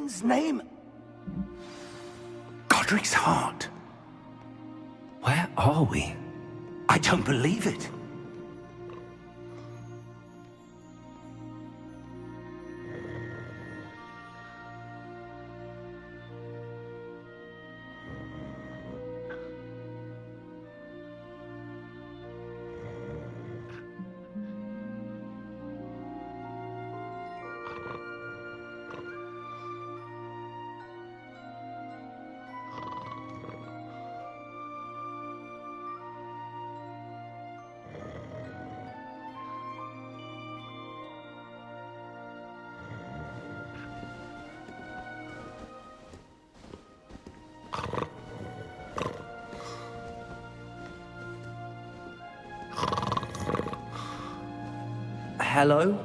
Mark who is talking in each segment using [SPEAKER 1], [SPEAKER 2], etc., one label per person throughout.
[SPEAKER 1] heaven's name? Godric's heart.
[SPEAKER 2] Where are we?
[SPEAKER 1] I don't believe it.
[SPEAKER 2] Hello?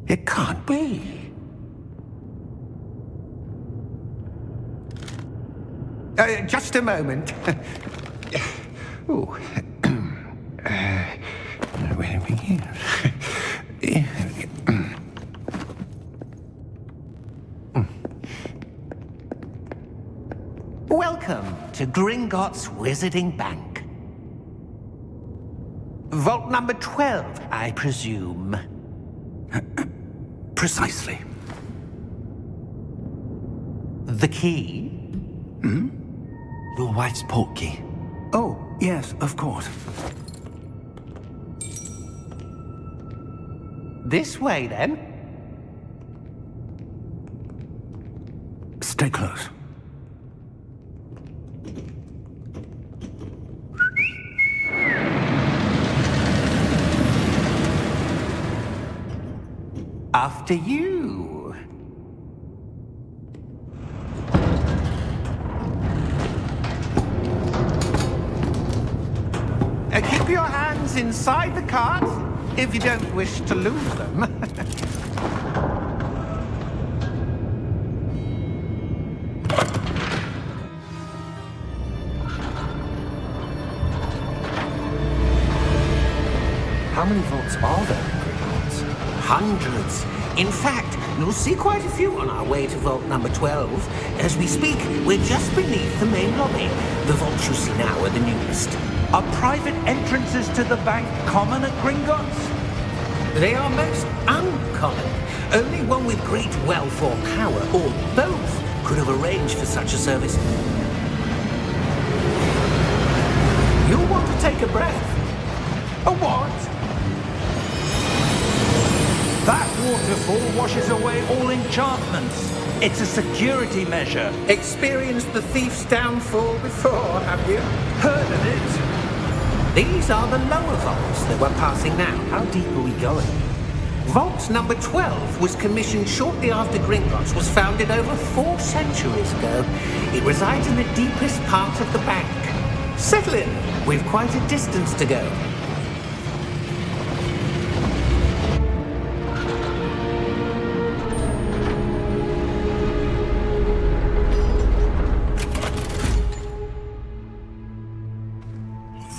[SPEAKER 1] It can't be. Just a moment. Oh. Where are we here? Welcome to Gringotts Wizarding Bank. Vault number 12, I presume. Precisely. The key?
[SPEAKER 2] Hmm? Your wife's portkey.
[SPEAKER 1] Oh, yes, of course. This way, then. Stay close. After you. Keep your hands inside the cart if you don't wish to lose them.
[SPEAKER 2] How many vaults are there in Gringotts?
[SPEAKER 3] Hundreds. In fact, you'll see quite a few on our way to vault number 12. As we speak, we're just beneath the main lobby. The vaults you see now are the newest.
[SPEAKER 1] Are private entrances to the bank common at Gringotts?
[SPEAKER 3] They are most uncommon. Only one with great wealth or power, or both, could have arranged for such a service.
[SPEAKER 1] You'll want to take a breath. A what? That waterfall washes away all enchantments. It's a security measure.
[SPEAKER 3] Experienced the thief's downfall before, have you?
[SPEAKER 1] Heard of it?
[SPEAKER 3] These are the lower vaults that we're passing now.
[SPEAKER 2] How deep are we going?
[SPEAKER 3] Vault number 12 was commissioned shortly after Gringotts was founded over 4 centuries ago. It resides in the deepest part of the bank. Settle in. We've quite a distance to go.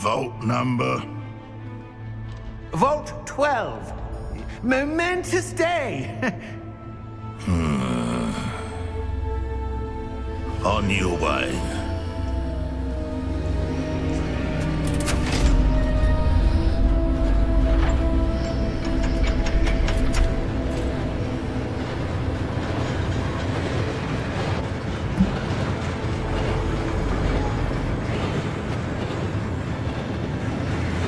[SPEAKER 4] Vault number?
[SPEAKER 1] Vault 12. Momentous day.
[SPEAKER 4] On your way.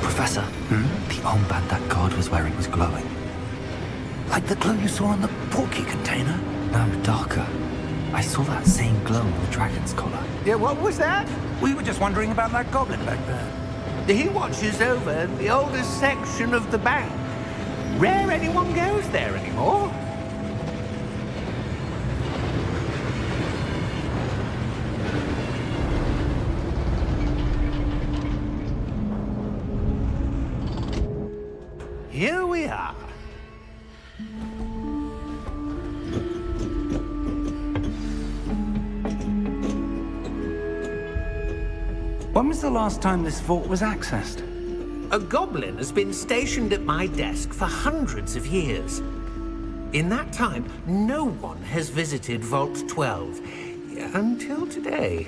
[SPEAKER 2] Professor, the armband that guard was wearing was glowing.
[SPEAKER 1] Like the glow you saw on the portkey container?
[SPEAKER 2] No, darker. I saw that same glow on the dragon's collar.
[SPEAKER 1] Yeah, what was that? We were just wondering about that goblin back there. He watches over the oldest section of the bank. Rare anyone goes there anymore. When was the last time this vault was accessed?
[SPEAKER 3] A goblin has been stationed at my desk for hundreds of years. In that time, no one has visited Vault 12 until today.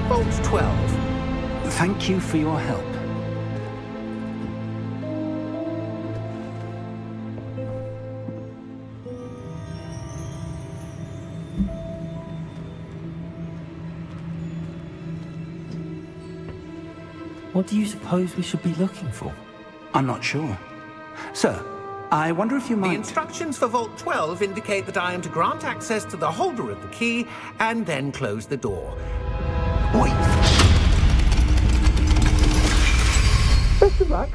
[SPEAKER 3] Vault 12.
[SPEAKER 1] Thank you for your help.
[SPEAKER 2] What do you suppose we should be looking for?
[SPEAKER 1] I'm not sure. Sir, I wonder if you
[SPEAKER 3] The
[SPEAKER 1] might...
[SPEAKER 3] instructions for Vault 12 indicate that I am to grant access to the holder of the key and then close the door.
[SPEAKER 1] Wait!
[SPEAKER 3] Best of luck.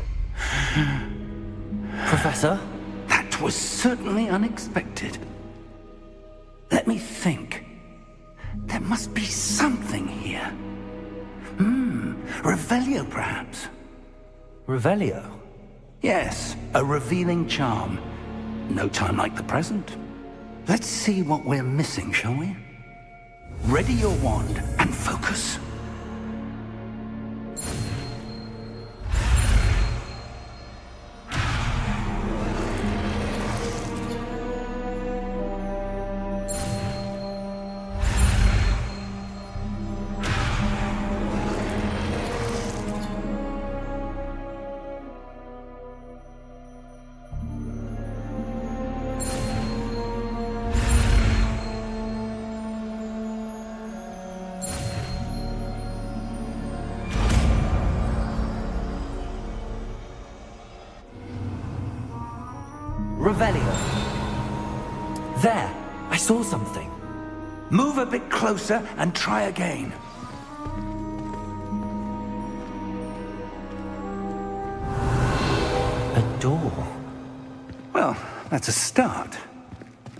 [SPEAKER 2] Professor?
[SPEAKER 1] That was certainly unexpected. Let me think. There must be something here. Revelio, perhaps?
[SPEAKER 2] Revelio?
[SPEAKER 1] Yes, a revealing charm. No time like the present. Let's see what we're missing, shall we? Ready your wand and focus.
[SPEAKER 2] Revelio. There! I saw something.
[SPEAKER 1] Move a bit closer and try again.
[SPEAKER 2] A door.
[SPEAKER 1] Well, that's a start.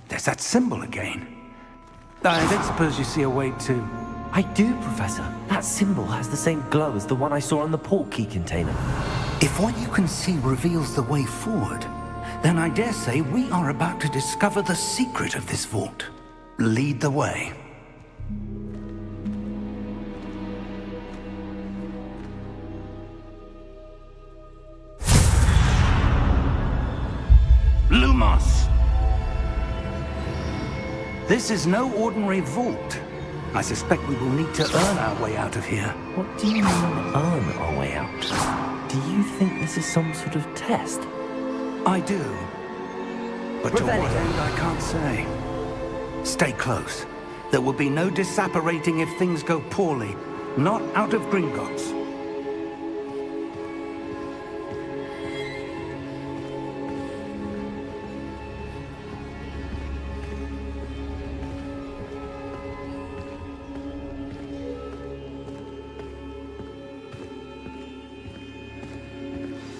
[SPEAKER 1] There's that symbol again. I don't suppose you see a way to...
[SPEAKER 2] I do, Professor. That symbol has the same glow as the one I saw on the port key container.
[SPEAKER 1] If what you can see reveals the way forward, then I dare say we are about to discover the secret of this vault. Lead the way. Lumos! This is no ordinary vault. I suspect we will need to earn our way out of here.
[SPEAKER 2] What do you mean, earn our way out? Do you think this is some sort of test?
[SPEAKER 1] I do. But to what
[SPEAKER 2] Revelio.
[SPEAKER 1] end, I can't say. Stay close. There will be no disapparating if things go poorly. Not out of Gringotts.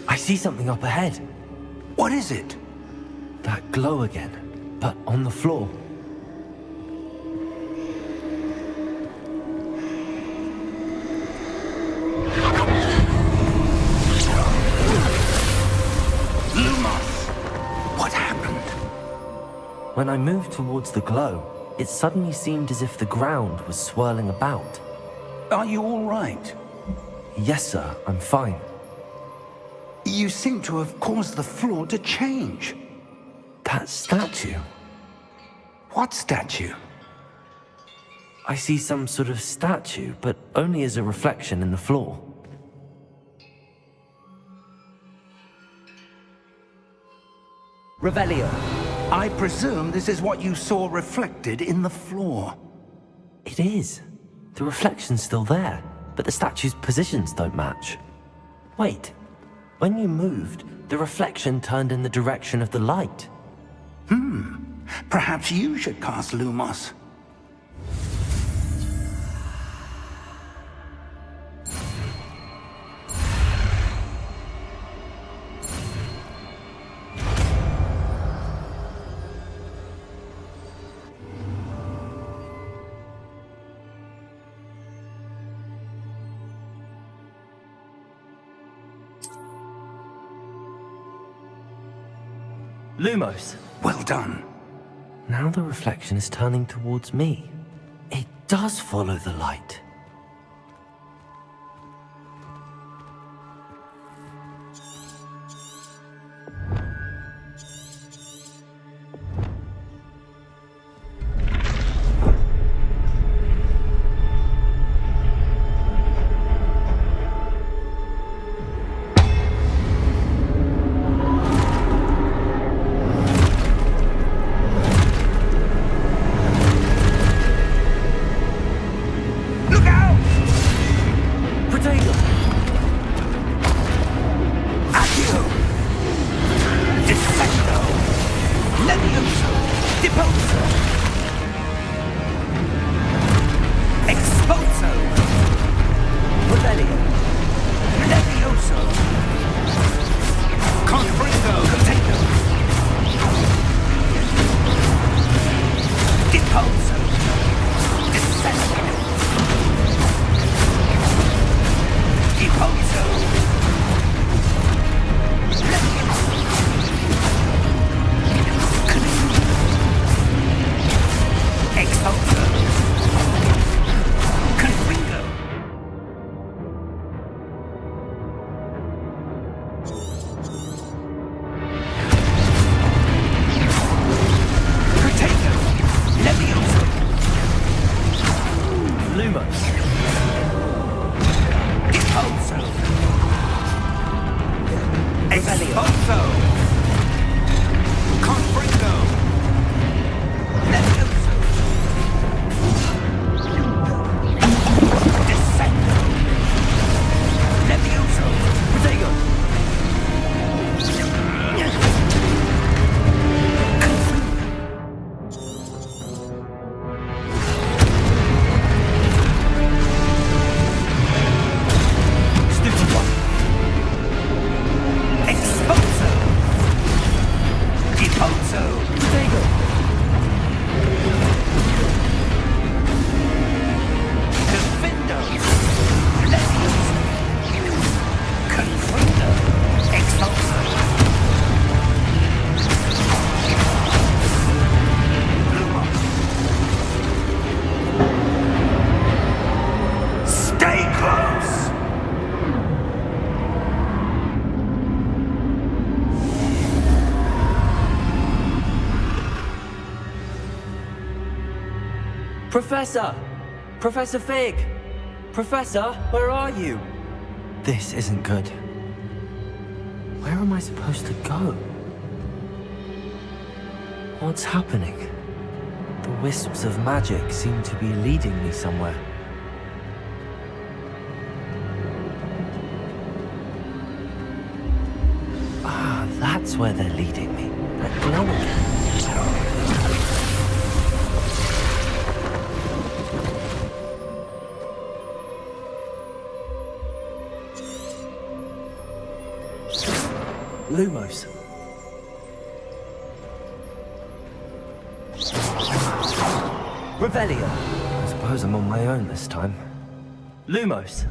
[SPEAKER 2] I see something up ahead.
[SPEAKER 1] What is it?
[SPEAKER 2] That glow again, but on the floor.
[SPEAKER 1] Lumos! What happened?
[SPEAKER 2] When I moved towards the glow, it suddenly seemed as if the ground was swirling about.
[SPEAKER 1] Are you all right?
[SPEAKER 2] Yes, sir, I'm fine.
[SPEAKER 1] You seem to have caused the floor to change.
[SPEAKER 2] That statue.
[SPEAKER 1] What statue?
[SPEAKER 2] I see some sort of statue, but only as a reflection in the floor. Revelio.
[SPEAKER 1] I presume this is what you saw reflected in the floor.
[SPEAKER 2] It is. The reflection's still there, but the statue's positions don't match. Wait. When you moved, the reflection turned in the direction of the light.
[SPEAKER 1] Perhaps you should cast Lumos.
[SPEAKER 2] Lumos.
[SPEAKER 1] Well done.
[SPEAKER 2] Now the reflection is turning towards me. It does follow the light. Professor! Professor Fig! Professor, where are you? This isn't good. Where am I supposed to go? What's happening? The wisps of magic seem to be leading me somewhere. Ah, that's where they're leading me. That glow again. Lumos. Revelio. I suppose I'm on my own this time. Lumos.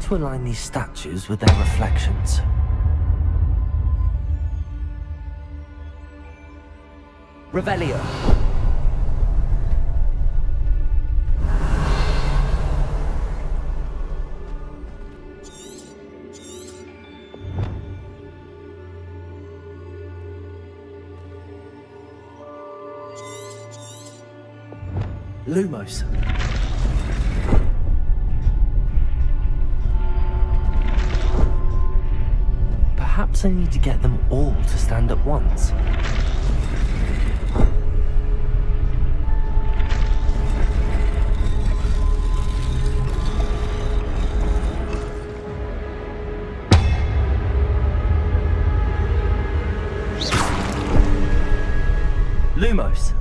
[SPEAKER 2] To align these statues with their reflections. Revelio. Lumos. Perhaps I need to get them all to stand at once. Lumos.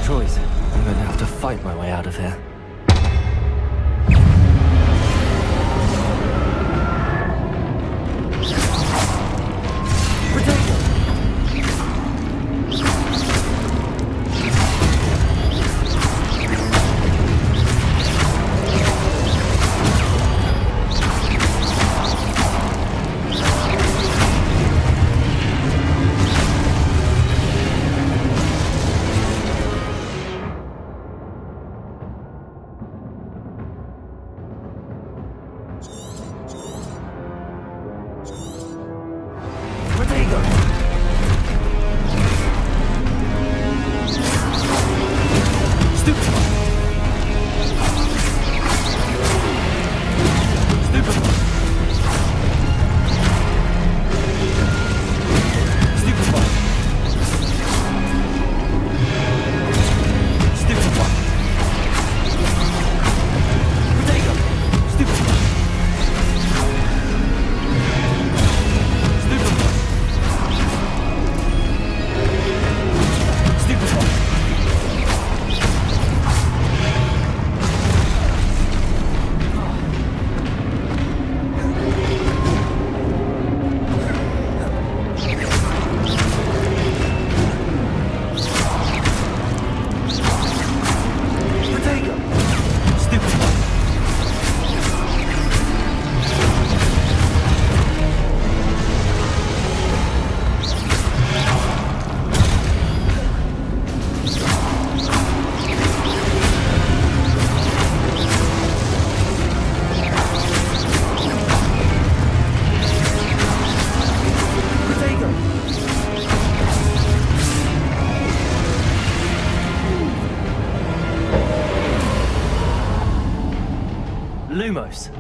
[SPEAKER 2] choice. I'm going to have to fight my way out of here. Lumos.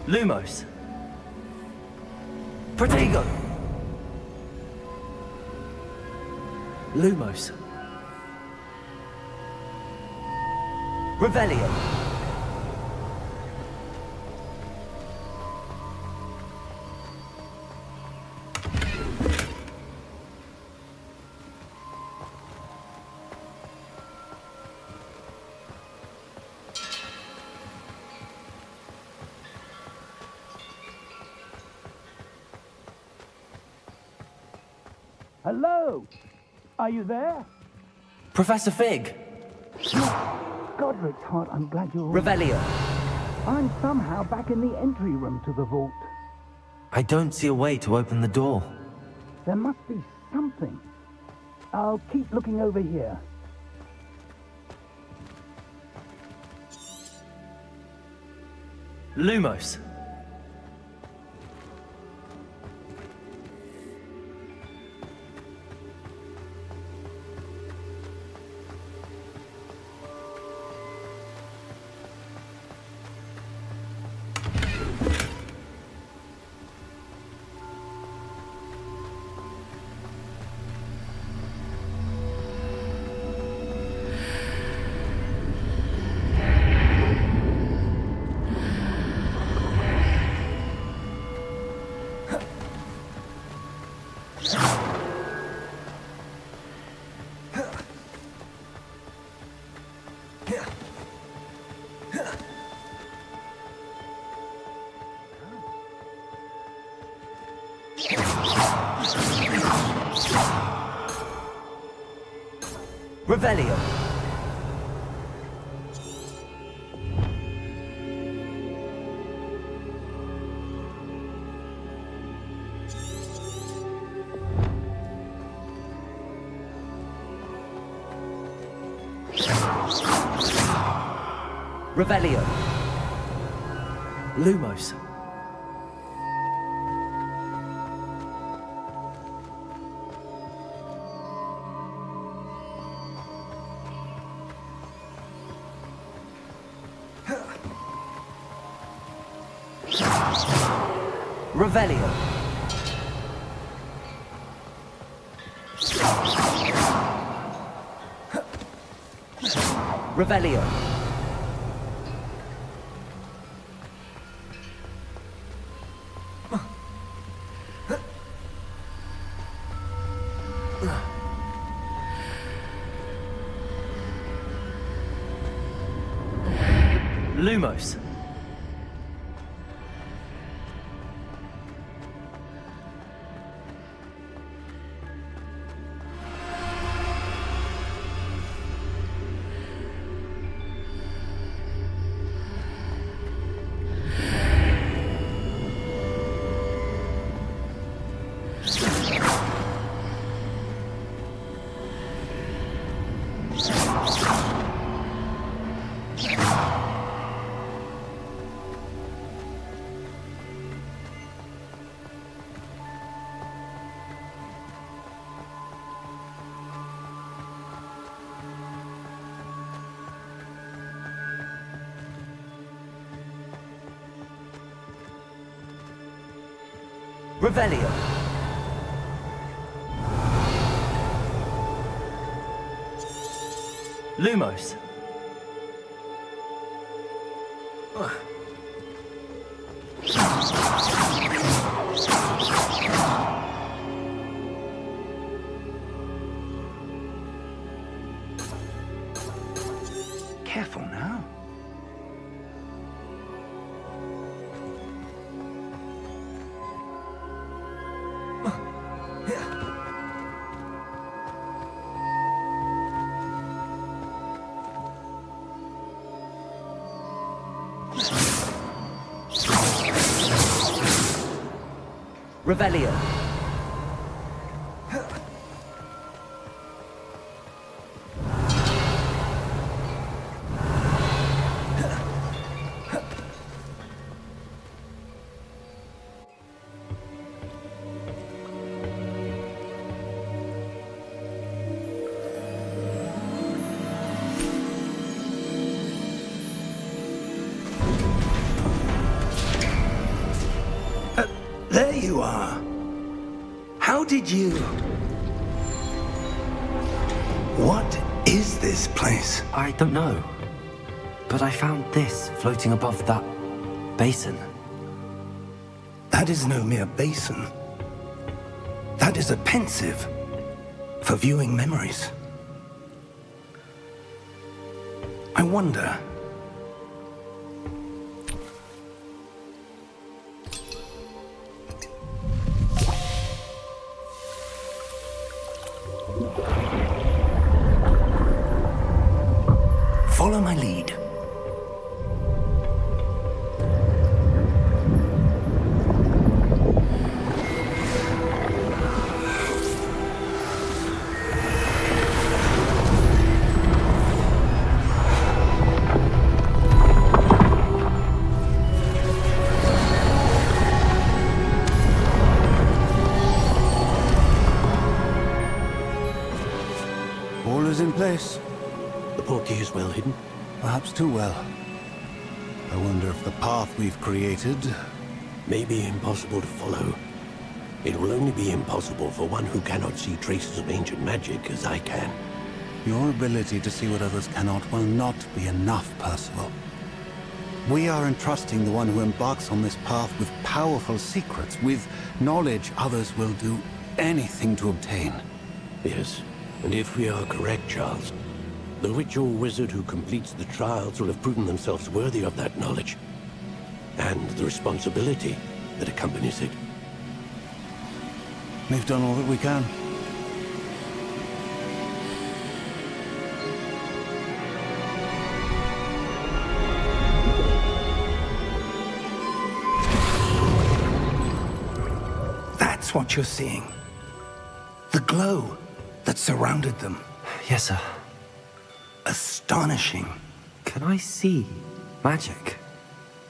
[SPEAKER 2] Lumos. Protego. Lumos. Revelio.
[SPEAKER 1] Hello? Are you there?
[SPEAKER 2] Professor Fig.
[SPEAKER 1] Godric's heart, I'm glad you're all...
[SPEAKER 2] Revelio.
[SPEAKER 1] I'm somehow back in the entry room to the vault.
[SPEAKER 2] I don't see a way to open the door.
[SPEAKER 1] There must be something. I'll keep looking over here.
[SPEAKER 2] Lumos. Revelio. Revelio. Lumos. Revelio. Revelio. Lumos. Revelio. Lumos.
[SPEAKER 1] Careful now.
[SPEAKER 2] Revelio.
[SPEAKER 1] There you are. How did you... What is this place?
[SPEAKER 2] I don't know. But I found this floating above that basin.
[SPEAKER 1] That is no mere basin. That is a pensive for viewing memories. I wonder... Follow my lead.
[SPEAKER 5] All is in place.
[SPEAKER 6] The portkey is well hidden.
[SPEAKER 5] Perhaps too well. I wonder if the path we've created...
[SPEAKER 6] May be impossible to follow. It will only be impossible for one who cannot see traces of ancient magic as I can.
[SPEAKER 5] Your ability to see what others cannot will not be enough, Percival. We are entrusting the one who embarks on this path with powerful secrets, with knowledge others will do anything to obtain.
[SPEAKER 6] Yes, and if we are correct, Charles, the witch or wizard who completes the trials will have proven themselves worthy of that knowledge, and the responsibility that accompanies it.
[SPEAKER 5] We've done all that we can.
[SPEAKER 1] That's what you're seeing. The glow that surrounded them.
[SPEAKER 2] Yes, sir.
[SPEAKER 1] Astonishing.
[SPEAKER 2] Can I see Magic?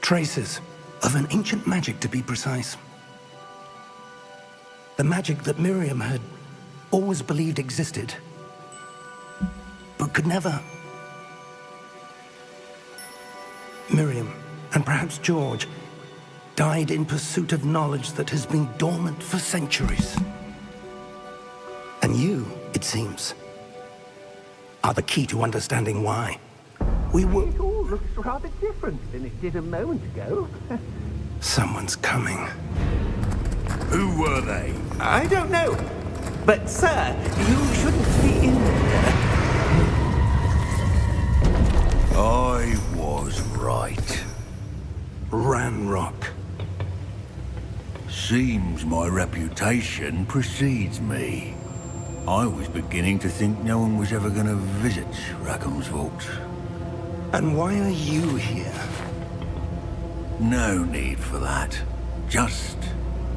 [SPEAKER 1] Traces of an ancient magic, to be precise. The magic that Miriam had always believed existed, but could never. Miriam, and perhaps George, died in pursuit of knowledge that has been dormant for centuries. And you, it seems, are the key to understanding why. We were...
[SPEAKER 3] It all looks rather different than it did a moment ago.
[SPEAKER 1] Someone's coming.
[SPEAKER 4] Who were they?
[SPEAKER 3] I don't know. But, sir, you shouldn't be in there.
[SPEAKER 4] I was right.
[SPEAKER 1] Ranrock.
[SPEAKER 4] Seems my reputation precedes me. I was beginning to think no one was ever going to visit Rackham's vault.
[SPEAKER 1] And why are you here?
[SPEAKER 4] No need for that. Just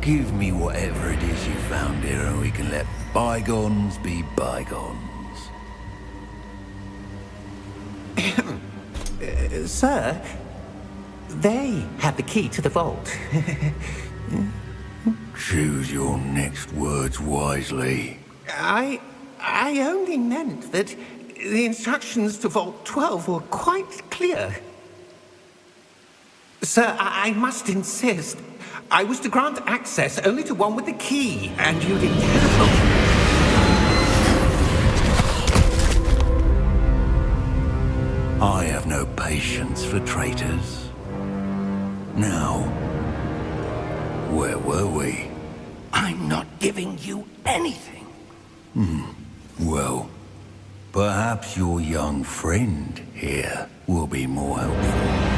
[SPEAKER 4] give me whatever it is you found here and we can let bygones be bygones.
[SPEAKER 3] Sir, they had the key to the vault.
[SPEAKER 4] Choose your next words wisely.
[SPEAKER 3] I only meant that the instructions to Vault 12 were quite clear. Sir, I must insist. I was to grant access only to one with the key, and you didn't have.
[SPEAKER 4] I have no patience for traitors. Now, where were we?
[SPEAKER 1] I'm not giving you anything.
[SPEAKER 4] Well, perhaps your young friend here will be more helpful.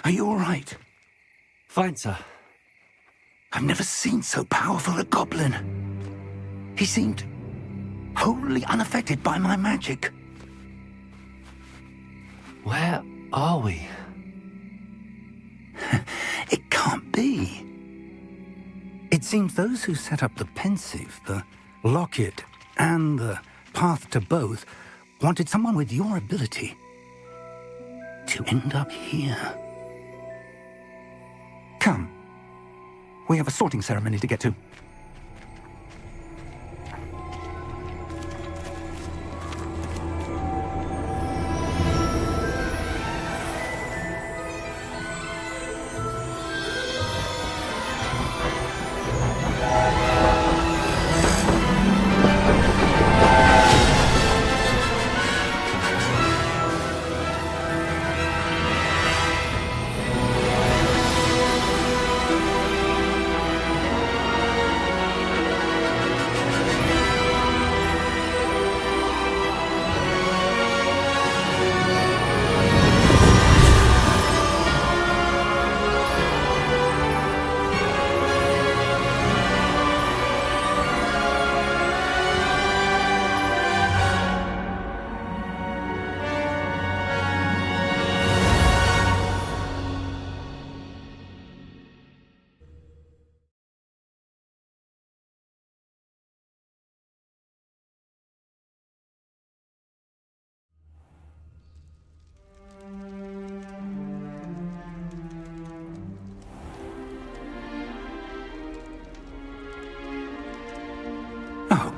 [SPEAKER 1] Are you all right?
[SPEAKER 2] Fine, sir.
[SPEAKER 1] I've never seen so powerful a goblin. He seemed wholly unaffected by my magic.
[SPEAKER 2] Where are we?
[SPEAKER 1] It can't be. It seems those who set up the pensive, the locket, and the path to both wanted someone with your ability to end up here. Come. We have a sorting ceremony to get to.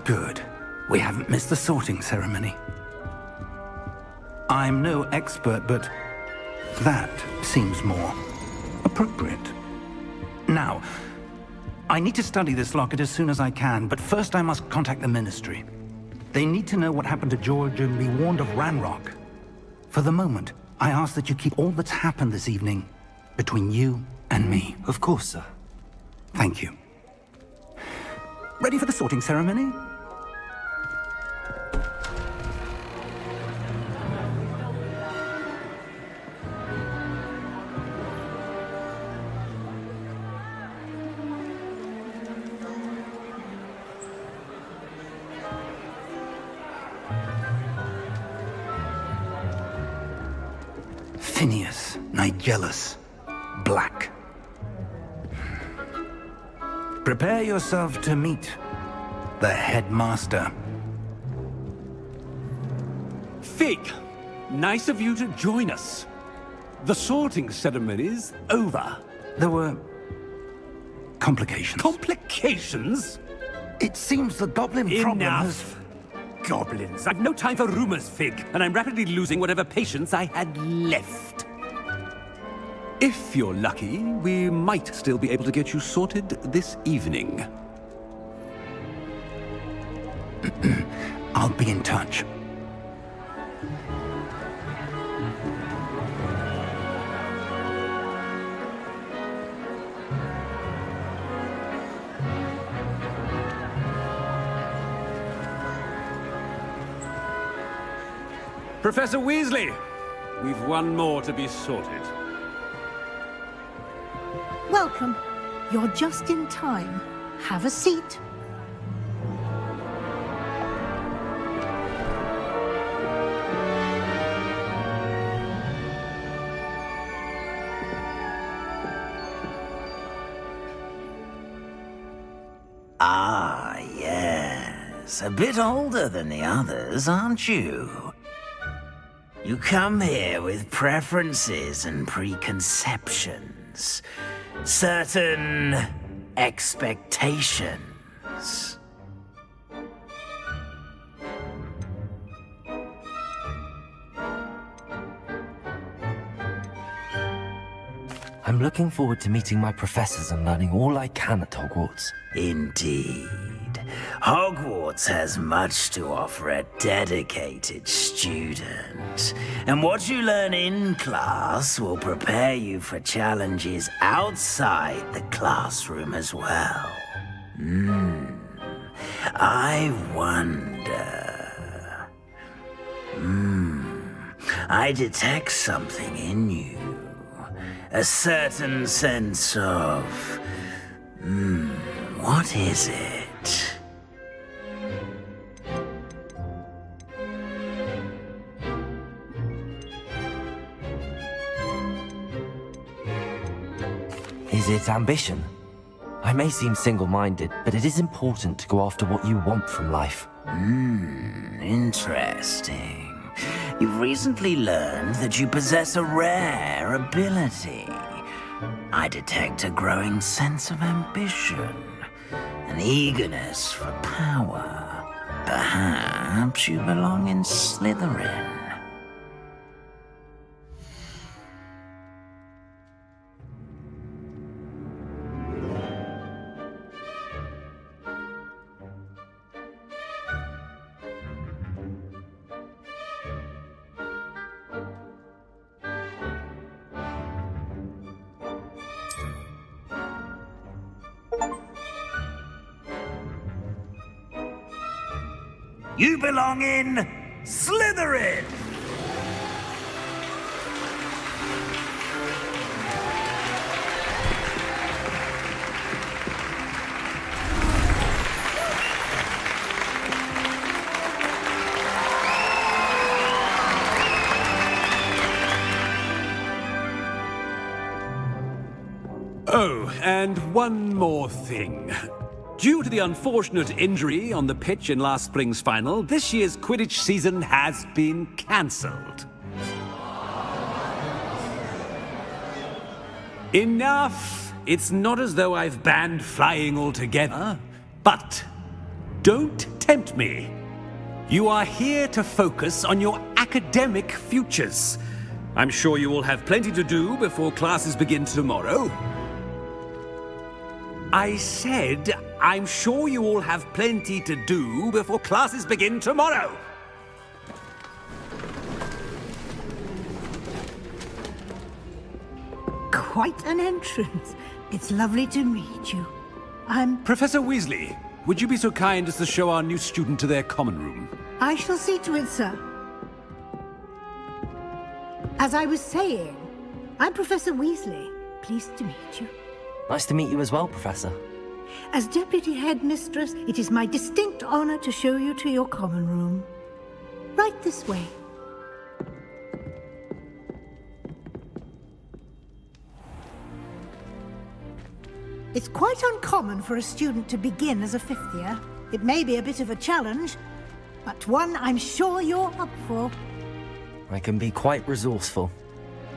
[SPEAKER 1] Good. We haven't missed the sorting ceremony. I'm no expert, but that seems more appropriate. Now, I need to study this locket as soon as I can, but first I must contact the Ministry. They need to know what happened to George and be warned of Ranrock. For the moment, I ask that you keep all that's happened this evening between you and me.
[SPEAKER 2] Of course, sir.
[SPEAKER 1] Thank you. Ready for the sorting ceremony? Phineas, Nigellus, Black. Prepare yourself to meet the headmaster.
[SPEAKER 7] Fig, nice of you to join us. The sorting ceremony's over.
[SPEAKER 1] There were complications.
[SPEAKER 7] Complications?
[SPEAKER 1] It seems the goblin problem has...
[SPEAKER 7] Enough! Goblins. I've no time for rumors, Fig, and I'm rapidly losing whatever patience I had left. If you're lucky, we might still be able to get you sorted this evening.
[SPEAKER 1] I'll be in touch.
[SPEAKER 7] Professor Weasley, we've one more to be sorted.
[SPEAKER 8] Welcome. You're just in time. Have a seat.
[SPEAKER 9] Ah, yes. A bit older than the others, aren't you? You come here with preferences and preconceptions. Certain expectations.
[SPEAKER 2] I'm looking forward to meeting my professors and learning all I can at Hogwarts.
[SPEAKER 9] Indeed. Hogwarts has much to offer a dedicated student. And what you learn in class will prepare you for challenges outside the classroom as well. I wonder... I detect something in you. A certain sense of... what is it?
[SPEAKER 2] Is it ambition? I may seem single-minded, but it is important to go after what you want from life.
[SPEAKER 9] Interesting. You've recently learned that you possess a rare ability. I detect a growing sense of ambition, an eagerness for power. Perhaps you belong in Slytherin. You belong in Slytherin!
[SPEAKER 7] Oh, and one more thing. Due to the unfortunate injury on the pitch in last spring's final, this year's Quidditch season has been cancelled. Enough! It's not as though I've banned flying altogether, but don't tempt me. You are here to focus on your academic futures. I'm sure you will have plenty to do before classes begin tomorrow. I said, I'm sure you all have plenty to do before classes begin tomorrow.
[SPEAKER 8] Quite an entrance. It's lovely to meet you. I'm...
[SPEAKER 7] Professor Weasley, would you be so kind as to show our new student to their common room?
[SPEAKER 8] I shall see to it, sir. As I was saying, I'm Professor Weasley. Pleased to meet you.
[SPEAKER 2] Nice to meet you as well, Professor.
[SPEAKER 8] As Deputy Headmistress, it is my distinct honor to show you to your common room. Right this way. It's quite uncommon for a student to begin as a fifth year. It may be a bit of a challenge, but one I'm sure you're up for.
[SPEAKER 2] I can be quite resourceful.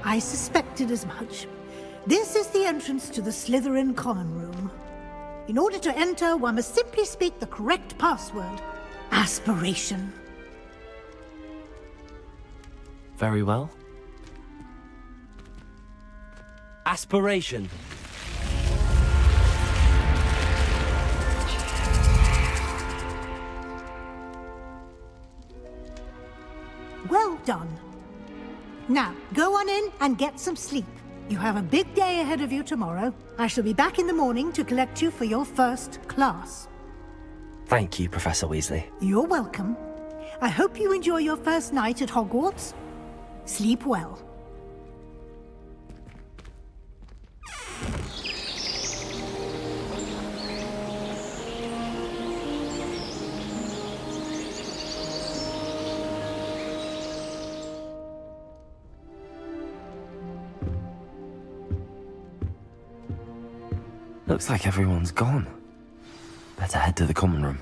[SPEAKER 8] I suspected as much. This is the entrance to the Slytherin common room. In order to enter, one must simply speak the correct password. Aspiration.
[SPEAKER 2] Very well. Aspiration.
[SPEAKER 8] Well done. Now, go on in and get some sleep. You have a big day ahead of you tomorrow. I shall be back in the morning to collect you for your first class.
[SPEAKER 2] Thank you, Professor Weasley.
[SPEAKER 8] You're welcome. I hope you enjoy your first night at Hogwarts. Sleep well.
[SPEAKER 2] Looks like everyone's gone. Better head to the common room.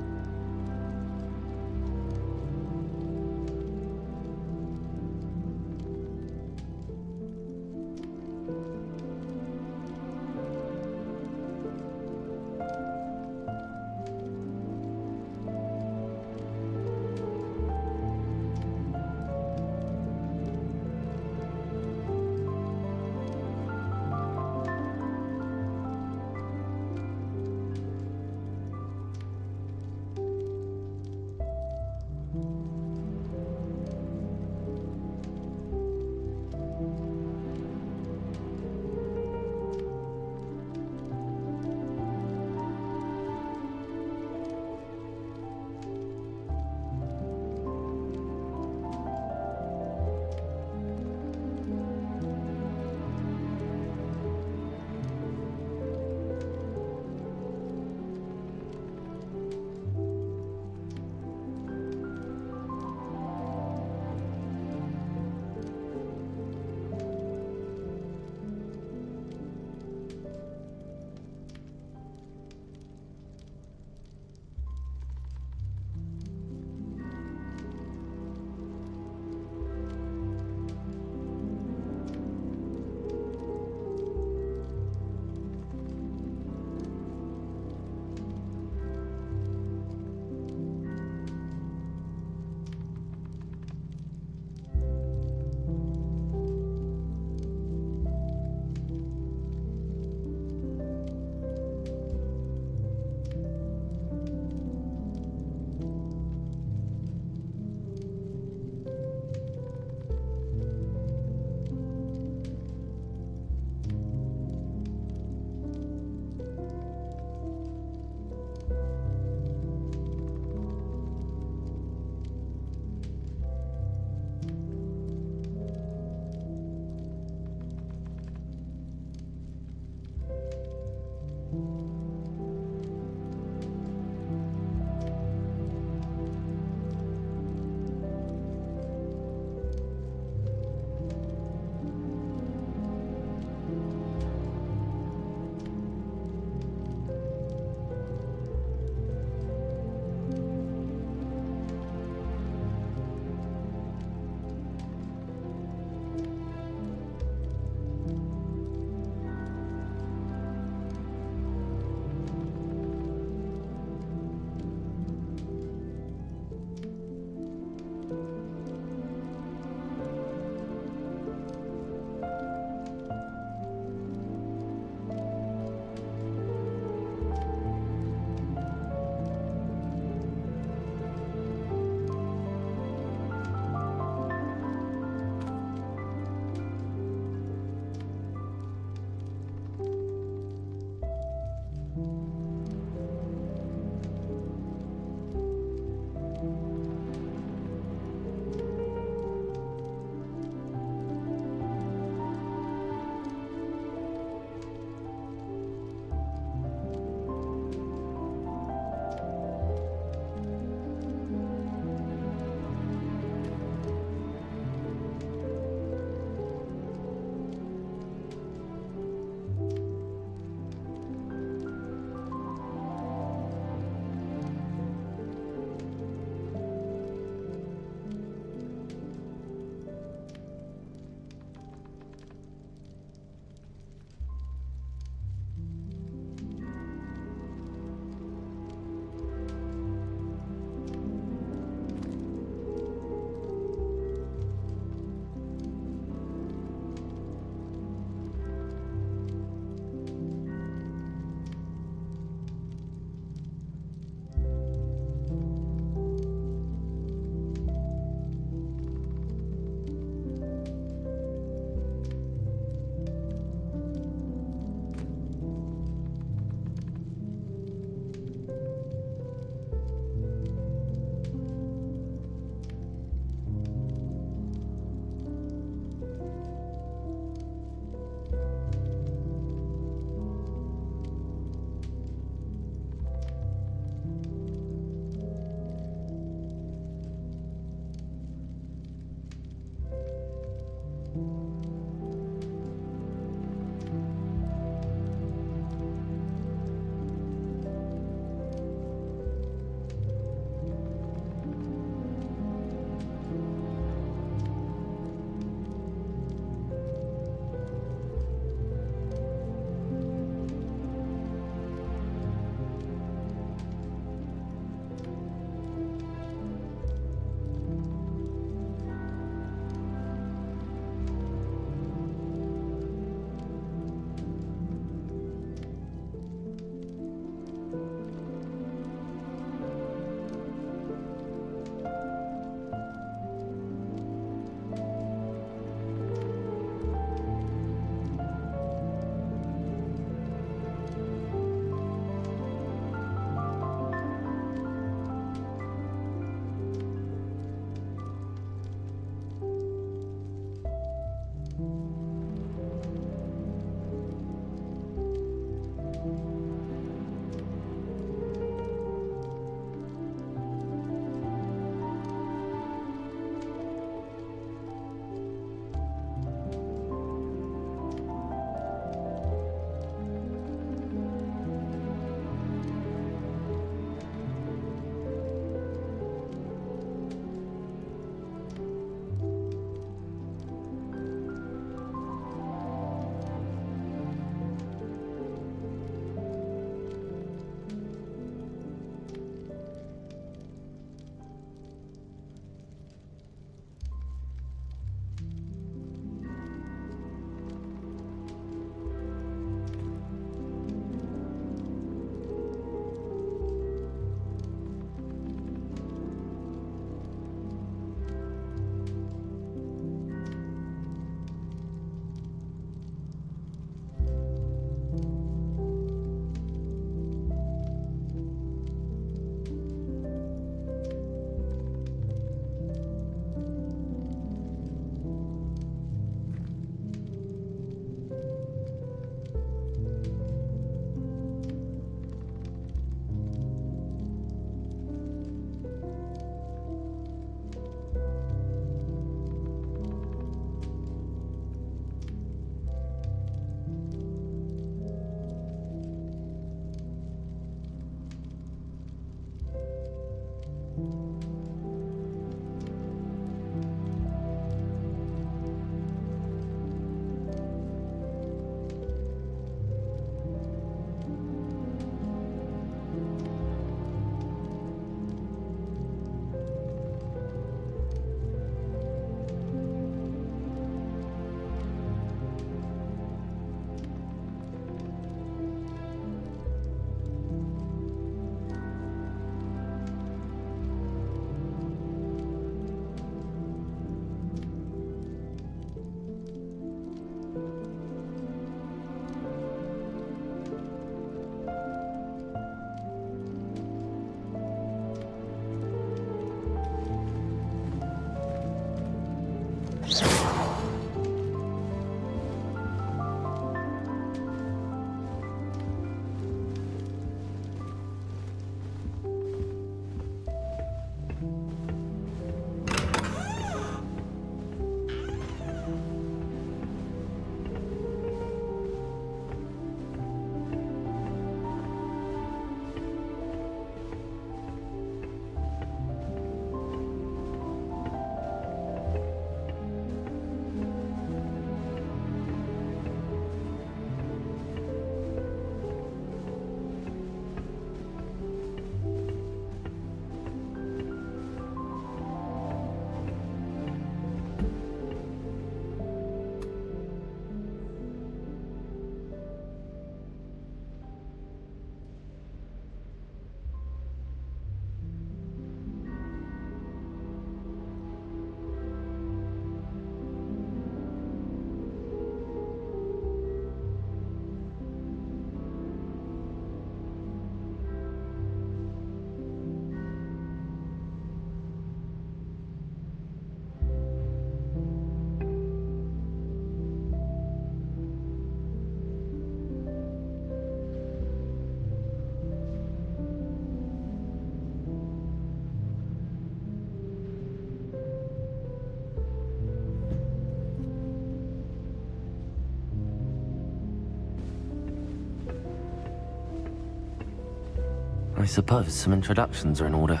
[SPEAKER 2] suppose some introductions are in order.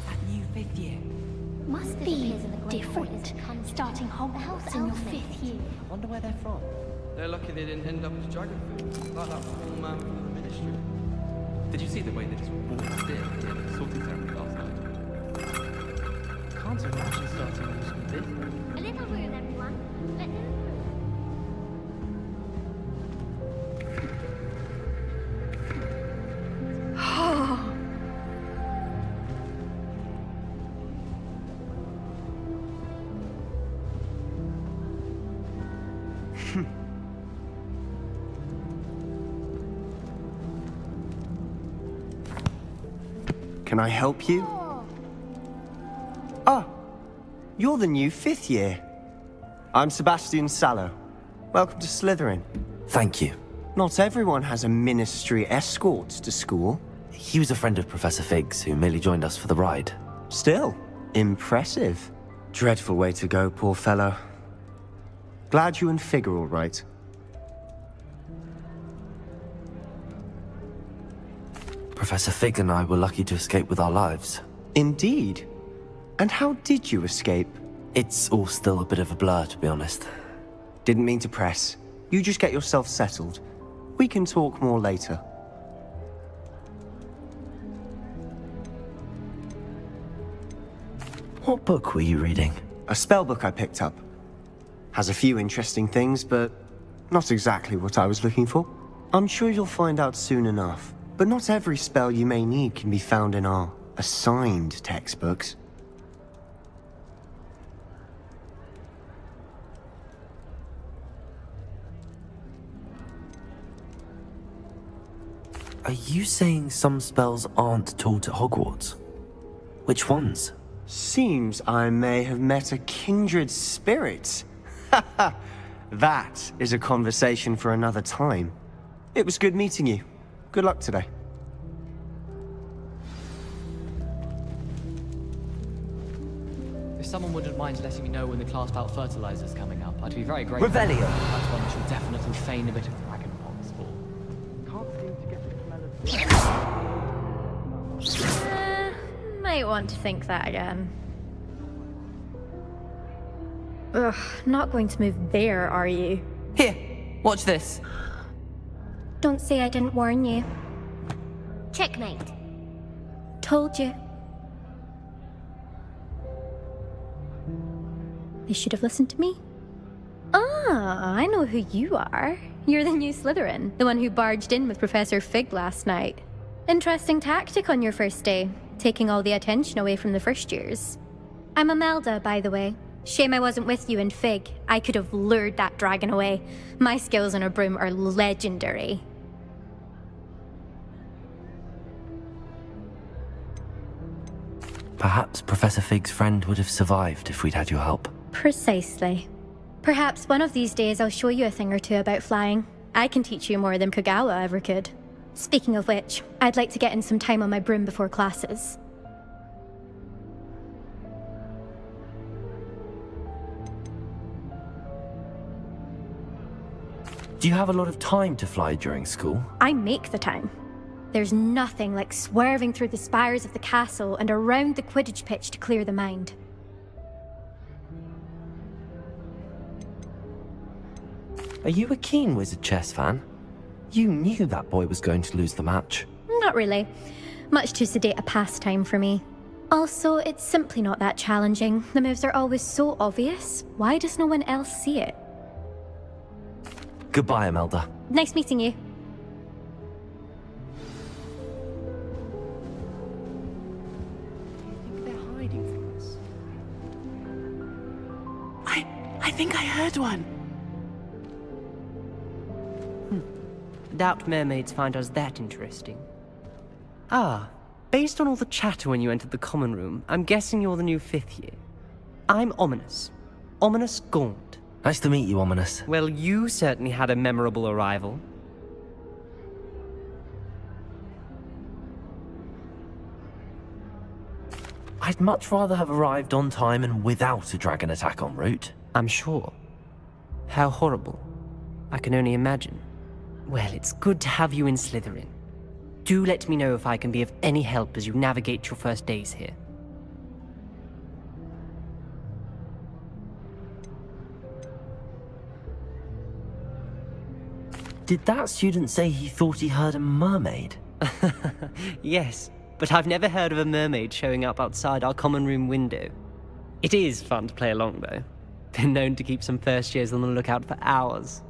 [SPEAKER 10] That new 5th year.
[SPEAKER 11] Must be different, starting Hogwarts in your 5th year.
[SPEAKER 2] I wonder where they're from.
[SPEAKER 12] They're lucky they didn't end up as dragon food, like that poor man from the ministry. Did you see the way they just walked in at the end of the sorting ceremony last night? Can't imagine starting with some this.
[SPEAKER 11] A little room, everyone. Let them
[SPEAKER 13] Can I help you? Oh, you're the new 5th year. I'm Sebastian Sallow. Welcome to Slytherin.
[SPEAKER 2] Thank you.
[SPEAKER 13] Not everyone has a ministry escort to school.
[SPEAKER 2] He was a friend of Professor Fig's who merely joined us for the ride.
[SPEAKER 13] Still, impressive. Dreadful way to go, poor fellow. Glad you and Fig are all right.
[SPEAKER 2] Professor Fig and I were lucky to escape with our lives.
[SPEAKER 13] Indeed. And how did you escape?
[SPEAKER 2] It's all still a bit of a blur, to be honest.
[SPEAKER 13] Didn't mean to press. You just get yourself settled. We can talk more later.
[SPEAKER 2] What book were you reading?
[SPEAKER 13] A spell book I picked up. Has a few interesting things, but not exactly what I was looking for. I'm sure you'll find out soon enough. But not every spell you may need can be found in our assigned textbooks.
[SPEAKER 2] Are you saying some spells aren't taught at Hogwarts? Which ones?
[SPEAKER 13] Seems I may have met a kindred spirit. That is a conversation for another time. It was good meeting you. Good luck today.
[SPEAKER 14] If someone wouldn't mind letting me know when the class bout fertilizer's coming up, I'd be very grateful.
[SPEAKER 13] Revelio!
[SPEAKER 14] That's one I should definitely feign a bit of dragonpox for.
[SPEAKER 12] Can't seem to get the smell of...
[SPEAKER 11] might want to think that again. Ugh, not going to move there, are you?
[SPEAKER 10] Here, watch this.
[SPEAKER 11] Don't say I didn't warn you. Checkmate. Told you. They should have listened to me. Ah, I know who you are. You're the new Slytherin, the one who barged in with Professor Fig last night. Interesting tactic on your first day, taking all the attention away from the first years. I'm Imelda, by the way. Shame I wasn't with you and Fig. I could have lured that dragon away. My skills on a broom are legendary.
[SPEAKER 2] Perhaps Professor Fig's friend would have survived if we'd had your help.
[SPEAKER 11] Precisely. Perhaps one of these days I'll show you a thing or two about flying. I can teach you more than Kagawa ever could. Speaking of which, I'd like to get in some time on my broom before classes.
[SPEAKER 2] Do you have a lot of time to fly during school?
[SPEAKER 11] I make the time. There's nothing like swerving through the spires of the castle and around the Quidditch pitch to clear the mind.
[SPEAKER 2] Are you a keen Wizard chess fan? You knew that boy was going to lose the match.
[SPEAKER 11] Not really. Much too sedate a pastime for me. Also, it's simply not that challenging. The moves are always so obvious. Why does no one else see it?
[SPEAKER 2] Goodbye, Imelda.
[SPEAKER 11] Nice meeting you.
[SPEAKER 10] They're hiding from us. I think I heard one.
[SPEAKER 15] Doubt mermaids find us that interesting. Ah, based on all the chatter when you entered the common room, I'm guessing you're the new 5th year. I'm Ominous. Ominous Gaunt.
[SPEAKER 2] Nice to meet you, Ominous.
[SPEAKER 15] Well, you certainly had a memorable arrival.
[SPEAKER 2] I'd much rather have arrived on time and without a dragon attack en route.
[SPEAKER 15] I'm sure. How horrible. I can only imagine. Well, it's good to have you in Slytherin. Do let me know if I can be of any help as you navigate your first days here.
[SPEAKER 2] Did that student say he thought he heard a mermaid?
[SPEAKER 15] Yes, but I've never heard of a mermaid showing up outside our common room window. It is fun to play along, though. Been known to keep some first years on the lookout for hours.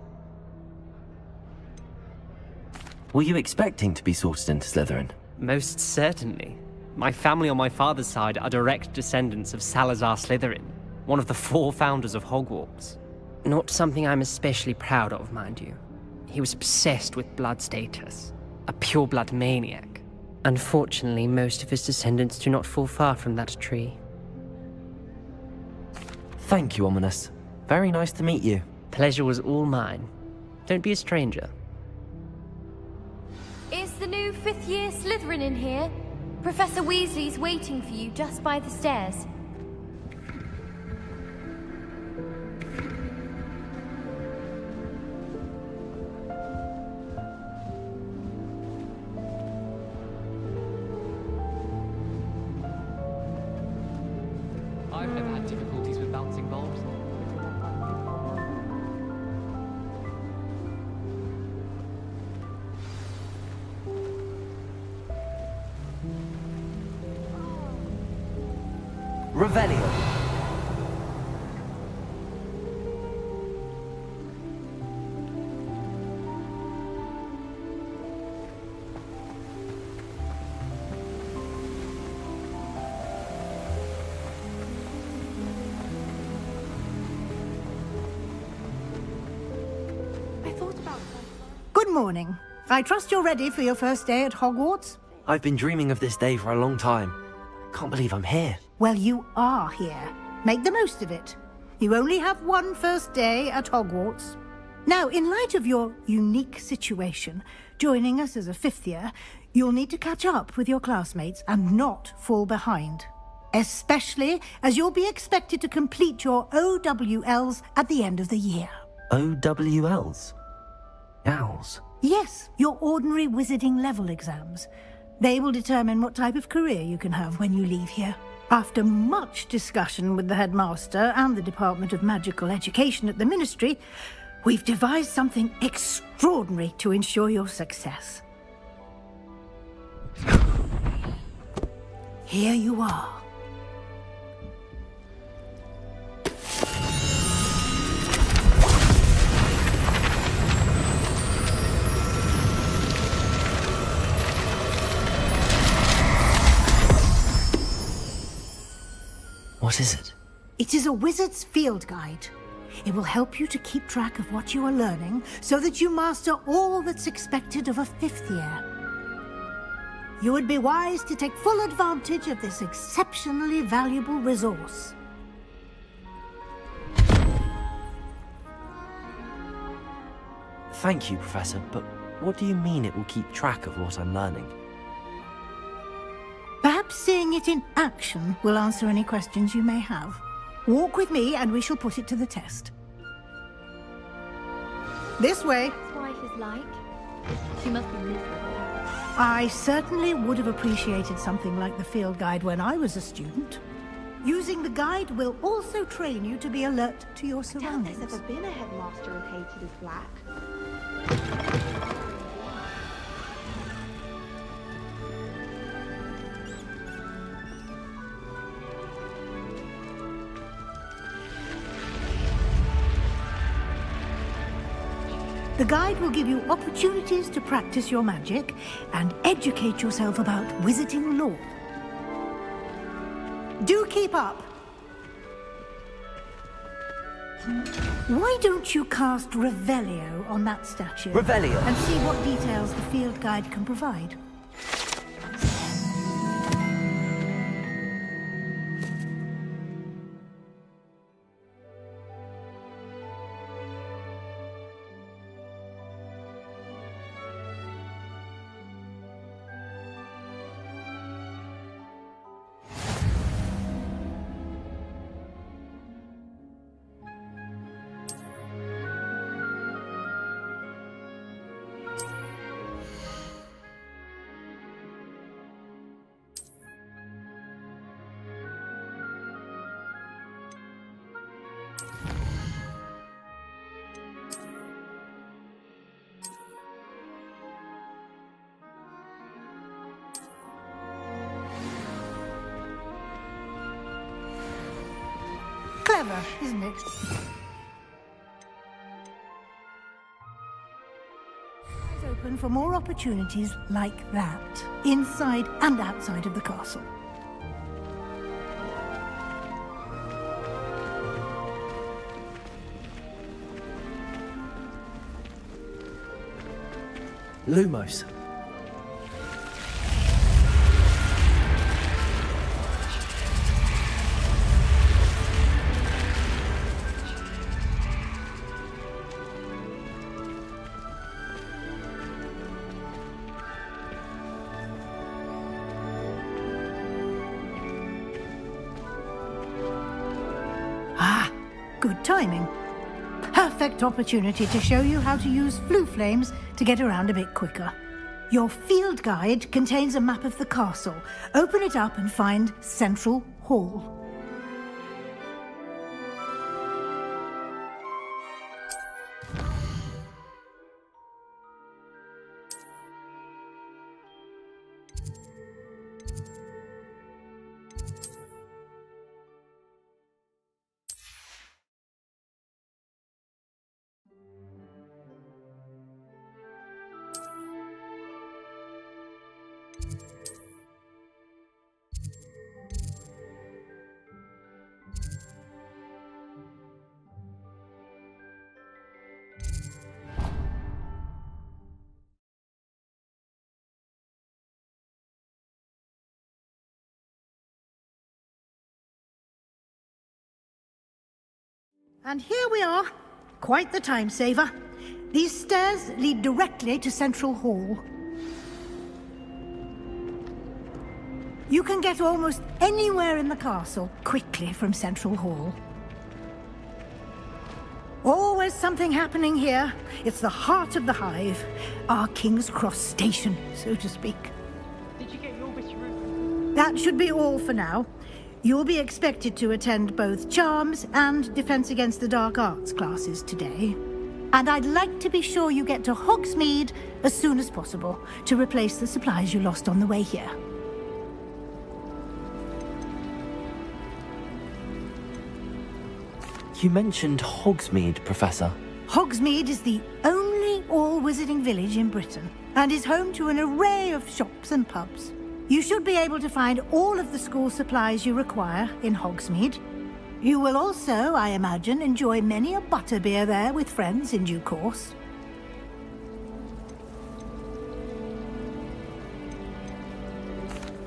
[SPEAKER 2] Were you expecting to be sorted into Slytherin?
[SPEAKER 15] Most certainly. My family on my father's side are direct descendants of Salazar Slytherin, one of the 4 founders of Hogwarts. Not something I'm especially proud of, mind you. He was obsessed with blood status, a pure-blood maniac. Unfortunately, most of his descendants do not fall far from that tree.
[SPEAKER 2] Thank you, Ominous. Very nice to meet you.
[SPEAKER 15] Pleasure was all mine. Don't be a stranger.
[SPEAKER 11] Is the new 5th year Slytherin in here? Professor Weasley's waiting for you just by the stairs.
[SPEAKER 14] I've never had difficulties with bouncing bulbs.
[SPEAKER 2] Revelio.
[SPEAKER 8] Good morning. I trust you're ready for your first day at Hogwarts?
[SPEAKER 2] I've been dreaming of this day for a long time. Can't believe I'm here.
[SPEAKER 8] Well, you are here. Make the most of it. You only have one first day at Hogwarts. Now, in light of your unique situation, joining us as a 5th year, you'll need to catch up with your classmates and not fall behind. Especially as you'll be expected to complete your OWLs at the end of the year.
[SPEAKER 2] OWLs? Owls?
[SPEAKER 8] Yes, your ordinary wizarding level exams. They will determine what type of career you can have when you leave here. After much discussion with the headmaster and the Department of Magical Education at the Ministry, we've devised something extraordinary to ensure your success. Here you are.
[SPEAKER 2] What is it?
[SPEAKER 8] It is a wizard's field guide. It will help you to keep track of what you are learning so that you master all that's expected of a 5th year. You would be wise to take full advantage of this exceptionally valuable resource.
[SPEAKER 2] Thank you, Professor, but what do you mean it will keep track of what I'm learning?
[SPEAKER 8] Perhaps seeing it in action will answer any questions you may have. Walk with me and we shall put it to the test. This way.
[SPEAKER 11] His wife is like. She must be miserable.
[SPEAKER 8] I certainly would have appreciated something like the field guide when I was a student. Using the guide will also train you to be alert to your surroundings.
[SPEAKER 16] There's ever been a headmaster as hated as black.
[SPEAKER 8] The guide will give you opportunities to practice your magic and educate yourself about wizarding lore. Do keep up! Why don't you cast Revelio on that statue?
[SPEAKER 2] Revelio!
[SPEAKER 8] And see what details the field guide can provide. clever, isn't it? Eyes open for more opportunities like that, inside and outside of the castle.
[SPEAKER 2] Lumos.
[SPEAKER 8] Ah, good timing. Perfect opportunity to show you how to use flue flames to get around a bit quicker. Your field guide contains a map of the castle. Open it up and find Central Hall. And here we are. Quite the time saver. These stairs lead directly to Central Hall. You can get almost anywhere in the castle quickly from Central Hall. Always something happening here. It's the heart of the hive. Our King's Cross station, so to speak.
[SPEAKER 10] Did you get your bit room?
[SPEAKER 8] That should be all for now. You'll be expected to attend both Charms and Defense Against the Dark Arts classes today. And I'd like to be sure you get to Hogsmeade as soon as possible to replace the supplies you lost on the way here.
[SPEAKER 2] You mentioned Hogsmeade, Professor.
[SPEAKER 8] Hogsmeade is the only all-wizarding village in Britain and is home to an array of shops and pubs. You should be able to find all of the school supplies you require in Hogsmeade. You will also, I imagine, enjoy many a butterbeer there with friends in due course.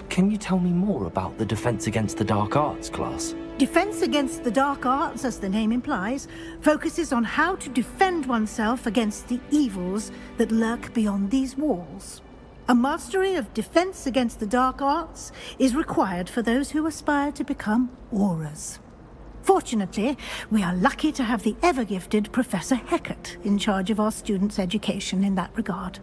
[SPEAKER 2] Can you tell me more about the Defense Against the Dark Arts class?
[SPEAKER 8] Defense Against the Dark Arts, as the name implies, focuses on how to defend oneself against the evils that lurk beyond these walls. A mastery of Defense Against the Dark Arts is required for those who aspire to become Aurors. Fortunately, we are lucky to have the ever-gifted Professor Hecat in charge of our students' education in that regard.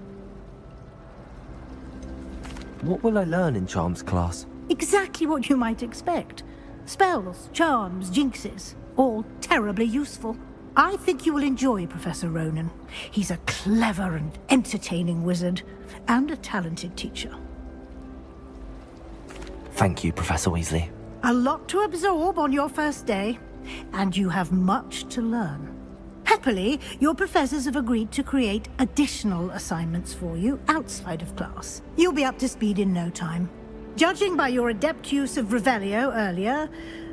[SPEAKER 2] What will I learn in Charms class?
[SPEAKER 8] Exactly what you might expect. Spells, charms, jinxes, all terribly useful. I think you will enjoy Professor Ronan. He's a clever and entertaining wizard, and a talented teacher.
[SPEAKER 2] Thank you, Professor Weasley.
[SPEAKER 8] A lot to absorb on your first day, and you have much to learn. Happily, your professors have agreed to create additional assignments for you outside of class. You'll be up to speed in no time. Judging by your adept use of Revelio earlier,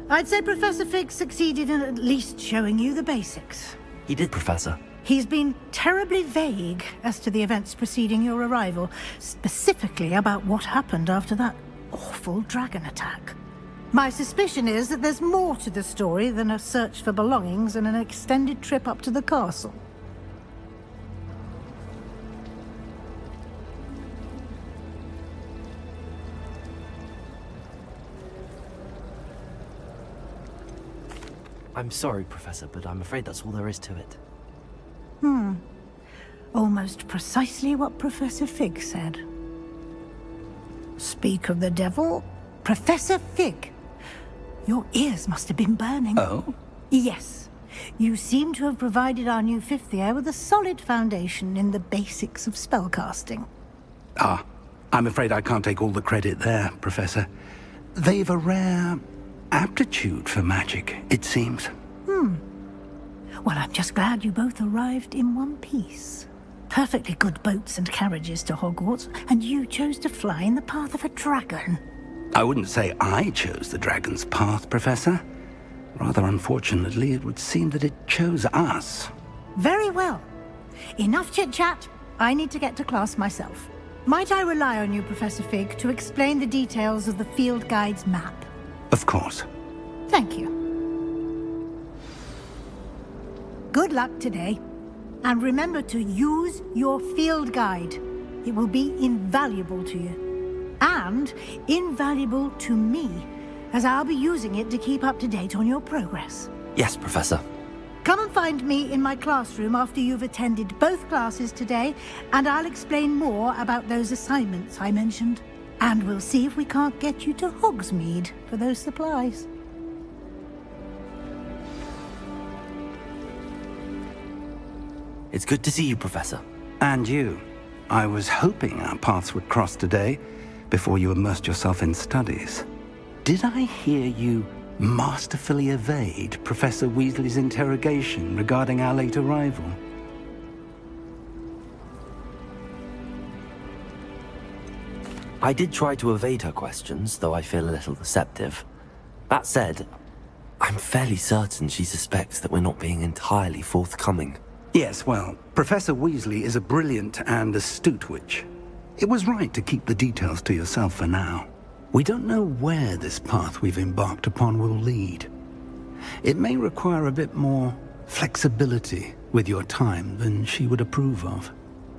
[SPEAKER 8] I'd say Professor Fig succeeded in at least showing you the basics.
[SPEAKER 2] He did, Professor.
[SPEAKER 8] He's been terribly vague as to the events preceding your arrival, specifically about what happened after that awful dragon attack. My suspicion is that there's more to the story than a search for belongings and an extended trip up to the castle.
[SPEAKER 2] I'm sorry, Professor, but I'm afraid that's all there is to it.
[SPEAKER 8] Almost precisely what Professor Fig said. Speak of the devil, Professor Fig. Your ears must have been burning.
[SPEAKER 1] Oh?
[SPEAKER 8] Yes. You seem to have provided our new fifth year with a solid foundation in the basics of spellcasting.
[SPEAKER 1] Ah, I'm afraid I can't take all the credit there, Professor. They've a rare aptitude for magic, it seems.
[SPEAKER 8] Well, I'm just glad you both arrived in one piece. Perfectly good boats and carriages to Hogwarts, and you chose to fly in the path of a dragon.
[SPEAKER 1] I wouldn't say I chose the dragon's path, Professor. Rather unfortunately, it would seem that it chose us.
[SPEAKER 8] Very well. Enough chit-chat. I need to get to class myself. Might I rely on you, Professor Fig, to explain the details of the field guide's map?
[SPEAKER 1] Of course.
[SPEAKER 8] Thank you. Good luck today. And remember to use your field guide. It will be invaluable to you. And invaluable to me, as I'll be using it to keep up to date on your progress.
[SPEAKER 2] Yes, Professor.
[SPEAKER 8] Come and find me in my classroom after you've attended both classes today, and I'll explain more about those assignments I mentioned. And we'll see if we can't get you to Hogsmeade for those supplies.
[SPEAKER 2] It's good to see you, Professor.
[SPEAKER 1] And you. I was hoping our paths would cross today, before you immersed yourself in studies. Did I hear you masterfully evade Professor Weasley's interrogation regarding our late arrival?
[SPEAKER 2] I did try to evade her questions, though I feel a little deceptive. That said, I'm fairly certain she suspects that we're not being entirely forthcoming.
[SPEAKER 1] Yes, well, Professor Weasley is a brilliant and astute witch. It was right to keep the details to yourself for now. We don't know where this path we've embarked upon will lead. It may require a bit more flexibility with your time than she would approve of.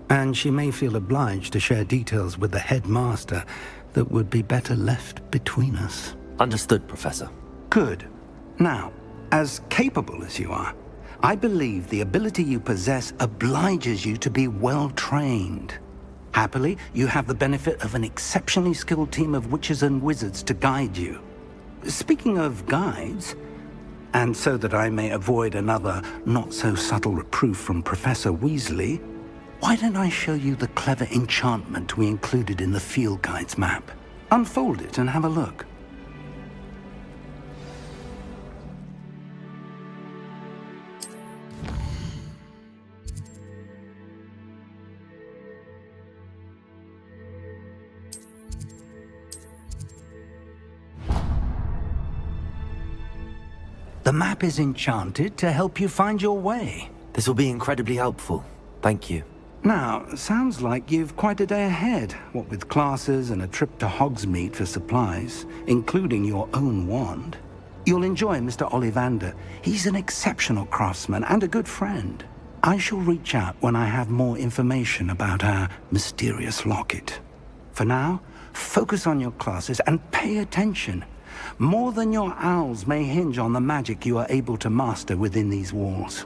[SPEAKER 1] And she may feel obliged to share details with the headmaster that would be better left between us.
[SPEAKER 2] Understood, Professor.
[SPEAKER 1] Good. Now, as capable as you are, I believe the ability you possess obliges you to be well-trained. Happily, you have the benefit of an exceptionally skilled team of witches and wizards to guide you. Speaking of guides, and so that I may avoid another not-so-subtle reproof from Professor Weasley, why don't I show you the clever enchantment we included in the field guide's map? Unfold it and have a look. The map is enchanted to help you find your way.
[SPEAKER 2] This will be incredibly helpful. Thank you.
[SPEAKER 1] Now, sounds like you've quite a day ahead, what with classes and a trip to Hogsmeade for supplies, including your own wand. You'll enjoy Mr. Ollivander. He's an exceptional craftsman and a good friend. I shall reach out when I have more information about our mysterious locket. For now, focus on your classes and pay attention. More than your owls may hinge on the magic you are able to master within these walls.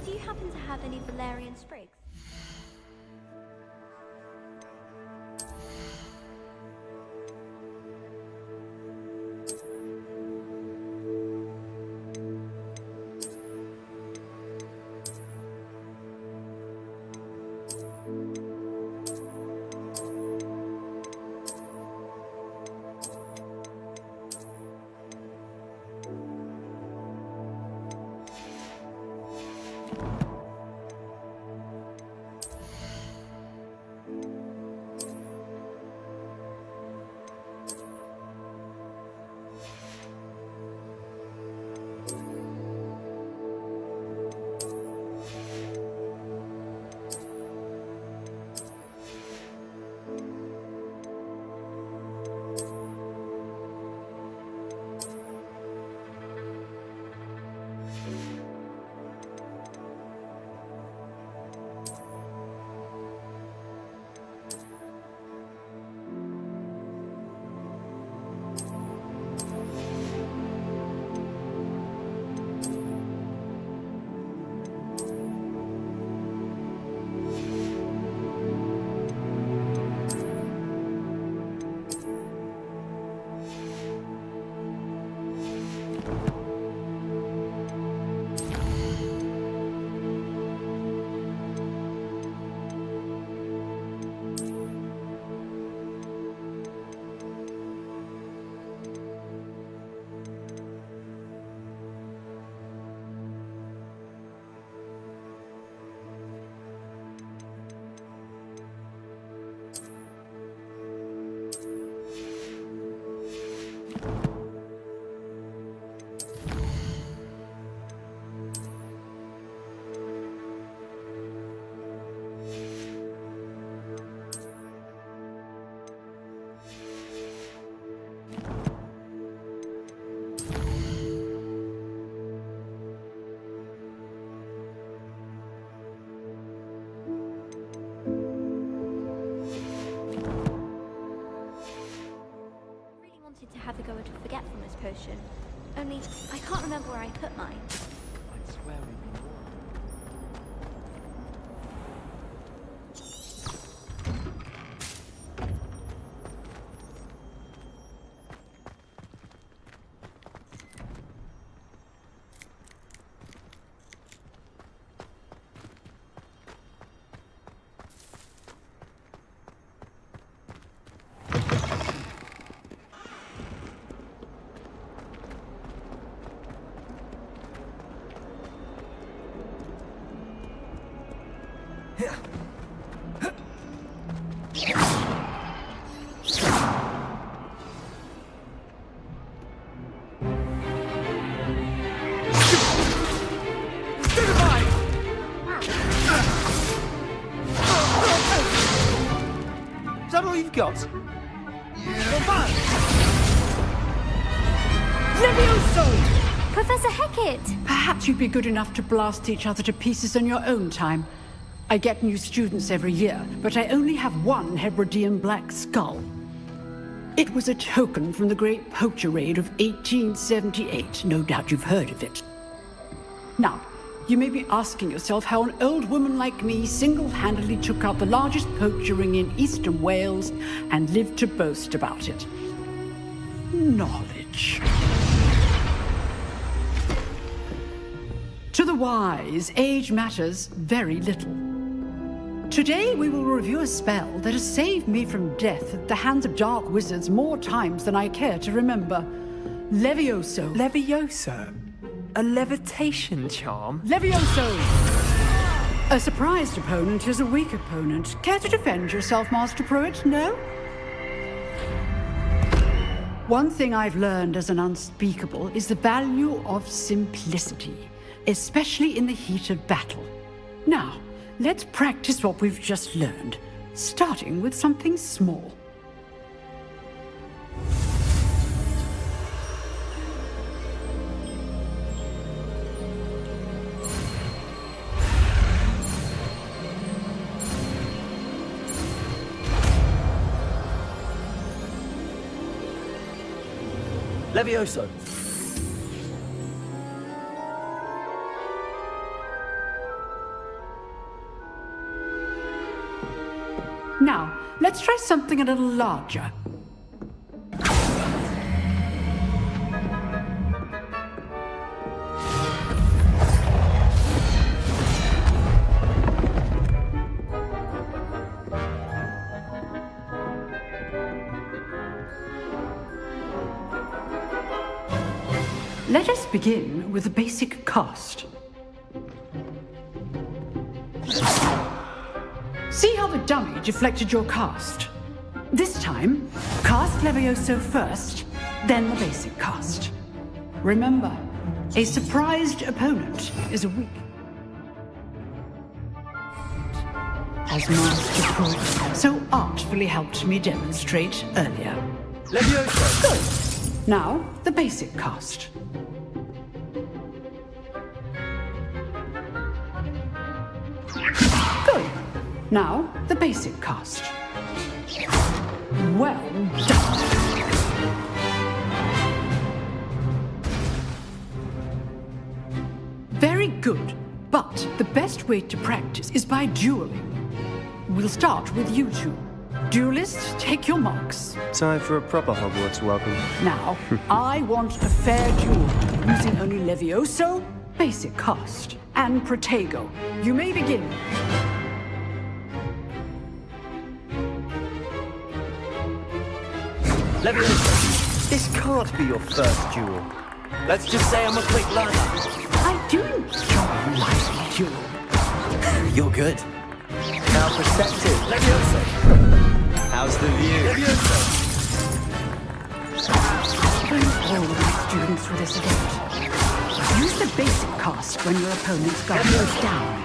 [SPEAKER 17] Do you happen to have any valerian sprigs? valerian's potion. Only, I can't remember where I put mine.
[SPEAKER 14] I swear we've been warned.
[SPEAKER 15] Is that all you've got?
[SPEAKER 18] Levioso!
[SPEAKER 11] Professor Hecat!
[SPEAKER 18] Perhaps you'd be good enough to blast each other to pieces on your own time. I get new students every year, but I only have one Hebridean black skull. It was a token from the Great Poacher Raid of 1878. No doubt you've heard of it. Now, you may be asking yourself how an old woman like me single-handedly took out the largest poacher ring in eastern Wales and lived to boast about it. Knowledge. To the wise, age matters very little. Today we will review a spell that has saved me from death at the hands of dark wizards more times than I care to remember. Levioso.
[SPEAKER 15] Levioso? A levitation charm?
[SPEAKER 18] Levioso! A surprised opponent is a weak opponent. Care to defend yourself, Master Pruitt? No? One thing I've learned as an unspeakable is the value of simplicity, especially in the heat of battle. Now, let's practice what we've just learned, starting with something small.
[SPEAKER 2] Levioso!
[SPEAKER 18] Now, let's try something a little larger. Let us begin with the basic cast. See how the dummy deflected your cast? This time, cast Levioso first, then the basic cast. Remember, a surprised opponent is a weak. As Master Pruitt so artfully helped me demonstrate earlier.
[SPEAKER 2] Levioso!
[SPEAKER 18] Good. Now, the basic cast. Good. Now, the basic cast. Well done. Very good. But the best way to practice is by dueling. We'll start with you two. Duelists, take your marks.
[SPEAKER 13] Time for a proper Hogwarts welcome.
[SPEAKER 18] Now, I want a fair duel, using only Levioso, basic cast, and Protego. You may begin.
[SPEAKER 2] Levioso, this can't be your first duel. Let's just say I'm a quick learner.
[SPEAKER 18] I do enjoy lively duel.
[SPEAKER 2] You're good. Now perceptive. Levioso. How's the view? Levioso.
[SPEAKER 18] Don't all of my students for this event. Use the basic cast when your opponent's guard goes down.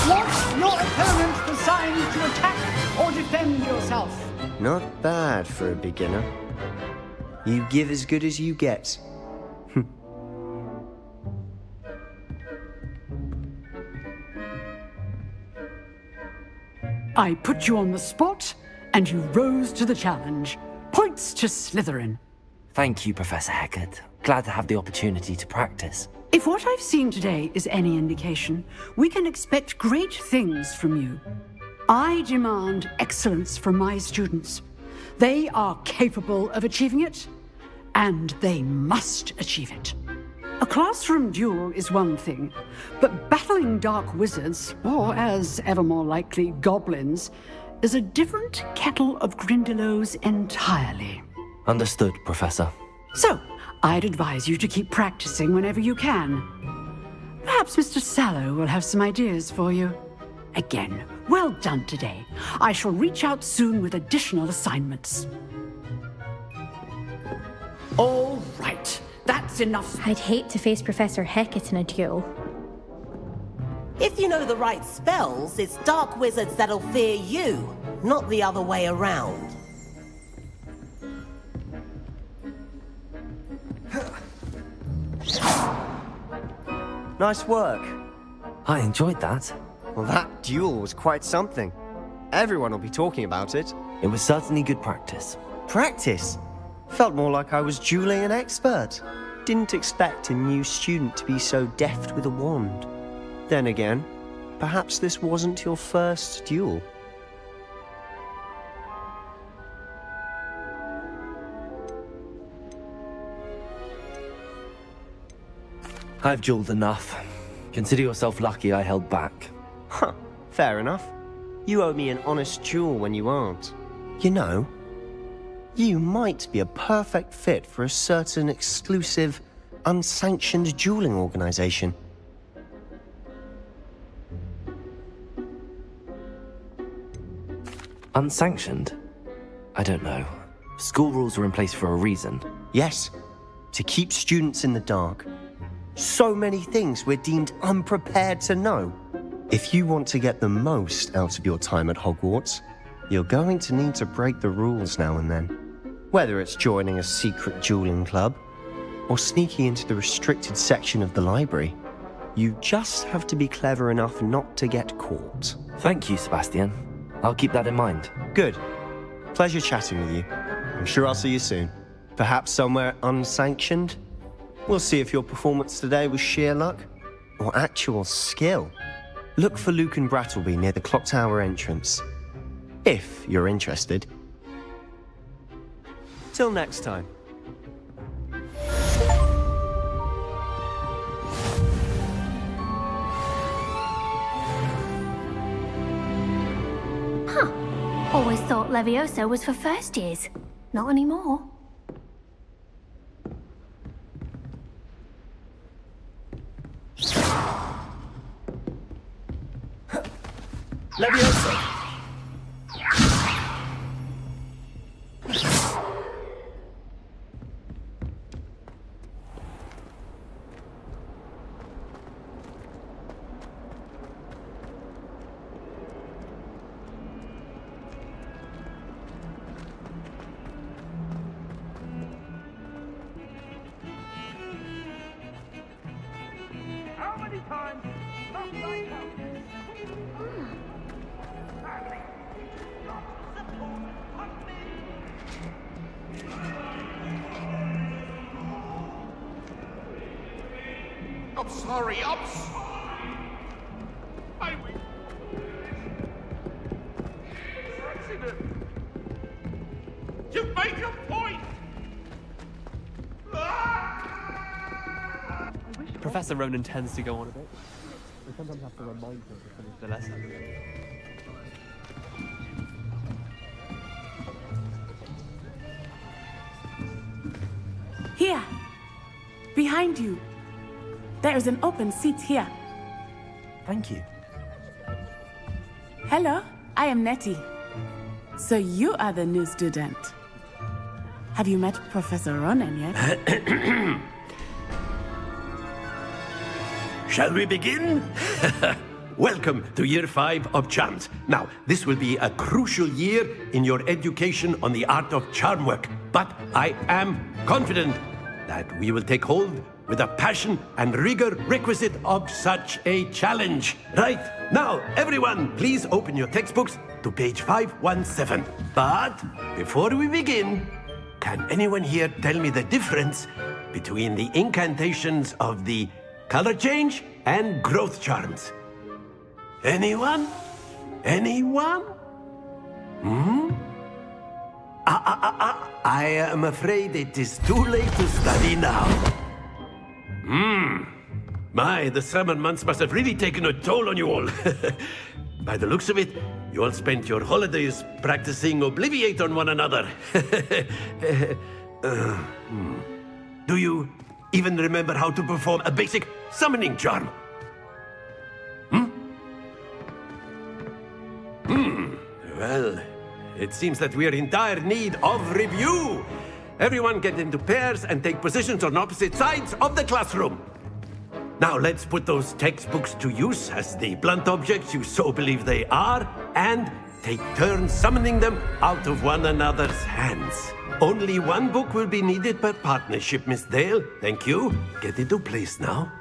[SPEAKER 18] Want your opponent assigned to attack or defend yourself?
[SPEAKER 13] Not bad for a beginner. You give as good as you get.
[SPEAKER 18] I put you on the spot, and you rose to the challenge. Points to Slytherin.
[SPEAKER 2] Thank you, Professor Hecat. Glad to have the opportunity to practice.
[SPEAKER 18] If what I've seen today is any indication, we can expect great things from you. I demand excellence from my students. They are capable of achieving it, and they must achieve it. A classroom duel is one thing, but battling dark wizards, or as ever more likely, goblins, is a different kettle of Grindylows entirely.
[SPEAKER 2] Understood, Professor.
[SPEAKER 18] So, I'd advise you to keep practicing whenever you can. Perhaps Mr. Sallow will have some ideas for you. Again, well done today. I shall reach out soon with additional assignments. All right, that's enough.
[SPEAKER 11] I'd hate to face Professor Hecat in a duel.
[SPEAKER 19] If you know the right spells, it's dark wizards that'll fear you, not the other way around.
[SPEAKER 13] Nice work.
[SPEAKER 2] I enjoyed that.
[SPEAKER 13] Well, that duel was quite something. Everyone will be talking about it.
[SPEAKER 2] It was certainly good practice.
[SPEAKER 13] Practice? Felt more like I was dueling an expert. Didn't expect a new student to be so deft with a wand. Then again, perhaps this wasn't your first duel.
[SPEAKER 2] I've dueled enough. Consider yourself lucky I held back.
[SPEAKER 13] Huh, fair enough. You owe me an honest duel when you aren't. You know, you might be a perfect fit for a certain exclusive, unsanctioned dueling organization.
[SPEAKER 2] Unsanctioned? I don't know. School rules are in place for a reason.
[SPEAKER 13] Yes, to keep students in the dark. So many things we're deemed unprepared to know. If you want to get the most out of your time at Hogwarts, you're going to need to break the rules now and then. Whether it's joining a secret dueling club, or sneaking into the restricted section of the library, you just have to be clever enough not to get caught.
[SPEAKER 2] Thank you, Sebastian. I'll keep that in mind.
[SPEAKER 13] Good. Pleasure chatting with you. I'm sure I'll see you soon. Perhaps somewhere unsanctioned? We'll see if your performance today was sheer luck or actual skill. Look for Luke and Brattleby near the clock tower entrance, if you're interested. Till next time.
[SPEAKER 17] Huh. Always thought Levioso was for first years. Not anymore.
[SPEAKER 6] Levioso!
[SPEAKER 10] How many times must I count?
[SPEAKER 3] I'm sorry, I'm sorry. I will. Accident. You make your point.
[SPEAKER 12] Professor Ronan tends to go on a bit. We sometimes have to remind him to finish the lesson.
[SPEAKER 20] Here, behind you. There is an open seat here.
[SPEAKER 2] Thank you.
[SPEAKER 20] Hello, I am Nettie. So you are the new student. Have you met Professor Ronan yet?
[SPEAKER 6] Shall we begin? Welcome to Year 5 of Charms. Now, this will be a crucial year in your education on the art of charm work, but I am confident that we will take hold with the passion and rigor requisite of such a challenge. Right, now, everyone, please open your textbooks to page 517. But before we begin, can anyone here tell me the difference between the incantations of the color change and growth charms? Anyone? Anyone? I am afraid it is too late to study now. My, the summer months must have really taken a toll on you all. By the looks of it, you all spent your holidays practicing Obliviate on one another. Do you even remember how to perform a basic summoning charm? Well, it seems that we are in dire need of review. Everyone get into pairs and take positions on opposite sides of the classroom. Now let's put those textbooks to use as the blunt objects you so believe they are, and take turns summoning them out of one another's hands. Only one book will be needed per partnership, Miss Dale. Thank you. Get into place now.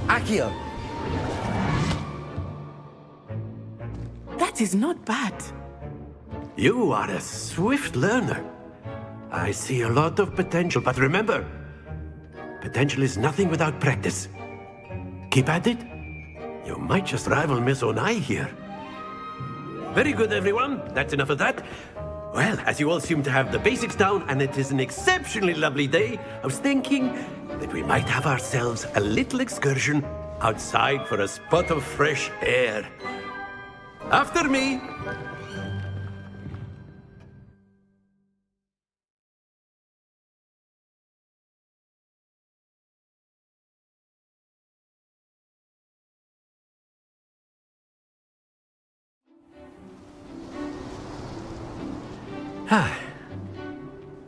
[SPEAKER 6] Akio.
[SPEAKER 20] That is not bad.
[SPEAKER 6] You are a swift learner. I see a lot of potential, but remember, potential is nothing without practice. Keep at it. You might just rival Miss Onai here. Very good, everyone. That's enough of that. Well, as you all seem to have the basics down, and it is an exceptionally lovely day, I was thinking that we might have ourselves a little excursion outside for a spot of fresh air. After me.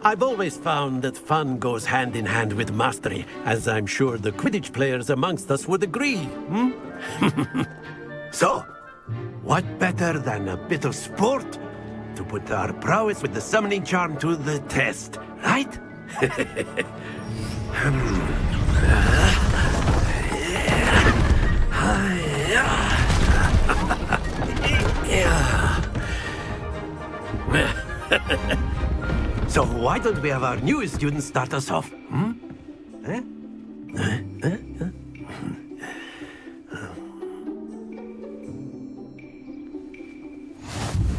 [SPEAKER 6] I've always found that fun goes hand in hand with mastery, as I'm sure the Quidditch players amongst us would agree, So, what better than a bit of sport to put our prowess with the summoning charm to the test, right? So why don't we have our newest student start us off?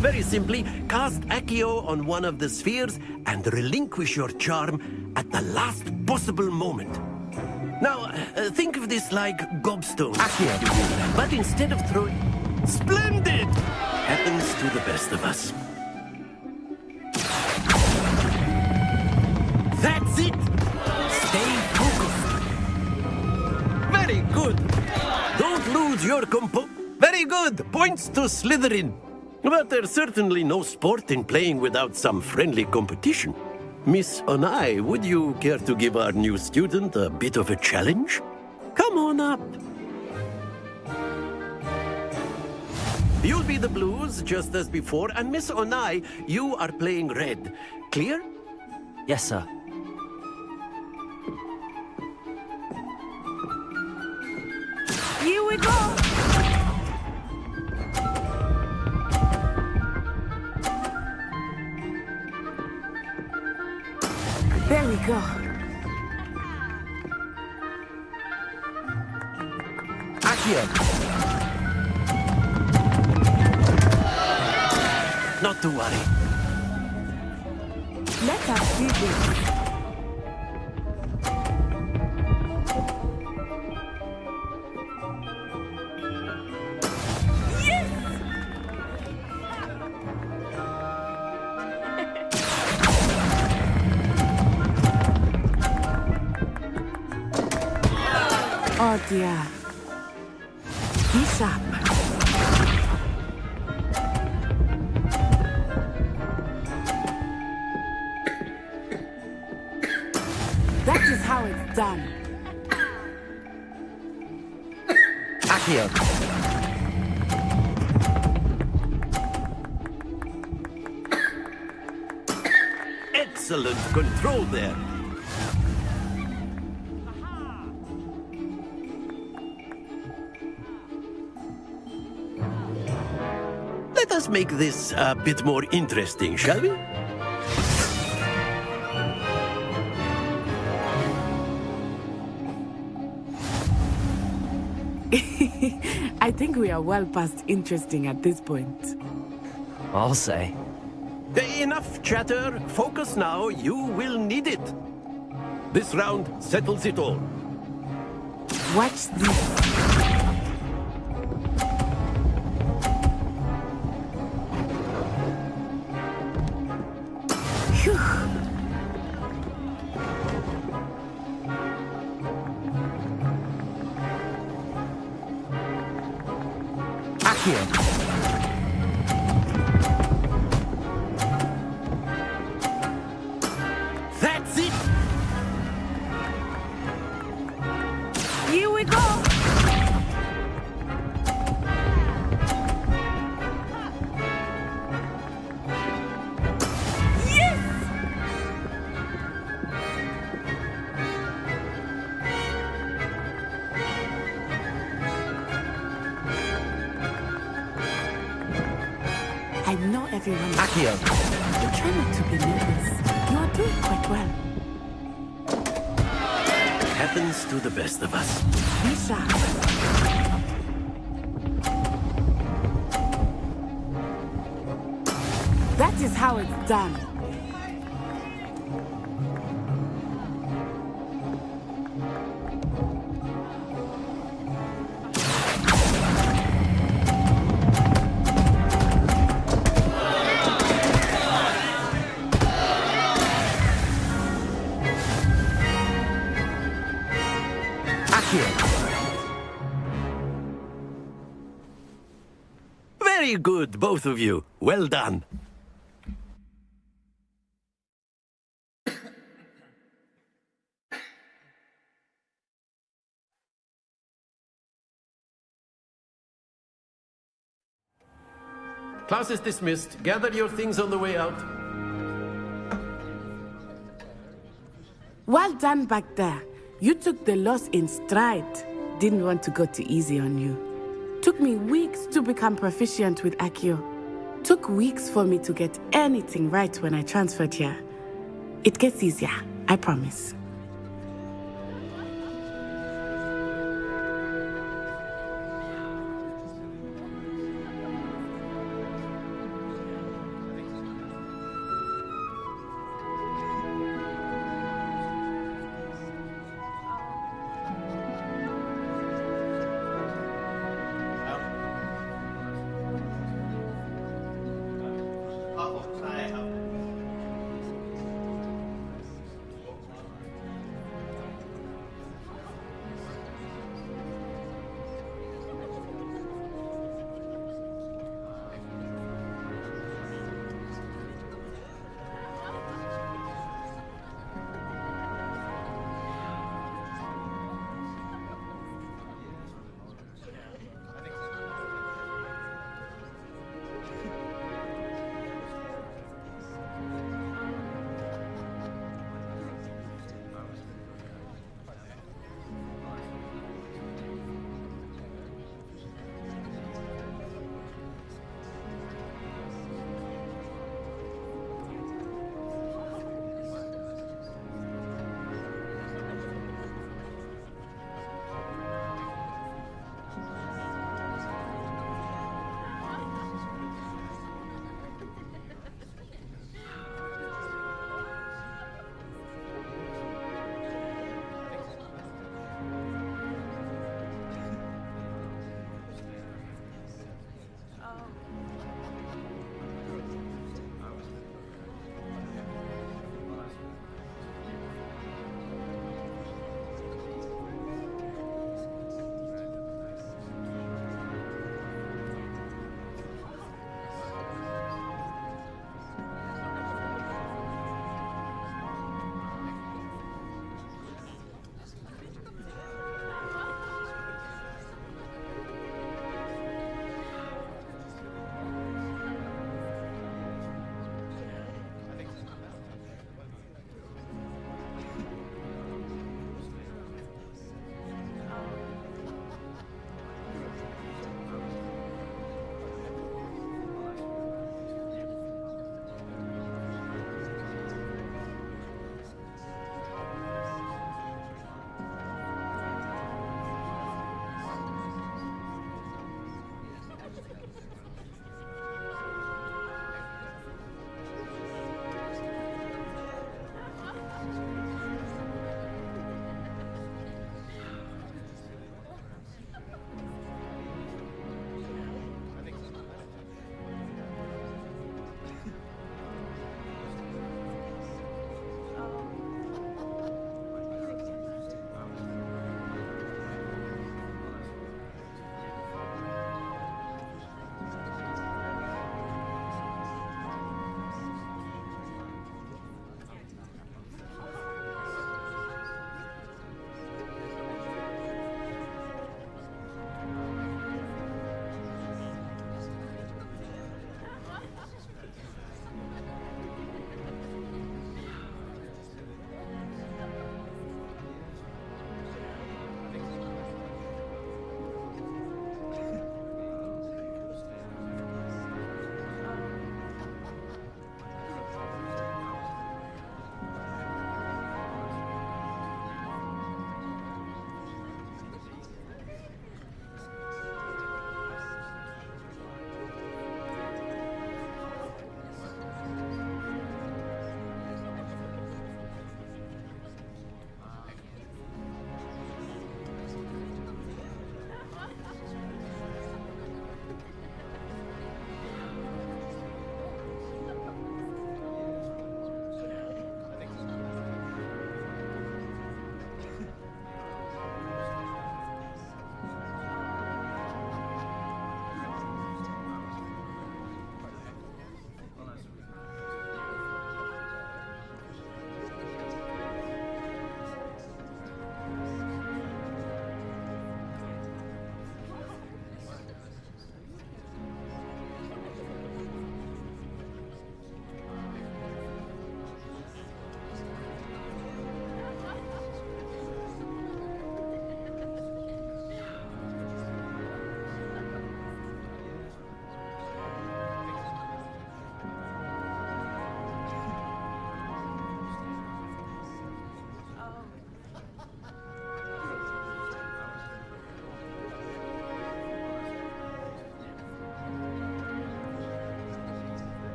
[SPEAKER 6] Very simply, cast Accio on one of the spheres and relinquish your charm at the last possible moment. Now, think of this like gobstone. Accio. But instead of throwing... Splendid! Happens to the best of us. That's it! Stay focused. Very good. Don't lose your Very good. Points to Slytherin. But there's certainly no sport in playing without some friendly competition. Miss Onai, would you care to give our new student a bit of a challenge? Come on up. You'll be the blues, just as before, and Miss Onai, you are playing red. Clear?
[SPEAKER 2] Yes, sir.
[SPEAKER 20] Here we go! There we go.
[SPEAKER 6] Accio. Not to worry.
[SPEAKER 20] Let us do this. Oh dear. He's up. is how it's done.
[SPEAKER 6] Accio. Excellent control there. Let us make this a bit more interesting, shall we?
[SPEAKER 20] I think we are well past interesting at this point.
[SPEAKER 15] I'll say.
[SPEAKER 6] Enough chatter. Focus now. You will need it. This round settles it all.
[SPEAKER 20] Watch this. Phew.
[SPEAKER 6] Accio. That's it.
[SPEAKER 20] Here we go. Yes! I know everyone.
[SPEAKER 6] Accio.
[SPEAKER 20] But try not to be nervous. You are doing quite well.
[SPEAKER 6] Happens to the best of us.
[SPEAKER 20] Be sharp. That is how it's done.
[SPEAKER 6] Very good, both of you. Well done. Class is dismissed. Gather your things on the way out.
[SPEAKER 20] Well done back there. You took the loss in stride. Didn't want to go too easy on you. Took me weeks to become proficient with Accio. Took weeks for me to get anything right when I transferred here. It gets easier, I promise.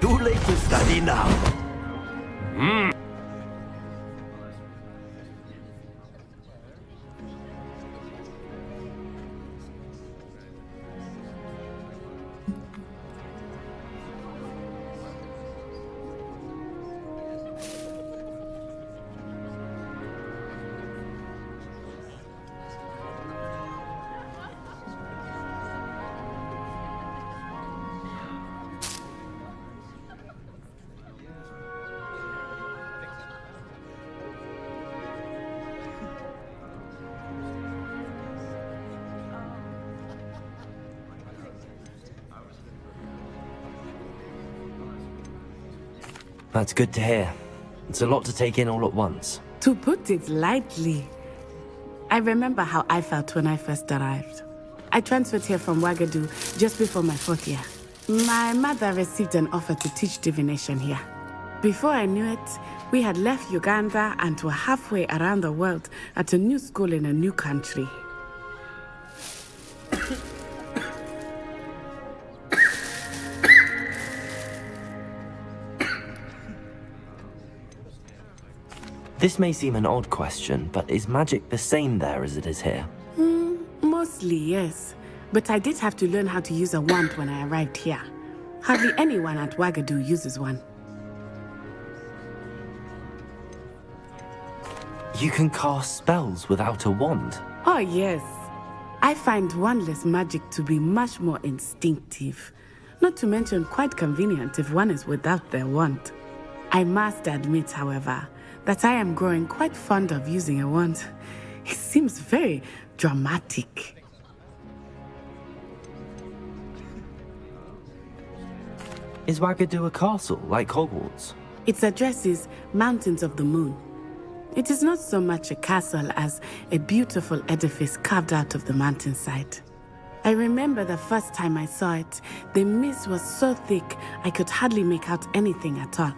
[SPEAKER 6] Too late to study now.
[SPEAKER 2] That's good to hear. It's a lot to take in all at once.
[SPEAKER 20] To put it lightly, I remember how I felt when I first arrived. I transferred here from Wagadu just before my 4th year. My mother received an offer to teach divination here. Before I knew it, we had left Uganda and were halfway around the world at a new school in a new country.
[SPEAKER 2] This may seem an odd question, but is magic the same there as it is here?
[SPEAKER 20] Mostly, yes. But I did have to learn how to use a wand when I arrived here. Hardly anyone at Wagadu uses one.
[SPEAKER 2] You can cast spells without a wand?
[SPEAKER 20] Oh, yes. I find wandless magic to be much more instinctive. Not to mention quite convenient if one is without their wand. I must admit, however, that I am growing quite fond of using a wand. It seems very dramatic.
[SPEAKER 2] Is Wagadu a castle, like Hogwarts?
[SPEAKER 20] Its address is Mountains of the Moon. It is not so much a castle as a beautiful edifice carved out of the mountainside. I remember the first time I saw it, the mist was so thick I could hardly make out anything at all.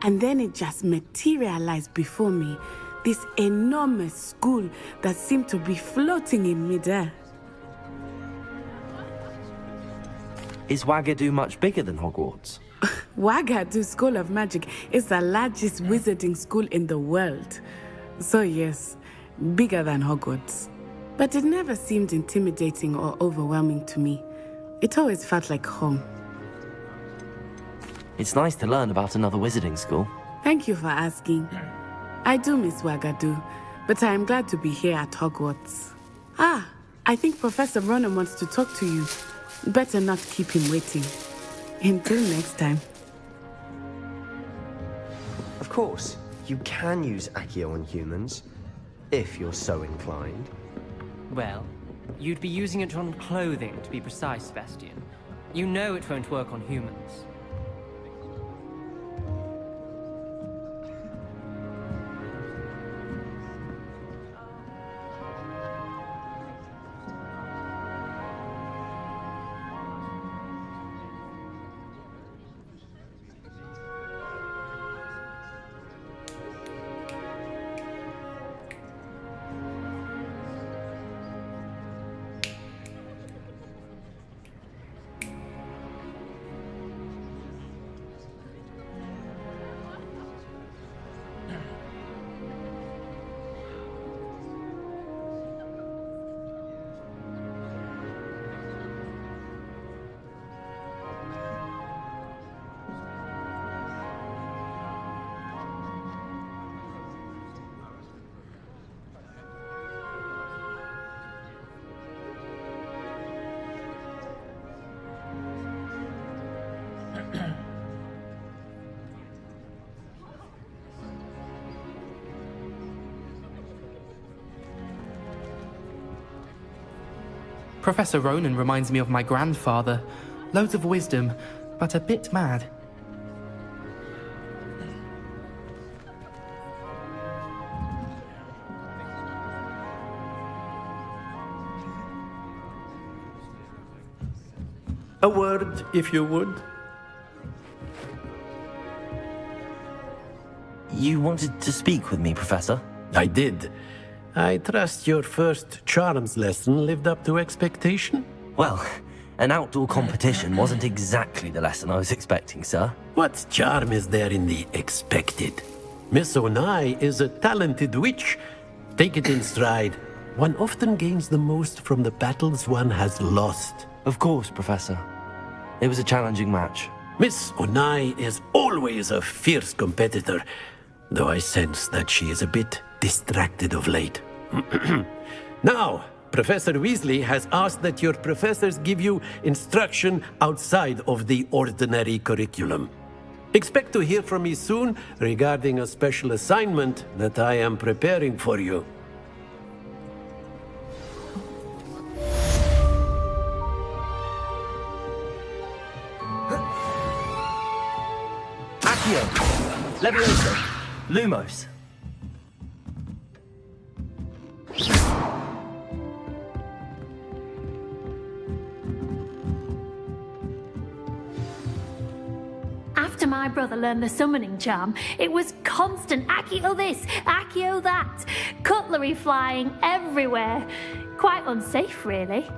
[SPEAKER 20] And then it just materialized before me, this enormous school that seemed to be floating in midair.
[SPEAKER 2] Is Wagadu much bigger than Hogwarts?
[SPEAKER 20] Wagadu School of Magic is the largest wizarding school in the world. So yes, bigger than Hogwarts. But it never seemed intimidating or overwhelming to me. It always felt like home.
[SPEAKER 2] It's nice to learn about another wizarding school.
[SPEAKER 20] Thank you for asking. I do miss Wagadu, but I am glad to be here at Hogwarts. Ah, I think Professor Ronan wants to talk to you. Better not keep him waiting. Until next time.
[SPEAKER 13] Of course, you can use Accio on humans, if you're so inclined.
[SPEAKER 15] Well, you'd be using it on clothing, to be precise, Sebastian. You know it won't work on humans.
[SPEAKER 12] Professor Ronan reminds me of my grandfather. Loads of wisdom, but a bit mad.
[SPEAKER 6] A word, if you would.
[SPEAKER 2] You wanted to speak with me, Professor?
[SPEAKER 6] I did. I trust your first charms lesson lived up to expectation?
[SPEAKER 2] Well, an outdoor competition wasn't exactly the lesson I was expecting, sir.
[SPEAKER 6] What charm is there in the expected? Miss Onai is a talented witch. Take it in stride. One often gains the most from the battles one has lost.
[SPEAKER 2] Of course, Professor. It was a challenging match.
[SPEAKER 6] Miss Onai is always a fierce competitor, though I sense that she is a bit distracted of late. Now, Professor Weasley has asked that your professors give you instruction outside of the ordinary curriculum. Expect to hear from me soon regarding a special assignment that I am preparing for you.
[SPEAKER 2] Accio! Levioso! Lumos!
[SPEAKER 17] After my brother learned the summoning charm, it was constant Accio this, Accio that. Cutlery flying everywhere. Quite unsafe, really.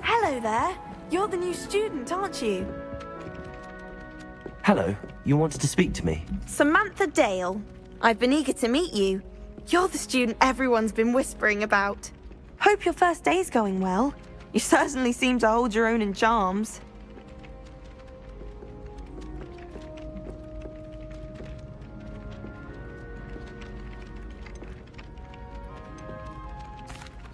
[SPEAKER 21] Hello there. You're the new student, aren't you?
[SPEAKER 2] Hello, you wanted to speak to me?
[SPEAKER 21] Samantha Dale. I've been eager to meet you. You're the student everyone's been whispering about. Hope your first day's going well. You certainly seem to hold your own in charms.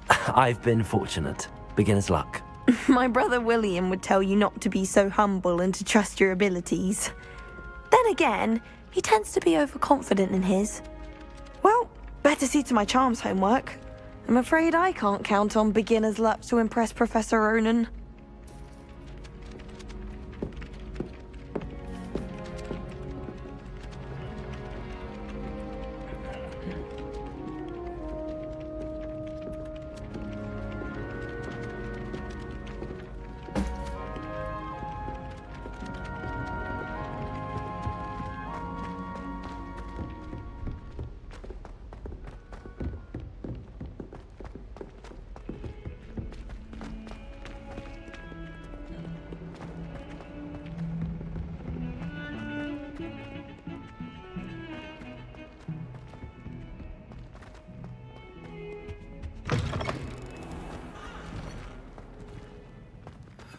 [SPEAKER 2] I've been fortunate. Beginner's luck.
[SPEAKER 21] My brother William would tell you not to be so humble and to trust your abilities. Then again, he tends to be overconfident in his. Well, better see to my charms homework. I'm afraid I can't count on beginner's luck to impress Professor Ronan.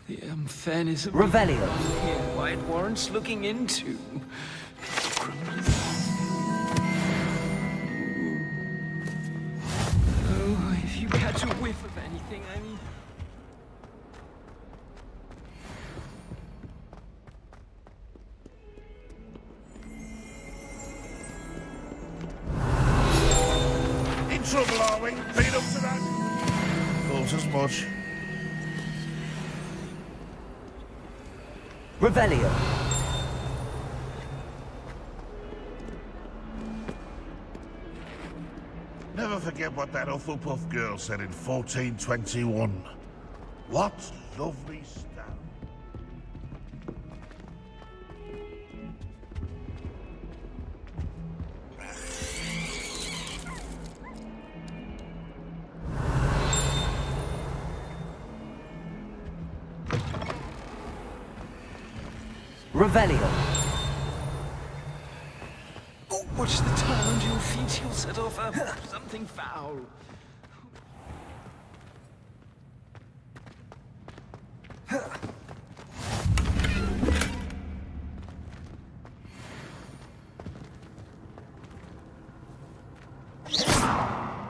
[SPEAKER 22] The unfairness of
[SPEAKER 2] Revelio.
[SPEAKER 22] Here, why it warrants looking into. Oh, if you catch a whiff of anything, I mean.
[SPEAKER 10] In trouble, are we? Been up to that? Thought as much.
[SPEAKER 2] Revelio.
[SPEAKER 10] Never forget what that Hufflepuff girl said in 1421. What lovely stuff.
[SPEAKER 2] Revelio.
[SPEAKER 22] Oh, watch the time under your feet. You'll set off something foul.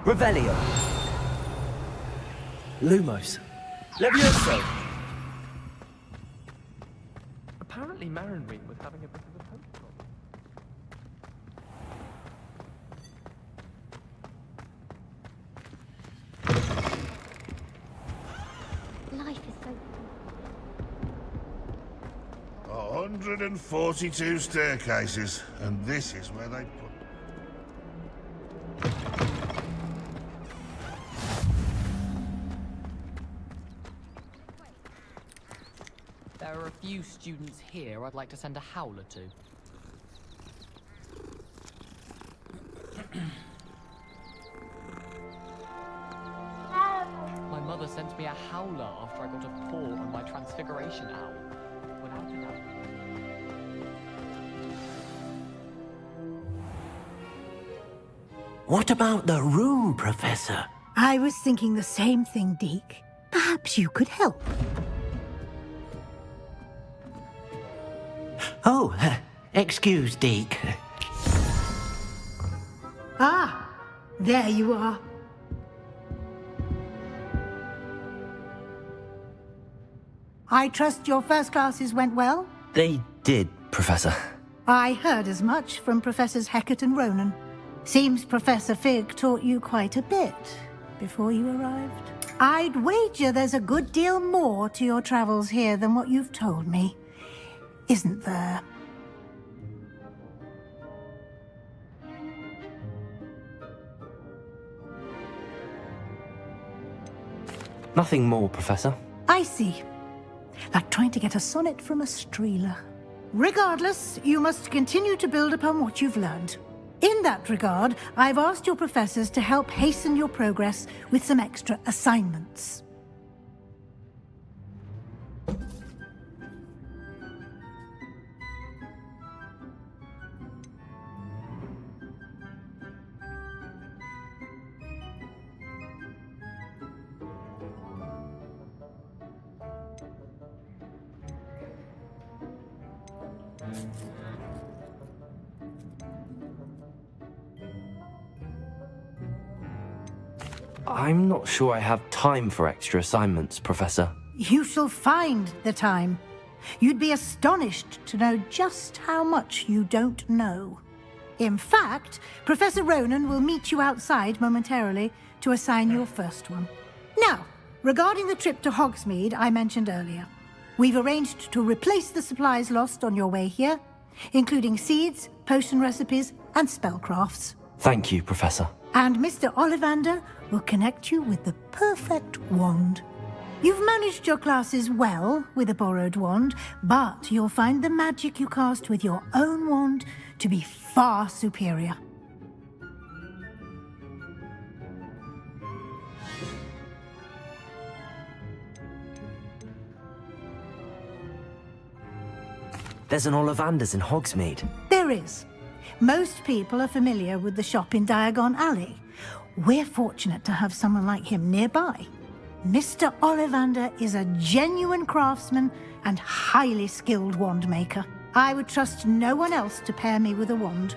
[SPEAKER 2] Revelio. Lumos. Levioso.
[SPEAKER 12] Apparently Marinwing was having a bit of a poke problem.
[SPEAKER 11] Life is so...
[SPEAKER 10] 142 staircases, and this is where they put...
[SPEAKER 14] There are a few students here I'd like to send a howler to. My mother sent me a howler after I got a paw on my transfiguration owl. Without a doubt.
[SPEAKER 9] What about the room, Professor?
[SPEAKER 8] I was thinking the same thing, Deke. Perhaps you could help.
[SPEAKER 9] Oh, excuse, Deke.
[SPEAKER 8] Ah, there you are. I trust your first classes went well?
[SPEAKER 2] They did, Professor.
[SPEAKER 8] I heard as much from Professors Hecat and Ronan. Seems Professor Fig taught you quite a bit before you arrived. I'd wager there's a good deal more to your travels here than what you've told me, isn't there?
[SPEAKER 2] Nothing more, Professor.
[SPEAKER 8] I see. Like trying to get a sonnet from a streeler. Regardless, you must continue to build upon what you've learned. In that regard, I've asked your professors to help hasten your progress with some extra assignments.
[SPEAKER 2] I'm not sure I have time for extra assignments, Professor.
[SPEAKER 8] You shall find the time. You'd be astonished to know just how much you don't know. In fact, Professor Ronan will meet you outside momentarily to assign your first one. Now, regarding the trip to Hogsmeade I mentioned earlier, we've arranged to replace the supplies lost on your way here, including seeds, potion recipes, and spellcrafts.
[SPEAKER 2] Thank you, Professor.
[SPEAKER 8] And Mr. Ollivander will connect you with the perfect wand. You've managed your classes well with a borrowed wand, but you'll find the magic you cast with your own wand to be far superior.
[SPEAKER 2] There's an Ollivander's in Hogsmeade.
[SPEAKER 8] There is. Most people are familiar with the shop in Diagon Alley. We're fortunate to have someone like him nearby. Mr. Ollivander is a genuine craftsman and highly skilled wand maker. I would trust no one else to pair me with a wand.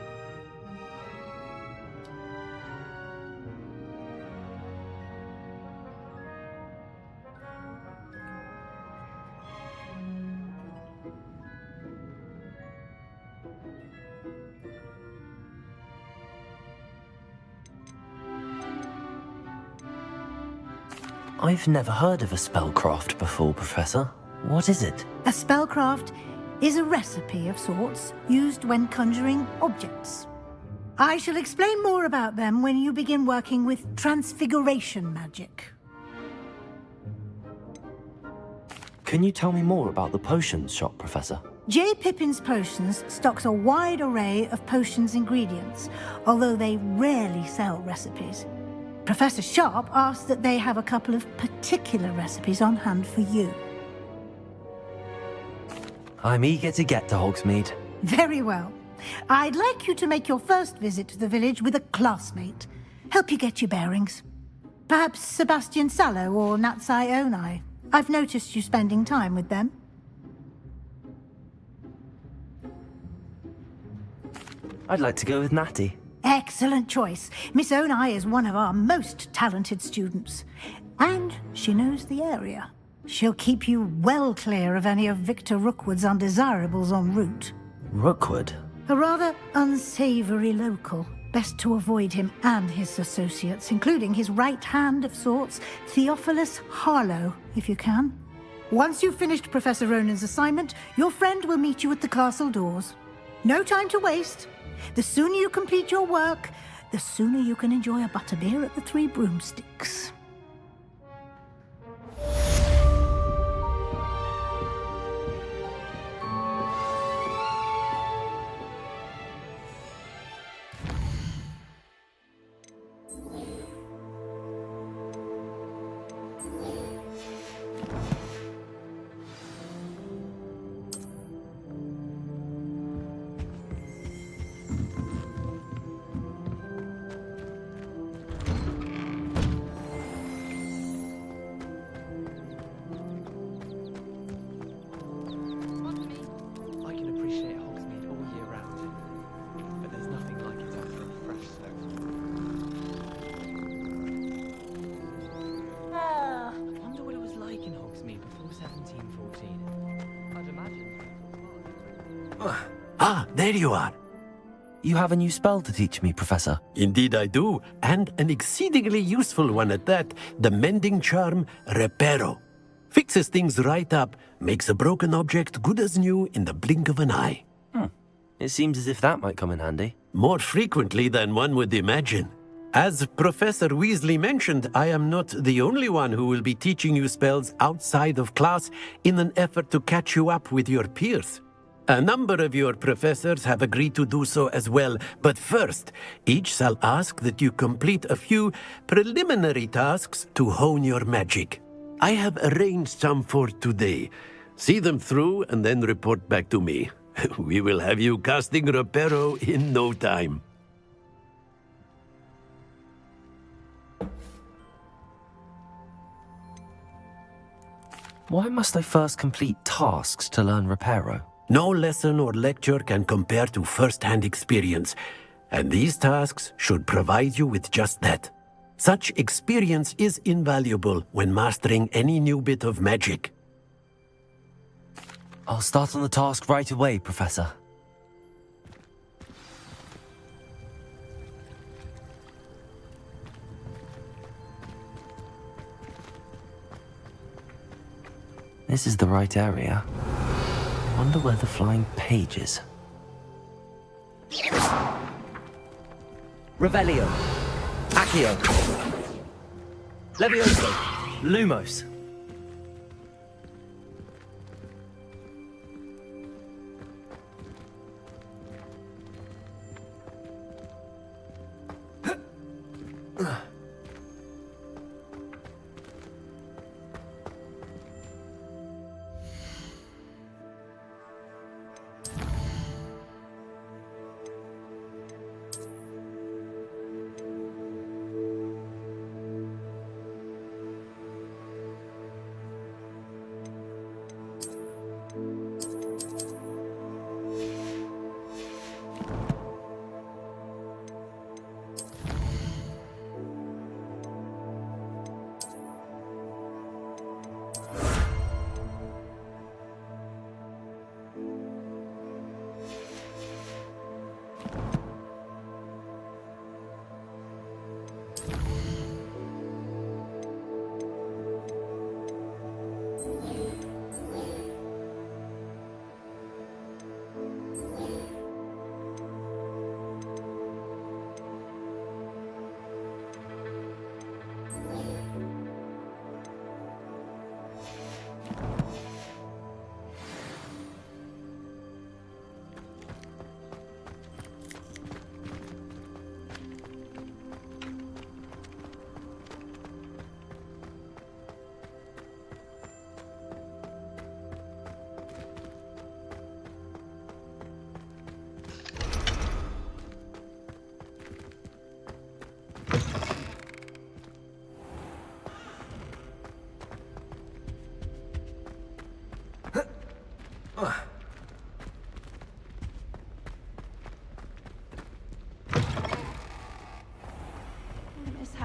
[SPEAKER 2] I've never heard of a spellcraft before, Professor. What is it?
[SPEAKER 8] A spellcraft is a recipe of sorts used when conjuring objects. I shall explain more about them when you begin working with transfiguration magic.
[SPEAKER 2] Can you tell me more about the potions shop, Professor?
[SPEAKER 8] J. Pippin's Potions stocks a wide array of potions ingredients, although they rarely sell recipes. Professor Sharp asks that they have a couple of particular recipes on hand for you.
[SPEAKER 2] I'm eager to get to Hogsmeade.
[SPEAKER 8] Very well. I'd like you to make your first visit to the village with a classmate. Help you get your bearings. Perhaps Sebastian Sallow or Natsai Onai. I've noticed you spending time with them.
[SPEAKER 2] I'd like to go with Natty.
[SPEAKER 8] Excellent choice. Miss Onai is one of our most talented students. And she knows the area. She'll keep you well clear of any of Victor Rookwood's undesirables en route.
[SPEAKER 2] Rookwood?
[SPEAKER 8] A rather unsavory local. Best to avoid him and his associates, including his right hand of sorts, Theophilus Harlow, if you can. Once you've finished Professor Ronan's assignment, your friend will meet you at the castle doors. No time to waste. The sooner you complete your work, the sooner you can enjoy a butterbeer at the Three Broomsticks.
[SPEAKER 12] I can appreciate Hogsmeade all year round, but there's nothing like it after a fresh soak. I wonder what it was like in Hogsmeade before 1714. I'd imagine.
[SPEAKER 6] Ah, there you are.
[SPEAKER 2] You have a new spell to teach me, Professor.
[SPEAKER 6] Indeed I do, and an exceedingly useful one at that. The mending charm, Reparo. Fixes things right up, makes a broken object good as new in the blink of an eye.
[SPEAKER 2] It seems as if that might come in handy.
[SPEAKER 6] More frequently than one would imagine. As Professor Weasley mentioned, I am not the only one who will be teaching you spells outside of class in an effort to catch you up with your peers. A number of your professors have agreed to do so as well, but first, each shall ask that you complete a few preliminary tasks to hone your magic. I have arranged some for today. See them through and then report back to me. We will have you casting Reparo in no time.
[SPEAKER 2] Why must I first complete tasks to learn Reparo?
[SPEAKER 6] No lesson or lecture can compare to first-hand experience, and these tasks should provide you with just that. Such experience is invaluable when mastering any new bit of magic.
[SPEAKER 2] I'll start on the task right away, Professor. This is the right area. Wonder where the flying page is. Revelio. Accio. Levioso. Lumos.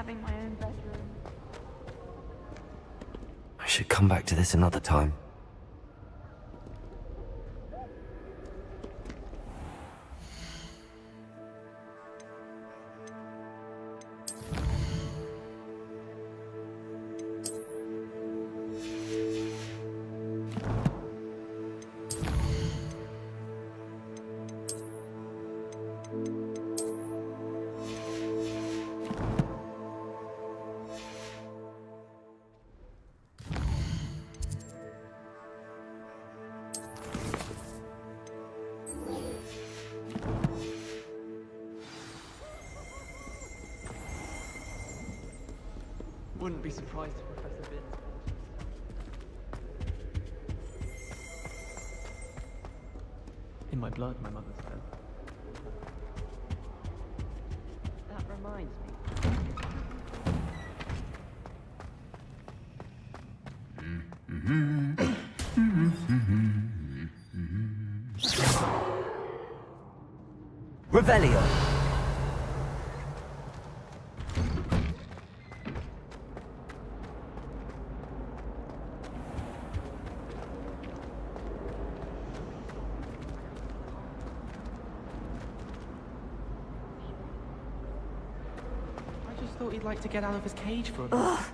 [SPEAKER 21] having my own bedroom.
[SPEAKER 2] I should come back to this another time.
[SPEAKER 12] Wouldn't be surprised if Professor Bin. In my blood, my mother said.
[SPEAKER 15] That reminds me.
[SPEAKER 2] Revelio.
[SPEAKER 12] Thought he'd like to get out of his cage for a bit.
[SPEAKER 21] Ugh.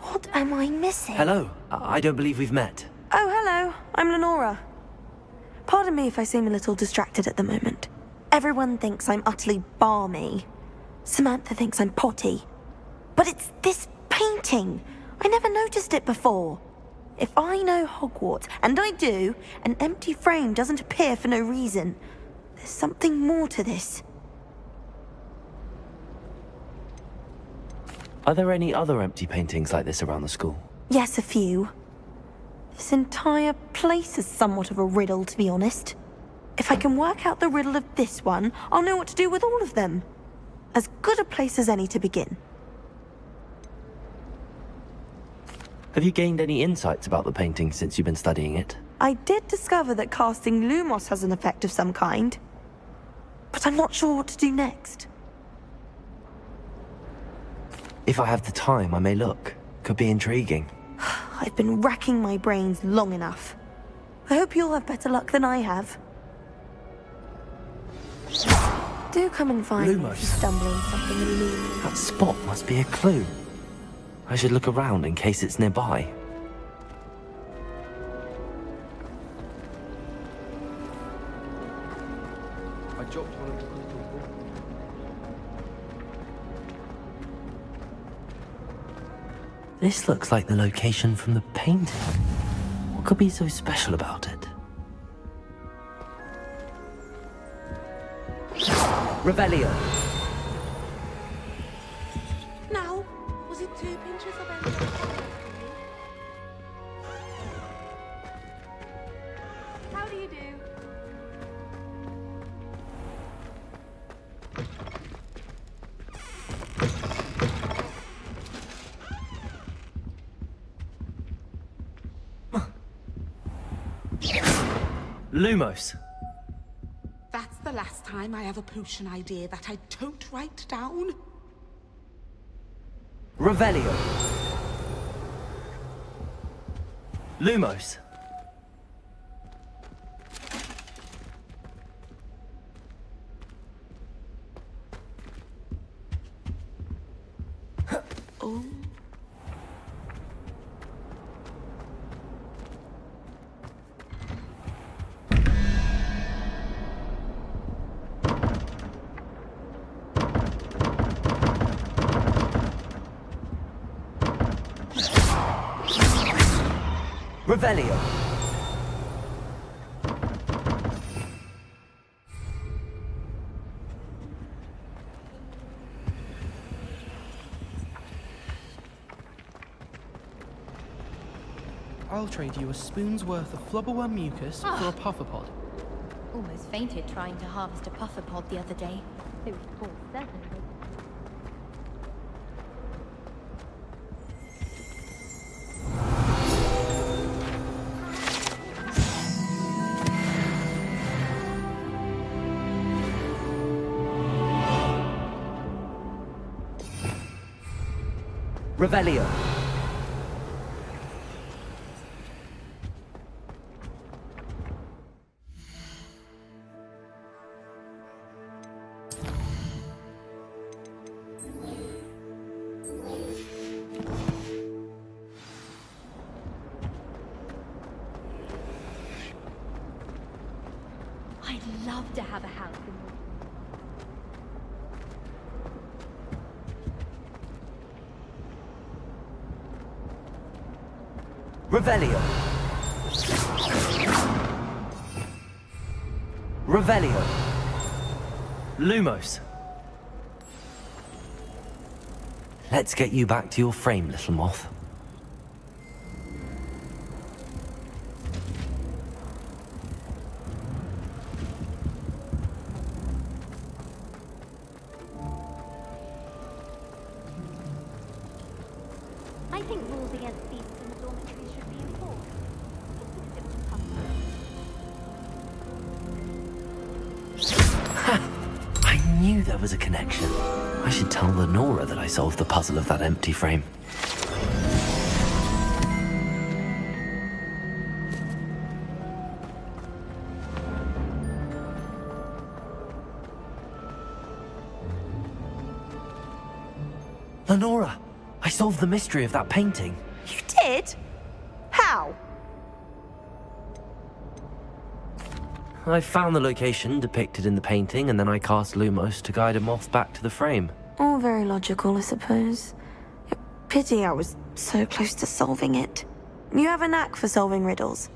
[SPEAKER 21] What am I missing?
[SPEAKER 2] Hello. I don't believe we've met.
[SPEAKER 21] Oh, hello. I'm Lenora. Pardon me if I seem a little distracted at the moment. Everyone thinks I'm utterly balmy. Samantha thinks I'm potty. But it's this painting. I never noticed it before. If I know Hogwarts, and I do, an empty frame doesn't appear for no reason. There's something more to this.
[SPEAKER 2] Are there any other empty paintings like this around the school?
[SPEAKER 21] Yes, a few. This entire place is somewhat of a riddle, to be honest. If I can work out the riddle of this one, I'll know what to do with all of them. As good a place as any to begin.
[SPEAKER 2] Have you gained any insights about the painting since you've been studying it?
[SPEAKER 21] I did discover that casting Lumos has an effect of some kind. But I'm not sure what to do next.
[SPEAKER 2] If I have the time, I may look. Could be intriguing.
[SPEAKER 21] I've been racking my brains long enough. I hope you'll have better luck than I have. Do come and find me if you stumble on something illuminating.
[SPEAKER 2] That spot must be a clue. I should look around in case it's nearby.
[SPEAKER 12] I dropped one of the crystal balls.
[SPEAKER 2] This looks like the location from the painting. What could be so special about it? Revelio.
[SPEAKER 20] Now, was it 2 pinches of anything?
[SPEAKER 21] How do you do?
[SPEAKER 2] Lumos.
[SPEAKER 20] That's the last time I have a potion idea that I don't write down.
[SPEAKER 2] Revelio. Lumos.
[SPEAKER 20] Oh.
[SPEAKER 2] Revelio.
[SPEAKER 12] I'll trade you a spoon's worth of flubberworm mucus for a pufferpod.
[SPEAKER 11] Almost fainted trying to harvest a pufferpod the other day. It was full 7.
[SPEAKER 2] Revelio.
[SPEAKER 11] I'd love to have a house in
[SPEAKER 2] Revelio. Revelio. Lumos. Let's get you back to your frame, little moth.
[SPEAKER 11] I think rules against beasts in the dormitories should be enforced.
[SPEAKER 2] I knew there was a connection. I should tell Lenora that I solved the puzzle of that empty frame. Lenora, I solved the mystery of that painting.
[SPEAKER 21] You did? How?
[SPEAKER 2] I found the location depicted in the painting, and then I cast Lumos to guide a moth back to the frame.
[SPEAKER 21] All very logical, I suppose. Pity I was so close to solving it. You have a knack for solving riddles.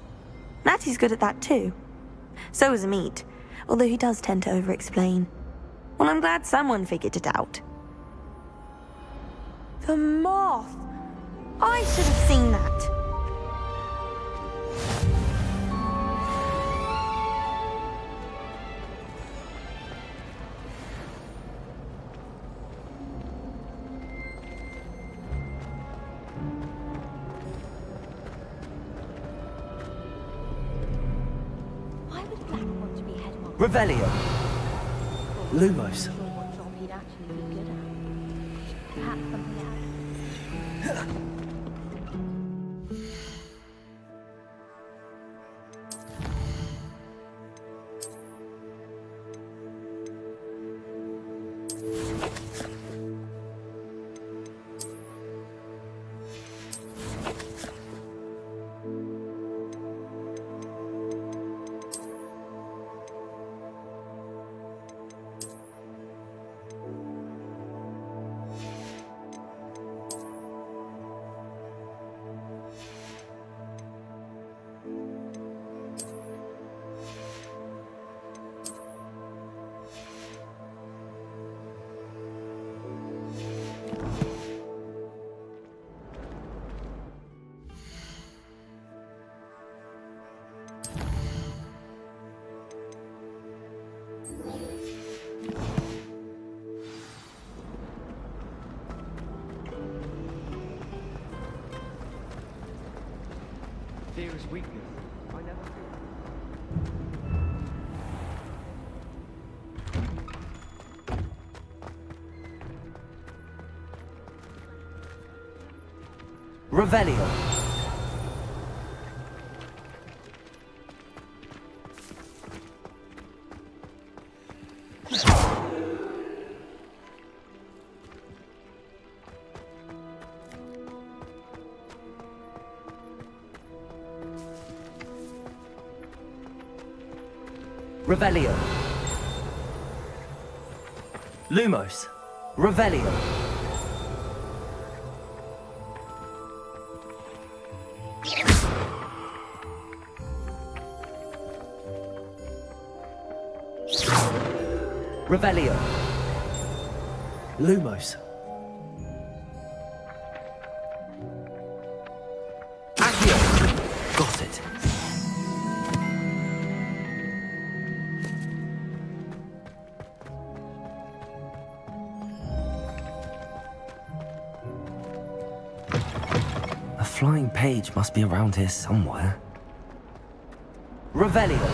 [SPEAKER 21] Natty's good at that too. So is Meat, although he does tend to over-explain. Well, I'm glad someone figured it out. The moth! I should have seen that.
[SPEAKER 11] Why would Black want to be headmaster?
[SPEAKER 2] Revelio. Lumos.
[SPEAKER 11] What job he'd actually be good at. Perhaps something else.
[SPEAKER 12] Fear is weakness. I never
[SPEAKER 2] Revelio. Revelio. Lumos. Revelio. Revelio. Lumos. Accio. Got it. A flying page must be around here somewhere. Revelio.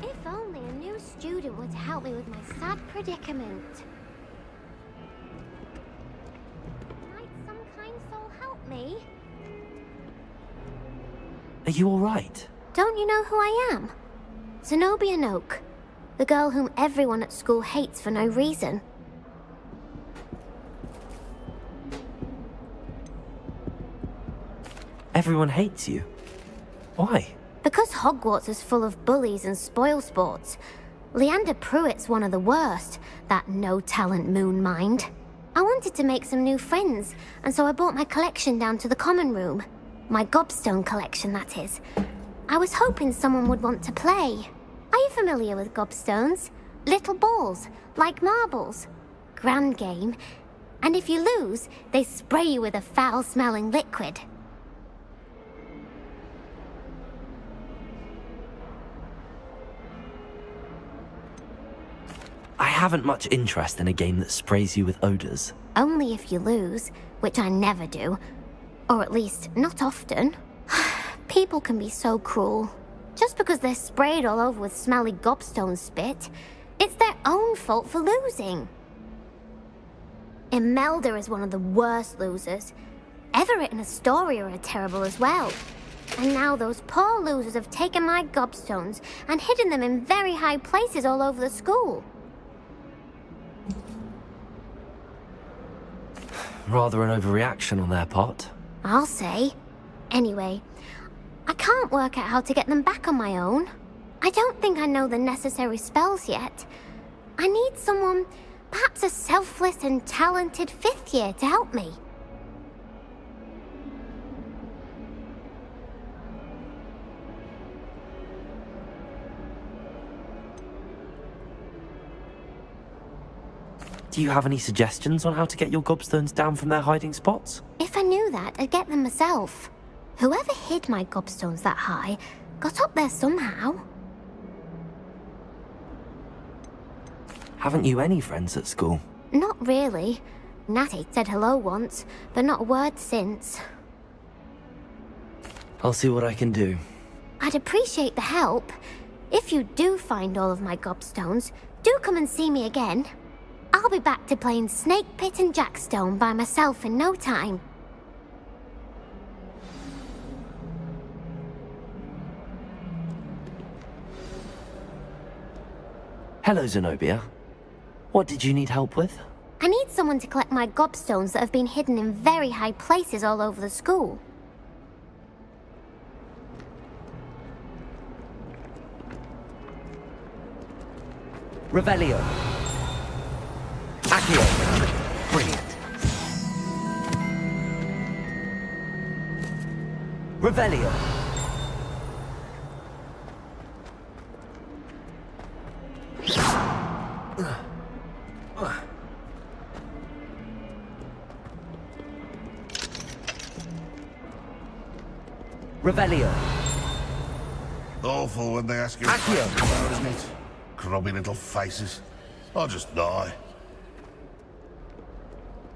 [SPEAKER 11] If only a new
[SPEAKER 4] student were to help me with my sad predicament. Might some kind soul help me?
[SPEAKER 2] Are you alright?
[SPEAKER 4] Don't you know who I am? Zenobia Noak, the girl whom everyone at school hates for no reason.
[SPEAKER 2] Everyone hates you. Why?
[SPEAKER 4] Because Hogwarts is full of bullies and spoilsports. Leander Pruitt's one of the worst, that no-talent moon mind. I wanted to make some new friends, and so I brought my collection down to the common room. My gobstone collection, that is. I was hoping someone would want to play. Are you familiar with gobstones? Little balls, like marbles. Grand game. And if you lose, they spray you with a foul-smelling liquid.
[SPEAKER 2] I haven't much interest in a game that sprays you with odors.
[SPEAKER 4] Only if you lose, which I never do. Or at least, not often. People can be so cruel. Just because they're sprayed all over with smelly gobstone spit, it's their own fault for losing. Imelda is one of the worst losers. Everett and Astoria are terrible as well. And now those poor losers have taken my gobstones and hidden them in very high places all over the school.
[SPEAKER 2] Rather an overreaction on their part.
[SPEAKER 4] I'll say. Anyway, I can't work out how to get them back on my own. I don't think I know the necessary spells yet. I need someone, perhaps a selfless and talented 5th year to help me.
[SPEAKER 2] Do you have any suggestions on how to get your gobstones down from their hiding spots?
[SPEAKER 4] If I knew that, I'd get them myself. Whoever hid my gobstones that high got up there somehow.
[SPEAKER 2] Haven't you any friends at school?
[SPEAKER 4] Not really. Natty said hello once, but not a word since.
[SPEAKER 2] I'll see what I can do.
[SPEAKER 4] I'd appreciate the help. If you do find all of my gobstones, do come and see me again. I'll be back to playing Snake Pit and Jackstone by myself in no time.
[SPEAKER 2] Hello, Zenobia. What did you need help with?
[SPEAKER 4] I need someone to collect my gobstones that have been hidden in very high places all over the school.
[SPEAKER 2] Revelio. Accio. Brilliant. Revelio. Revelio.
[SPEAKER 10] Awful when they ask you about, isn't it? Grubby little faces. I'll just die.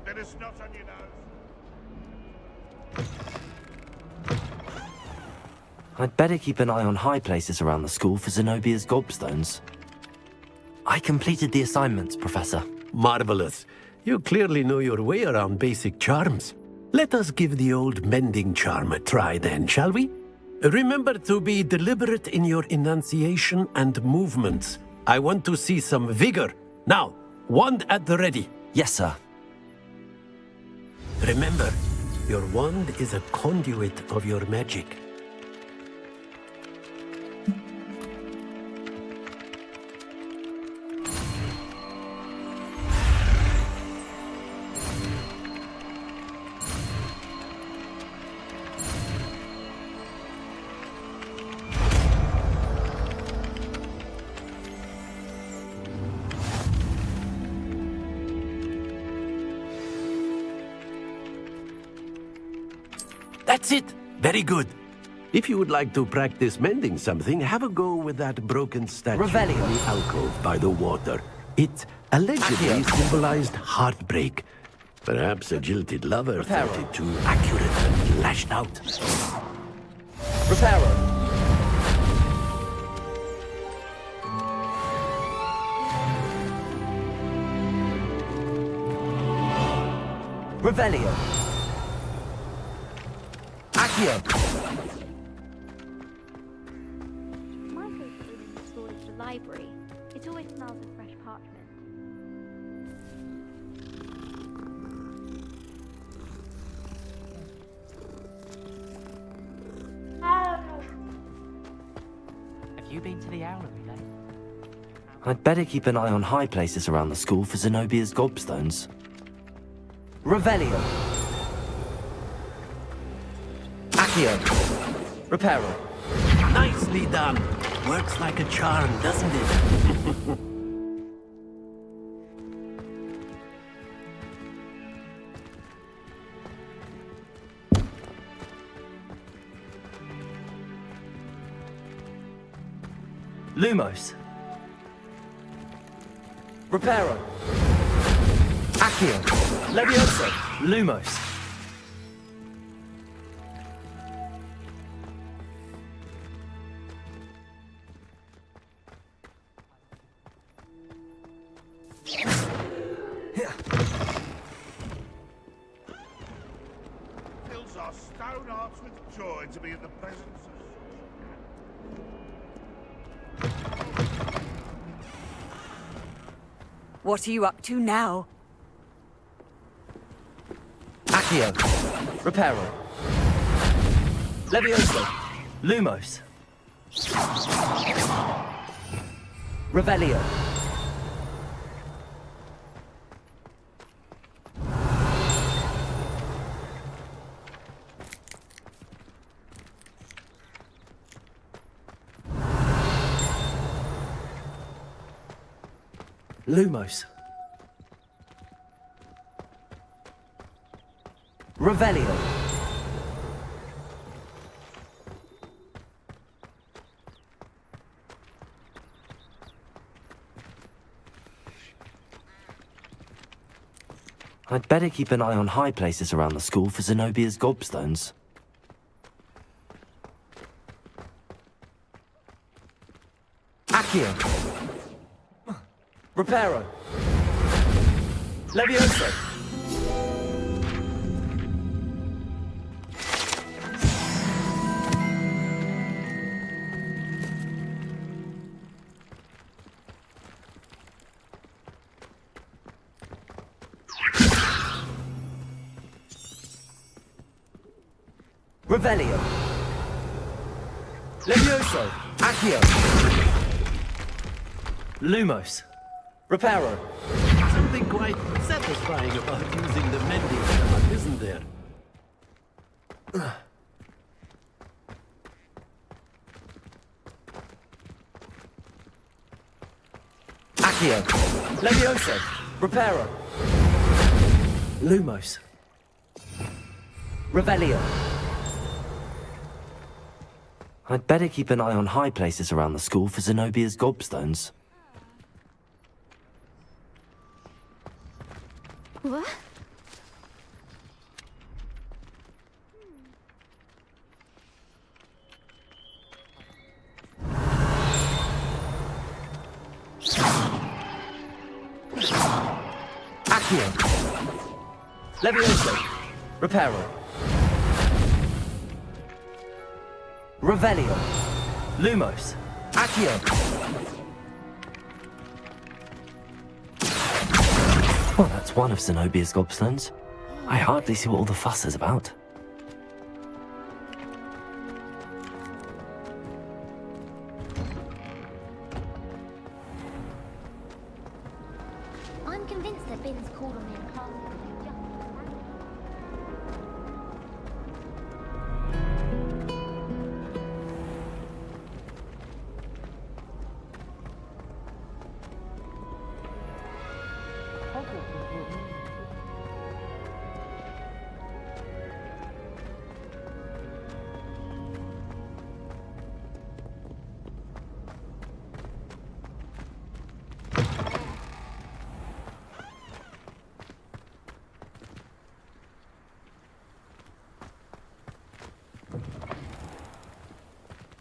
[SPEAKER 10] Bit of snot on your nose.
[SPEAKER 2] I'd better keep an eye on high places around the school for Zenobia's gobstones. I completed the assignments, Professor.
[SPEAKER 6] Marvelous. You clearly know your way around basic charms. Let us give the old mending charm a try then, shall we? Remember to be deliberate in your enunciation and movements. I want to see some vigor. Now, wand at the ready.
[SPEAKER 2] Yes, sir.
[SPEAKER 6] Remember, your wand is a conduit of your magic. That's it! Very good. If you would like to practice mending something, have a go with that broken statue
[SPEAKER 2] Revelio.
[SPEAKER 6] in the alcove by the water. It allegedly symbolized heartbreak. Perhaps a jilted lover thought it too accurate and lashed out.
[SPEAKER 2] Reparo. Revelio. Accio.
[SPEAKER 17] My favourite room in the school is the library. It always smells of fresh parchment.
[SPEAKER 14] Have you been to the owlery lately?
[SPEAKER 2] I'd better keep an eye on high places around the school for Zenobia's gobstones. Revelio. Accio. Reparo.
[SPEAKER 6] Nicely done. Works like a charm, doesn't it?
[SPEAKER 2] Lumos. Reparo. Accio. Levioso. Lumos.
[SPEAKER 10] Fills our stone hearts with joy to be in the presence of...
[SPEAKER 5] What are you up to now?
[SPEAKER 2] Accio. Reparo. Levioso. Lumos. Revelio. Lumos. Revelio. I'd better keep an eye on high places around the school for Zenobia's gobstones. Accio. Reparo. Levioso. Revelio. Levioso. Accio. Lumos. Reparo.
[SPEAKER 6] Something quite satisfying about using the mending charm, isn't there?
[SPEAKER 2] Accio. Levioso. Reparo. Lumos. Revelio. I'd better keep an eye on high places around the school for Zenobia's gobstones.
[SPEAKER 4] What?
[SPEAKER 2] Accio. Levioso. Reparo. Revelio. Lumos. Accio. Well, that's one of Zenobia's gobstones. I hardly see what all the fuss is about.
[SPEAKER 4] I'm convinced that Bin's called on me in class.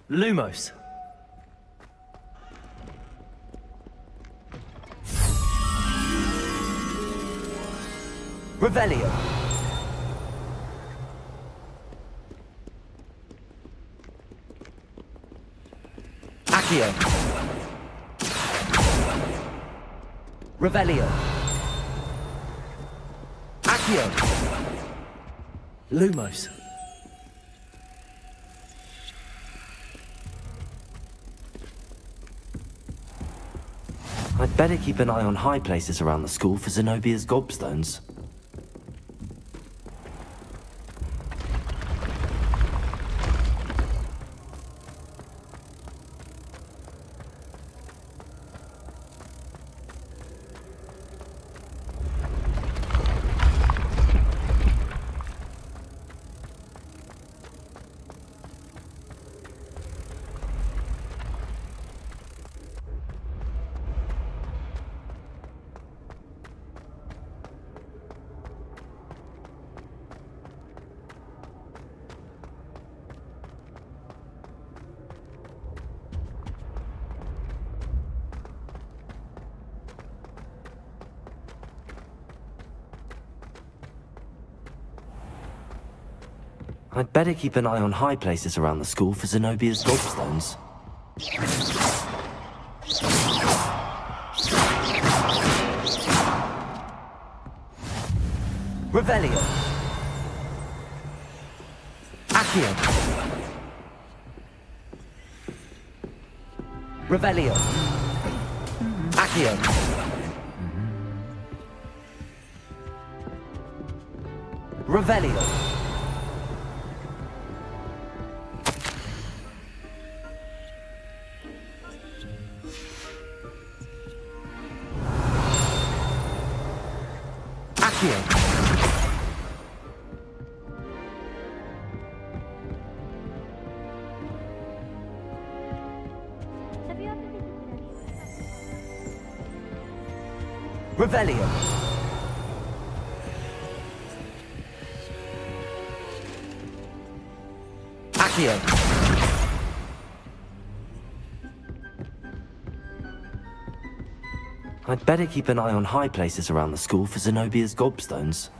[SPEAKER 2] Lumos. Revelio. Accio. Revelio. Accio. Lumos. I'd better keep an eye on high places around the school for Zenobia's gobstones. I'd better keep an eye on high places around the school for Zenobia's gobstones. Revelio. Accio. Revelio. Accio. Revelio. Accio. Revelio. Accio. I'd better keep an eye on high places around the school for Zenobia's gobstones.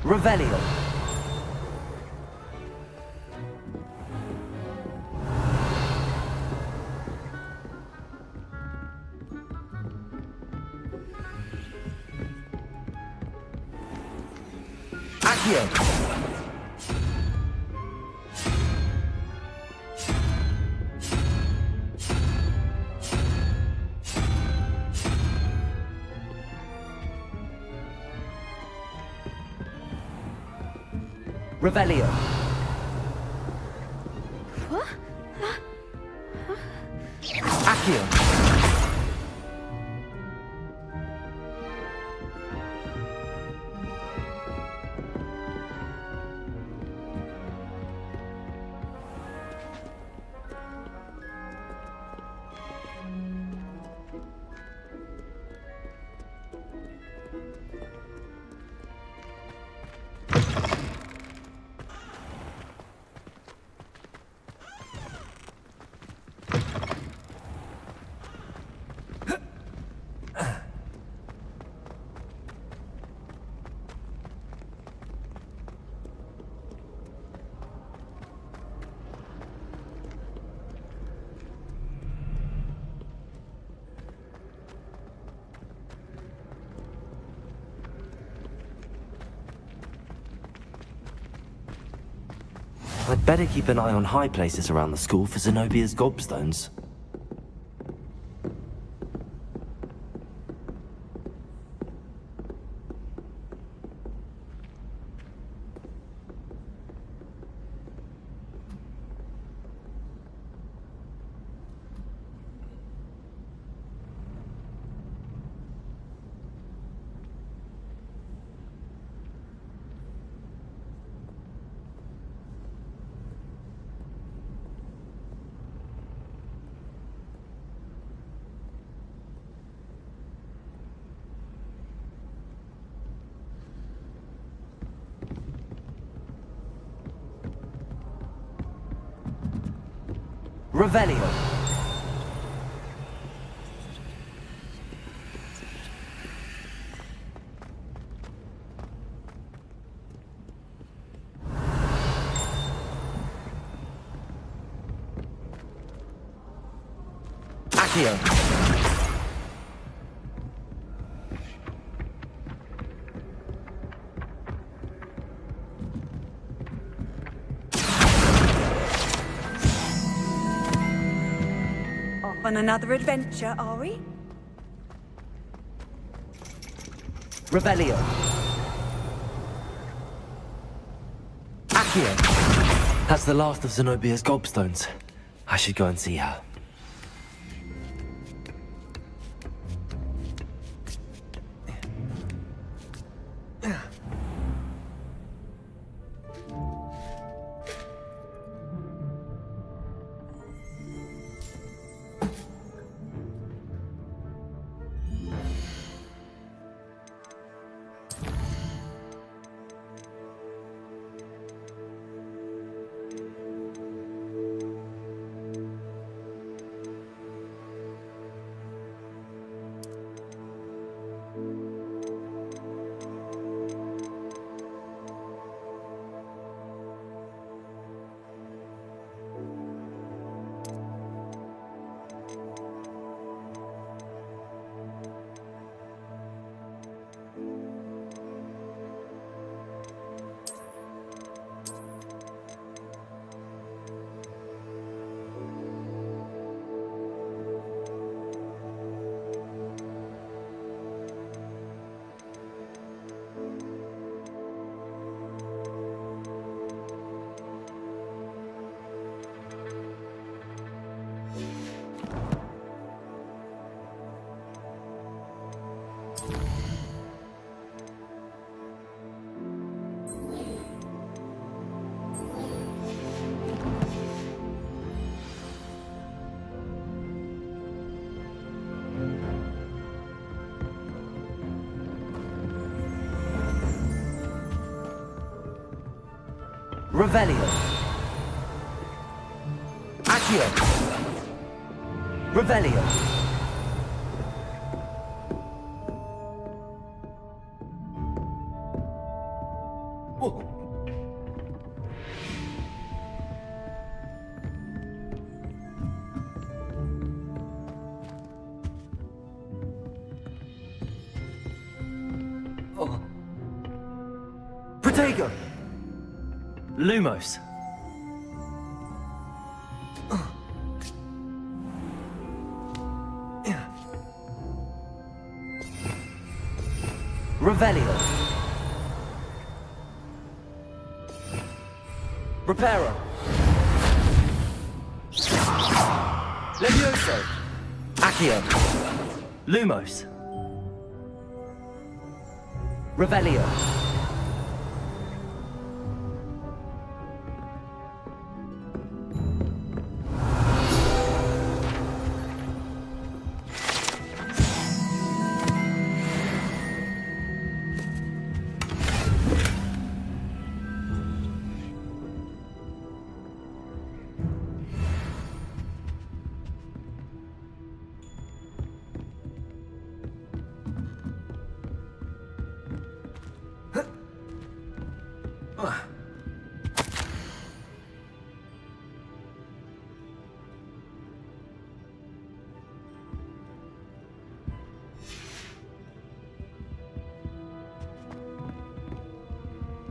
[SPEAKER 2] Revelio. Accio. Revelio. Accio. I'd better keep an eye on high places around the school for Zenobia's gobstones. Revelio. Accio.
[SPEAKER 5] Off on another adventure, are we?
[SPEAKER 2] Revelio. Accio. That's the last of Zenobia's gobstones. I should go and see her. Revelio. Accio. Revelio. Oh. Protego. Lumos. Revelio. Reparo. Levioso. Accio. Lumos. Revelio.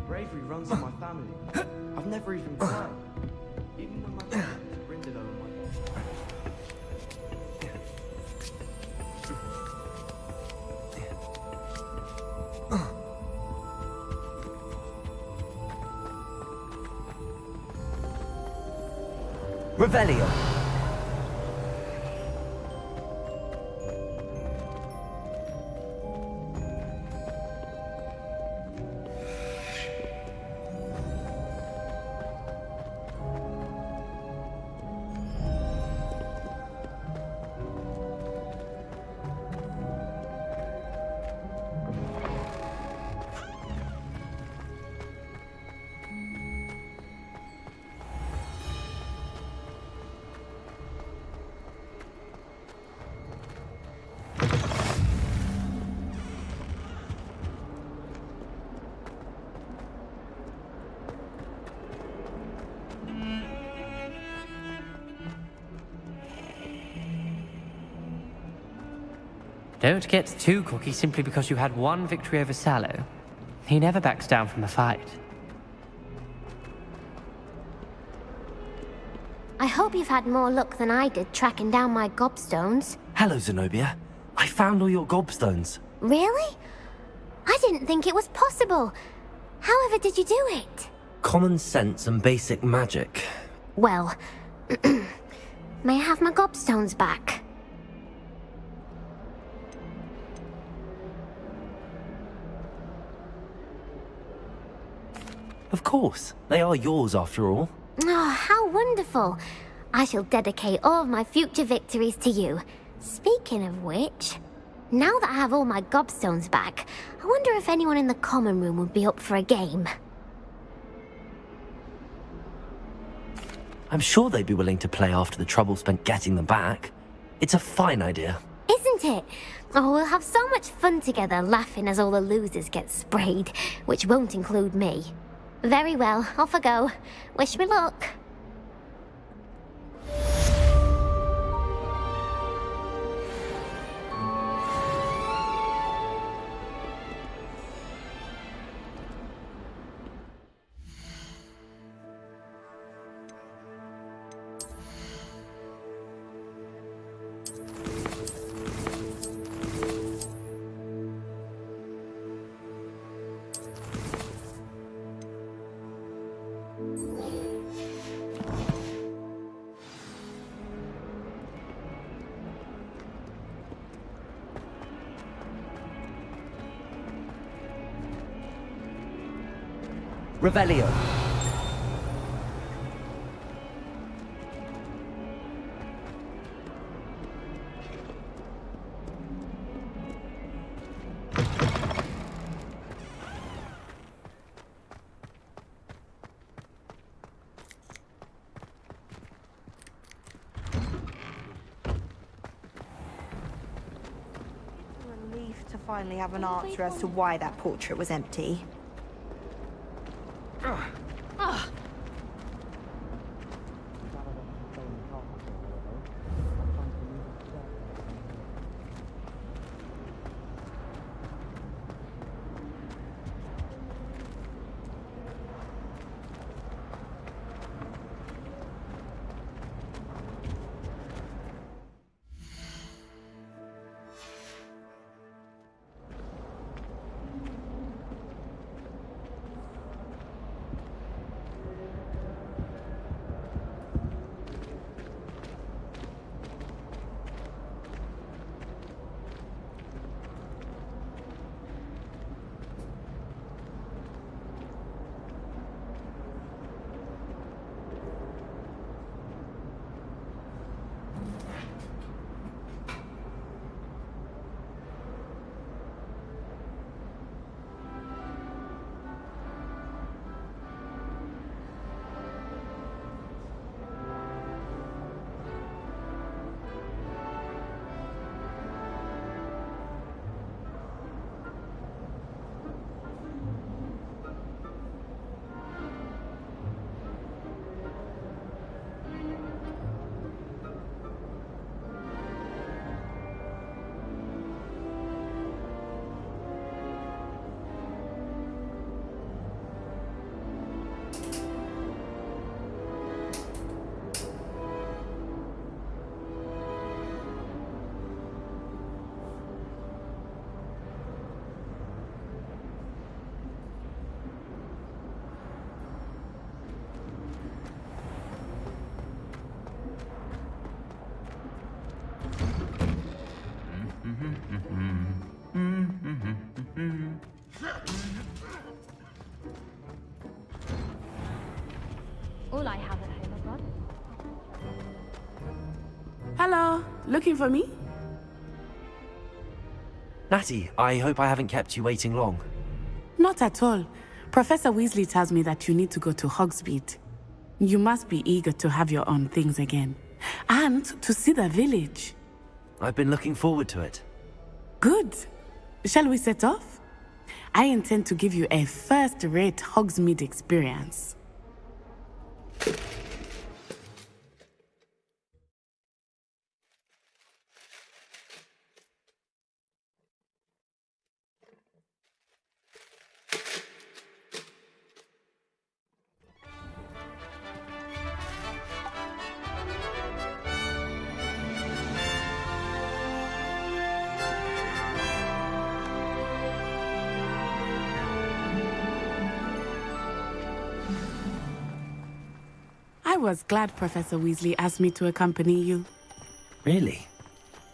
[SPEAKER 12] Bravery runs in my family. I've never even cried. Even when my dad brinded over my
[SPEAKER 2] Revelio.
[SPEAKER 15] Don't get too cocky simply because you had one victory over Sallow. He never backs down from a fight.
[SPEAKER 4] I hope you've had more luck than I did tracking down my gobstones.
[SPEAKER 2] Hello, Zenobia. I found all your gobstones.
[SPEAKER 4] Really? I didn't think it was possible. However did you do it?
[SPEAKER 2] Common sense and basic magic.
[SPEAKER 4] Well, may I have my gobstones back?
[SPEAKER 2] Of course. They are yours after all.
[SPEAKER 4] Oh, how wonderful. I shall dedicate all of my future victories to you. Speaking of which, now that I have all my gobstones back, I wonder if anyone in the common room would be up for a game.
[SPEAKER 2] I'm sure they'd be willing to play after the trouble spent getting them back. It's a fine idea.
[SPEAKER 4] Isn't it? Oh, we'll have so much fun together laughing as all the losers get sprayed, which won't include me. Very well, off I go. Wish me luck.
[SPEAKER 2] Revelio.
[SPEAKER 21] Relief to finally have an answer as to why that portrait was empty.
[SPEAKER 11] All I have at home abroad.
[SPEAKER 20] Hello, looking for me?
[SPEAKER 2] Natty, I hope I haven't kept you waiting long.
[SPEAKER 20] Not at all. Professor Weasley tells me that you need to go to Hogsmeade. You must be eager to have your own things again. And to see the village.
[SPEAKER 2] I've been looking forward to it.
[SPEAKER 20] Good. Shall we set off? I intend to give you a first-rate Hogsmeade experience. was glad Professor Weasley asked me to accompany you.
[SPEAKER 2] Really?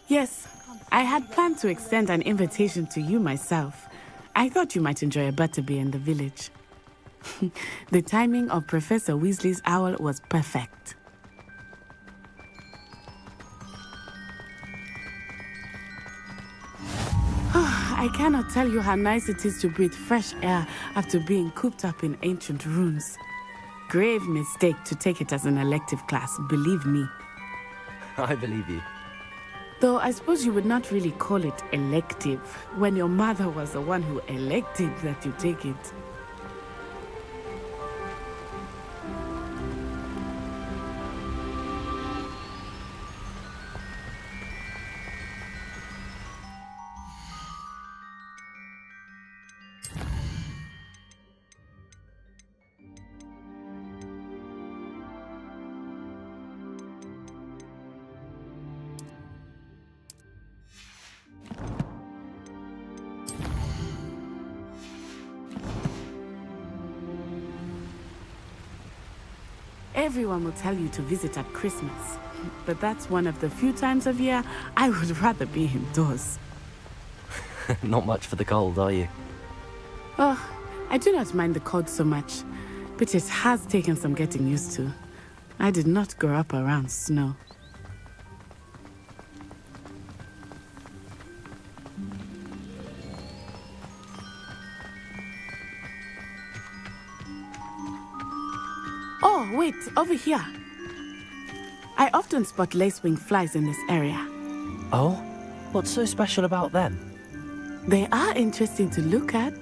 [SPEAKER 20] Yes, I had planned to extend an invitation to you myself. I thought you might enjoy a butterbeer in the village. The timing of Professor Weasley's owl was perfect. I cannot tell you how nice it is to breathe fresh air after being cooped up in ancient ruins. Grave mistake to take it as an elective class, believe me.
[SPEAKER 2] I believe you.
[SPEAKER 20] Though I suppose you would not really call it elective when your mother was the one who elected that you take it. Everyone will tell you to visit at Christmas, but that's one of the few times of year I would rather be indoors.
[SPEAKER 2] Not much for the cold, are you?
[SPEAKER 20] Oh, I do not mind the cold so much, but it has taken some getting used to. I did not grow up around snow. Oh, wait, over here. I often spot lacewing flies in this area.
[SPEAKER 2] Oh? What's so special about them?
[SPEAKER 20] They are interesting to look at,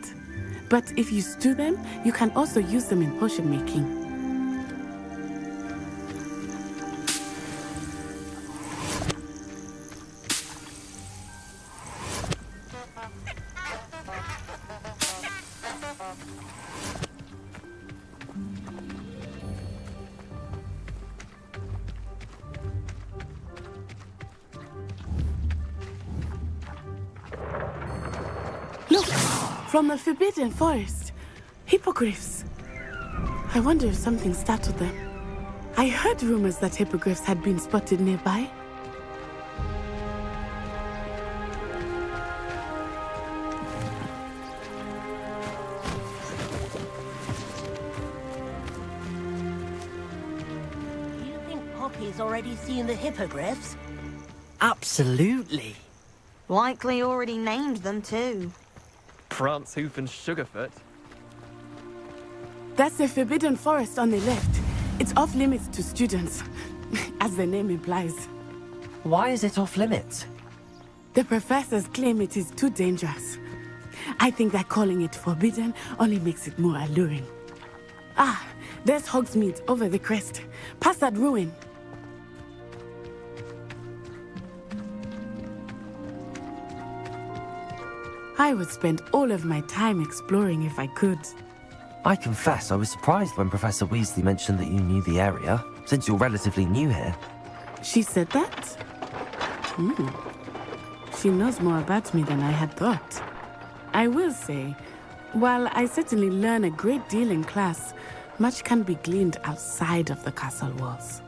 [SPEAKER 20] but if you stew them, you can also use them in potion making. Look, from the Forbidden Forest. Hippogriffs. I wonder if something startled them. I heard rumors that hippogriffs had been spotted nearby.
[SPEAKER 19] Do you think Poppy's already seen the hippogriffs?
[SPEAKER 9] Absolutely.
[SPEAKER 21] Likely already named them too.
[SPEAKER 12] Prance, Hoof, and Sugarfoot.
[SPEAKER 20] That's the Forbidden Forest on the left. It's off limits to students, as the name implies.
[SPEAKER 2] Why is it off limits?
[SPEAKER 20] The professors claim it is too dangerous. I think that calling it forbidden only makes it more alluring. Ah, there's Hogsmeade over the crest. Past that ruin. I would spend all of my time exploring if I could.
[SPEAKER 2] I confess I was surprised when Professor Weasley mentioned that you knew the area, since you're relatively new here.
[SPEAKER 20] She said that? She knows more about me than I had thought. I will say, while I certainly learn a great deal in class, much can be gleaned outside of the castle walls.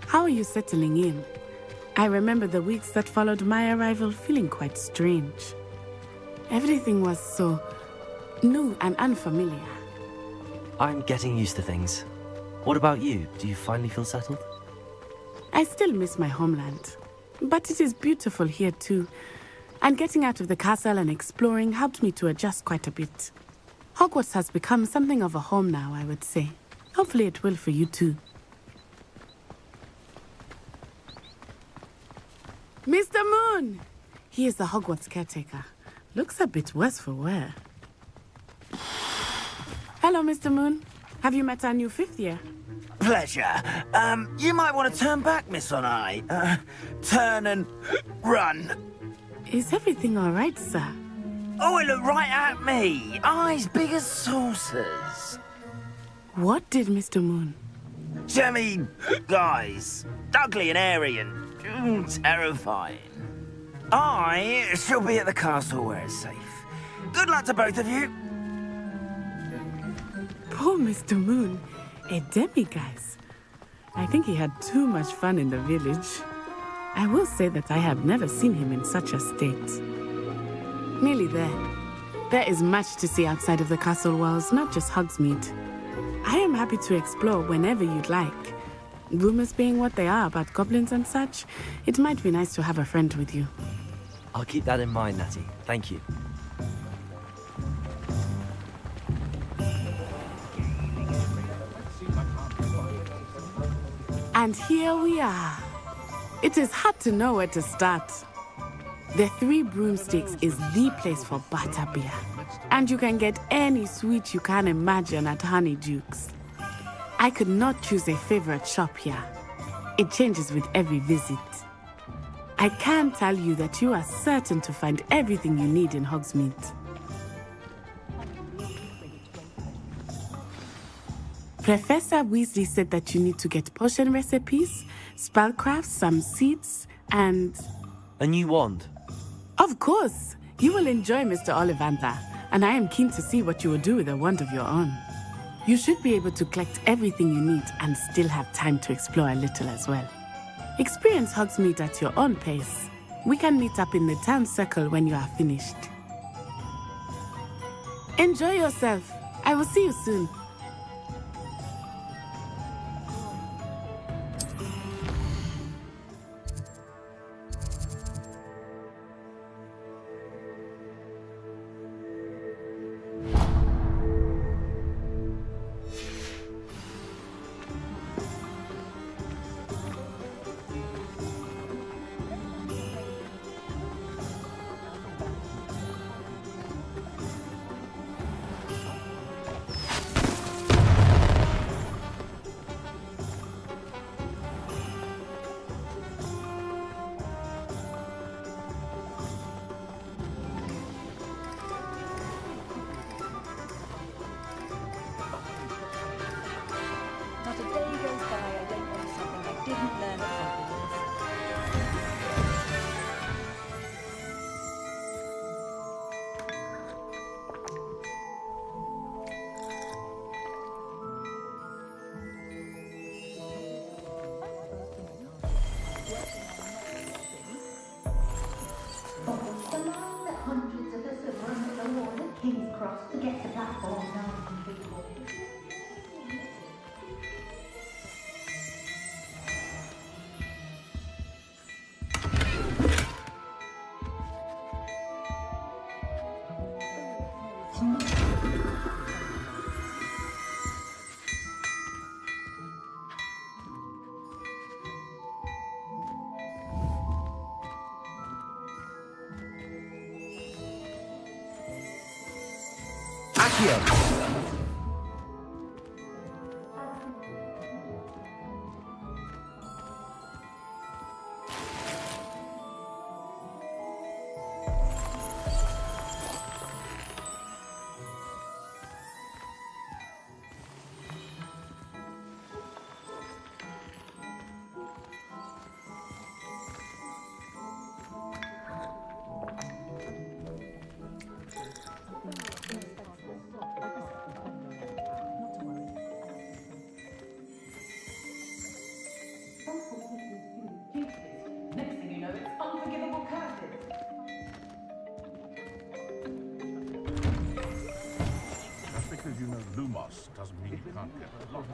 [SPEAKER 20] How are you settling in? I remember the weeks that followed my arrival feeling quite strange. Everything was so new and unfamiliar.
[SPEAKER 2] I'm getting used to things. What about you? Do you finally feel settled?
[SPEAKER 20] I still miss my homeland, but it is beautiful here too. And getting out of the castle and exploring helped me to adjust quite a bit. Hogwarts has become something of a home now, I would say. Hopefully it will for you too. Mr. Moon! He is the Hogwarts caretaker. Looks a bit worse for wear. Hello, Mr. Moon. Have you met our new fifth year?
[SPEAKER 9] Pleasure. You might want to turn back, Miss Onai. Turn and run.
[SPEAKER 20] Is everything all right, sir?
[SPEAKER 9] Oh, it looked right at me. Eyes big as saucers.
[SPEAKER 20] What did Mr. Moon?
[SPEAKER 9] Jemmy, guys. Ugly and airy and terrifying. I shall be at the castle where it's safe.
[SPEAKER 7] Good luck to both of you.
[SPEAKER 20] Poor Mr. Moon, a demiguise. I think he had too much fun in the village. I will say that I have never seen him in such a state. Nearly there. There is much to see outside of the castle walls, not just Hogsmeade. I am happy to explore whenever you'd like. Rumors being what they are about goblins and such, it might be nice to have a friend with you.
[SPEAKER 2] I'll keep that in mind, Natty. Thank you.
[SPEAKER 20] And here we are. It is hard to know where to start. The Three Broomsticks is the place for butterbeer. And you can get any sweet you can imagine at Honeyduke's. I could not choose a favorite shop here. It changes with every visit. I can tell you that you are certain to find everything you need in Hogsmeade. Professor Weasley said that you need to get potion recipes, spellcrafts, some seeds, and...
[SPEAKER 2] A new wand?
[SPEAKER 20] Of course! You will enjoy Mr. Ollivander, and I am keen to see what you will do with a wand of your own. You should be able to collect everything you need and still have time to explore a little as well. Experience Hogsmeade at your own pace. We can meet up in the town circle when you are finished. Enjoy yourself. I will see you soon.
[SPEAKER 5] Not a day goes by I don't learn something I didn't learn at Hogwarts.
[SPEAKER 16] The line that hundreds of us have run at the wall at King's Cross to get to platform 94.
[SPEAKER 23] Next thing you know, it's unforgivable curses.
[SPEAKER 10] Just because you know Lumos doesn't mean you can't get lost.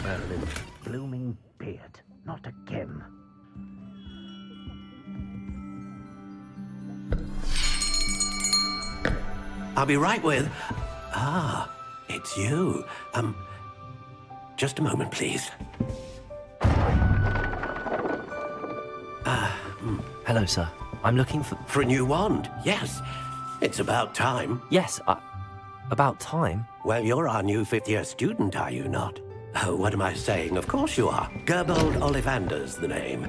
[SPEAKER 9] Merlin's blooming beard. Not again.
[SPEAKER 6] I'll be right with... Ah, it's you. Just a moment, please.
[SPEAKER 2] Hello, sir. I'm looking for...
[SPEAKER 6] For a new wand, yes. It's about time.
[SPEAKER 2] Yes, about time?
[SPEAKER 6] Well, you're our new fifth-year student, are you not? Oh, what am I saying? Of course you are. Gerbold Ollivander's the name.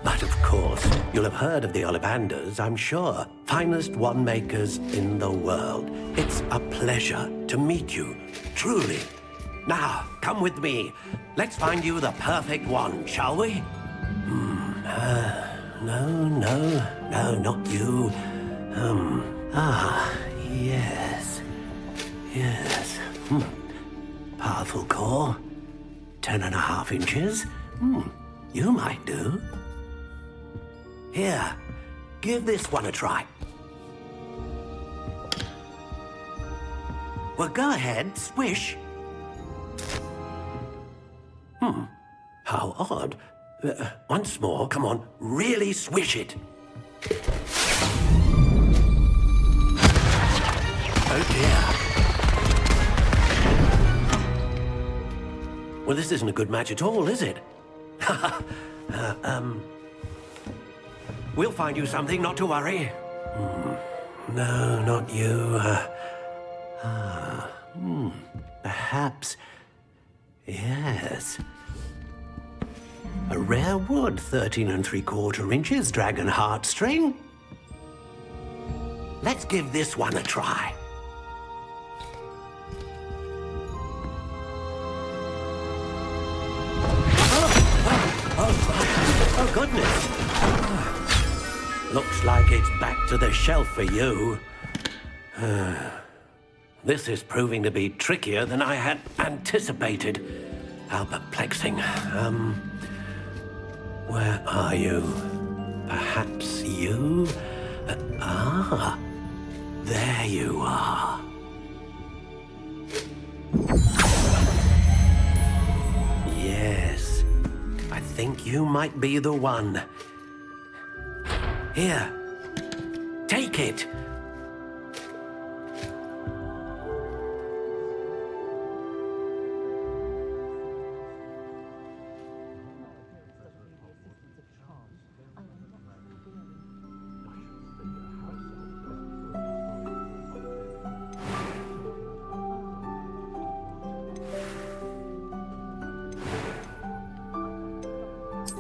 [SPEAKER 6] But of course, you'll have heard of the Ollivanders, I'm sure. Finest wand makers in the world. It's a pleasure to meet you, truly. Now, come with me. Let's find you the perfect wand, shall we? No, not you. Yes. Powerful core. 10.5 inches. You might do. Here, give this one a try. Well, go ahead, swish. How odd. Once more, come on, really swish it. Oh dear. Well, this isn't a good match at all, is it? We'll find you something, not to worry. No, not you. Perhaps... Yes. A rare wood, 13 3/4 inches, dragon heartstring. Let's give this one a try. Oh, goodness. Looks like it's back to the shelf for you. This is proving to be trickier than I had anticipated. How perplexing. Where are you? Perhaps you? There you are. Yes, I think you might be the one. Here, take it.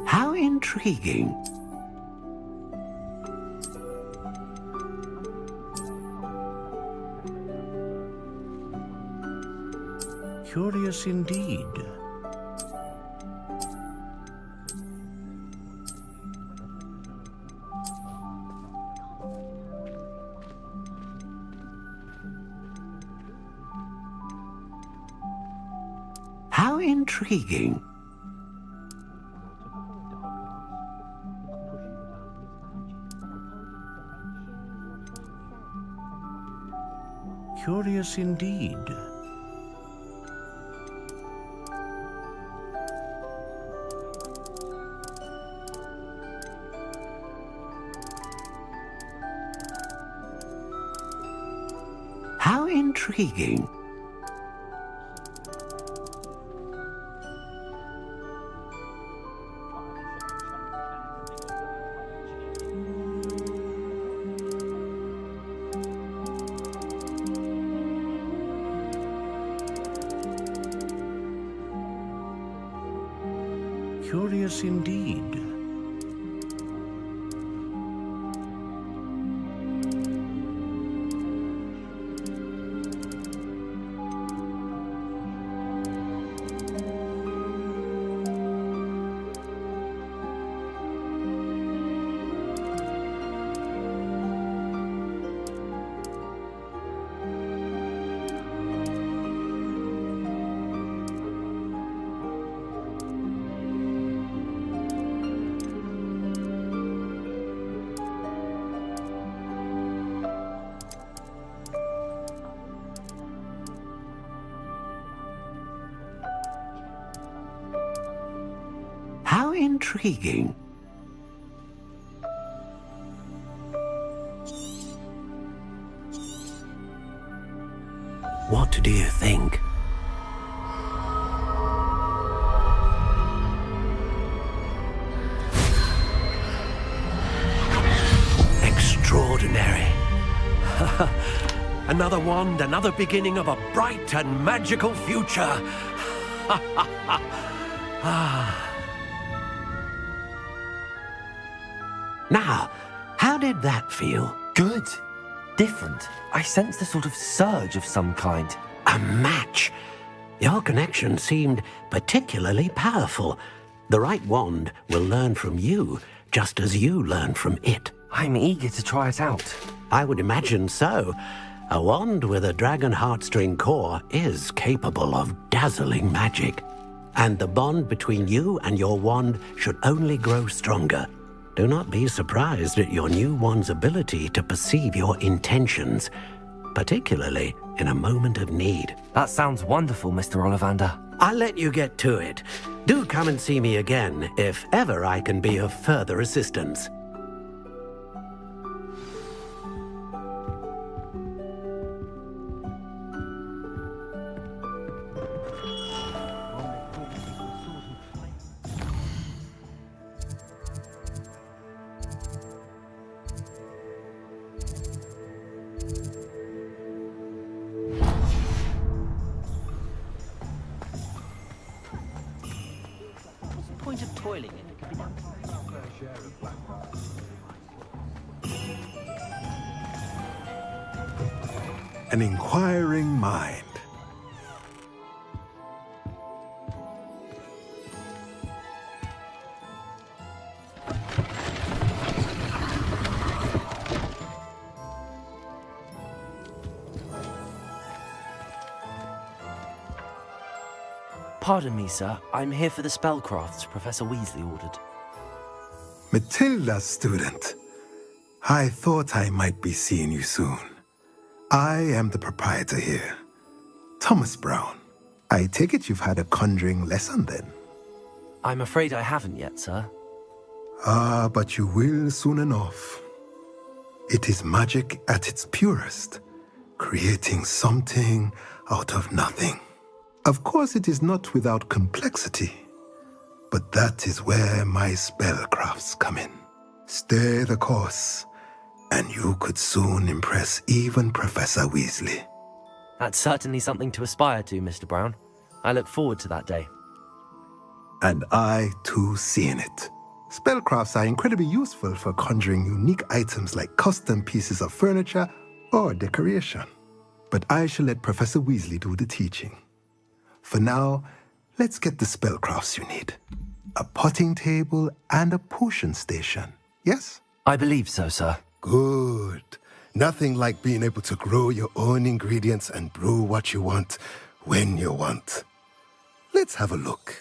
[SPEAKER 6] How intriguing.
[SPEAKER 10] Curious indeed.
[SPEAKER 6] How intriguing.
[SPEAKER 10] Curious indeed.
[SPEAKER 6] How intriguing. Curious indeed. How intriguing. What do you think? Extraordinary. Another wand, another beginning of a bright and magical future. Now, how did that feel?
[SPEAKER 2] Good. Different. I sensed a sort of surge of some kind.
[SPEAKER 6] A match. Your connection seemed particularly powerful. The right wand will learn from you, just as you learn from it.
[SPEAKER 2] I'm eager to try it out.
[SPEAKER 6] I would imagine so. A wand with a dragon heartstring core is capable of dazzling magic. And the bond between you and your wand should only grow stronger. Do not be surprised at your new wand's ability to perceive your intentions, particularly in a moment of need.
[SPEAKER 2] That sounds wonderful, Mr. Ollivander.
[SPEAKER 6] I'll let you get to it. Do come and see me again if ever I can be of further assistance.
[SPEAKER 15] Point of toiling in it could be done.
[SPEAKER 1] An inquiring mind.
[SPEAKER 2] Pardon me, sir. I'm here for the spellcrafts Professor Weasley ordered.
[SPEAKER 1] Matilda's student. I thought I might be seeing you soon. I am the proprietor here, Thomas Brown. I take it you've had a conjuring lesson then?
[SPEAKER 2] I'm afraid I haven't yet, sir.
[SPEAKER 1] Ah, but you will soon enough. It is magic at its purest, creating something out of nothing. Of course, it is not without complexity, but that is where my spellcrafts come in. Stay the course, and you could soon impress even Professor Weasley.
[SPEAKER 2] That's certainly something to aspire to, Mr. Brown. I look forward to that day.
[SPEAKER 1] And I, too, see in it. Spellcrafts are incredibly useful for conjuring unique items like custom pieces of furniture or decoration. But I shall let Professor Weasley do the teaching. For now, let's get the spellcrafts you need. A potting table and a potion station, yes?
[SPEAKER 2] I believe so, sir.
[SPEAKER 1] Good. Nothing like being able to grow your own ingredients and brew what you want when you want. Let's have a look.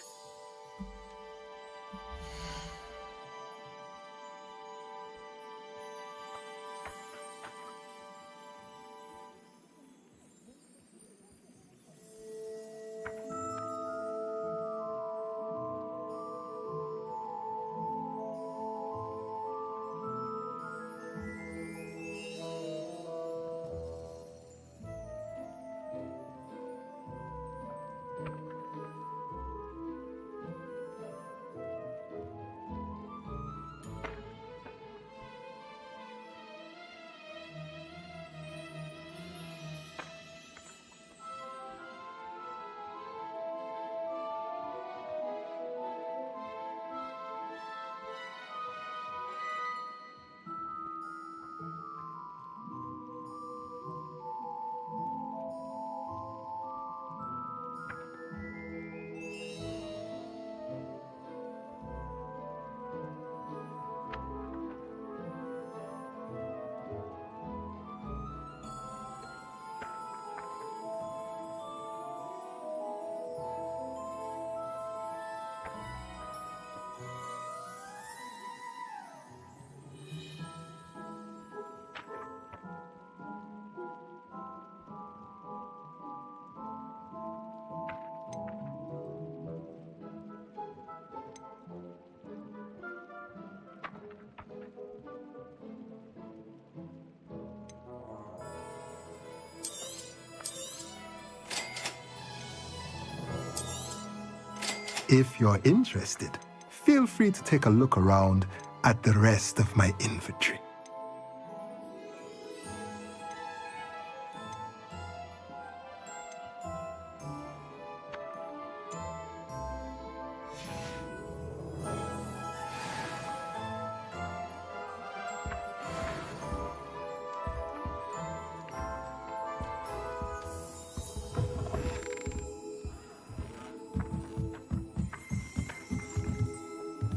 [SPEAKER 1] If you're interested, feel free to take a look around at the rest of my inventory.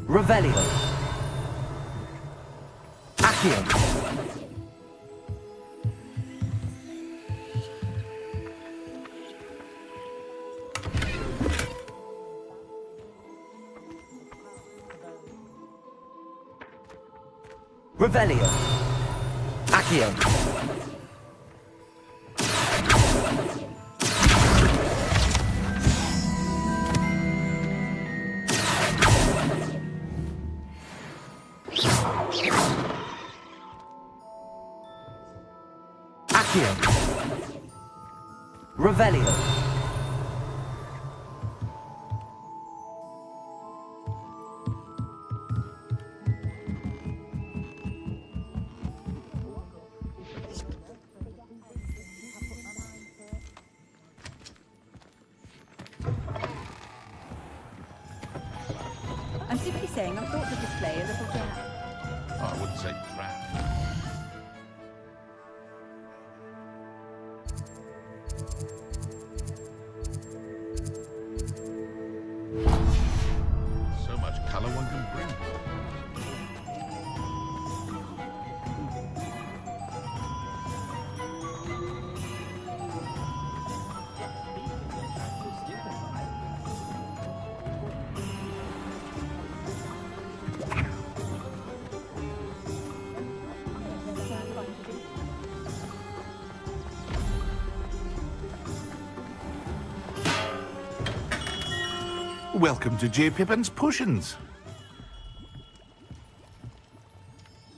[SPEAKER 2] Revelio. Accio. Revelio. Accio. Revelio.
[SPEAKER 5] I'm simply saying I thought the display a little drab.
[SPEAKER 10] Oh, I wouldn't say crap. So much color one can bring. Welcome to J. Pippin's Potions.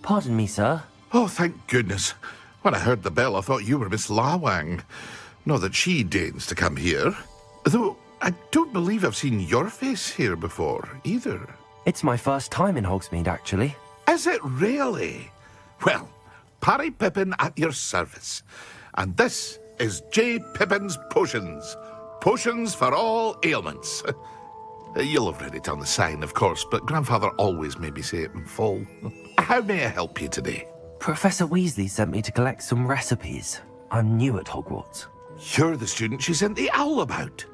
[SPEAKER 2] Pardon me, sir.
[SPEAKER 10] Oh, thank goodness. When I heard the bell, I thought you were Miss Lawang. Not that she deigns to come here. Though, I don't believe I've seen your face here before, either.
[SPEAKER 2] It's my first time in Hogsmeade, actually.
[SPEAKER 10] Is it really? Well, Parry Pippin at your service. And this is J. Pippin's Potions. Potions for all ailments. You'll have read it on the sign, of course, but Grandfather always made me say it in full. How may I help you today?
[SPEAKER 2] Professor Weasley sent me to collect some recipes. I'm new at Hogwarts.
[SPEAKER 10] You're the student she sent the owl about.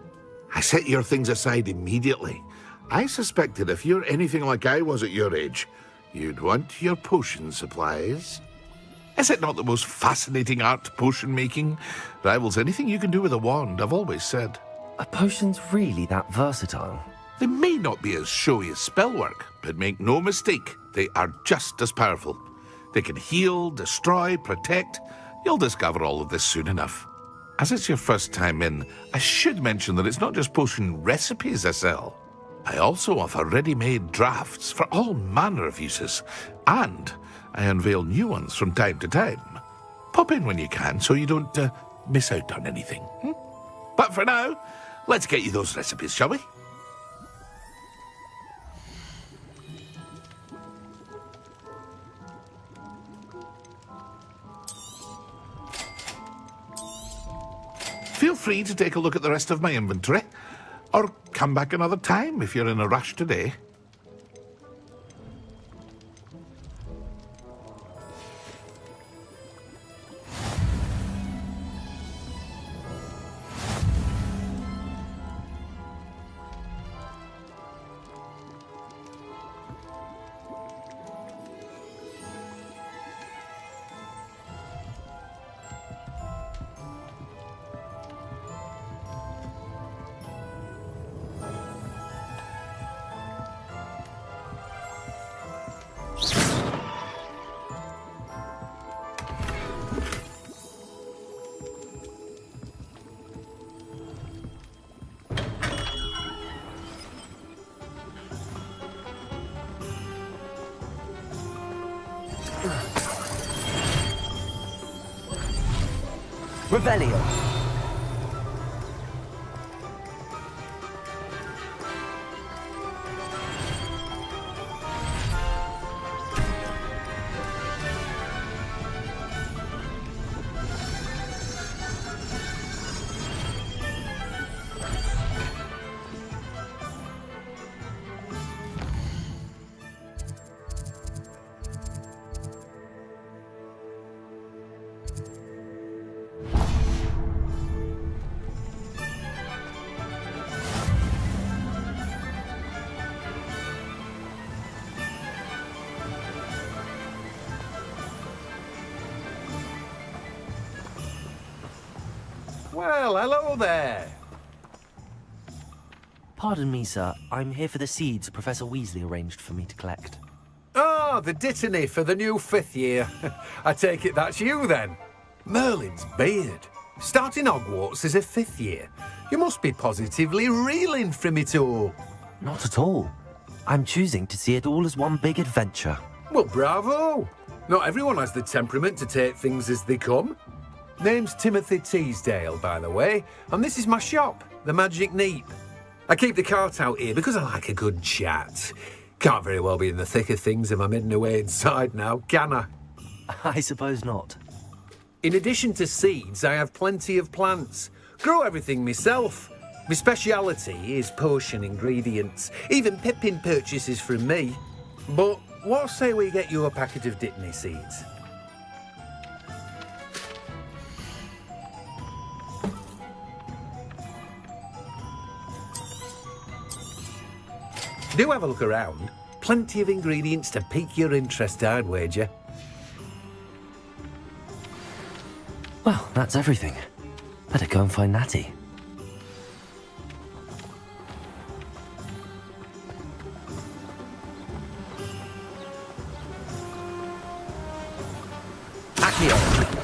[SPEAKER 10] I set your things aside immediately. I suspected if you're anything like I was at your age, you'd want your potion supplies. Is it not the most fascinating art, potion making? Rivals anything you can do with a wand, I've always said.
[SPEAKER 2] Are potions really that versatile?
[SPEAKER 10] They may not be as showy as spellwork, but make no mistake, they are just as powerful. They can heal, destroy, protect. You'll discover all of this soon enough. As it's your first time in, I should mention that it's not just potion recipes I sell. I also offer ready-made drafts for all manner of uses, and I unveil new ones from time to time. Pop in when you can so you don't miss out on anything. But for now, let's get you those recipes, shall we? Feel free to take a look at the rest of my inventory, or come back another time if you're in a rush today.
[SPEAKER 2] Revelio.
[SPEAKER 3] Well, hello there.
[SPEAKER 2] Pardon me, sir. I'm here for the seeds Professor Weasley arranged for me to collect.
[SPEAKER 3] Oh, the dittany for the new 5th year. I take it that's you, then. Merlin's beard. Starting Hogwarts as a 5th year. You must be positively reeling from it all.
[SPEAKER 2] Not at all. I'm choosing to see it all as one big adventure.
[SPEAKER 3] Well, bravo. Not everyone has the temperament to take things as they come. Name's Timothy Teasdale, by the way, and this is my shop, the Magic Neep. I keep the cart out here because I like a good chat. Can't very well be in the thick of things if I'm hidden away inside now, can I?
[SPEAKER 2] I suppose not.
[SPEAKER 3] In addition to seeds, I have plenty of plants. Grow everything myself. My speciality is potion ingredients. Even Pippin purchases from me. But what say we get you a packet of Dittany seeds? Do have a look around. Plenty of ingredients to pique your interest, I'd wager.
[SPEAKER 2] Well, that's everything. Better go and find Natty. Accio!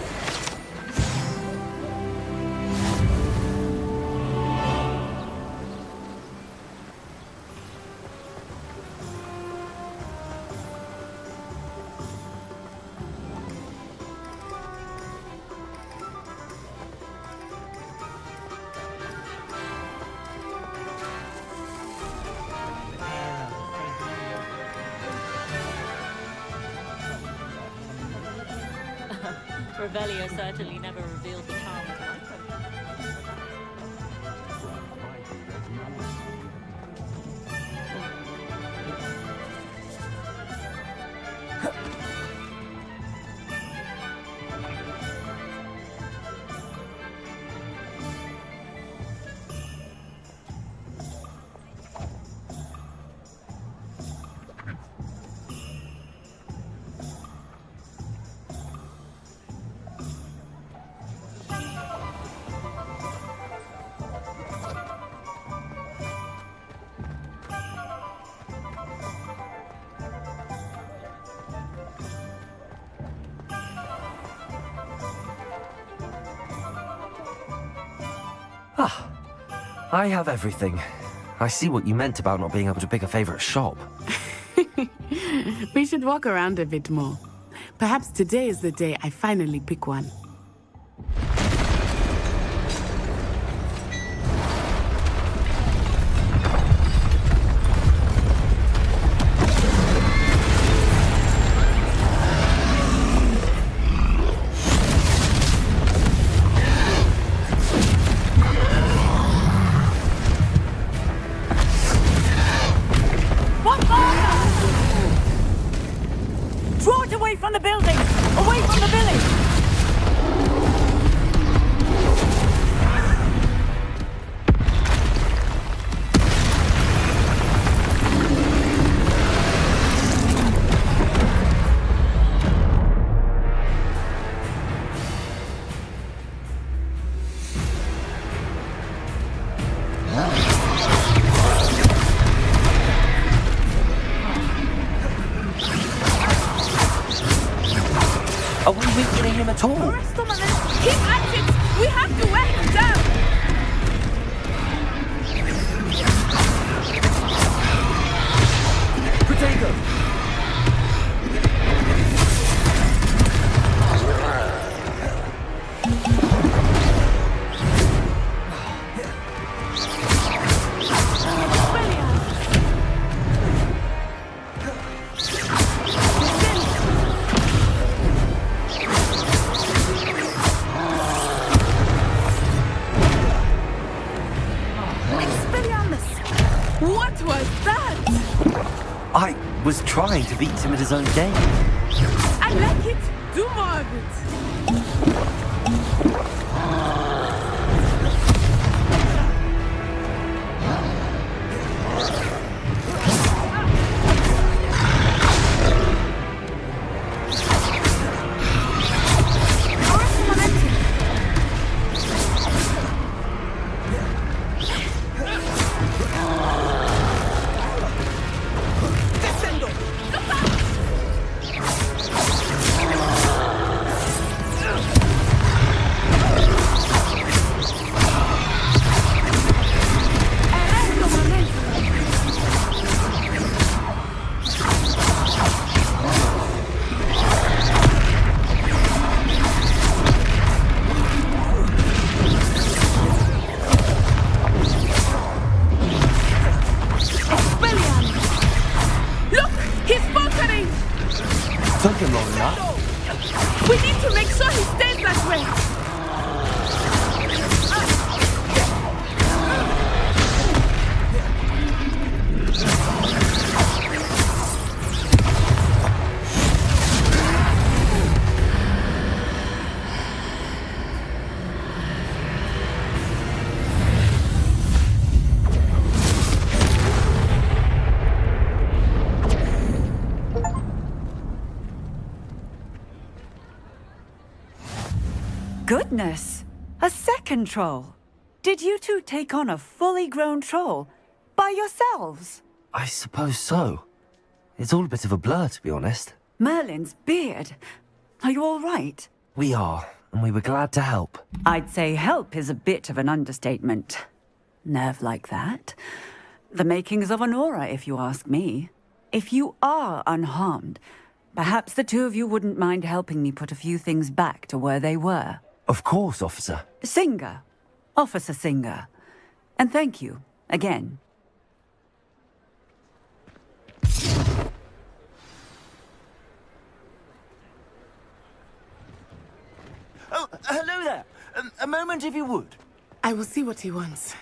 [SPEAKER 7] Revelio certainly never revealed the charm of Michael.
[SPEAKER 2] Ah, I have everything. I see what you meant about not being able to pick a favourite shop.
[SPEAKER 20] We should walk around a bit more. Perhaps today is the day I finally pick one.
[SPEAKER 19] Draw it away from the building! Away from the village!
[SPEAKER 2] Are we weakening him at all?
[SPEAKER 20] Keep at it! We have to wear him down!
[SPEAKER 2] Protego!
[SPEAKER 20] What was that?
[SPEAKER 2] I was trying to beat him at his own game.
[SPEAKER 20] I like it. Do more of it.
[SPEAKER 2] Took him long enough.
[SPEAKER 20] We need to make sure he stays that way.
[SPEAKER 13] Goodness! A second troll! Did you two take on a fully grown troll by yourselves?
[SPEAKER 2] I suppose so. It's all a bit of a blur, to be honest.
[SPEAKER 13] Merlin's beard. Are you all right?
[SPEAKER 2] We are, and we were glad to help.
[SPEAKER 13] I'd say help is a bit of an understatement. Nerve like that. The makings of an aura, if you ask me. If you are unharmed, perhaps the two of you wouldn't mind helping me put a few things back to where they were.
[SPEAKER 2] Of course, officer.
[SPEAKER 13] Singer. Officer Singer. And thank you, again.
[SPEAKER 18] Oh, hello there. A moment if you would.
[SPEAKER 20] I will see what he wants.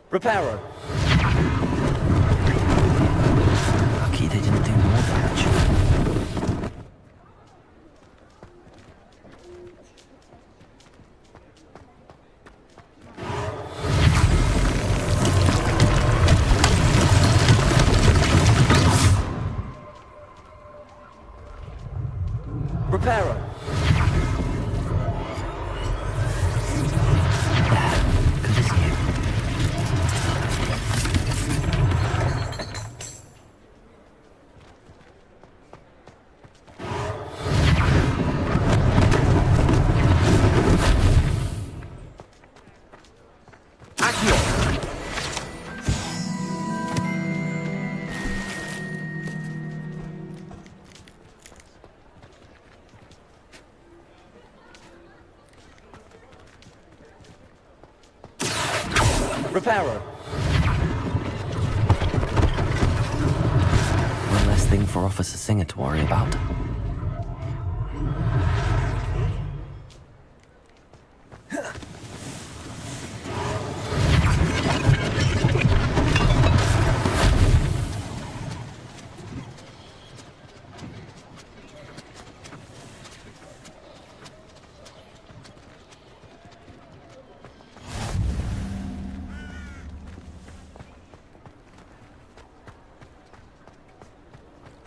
[SPEAKER 2] Reparo. Lucky they didn't do more damage. Reparo. Good as new. Reparo. One less thing for Officer Singer to worry about.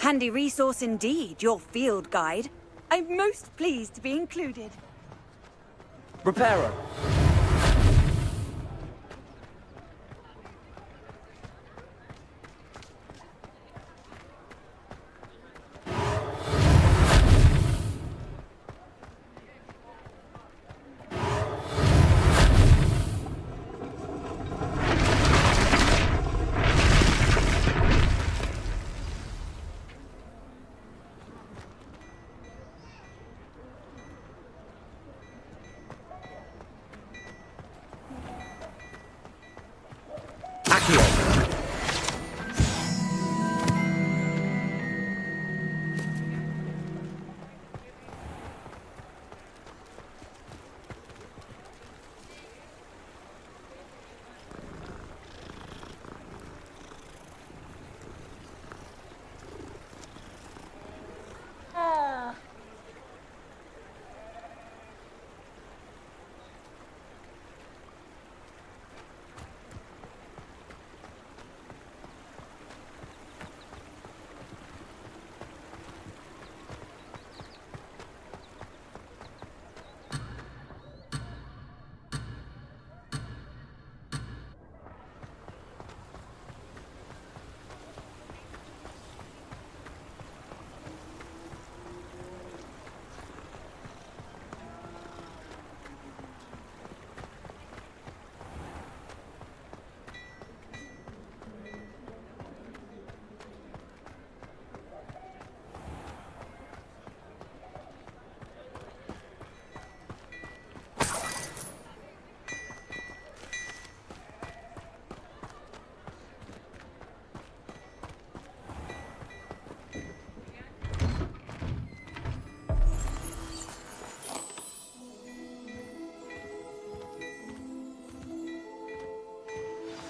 [SPEAKER 13] Handy resource indeed, your field guide. I'm most pleased to be included.
[SPEAKER 2] Reparo.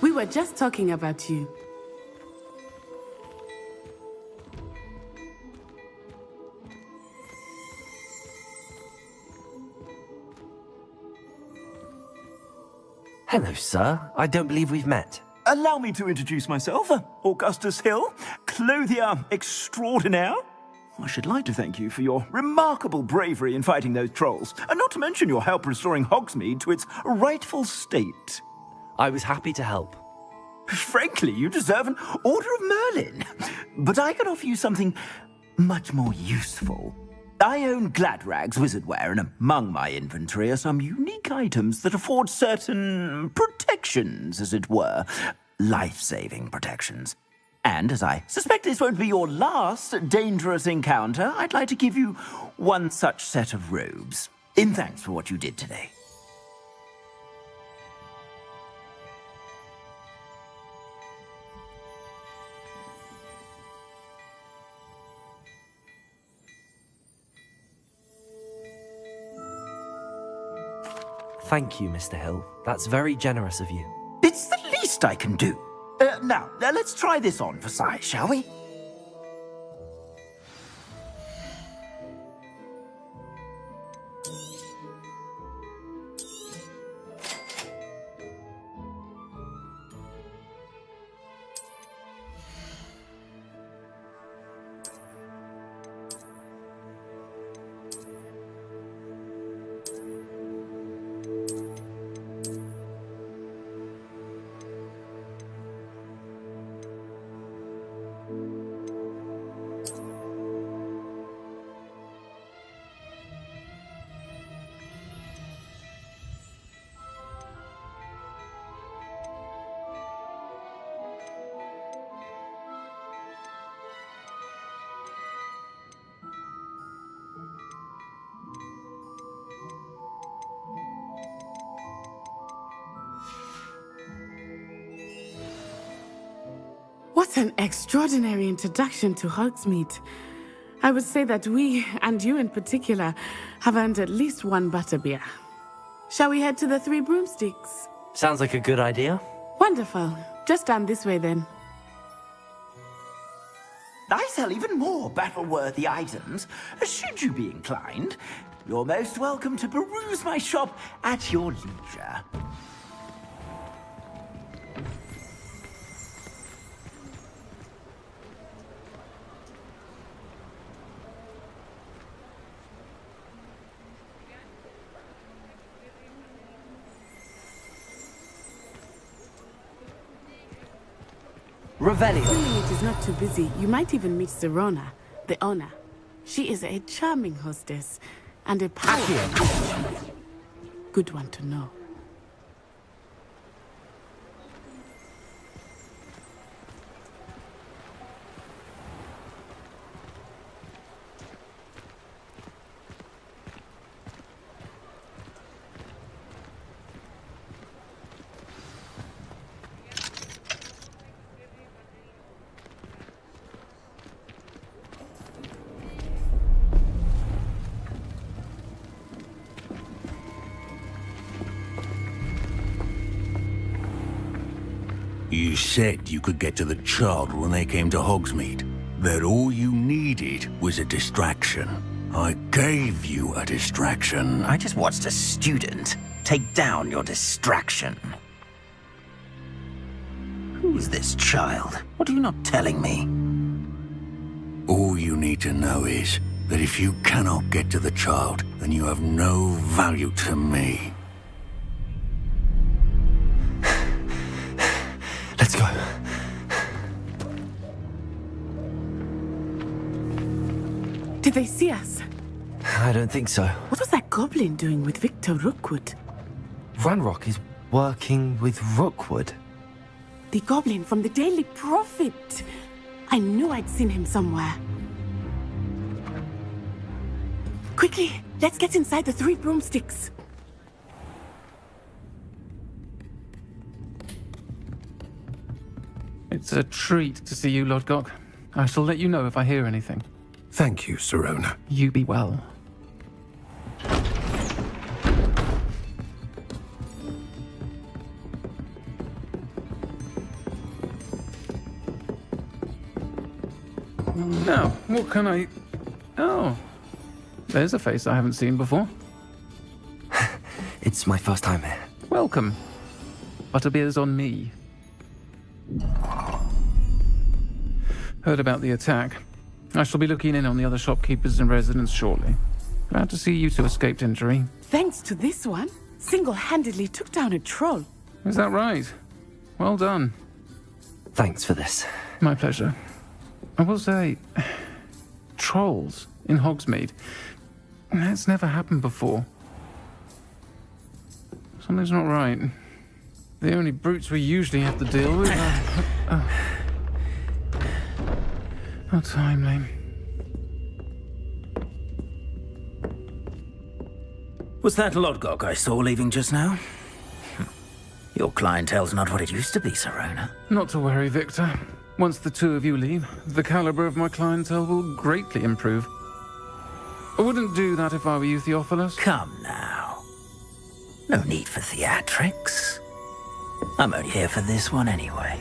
[SPEAKER 20] We were just talking about you.
[SPEAKER 2] Hello, sir. I don't believe we've met.
[SPEAKER 18] Allow me to introduce myself, Augustus Hill, clothier extraordinaire. I should like to thank you for your remarkable bravery in fighting those trolls, and not to mention your help restoring Hogsmeade to its rightful state.
[SPEAKER 2] I was happy to help.
[SPEAKER 18] Frankly, you deserve an Order of Merlin. But I can offer you something much more useful. I own Gladrag's wizardware, and among my inventory are some unique items that afford certain protections, as it were. Life-saving protections. And as I suspect this won't be your last dangerous encounter, I'd like to give you one such set of robes, in thanks for what you did today.
[SPEAKER 2] Thank you, Mr. Hill. That's very generous of you.
[SPEAKER 18] It's the least I can do. Now, let's try this on for size, shall we?
[SPEAKER 20] What an extraordinary introduction to Hogsmeade. I would say that we, and you in particular, have earned at least one butterbeer. Shall we head to the Three Broomsticks?
[SPEAKER 2] Sounds like a good idea.
[SPEAKER 20] Wonderful. Just down this way then.
[SPEAKER 18] I sell even more battle-worthy items. Should you be inclined, you're most welcome to peruse my shop at your leisure.
[SPEAKER 2] Revelio.
[SPEAKER 20] Assuming it is not too busy, you might even meet Serona, the owner. She is a charming hostess and a powerful. Good one to know.
[SPEAKER 8] You said you could get to the child when they came to Hogsmeade. That all you needed was a distraction. I gave you a distraction.
[SPEAKER 9] I just watched a student take down your distraction. Who is this child? What are you not telling me?
[SPEAKER 8] All you need to know is that if you cannot get to the child, then you have no value to me.
[SPEAKER 2] Let's go.
[SPEAKER 20] Did they see us?
[SPEAKER 2] I don't think so.
[SPEAKER 20] What was that goblin doing with Victor Rookwood?
[SPEAKER 2] Ranrock is working with Rookwood.
[SPEAKER 20] The goblin from the Daily Prophet. I knew I'd seen him somewhere. Quickly, let's get inside the Three Broomsticks.
[SPEAKER 12] It's a treat to see you, Lord Gok. I shall let you know if I hear anything.
[SPEAKER 3] Thank you, Serona.
[SPEAKER 12] You be well.
[SPEAKER 14] Now, what can I... Oh, there's a face I haven't seen before.
[SPEAKER 2] It's my first time here.
[SPEAKER 14] Welcome. Butterbeer's on me. Heard about the attack. I shall be looking in on the other shopkeepers and residents shortly. Glad to see you two escaped injury.
[SPEAKER 20] Thanks to this one, single-handedly took down a troll.
[SPEAKER 14] Is that right? Well done.
[SPEAKER 2] Thanks for this.
[SPEAKER 14] My pleasure. I will say, trolls in Hogsmeade. That's never happened before. Something's not right. The only brutes we usually have to deal with are... How timely.
[SPEAKER 9] Was that Lodgok I saw leaving just now? Your clientele's not what it used to be, Serona.
[SPEAKER 14] Not to worry, Victor. Once the two of you leave, the caliber of my clientele will greatly improve. I wouldn't do that if I were you, Theophilus.
[SPEAKER 9] Come now. No need for theatrics. I'm only here for this one anyway.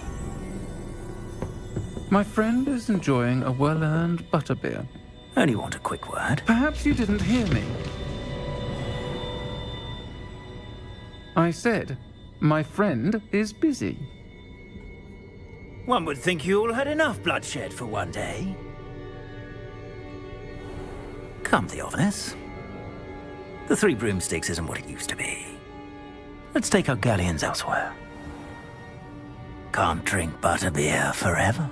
[SPEAKER 14] My friend is enjoying a well-earned butterbeer.
[SPEAKER 9] Only want a quick word.
[SPEAKER 14] Perhaps you didn't hear me. I said, my friend is busy.
[SPEAKER 9] One would think you all had enough bloodshed for one day. Come, Theophilus. The Three Broomsticks isn't what it used to be. Let's take our galleons elsewhere. Can't drink butterbeer forever.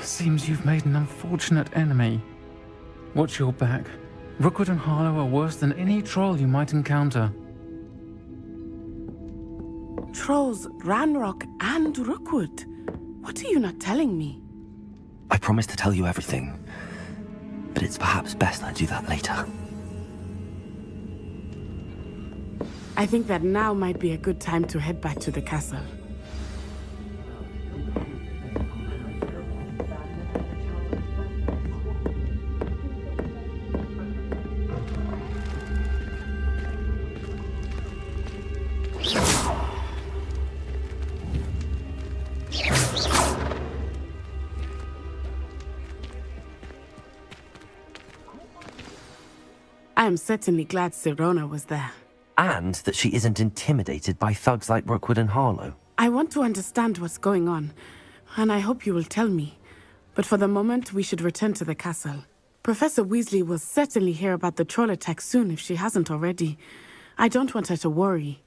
[SPEAKER 14] Seems you've made an unfortunate enemy. Watch your back. Rookwood and Harlow are worse than any troll you might encounter.
[SPEAKER 20] Trolls, Ranrock, and Rookwood. What are you not telling me?
[SPEAKER 2] I promised to tell you everything, but it's perhaps best I do that later.
[SPEAKER 20] I think that now might be a good time to head back to the castle. I am certainly glad Serona was there.
[SPEAKER 2] And that she isn't intimidated by thugs like Rookwood and Harlow.
[SPEAKER 20] I want to understand what's going on, and I hope you will tell me. But for the moment, we should return to the castle. Professor Weasley will certainly hear about the troll attack soon if she hasn't already. I don't want her to worry.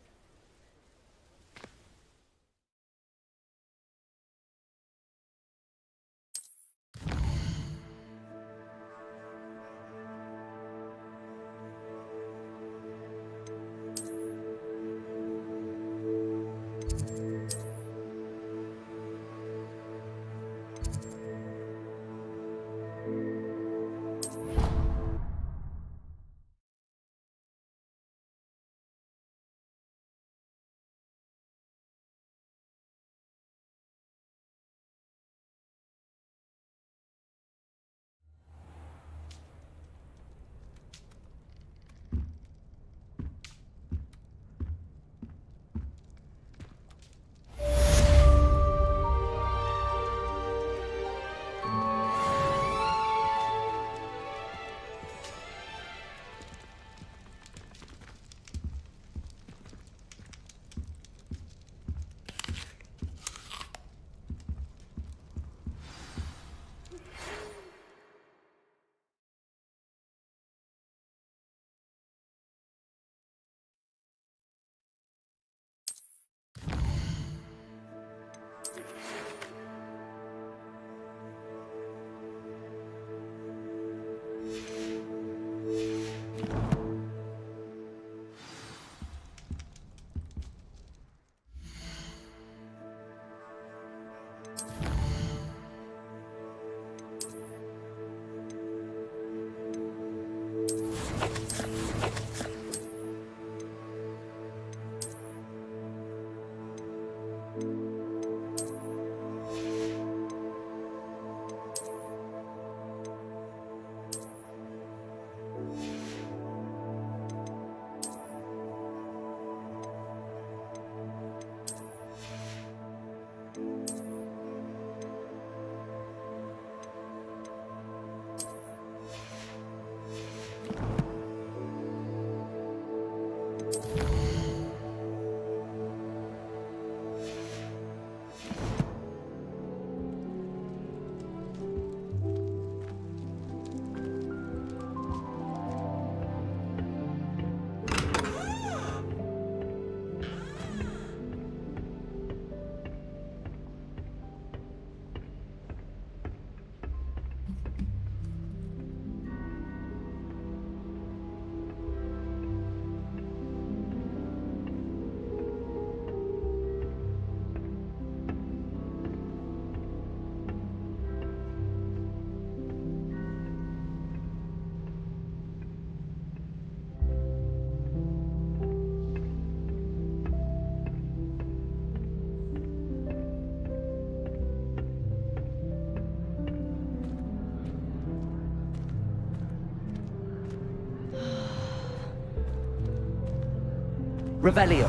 [SPEAKER 15] Revelio.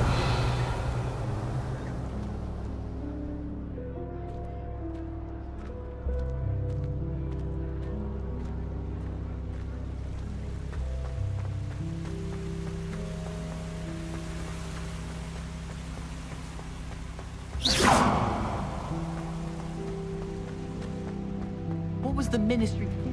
[SPEAKER 2] What was the ministry thinking?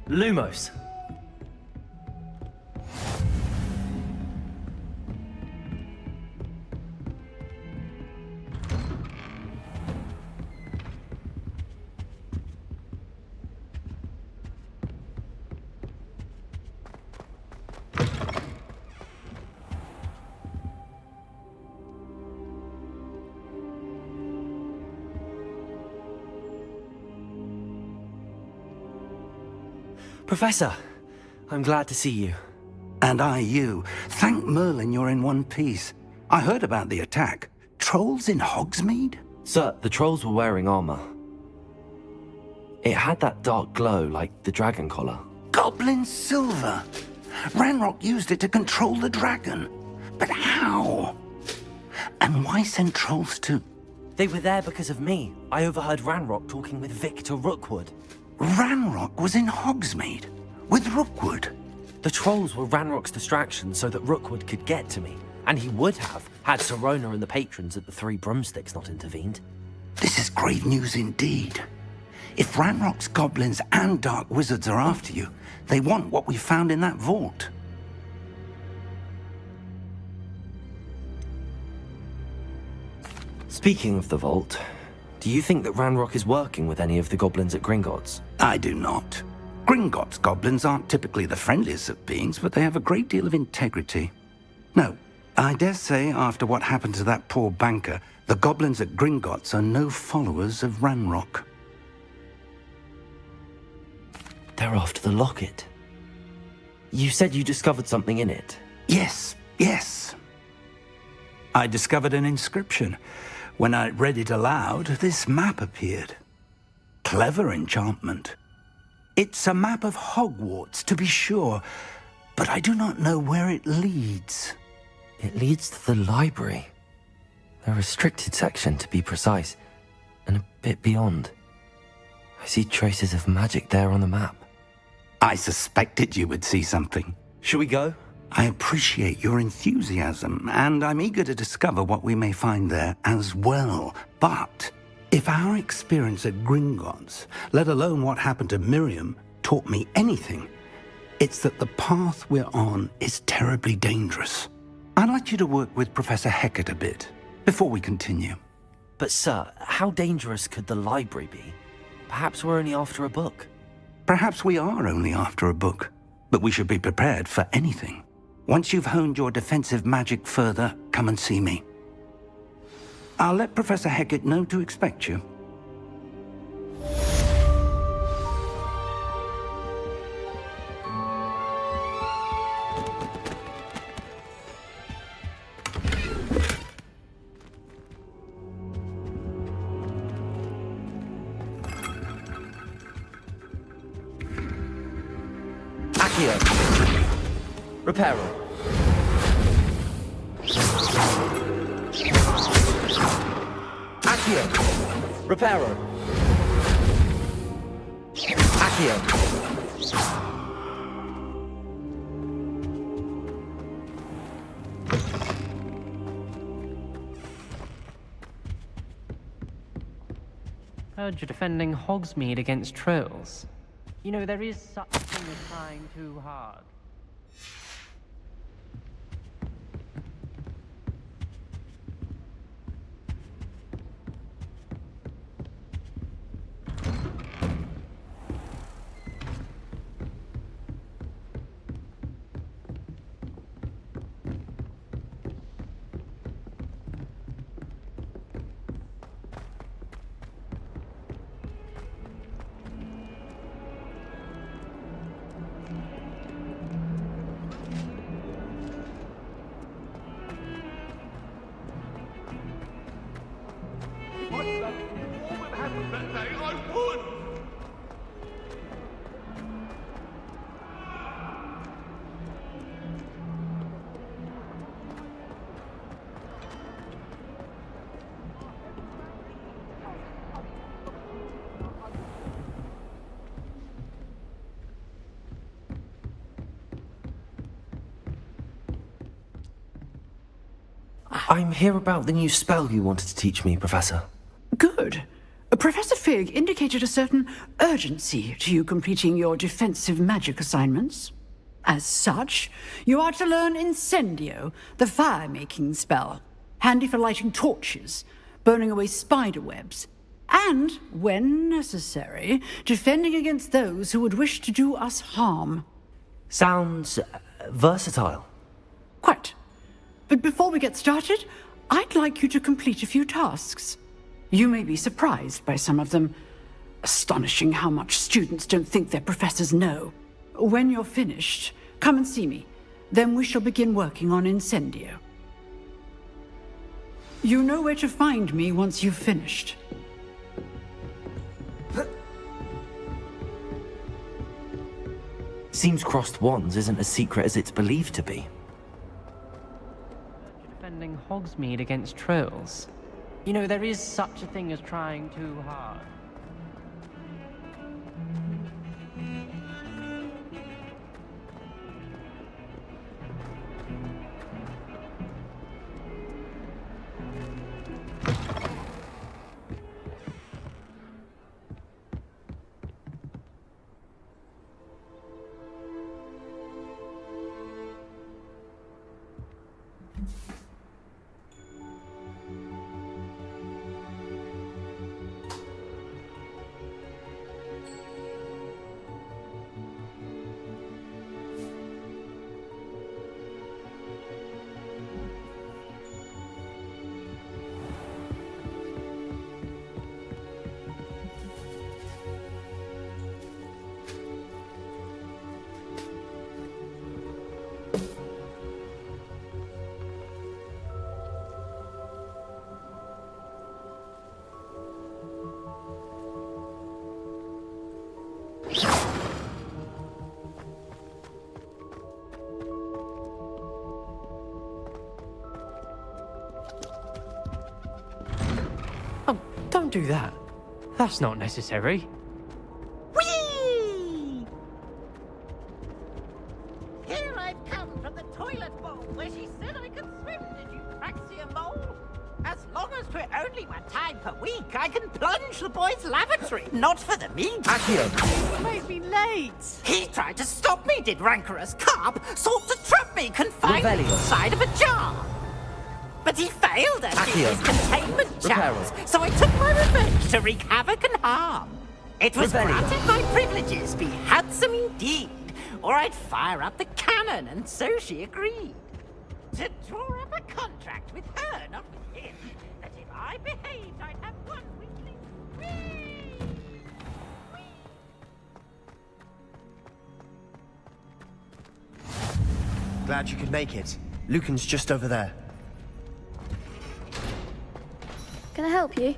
[SPEAKER 2] Lumos. Professor, I'm glad to see you.
[SPEAKER 8] And I you. Thank Merlin you're in one piece. I heard about the attack. Trolls in Hogsmeade?
[SPEAKER 2] Sir, the trolls were wearing armor. It had that dark glow like the dragon collar.
[SPEAKER 8] Goblin silver! Ranrock used it to control the dragon. But how? And why send trolls to...
[SPEAKER 2] They were there because of me. I overheard Ranrock talking with Victor Rookwood.
[SPEAKER 8] Ranrock was in Hogsmeade with Rookwood.
[SPEAKER 2] The trolls were Ranrock's distraction so that Rookwood could get to me. And he would have, had Sirona and the patrons at the Three Broomsticks not intervened.
[SPEAKER 8] This is grave news indeed. If Ranrock's goblins and dark wizards are after you, they want what we found in that vault.
[SPEAKER 2] Speaking of the vault, do you think that Ranrock is working with any of the goblins at Gringotts?
[SPEAKER 8] I do not. Gringotts goblins aren't typically the friendliest of beings, but they have a great deal of integrity. No, I dare say after what happened to that poor banker, the goblins at Gringotts are no followers of Ranrock.
[SPEAKER 2] They're after the locket. You said you discovered something in it.
[SPEAKER 8] Yes. I discovered an inscription. When I read it aloud, this map appeared. Clever enchantment. It's a map of Hogwarts, to be sure, but I do not know where it leads.
[SPEAKER 2] It leads to the library. A restricted section, to be precise, and a bit beyond. I see traces of magic there on the map.
[SPEAKER 8] I suspected you would see something.
[SPEAKER 2] Shall we go?
[SPEAKER 8] I appreciate your enthusiasm, and I'm eager to discover what we may find there as well. But if our experience at Gringotts, let alone what happened to Miriam, taught me anything, it's that the path we're on is terribly dangerous. I'd like you to work with Professor Hecat a bit before we continue.
[SPEAKER 2] But sir, how dangerous could the library be? Perhaps we're only after a book.
[SPEAKER 8] Perhaps we are only after a book, but we should be prepared for anything. Once you've honed your defensive magic further, come and see me. I'll let Professor Hecat know to expect you.
[SPEAKER 2] Accio. Reparo. Accio. Reparo. Accio.
[SPEAKER 15] Heard you're defending Hogsmeade against trolls. You know, there is such a thing as trying too hard.
[SPEAKER 2] I'm here about the new spell you wanted to teach me, Professor.
[SPEAKER 4] Good. Professor Fig indicated a certain urgency to you completing your defensive magic assignments. As such, you are to learn Incendio, the fire-making spell, handy for lighting torches, burning away spider webs, and, when necessary, defending against those who would wish to do us harm.
[SPEAKER 2] Sounds versatile.
[SPEAKER 4] Quite. But before we get started, I'd like you to complete a few tasks. You may be surprised by some of them. Astonishing how much students don't think their professors know. When you're finished, come and see me. Then we shall begin working on Incendio. You know where to find me once you've finished.
[SPEAKER 2] Seems crossed wands isn't as secret as it's believed to be.
[SPEAKER 15] Defending Hogsmeade against trolls. You know, there is such a thing as trying too hard. Don't do that. That's not necessary.
[SPEAKER 17] Whee! Here I've come from the toilet bowl where she said I could swim, did you Praxia mole? As long as we're only 1 time per week, I can plunge the boys' lavatory. Not for the meat.
[SPEAKER 2] Accio.
[SPEAKER 17] You made me late. He tried to stop me, did rancorous carp. Sought to trap me, confined me inside of a jar. But he failed at his containment charms, so I took my revenge to wreak havoc and harm. It was granted my privileges be handsome indeed, or I'd fire up the cannon, and so she agreed. To draw up a contract with her, not with him, that if I behaved, I'd have 1 weekly...
[SPEAKER 22] Glad you could make it. Lucan's just over there.
[SPEAKER 11] Can I help you?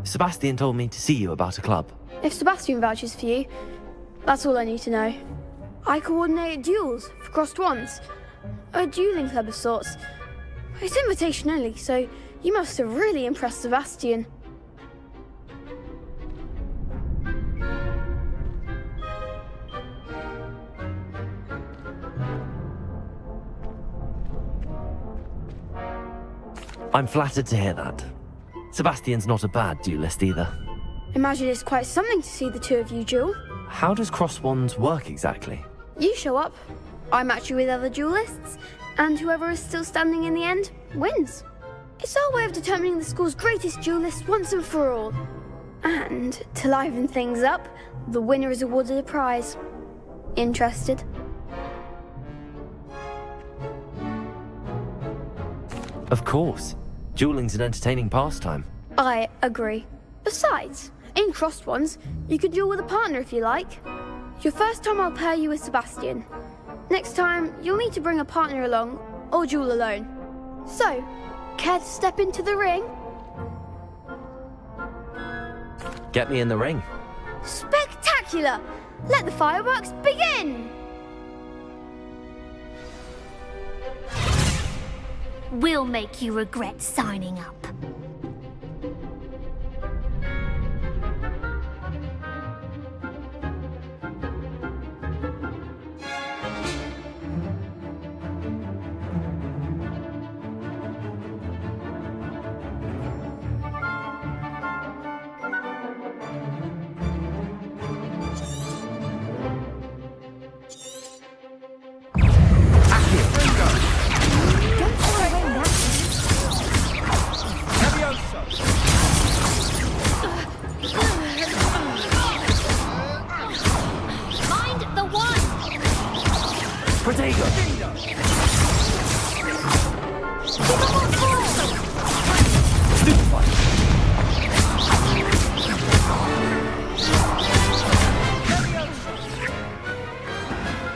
[SPEAKER 2] Sebastian told me to see you about a club.
[SPEAKER 16] If Sebastian vouches for you, that's all I need to know. I coordinate duels for crossed wands. A dueling club of sorts. It's invitation only, so you must have really impressed Sebastian.
[SPEAKER 2] I'm flattered to hear that. Sebastian's not a bad duelist either.
[SPEAKER 16] Imagine it's quite something to see the two of you duel.
[SPEAKER 2] How does cross wands work exactly?
[SPEAKER 16] You show up, I match you with other duelists, and whoever is still standing in the end wins. It's our way of determining the school's greatest duelist once and for all. And to liven things up, the winner is awarded a prize. Interested?
[SPEAKER 2] Of course. Dueling's an entertaining pastime.
[SPEAKER 16] I agree. Besides, in crossed ones, you could duel with a partner if you like. Your first time I'll pair you with Sebastian. Next time, you'll need to bring a partner along, or duel alone. So, care to step into the ring?
[SPEAKER 2] Get me in the ring.
[SPEAKER 16] Spectacular! Let the fireworks begin!
[SPEAKER 21] We'll make you regret signing up.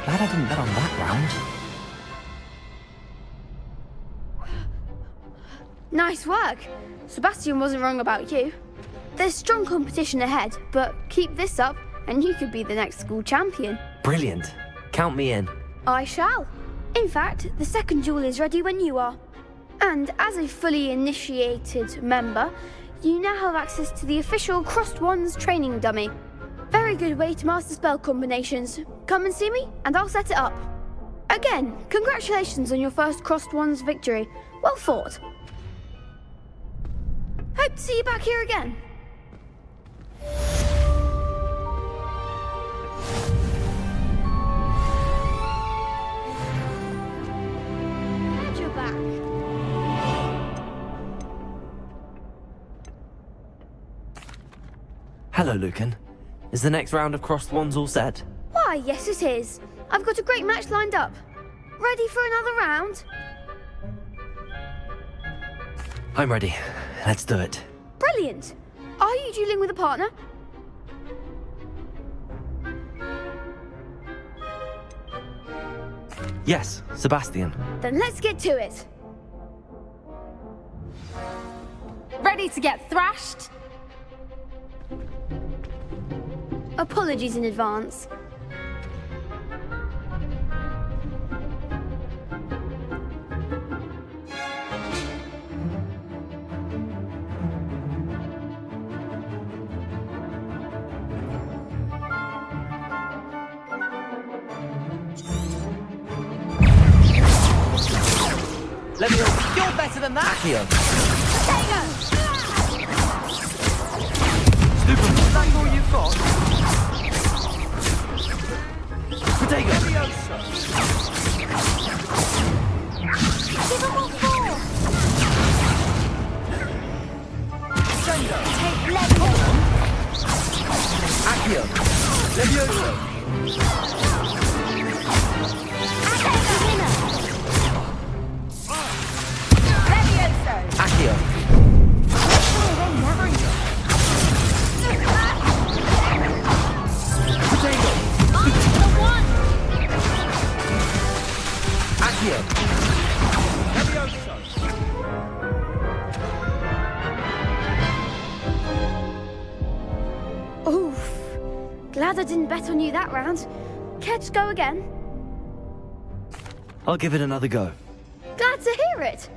[SPEAKER 2] Glad I didn't bet on that round.
[SPEAKER 16] Nice work. Sebastian wasn't wrong about you. There's strong competition ahead, but keep this up and you could be the next school champion.
[SPEAKER 2] Brilliant. Count me in.
[SPEAKER 16] I shall. In fact, the second duel is ready when you are. And as a fully initiated member, you now have access to the official Crossed Wands training dummy. Very good way to master spell combinations. Come and see me, and I'll set it up. Again, congratulations on your first Crossed Wands victory. Well fought. Hope to see you back here again. Glad you're back.
[SPEAKER 2] Hello, Lucan. Is the next round of crossed wands all set?
[SPEAKER 16] Why, yes it is. I've got a great match lined up. Ready for another round?
[SPEAKER 2] I'm ready. Let's do it.
[SPEAKER 16] Brilliant. Are you dueling with a partner?
[SPEAKER 2] Yes, Sebastian.
[SPEAKER 16] Then let's get to it.
[SPEAKER 21] Ready to get thrashed?
[SPEAKER 16] Apologies in advance.
[SPEAKER 15] Let me know. You're better than that!
[SPEAKER 2] Accio.
[SPEAKER 15] Stupid. Is that all you've got?
[SPEAKER 2] Protego.
[SPEAKER 21] Give them all four! Take Leviosa!
[SPEAKER 2] Accio. Leviosa.
[SPEAKER 21] Leviosa!
[SPEAKER 2] Accio. Protego.
[SPEAKER 21] The one!
[SPEAKER 2] Accio.
[SPEAKER 21] Leviosa!
[SPEAKER 16] Glad I didn't bet on you that round. Care to go again?
[SPEAKER 2] I'll give it another go.
[SPEAKER 16] Glad to hear it.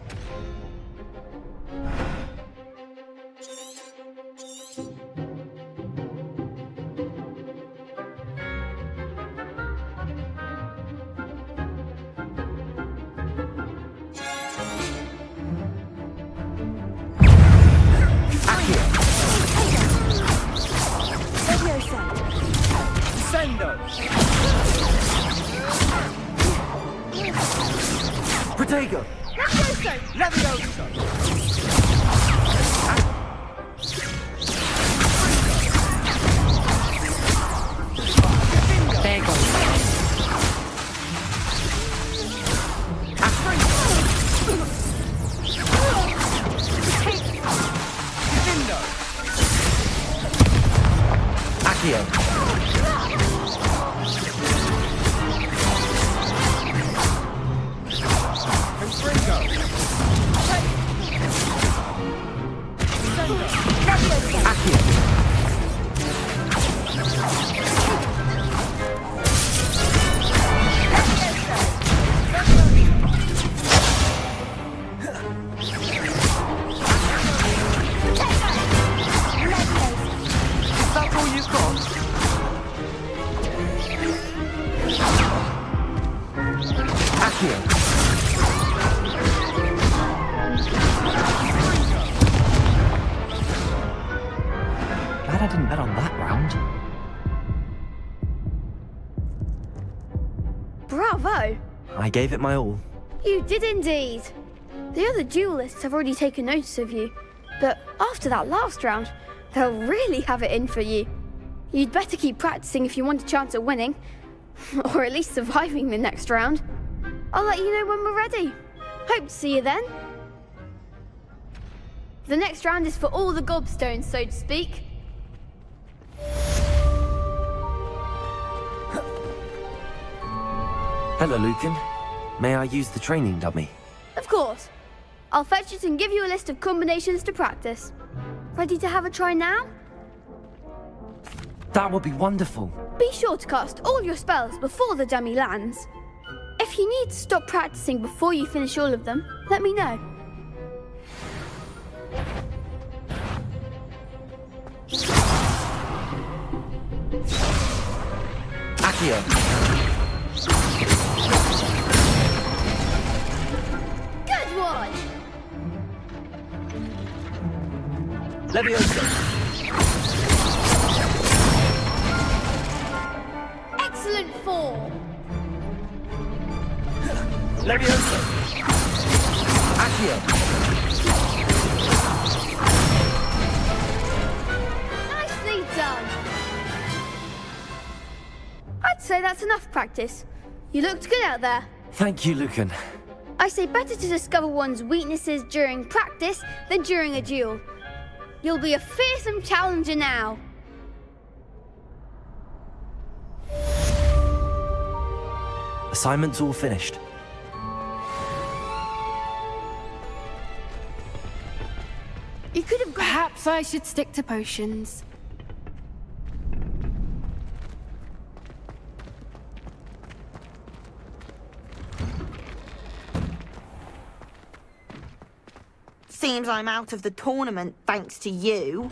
[SPEAKER 2] Protego!
[SPEAKER 17] Levioso!
[SPEAKER 2] Glad I didn't bet on that round.
[SPEAKER 16] Bravo!
[SPEAKER 2] I gave it my all.
[SPEAKER 16] You did indeed. The other duelists have already taken notice of you, but after that last round, they'll really have it in for you. You'd better keep practicing if you want a chance at winning, or at least surviving the next round. I'll let you know when we're ready. Hope to see you then. The next round is for all the gobstones, so to speak.
[SPEAKER 2] Hello, Lucan. May I use the training dummy?
[SPEAKER 16] Of course. I'll fetch it and give you a list of combinations to practice. Ready to have a try now?
[SPEAKER 2] That would be wonderful.
[SPEAKER 16] Be sure to cast all your spells before the dummy lands. If you need to stop practicing before you finish all of them, let me know.
[SPEAKER 2] Accio.
[SPEAKER 16] Good one!
[SPEAKER 2] Levioso.
[SPEAKER 16] Excellent form!
[SPEAKER 2] Levioso. Accio.
[SPEAKER 16] Nicely done! I'd say that's enough practice. You looked good out there.
[SPEAKER 2] Thank you, Lucan.
[SPEAKER 16] I say better to discover one's weaknesses during practice than during a duel. You'll be a fearsome challenger now.
[SPEAKER 2] Assignment's all finished.
[SPEAKER 16] You could have.
[SPEAKER 20] Perhaps I should stick to potions.
[SPEAKER 21] Seems I'm out of the tournament thanks to you.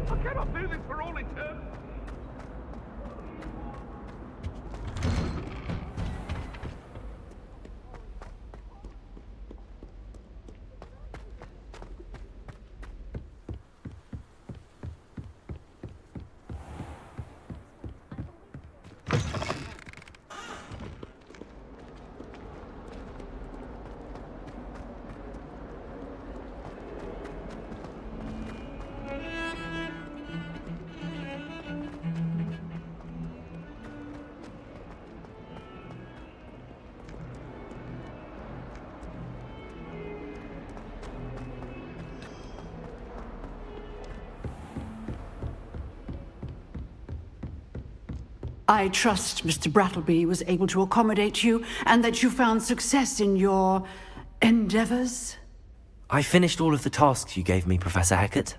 [SPEAKER 10] I cannot do this for all eternity.
[SPEAKER 4] I trust Mr. Brattleby was able to accommodate you and that you found success in your endeavors.
[SPEAKER 2] I finished all of the tasks you gave me, Professor Hecat.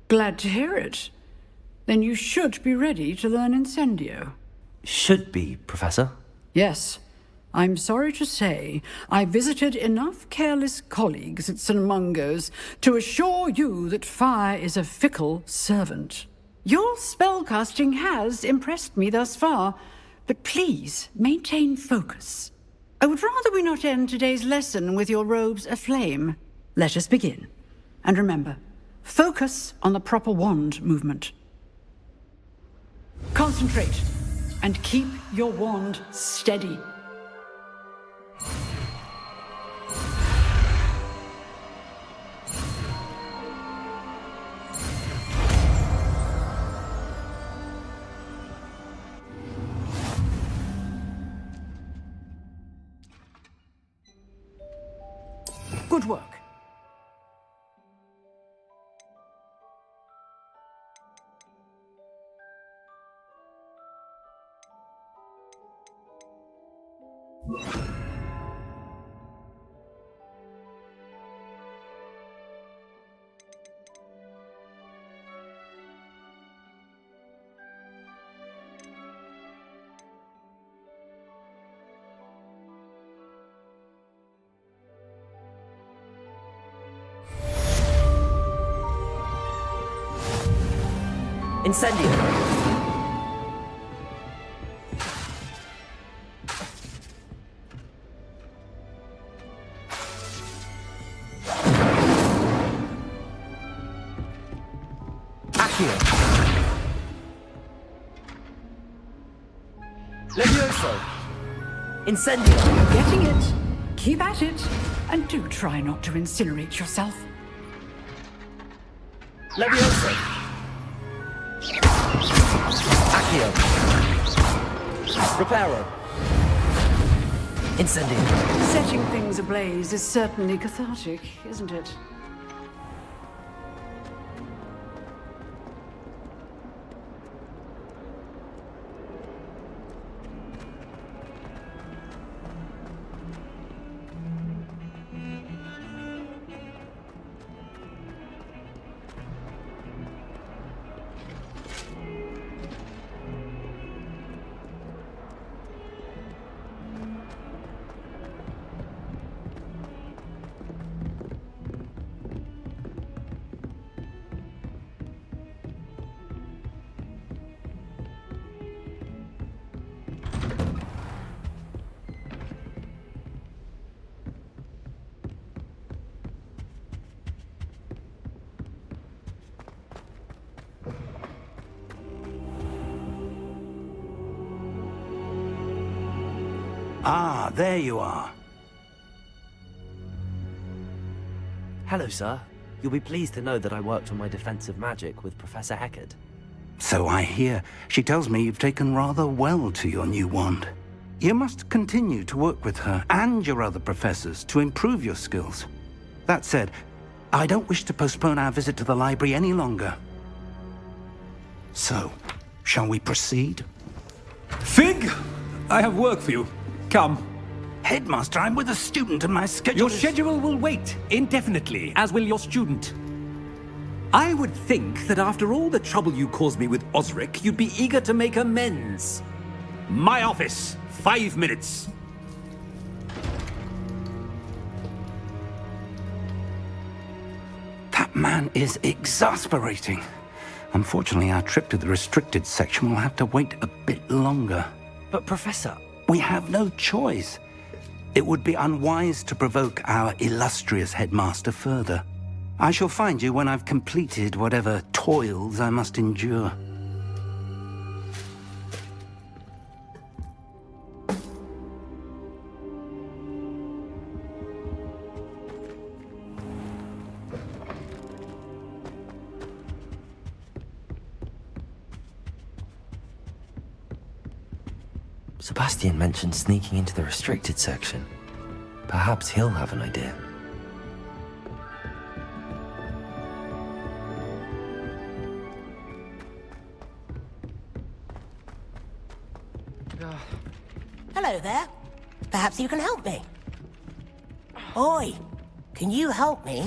[SPEAKER 4] Glad to hear it. Then you should be ready to learn Incendio.
[SPEAKER 2] Should be, Professor.
[SPEAKER 4] Yes. I'm sorry to say, I visited enough careless colleagues at St. Mungo's to assure you that fire is a fickle servant. Your spellcasting has impressed me thus far, but please maintain focus. I would rather we not end today's lesson with your robes aflame. Let us begin. And remember, focus on the proper wand movement. Concentrate, and keep your wand steady. Good work.
[SPEAKER 2] Incendio! Accio! Levioso! Incendio!
[SPEAKER 4] You're getting it. Keep at it. And do try not to incinerate yourself.
[SPEAKER 2] Levioso! Accio! Reparo! Incendio!
[SPEAKER 4] Setting things ablaze is certainly cathartic, isn't it?
[SPEAKER 8] Ah, there you are.
[SPEAKER 2] Hello, sir. You'll be pleased to know that I worked on my defensive magic with Professor Hecat.
[SPEAKER 8] So I hear. She tells me you've taken rather well to your new wand. You must continue to work with her and your other professors to improve your skills. That said, I don't wish to postpone our visit to the library any longer. So, shall we proceed?
[SPEAKER 1] Fig! I have work for you. Come.
[SPEAKER 8] Headmaster, I'm with a student and my schedule
[SPEAKER 1] Your schedule will wait indefinitely, as will your student. I would think that after all the trouble you caused me with Osric, you'd be eager to make amends. My office, 5 minutes.
[SPEAKER 8] That man is exasperating. Unfortunately, our trip to the restricted section will have to wait a bit longer.
[SPEAKER 2] But, Professor...
[SPEAKER 8] We have no choice. It would be unwise to provoke our illustrious headmaster further. I shall find you when I've completed whatever toils I must endure.
[SPEAKER 2] Sebastian mentioned sneaking into the restricted section. Perhaps he'll have an idea.
[SPEAKER 19] Hello there. Perhaps you can help me. Oi, can you help me?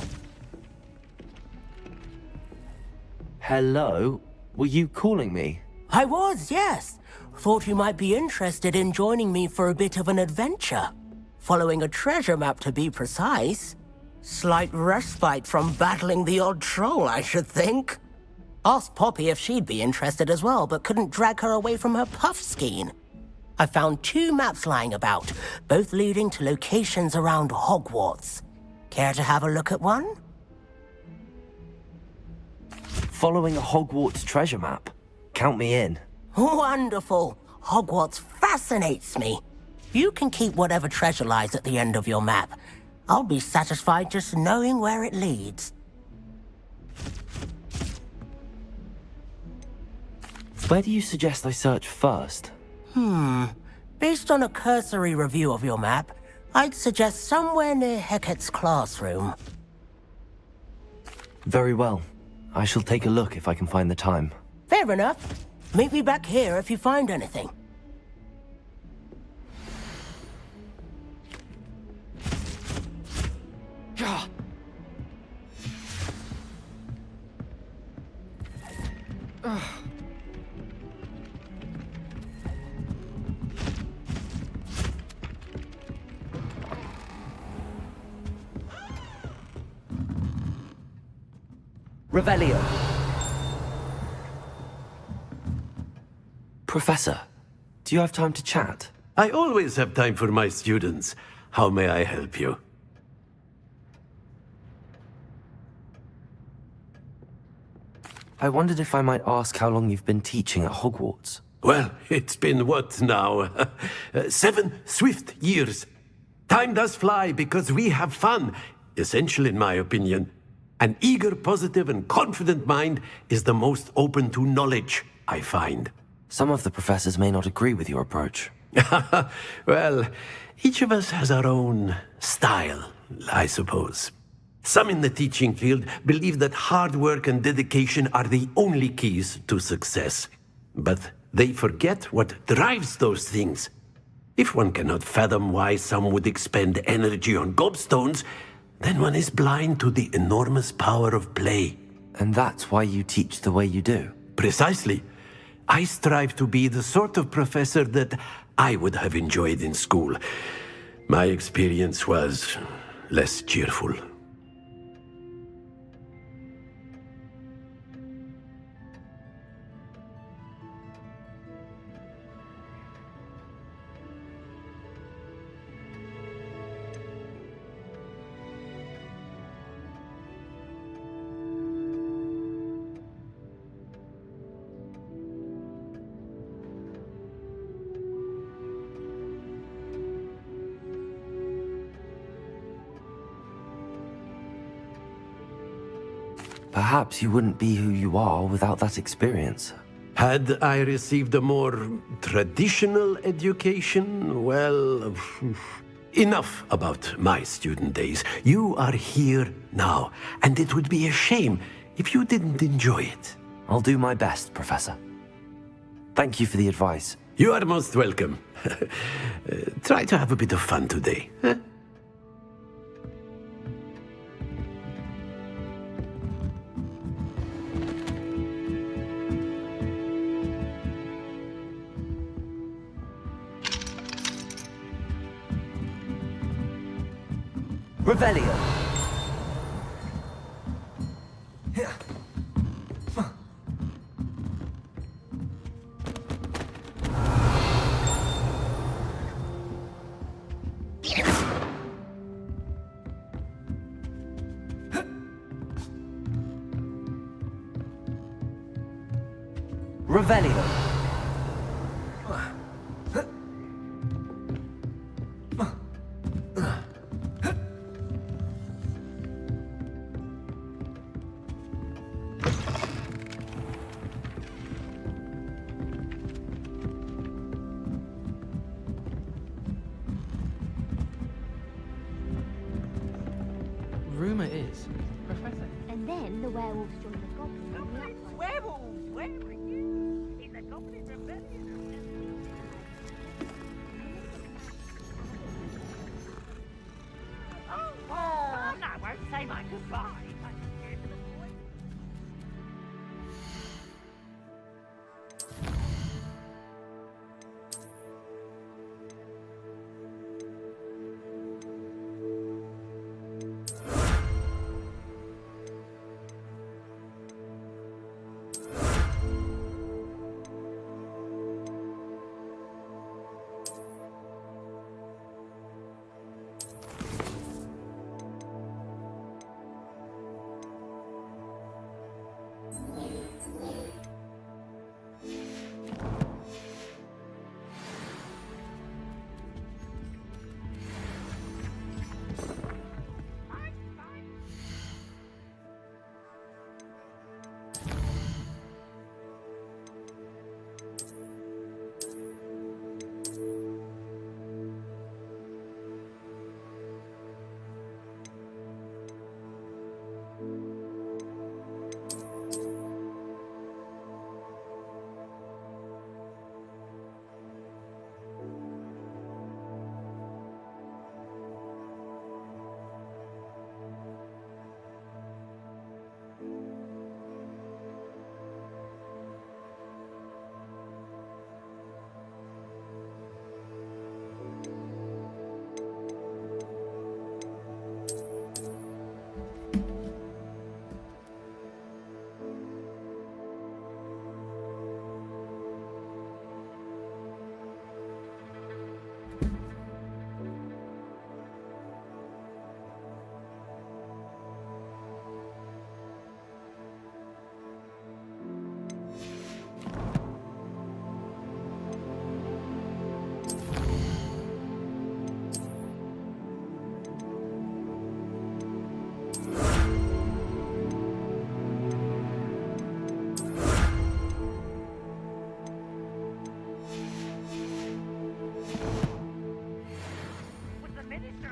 [SPEAKER 2] Hello? Were you calling me?
[SPEAKER 19] I was, yes. Thought you might be interested in joining me for a bit of an adventure. Following a treasure map, to be precise. Slight respite from battling the odd troll, I should think. Asked Poppy if she'd be interested as well, but couldn't drag her away from her puff skein. I found 2 maps lying about, both leading to locations around Hogwarts. Care to have a look at one?
[SPEAKER 2] Following a Hogwarts treasure map. Count me in.
[SPEAKER 19] Wonderful. Hogwarts fascinates me. You can keep whatever treasure lies at the end of your map. I'll be satisfied just knowing where it leads.
[SPEAKER 2] Where do you suggest I search first?
[SPEAKER 19] Based on a cursory review of your map, I'd suggest somewhere near Hecate's classroom.
[SPEAKER 2] Very well. I shall take a look if I can find the time.
[SPEAKER 19] Fair enough. Meet me back here if you find anything.
[SPEAKER 2] Revelio. Professor, do you have time to chat?
[SPEAKER 5] I always have time for my students. How may I help you?
[SPEAKER 2] I wondered if I might ask how long you've been teaching at Hogwarts.
[SPEAKER 5] Well, it's been what now? 7 swift years. Time does fly because we have fun, essential in my opinion. An eager, positive, and confident mind is the most open to knowledge, I find.
[SPEAKER 2] Some of the professors may not agree with your approach.
[SPEAKER 5] Well, each of us has our own style, I suppose. Some in the teaching field believe that hard work and dedication are the only keys to success. But they forget what drives those things. If one cannot fathom why some would expend energy on gobstones, then one is blind to the enormous power of play.
[SPEAKER 2] And that's why you teach the way you do?
[SPEAKER 5] Precisely. I strive to be the sort of professor that I would have enjoyed in school. My experience was less cheerful.
[SPEAKER 2] Perhaps you wouldn't be who you are without that experience.
[SPEAKER 5] Had I received a more traditional education, well, enough about my student days. You are here now, and it would be a shame if you didn't enjoy it.
[SPEAKER 2] I'll do my best, Professor. Thank you for the advice.
[SPEAKER 5] You are most welcome. Try to have a bit of fun today. Huh?
[SPEAKER 2] Revelio. Revelio.
[SPEAKER 12] Rumor is, Professor.
[SPEAKER 11] And then the werewolves joined the goblins.
[SPEAKER 17] Werewolves, where are you? In the Goblin Rebellion. Oh, no, I won't say my goodbye.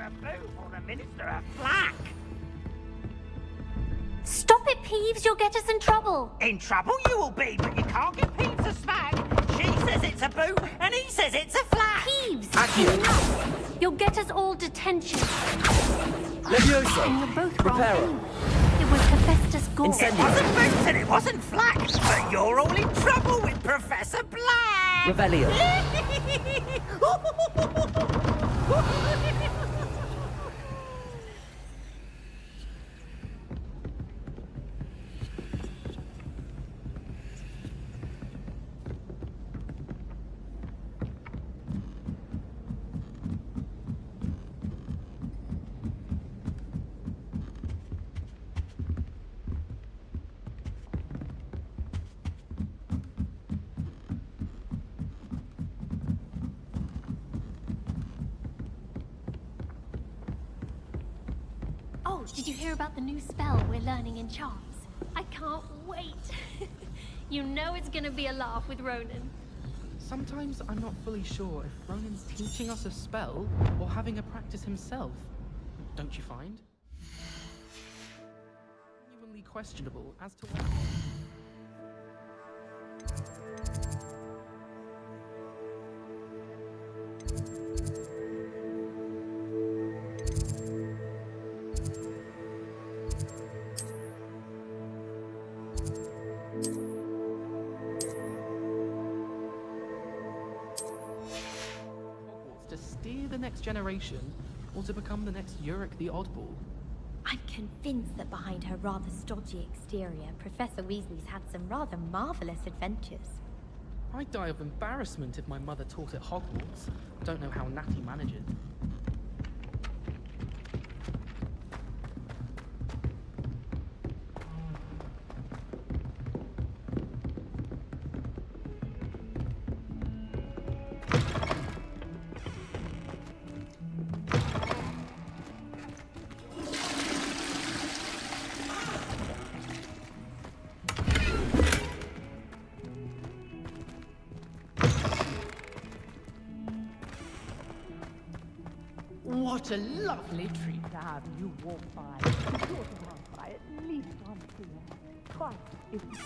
[SPEAKER 17] a boo for the Minister of Flack.
[SPEAKER 11] Stop it, Peeves. You'll get us in trouble.
[SPEAKER 17] In trouble you will be, but you can't give Peeves a smack. She says it's a boo, and he says it's a flack.
[SPEAKER 11] Peeves, enough. You'll get us all detention.
[SPEAKER 2] Levioso.
[SPEAKER 11] And you're both wrong.
[SPEAKER 2] Reparo.
[SPEAKER 11] Anyway. It was Hephaestus Gore.
[SPEAKER 17] It wasn't boots and it wasn't flack, but you're all in trouble with Professor Black.
[SPEAKER 2] Revelio.
[SPEAKER 11] Oh, did you hear about the new spell we're learning in charms? I can't wait. You know it's gonna be a laugh with Ronan.
[SPEAKER 12] Sometimes I'm not fully sure if Ronan's teaching us a spell or having a practice himself. Don't you find? Genuinely questionable as to what... to steer the next generation, or to become the next Yurik the Oddball.
[SPEAKER 11] I'm convinced that behind her rather stodgy exterior, Professor Weasley's had some rather marvelous adventures.
[SPEAKER 12] I'd die of embarrassment if my mother taught at Hogwarts. Don't know how Natty manages.
[SPEAKER 6] What a lovely treat to have you walk by. Be sure to run by at least once a year. Twice if you can.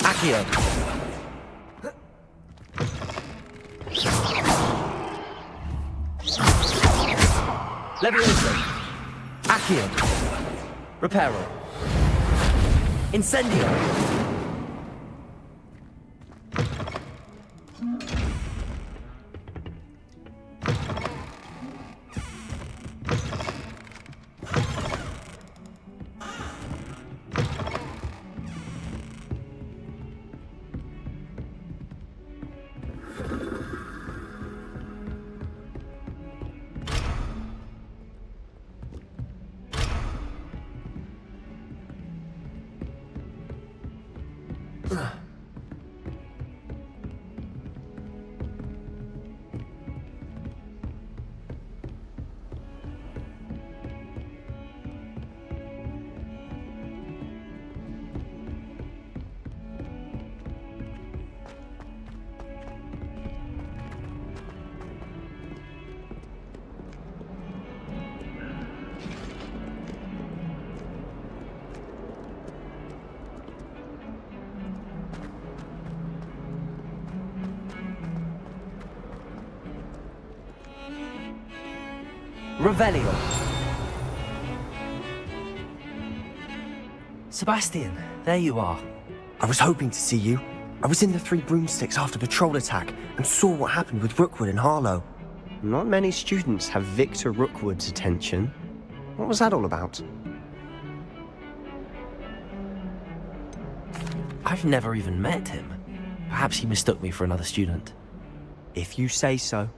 [SPEAKER 2] Accio. Levioso. Accio. Reparo. Incendio. Revelio. Sebastian, there you are.
[SPEAKER 22] I was hoping to see you. I was in the Three Broomsticks after the troll attack and saw what happened with Rookwood and Harlow.
[SPEAKER 7] Not many students have Victor Rookwood's attention. What was that all about?
[SPEAKER 2] I've never even met him. Perhaps he mistook me for another student.
[SPEAKER 7] If you say so.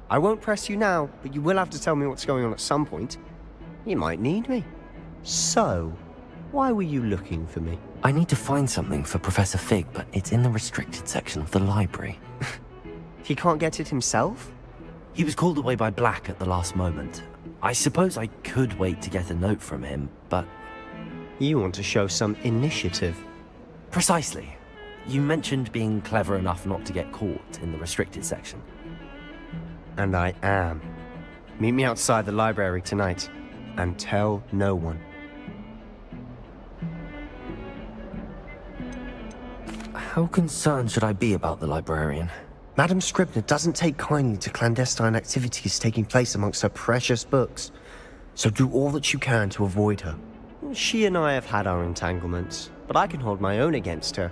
[SPEAKER 7] I won't press you now, but you will have to tell me what's going on at some point. You might need me. So, why were you looking for me?
[SPEAKER 2] I need to find something for Professor Fig, but it's in the restricted section of the library.
[SPEAKER 7] He can't get it himself?
[SPEAKER 2] He was called away by Black at the last moment. I suppose I could wait to get a note from him, but...
[SPEAKER 7] You want to show some initiative.
[SPEAKER 2] Precisely. You mentioned being clever enough not to get caught in the restricted section.
[SPEAKER 7] And I am. Meet me outside the library tonight, and tell no one.
[SPEAKER 2] How concerned should I be about the librarian?
[SPEAKER 7] Madam Scribner doesn't take kindly to clandestine activities taking place amongst her precious books, so do all that you can to avoid her. She and I have had our entanglements, but I can hold my own against her.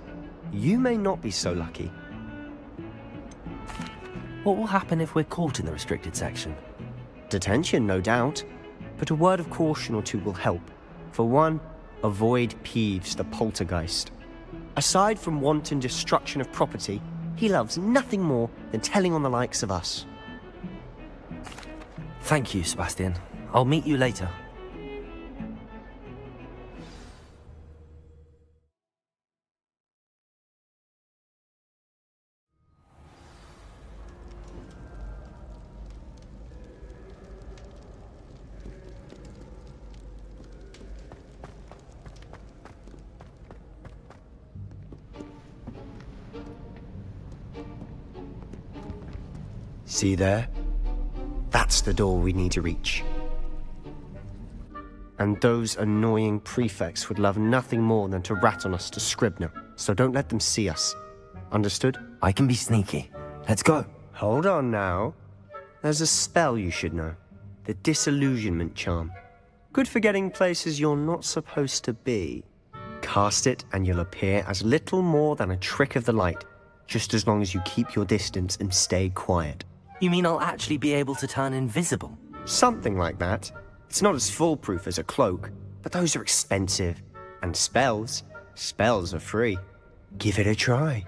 [SPEAKER 7] You may not be so lucky.
[SPEAKER 2] What will happen if we're caught in the restricted section?
[SPEAKER 7] Detention, no doubt, but a word of caution or two will help. For one, avoid Peeves the poltergeist. Aside from wanton destruction of property, he loves nothing more than telling on the likes of us.
[SPEAKER 2] Thank you, Sebastian. I'll meet you later.
[SPEAKER 7] See there? That's the door we need to reach. And those annoying prefects would love nothing more than to rat on us to Scribner, so don't let them see us. Understood?
[SPEAKER 2] I can be sneaky. Let's go.
[SPEAKER 7] Hold on now. There's a spell you should know. The Disillusionment Charm. Good for getting places you're not supposed to be. Cast it and you'll appear as little more than a trick of the light, just as long as you keep your distance and stay quiet.
[SPEAKER 2] You mean I'll actually be able to turn invisible?
[SPEAKER 7] Something like that. It's not as foolproof as a cloak, but those are expensive. And spells are free. Give it a try.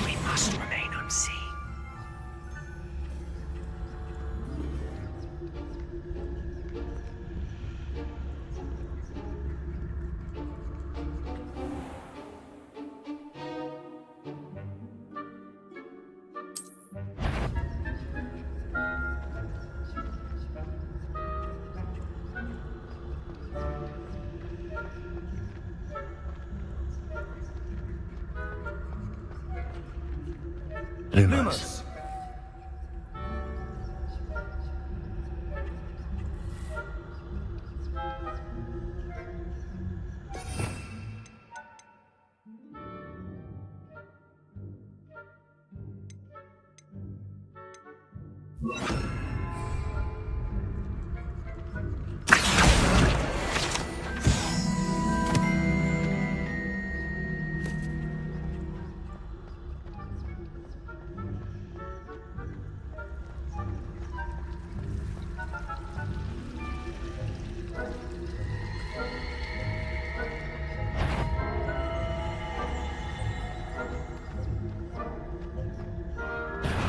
[SPEAKER 9] We must remain unseen.
[SPEAKER 22] Lumos.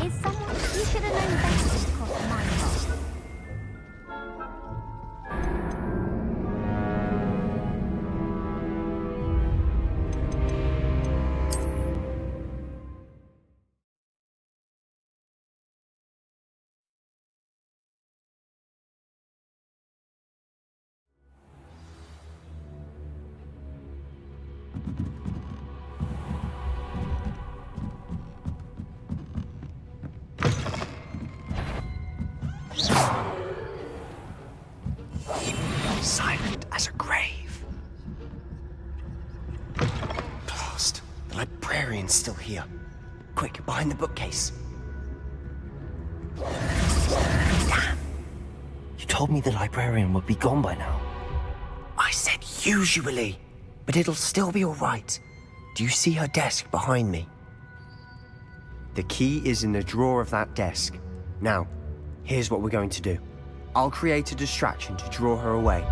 [SPEAKER 13] Is someone you should have known better to cross my path?
[SPEAKER 22] Silent as a grave. Blast. The librarian's still here. Quick, behind the bookcase. Damn.
[SPEAKER 2] You told me the librarian would be gone by now.
[SPEAKER 22] I said usually, but it'll still be all right. Do you see her desk behind me? The key is in the drawer of that desk. Now, here's what we're going to do. I'll create a distraction to draw her away.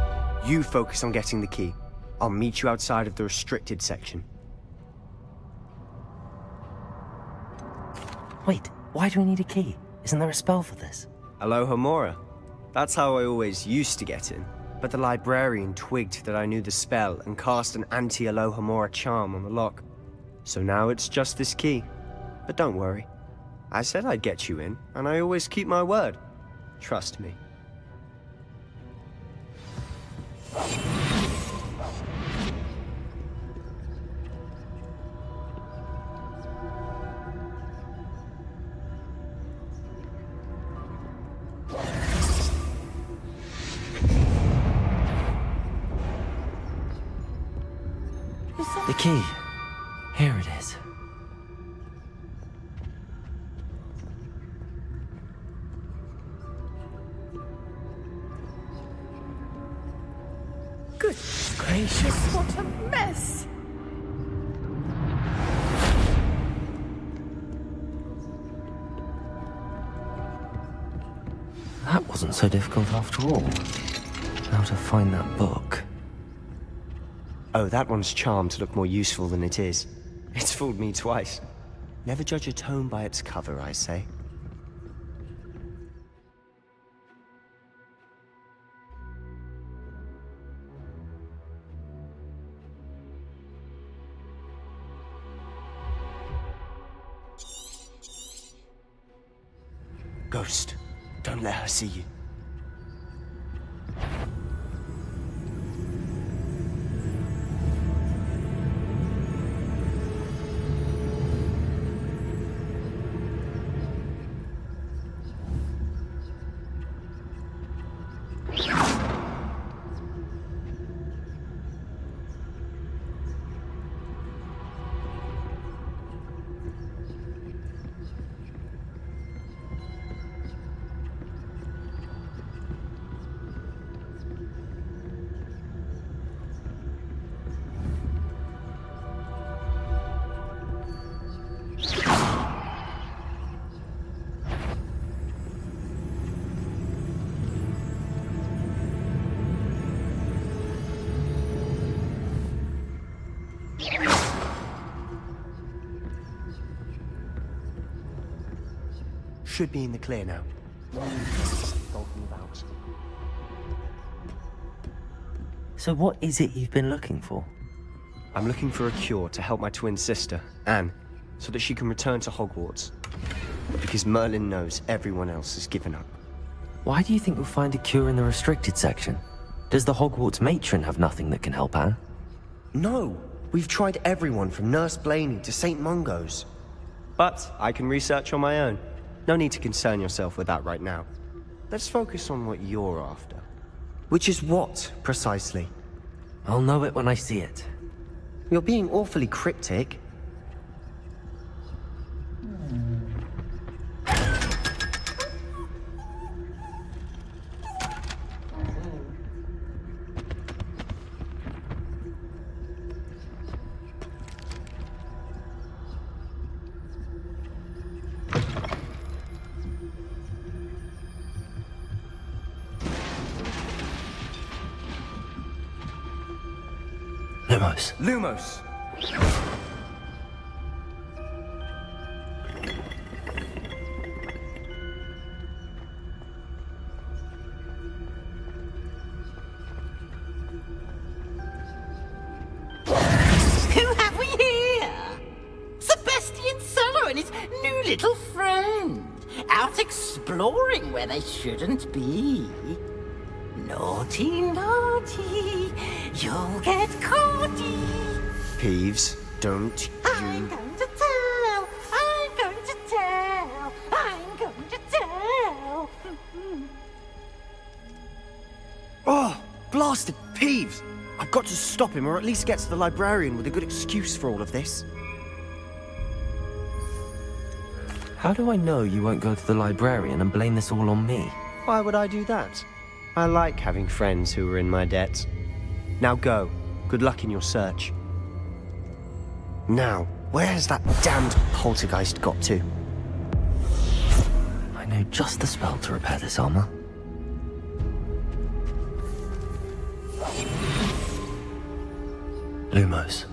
[SPEAKER 22] You focus on getting the key. I'll meet you outside of the restricted section.
[SPEAKER 2] Wait, why do we need a key? Isn't there a spell for this?
[SPEAKER 22] Alohomora. That's how I always used to get in. But the librarian twigged that I knew the spell and cast an anti-Alohomora charm on the lock. So now it's just this key. But don't worry. I said I'd get you in, and I always keep my word. Trust me.
[SPEAKER 2] The key. Here it is.
[SPEAKER 6] Goodness gracious, what a mess!
[SPEAKER 2] That wasn't so difficult after all. How to find that book.
[SPEAKER 22] Oh, that one's charmed to look more useful than it is. It's fooled me twice. Never judge a tome by its cover, I say. Ghost, don't let her see you. Should be in the clear now.
[SPEAKER 2] So what is it you've been looking for?
[SPEAKER 22] I'm looking for a cure to help my twin sister, Anne, so that she can return to Hogwarts. Because Merlin knows everyone else has given up.
[SPEAKER 2] Why do you think we'll find a cure in the restricted section? Does the Hogwarts matron have nothing that can help Anne?
[SPEAKER 22] No! We've tried everyone from Nurse Blaney to St. Mungo's.
[SPEAKER 7] But I can research on my own. No need to concern yourself with that right now. Let's focus on what you're after. Which is what, precisely?
[SPEAKER 2] I'll know it when I see it.
[SPEAKER 7] You're being awfully cryptic.
[SPEAKER 2] Lumos.
[SPEAKER 7] Lumos!
[SPEAKER 17] Who have we here? Sebastian Solo and his new little friend. Out exploring where they shouldn't be. Naughty, naughty, you'll get caughty.
[SPEAKER 7] Peeves, don't
[SPEAKER 17] I'm going to tell, I'm going to tell, I'm going to tell.
[SPEAKER 7] Oh, blasted Peeves! I've got to stop him, or at least get to the librarian with a good excuse for all of this.
[SPEAKER 2] How do I know you won't go to the librarian and blame this all on me?
[SPEAKER 7] Why would I do that? I like having friends who are in my debt. Now go. Good luck in your search. Now, where has that damned poltergeist got to?
[SPEAKER 2] I know just the spell to repair this armor. Lumos.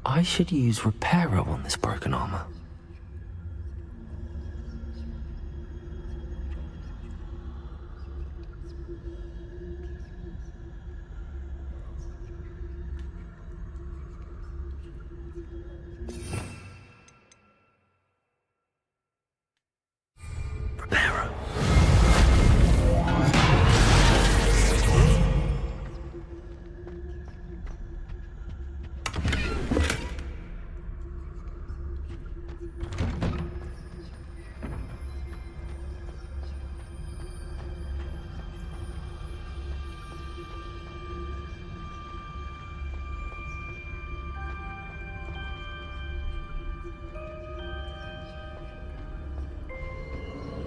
[SPEAKER 2] I should use Reparo on this broken armor. Reparo.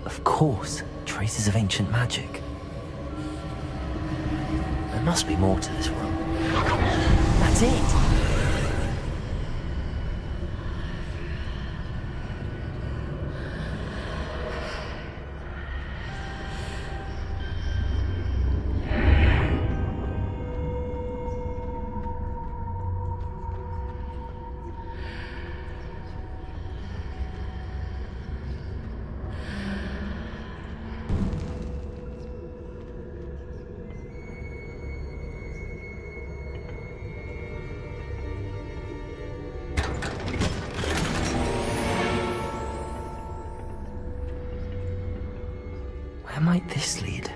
[SPEAKER 2] Of course, traces of ancient magic. There must be more to this room. That's it! Where might this lead?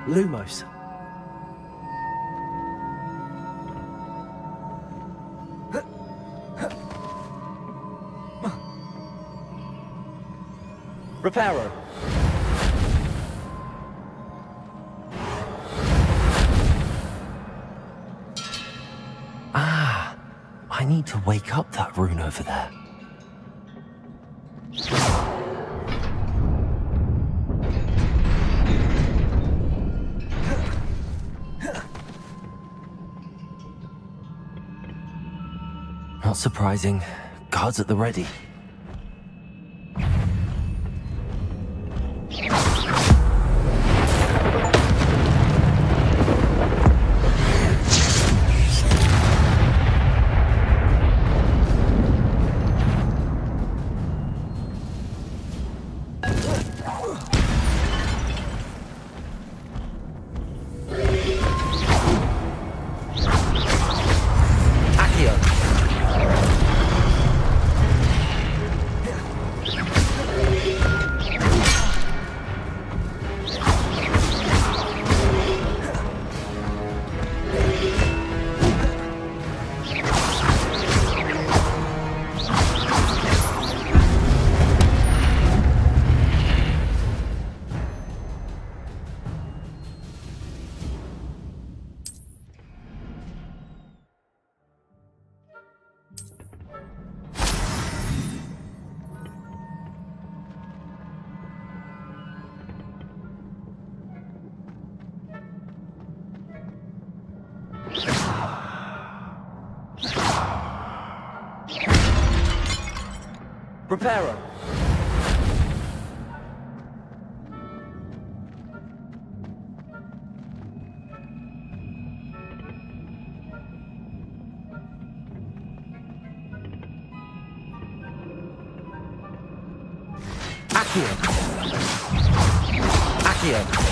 [SPEAKER 2] Lumos. Reparo. Ah, I need to wake up that rune over there. Not surprising. Guards at the ready. Reparo.
[SPEAKER 22] Accio. Accio.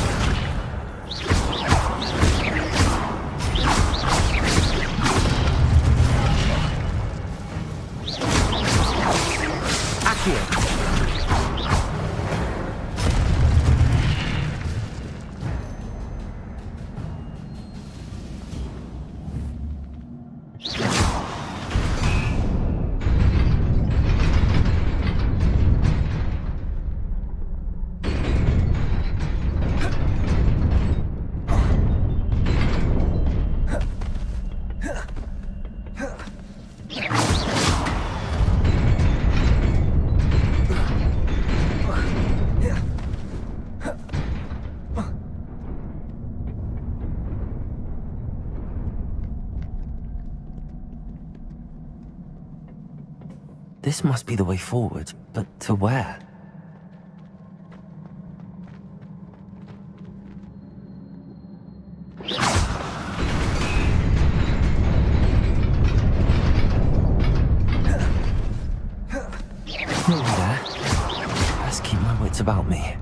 [SPEAKER 2] This must be the way forward, but to where? Nearly there. Best keep my wits about me.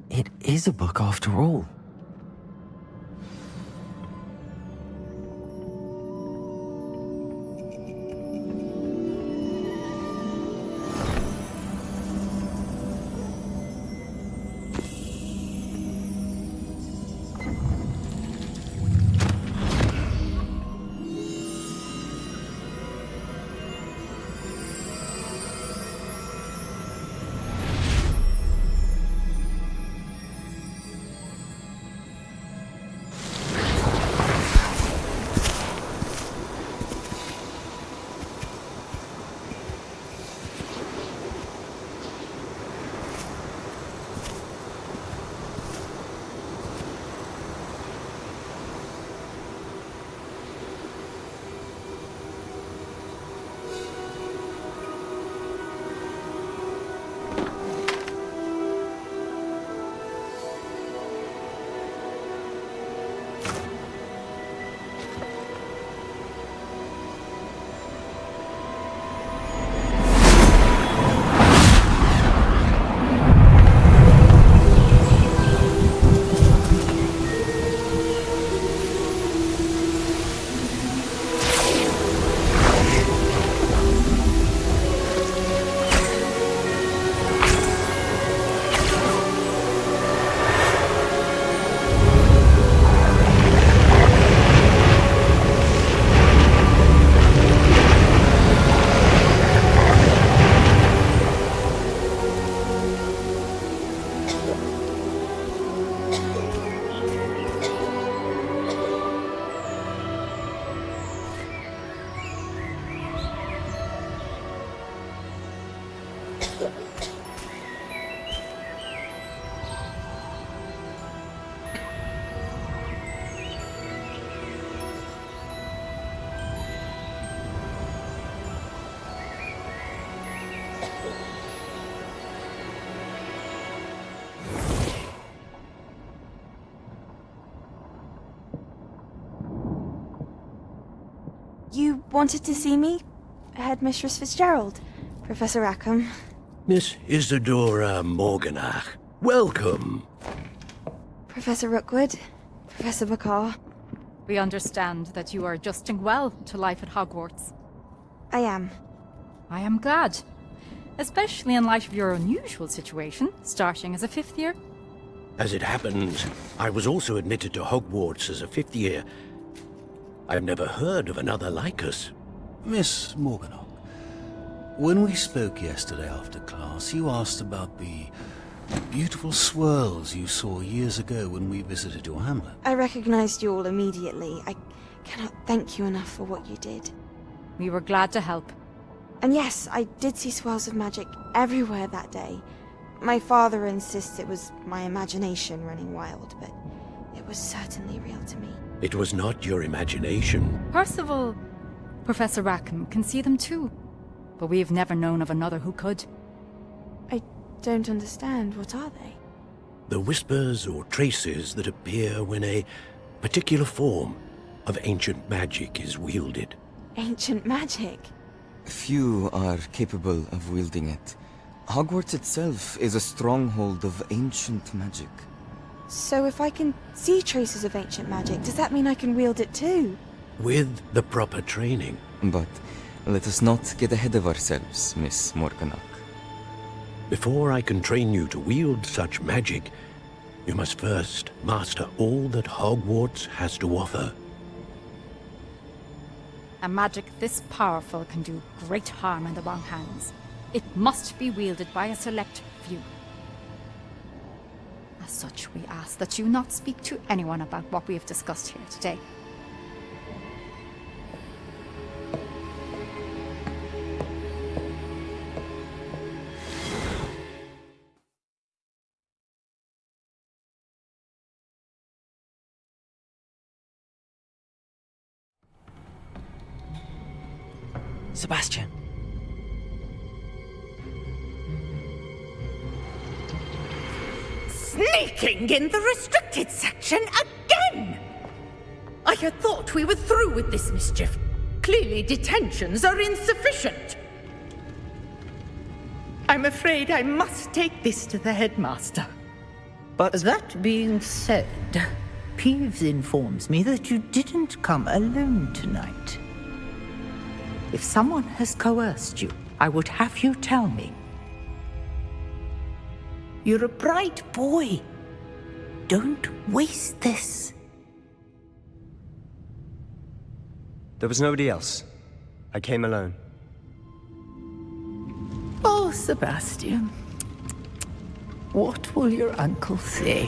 [SPEAKER 2] It is a book after all.
[SPEAKER 3] You wanted to see me? Headmistress Fitzgerald, Professor Rackham.
[SPEAKER 5] Miss Isadora Morganach, welcome.
[SPEAKER 3] Professor Rookwood, Professor Bakar.
[SPEAKER 6] We understand that you are adjusting well to life at Hogwarts.
[SPEAKER 3] I am.
[SPEAKER 6] I am glad. Especially in light of your unusual situation, starting as a 5th year.
[SPEAKER 5] As it happens, I was also admitted to Hogwarts as a 5th year. I've never heard of another like us.
[SPEAKER 8] Miss Morganach, when we spoke yesterday after class, you asked about the beautiful swirls you saw years ago when we visited your hamlet.
[SPEAKER 3] I recognized you all immediately. I cannot thank you enough for what you did.
[SPEAKER 6] We were glad to help.
[SPEAKER 3] And yes, I did see swirls of magic everywhere that day. My father insists it was my imagination running wild, but it was certainly real to me.
[SPEAKER 5] It was not your imagination.
[SPEAKER 6] Percival, Professor Rackham can see them too. But we've never known of another who could.
[SPEAKER 3] I don't understand. What are they?
[SPEAKER 5] The whispers or traces that appear when a particular form of ancient magic is wielded.
[SPEAKER 3] Ancient magic?
[SPEAKER 18] Few are capable of wielding it. Hogwarts itself is a stronghold of ancient magic.
[SPEAKER 3] So if I can see traces of ancient magic, does that mean I can wield it too?
[SPEAKER 5] With the proper training.
[SPEAKER 18] But let us not get ahead of ourselves, Miss Morganach.
[SPEAKER 5] Before I can train you to wield such magic, you must first master all that Hogwarts has to offer.
[SPEAKER 6] A magic this powerful can do great harm in the wrong hands. It must be wielded by a select few. As such, we ask that you not speak to anyone about what we have discussed here today.
[SPEAKER 2] Sebastian.
[SPEAKER 6] Sneaking in the restricted section again! I had thought we were through with this mischief. Clearly detentions are insufficient. I'm afraid I must take this to the headmaster.
[SPEAKER 22] But
[SPEAKER 14] that being said, Peeves informs me that you didn't come alone tonight. If someone has coerced you, I would have you tell me. You're a bright boy. Don't waste this.
[SPEAKER 7] There was nobody else. I came alone.
[SPEAKER 14] Oh, Sebastian. What will your uncle say?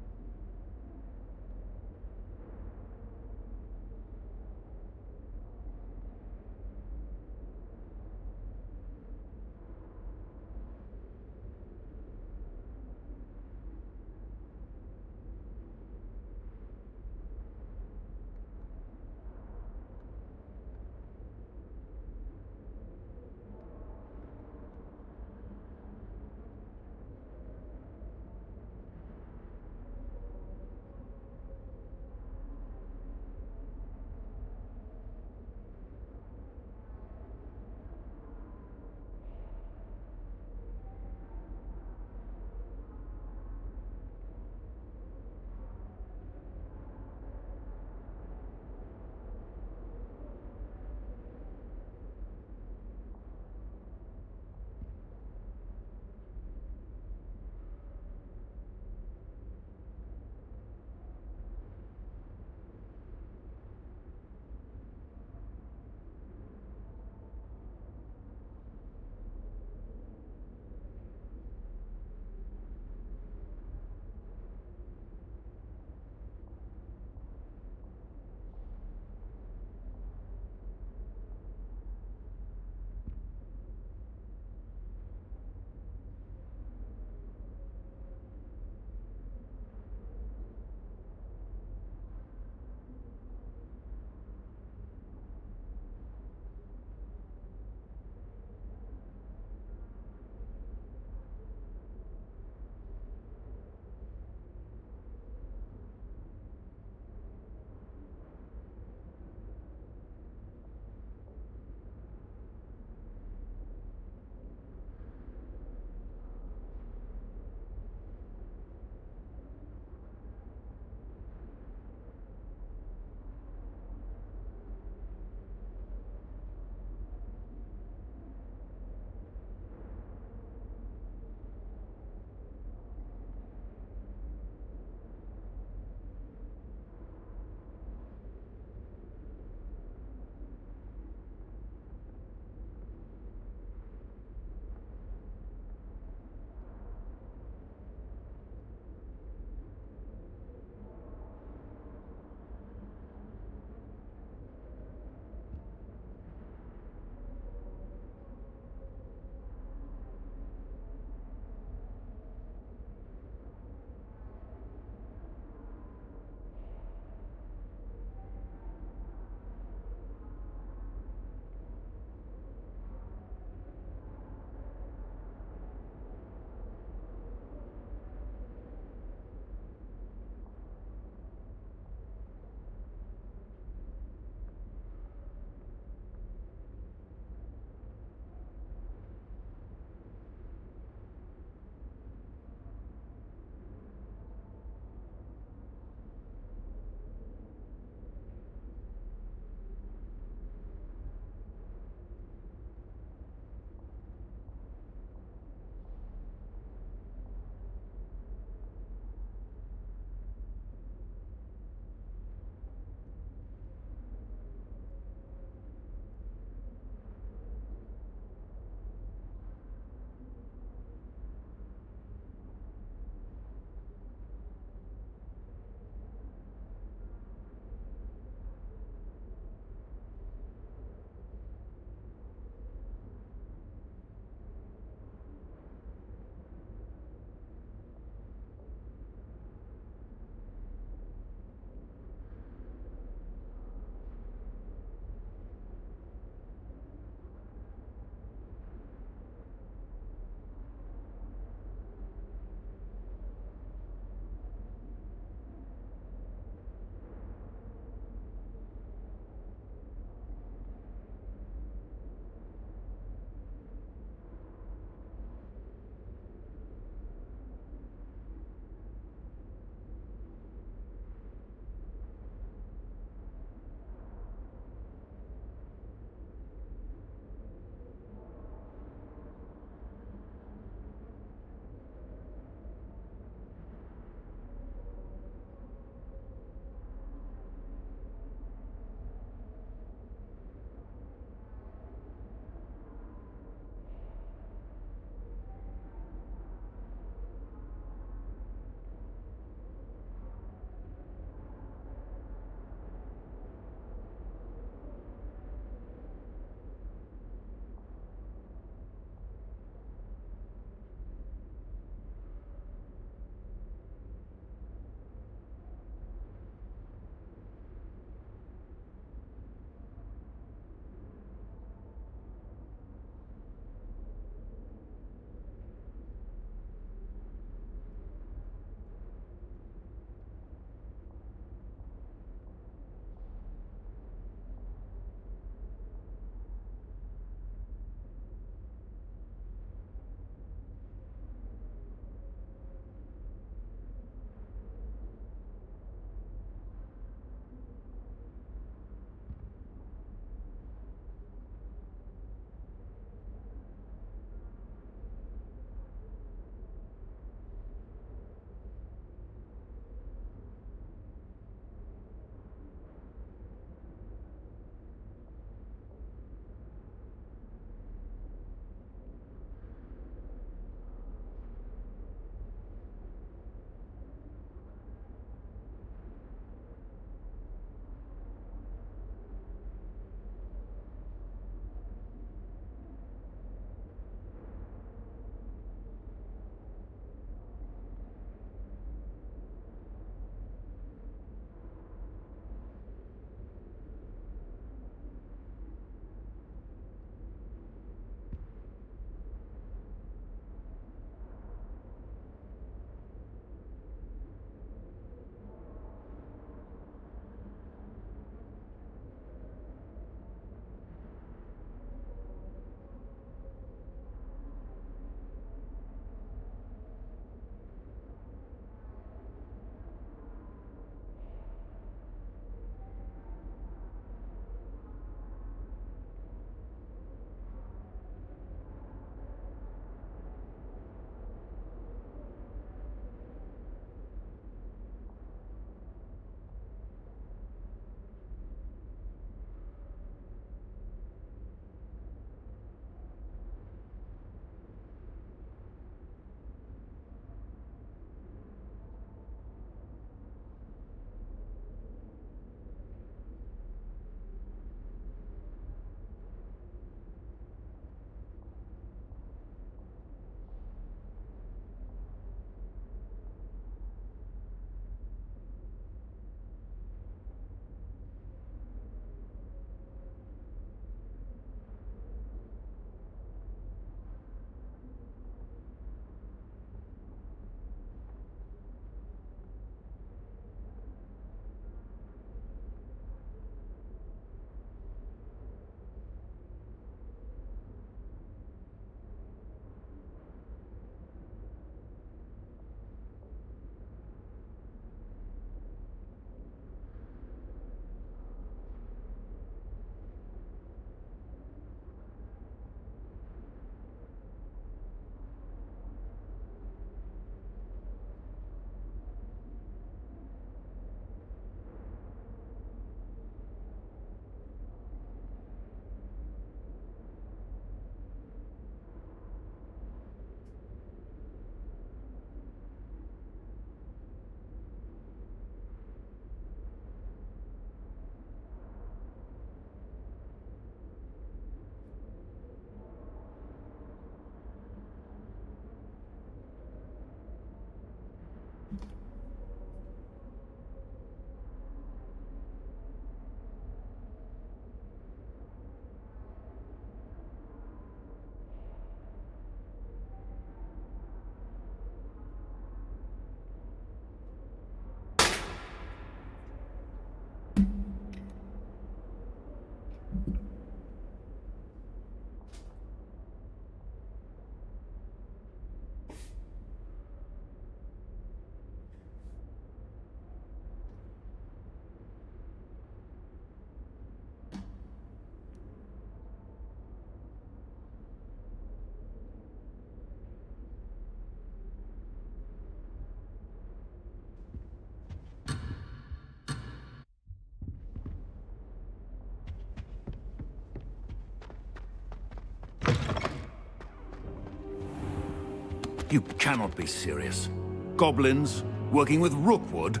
[SPEAKER 15] You cannot be serious. Goblins working with Rookwood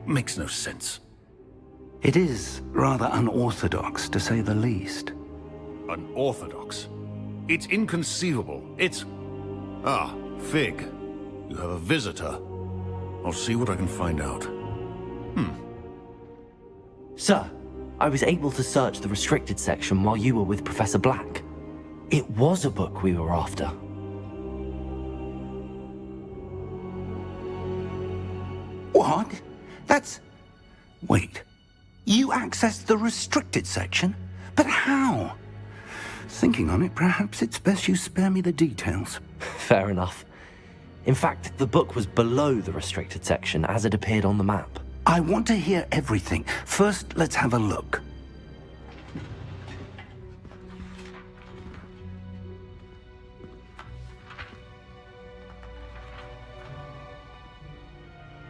[SPEAKER 15] makes no sense.
[SPEAKER 8] It is rather unorthodox, to say the least.
[SPEAKER 15] Unorthodox? It's inconceivable. It's... Ah, Fig. You have a visitor. I'll see what I can find out.
[SPEAKER 2] Sir, I was able to search the restricted section while you were with Professor Black. It was a book we were after.
[SPEAKER 8] What? That's... Wait. You accessed the restricted section? But how? Thinking on it, perhaps it's best you spare me the details.
[SPEAKER 2] Fair enough. In fact, the book was below the restricted section as it appeared on the map.
[SPEAKER 8] I want to hear everything. First, let's have a look.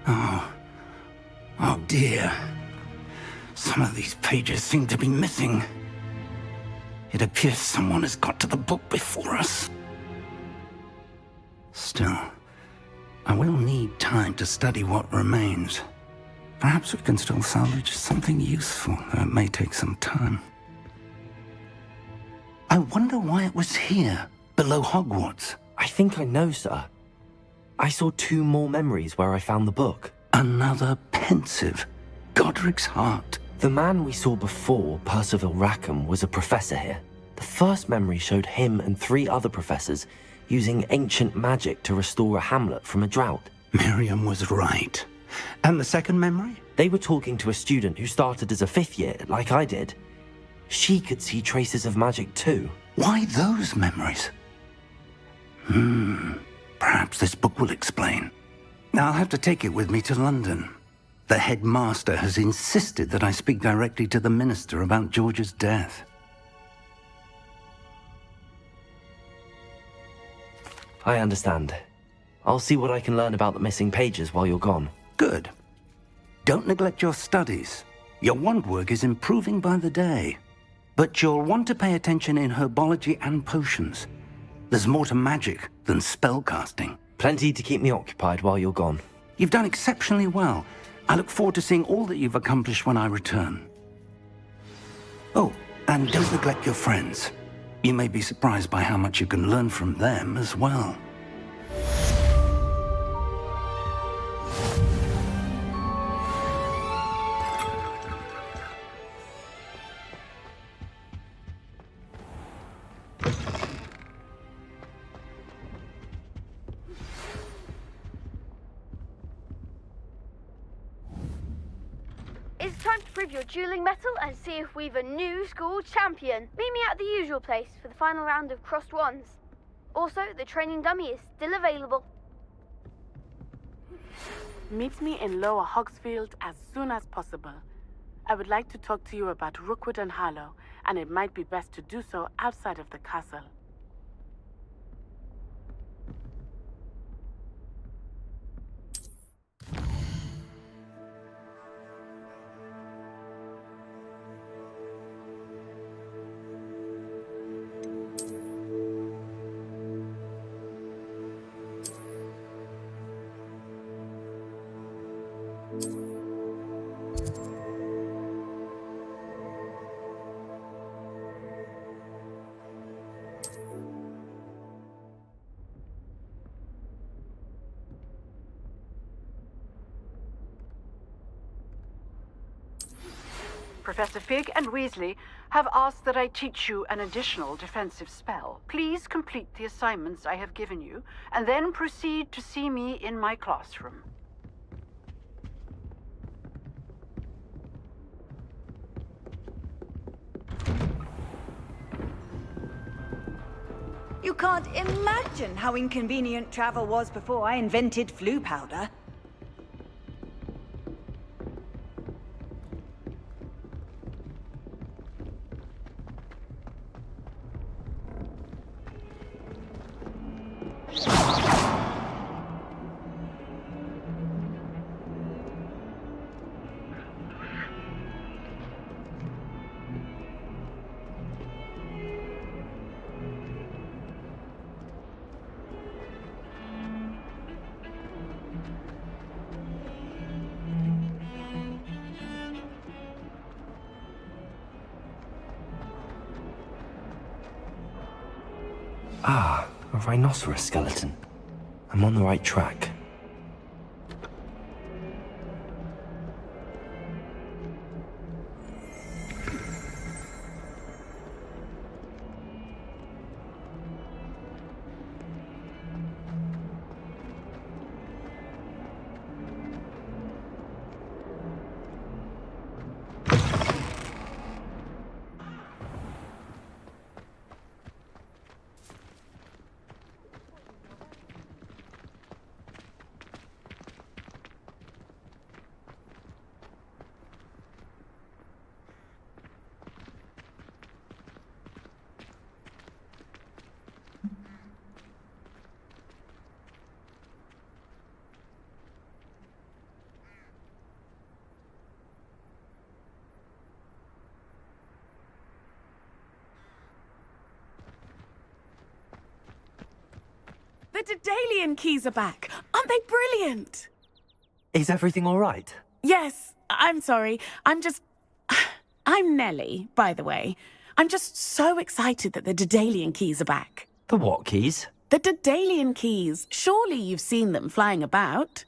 [SPEAKER 8] Oh dear. Some of these pages seem to be missing. It appears someone has got to the book before us. Still, I will need time to study what remains. Perhaps we can still salvage something useful, though it may take some time. I wonder why it was here, below Hogwarts.
[SPEAKER 2] I think I know, sir. I saw 2 more memories where I found the book.
[SPEAKER 8] Another pensive. Godric's heart.
[SPEAKER 2] The man we saw before, Percival Rackham, was a professor here. The first memory showed him and 3 other professors using ancient magic to restore a hamlet from a drought.
[SPEAKER 8] Miriam was right. And the second memory?
[SPEAKER 2] They were talking to a student who started as a 5th year, like I did. She could see traces of magic too.
[SPEAKER 8] Why those memories? Perhaps this book will explain. I'll have to take it with me to London. The headmaster has insisted that I speak directly to the minister about George's death.
[SPEAKER 2] I understand. I'll see what I can learn about the missing pages while you're gone.
[SPEAKER 8] Good. Don't neglect your studies. Your wand work is improving by the day. But you'll want to pay attention in herbology and potions. There's more to magic than spellcasting.
[SPEAKER 2] Plenty to keep me occupied while you're gone.
[SPEAKER 8] You've done exceptionally well. I look forward to seeing all that you've accomplished when I return. Oh, and don't neglect your friends. You may be surprised by how much you can learn from them as well.
[SPEAKER 16] It's time to prove your dueling mettle and see if we've a new school champion. Meet me at the usual place for the final round of crossed wands. Also, the training dummy is still available.
[SPEAKER 20] Meet me in Lower Hogsfield as soon as possible. I would like to talk to you about Rookwood and Harlow, and it might be best to do so outside of the castle.
[SPEAKER 4] Professor Fig and Weasley have asked that I teach you an additional defensive spell. Please complete the assignments I have given you, and then proceed to see me in my classroom.
[SPEAKER 23] You can't imagine how inconvenient travel was before I invented flu powder.
[SPEAKER 2] Ah, a rhinoceros skeleton. I'm on the right track.
[SPEAKER 20] The Daedalian keys are back. Aren't they brilliant?
[SPEAKER 2] Is everything all right?
[SPEAKER 20] Yes, I'm sorry. I'm Nellie, by the way. I'm just so excited that the Daedalian keys are back.
[SPEAKER 2] The what keys?
[SPEAKER 20] The Daedalian keys. Surely you've seen them flying about.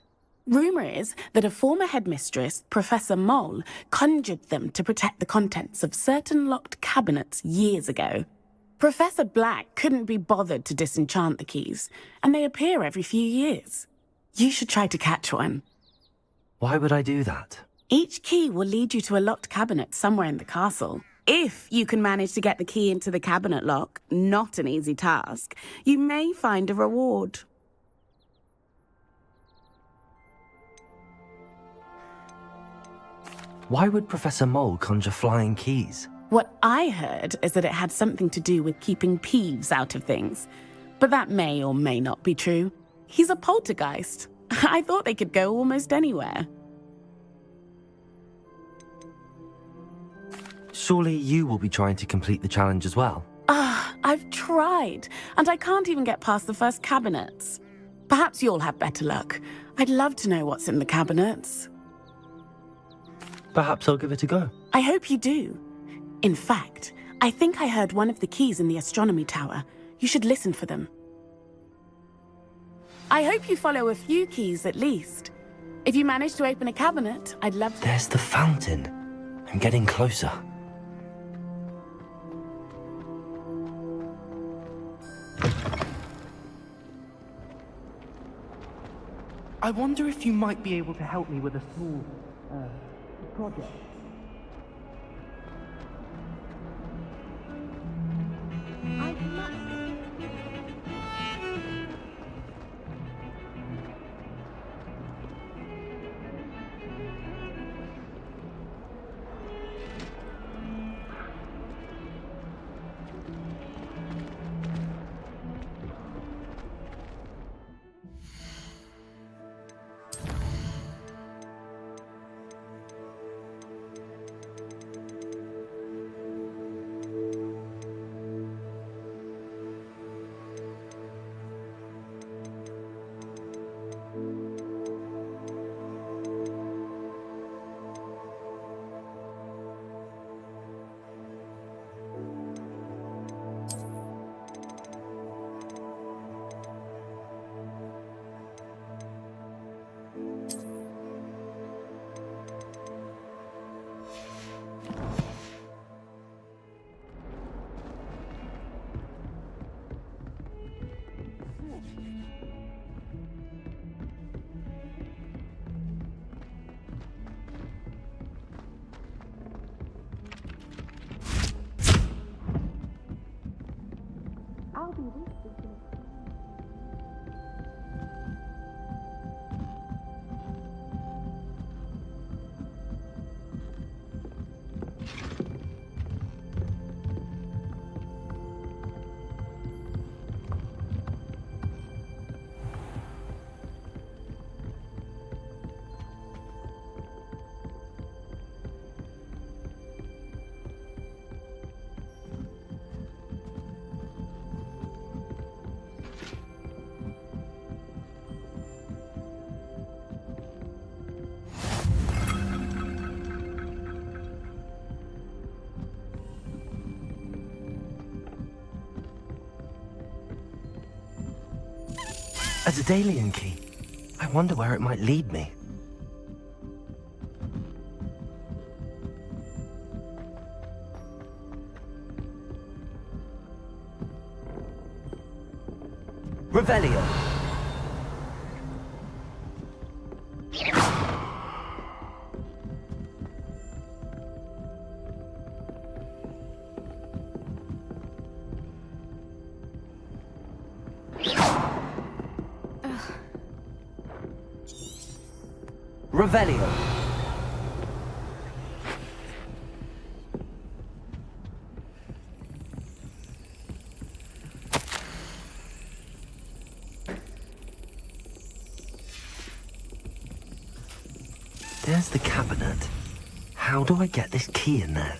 [SPEAKER 20] Rumour is that a former headmistress, Professor Mole, conjured them to protect the contents of certain locked cabinets years ago. Professor Black couldn't be bothered to disenchant the keys, and they appear every few years. You should try to catch one.
[SPEAKER 2] Why would I do that?
[SPEAKER 20] Each key will lead you to a locked cabinet somewhere in the castle. If you can manage to get the key into the cabinet lock, not an easy task, you may find a reward.
[SPEAKER 2] Why would Professor Mole conjure flying keys?
[SPEAKER 20] What I heard is that it had something to do with keeping Peeves out of things. But that may or may not be true. He's a poltergeist. I thought they could go almost anywhere.
[SPEAKER 2] Surely you will be trying to complete the challenge as well.
[SPEAKER 20] I've tried, and I can't even get past the first cabinets. Perhaps you'll have better luck. I'd love to know what's in the cabinets.
[SPEAKER 2] Perhaps I'll give it a go.
[SPEAKER 20] I hope you do. In fact, I think I heard one of the keys in the astronomy tower. You should listen for them. I hope you follow a few keys at least. If you manage to open a cabinet, I'd love to...
[SPEAKER 2] There's the fountain. I'm getting closer.
[SPEAKER 1] I wonder if you might be able to help me with a small, project.
[SPEAKER 2] A Daedalian key. I wonder where it might lead me. Revelio. Revelio. There's the cabinet. How do I get this key in there?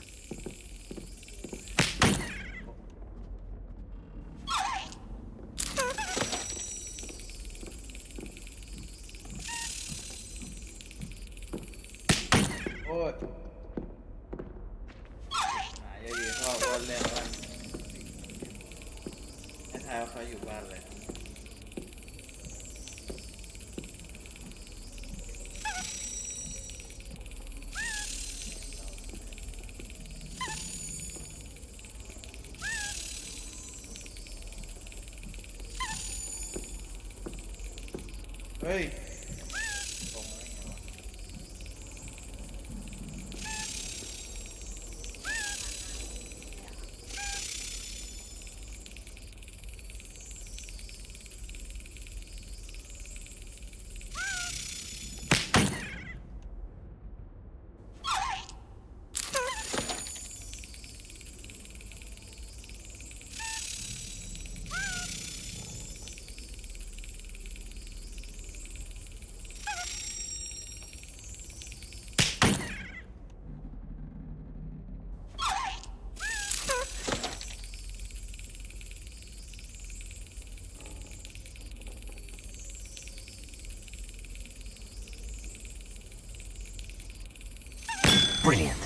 [SPEAKER 2] Brilliant.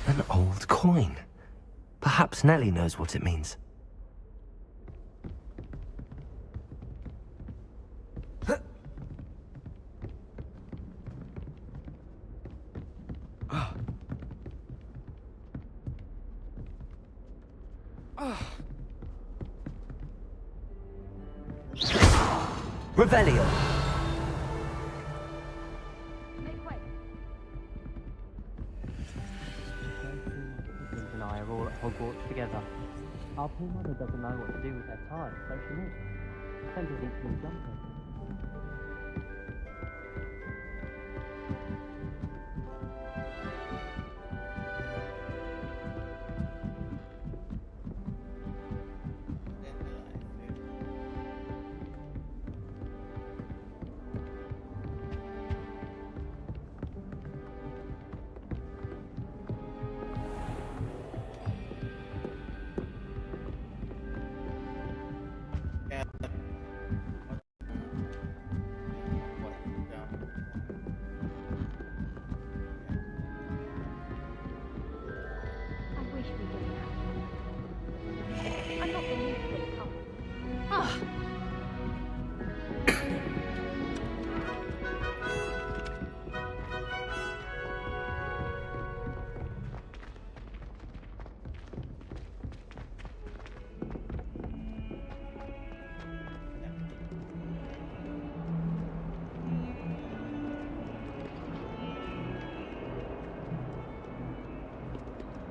[SPEAKER 2] An old coin. Perhaps Nellie knows what it means. Revelio.
[SPEAKER 10] And I are all at Hogwarts together. Our poor mother doesn't know what to do with her time, so she moves. Sends us each new jumper.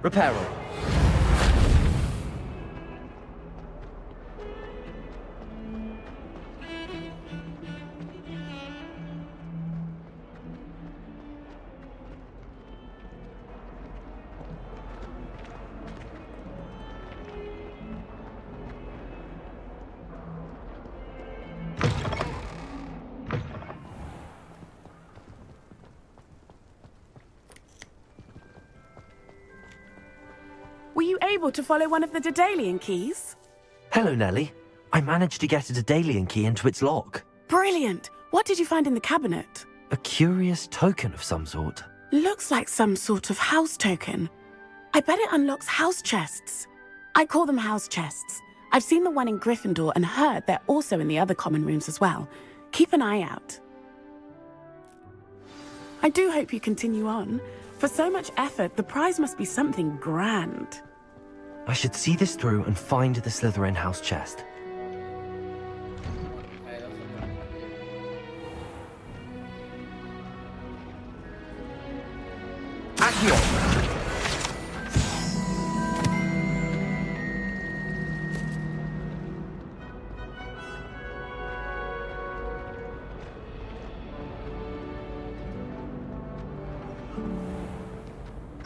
[SPEAKER 2] Reparo.
[SPEAKER 20] Were you able to follow one of the Daedalian keys?
[SPEAKER 2] Hello, Nellie. I managed to get a Daedalian key into its lock.
[SPEAKER 20] Brilliant! What did you find in the cabinet?
[SPEAKER 2] A curious token of some sort.
[SPEAKER 20] Looks like some sort of house token. I bet it unlocks house chests. I call them house chests. I've seen the one in Gryffindor and heard they're also in the other common rooms as well. Keep an eye out. I do hope you continue on. For so much effort, the prize must be something grand.
[SPEAKER 2] I should see this through and find the Slytherin house chest. Accio!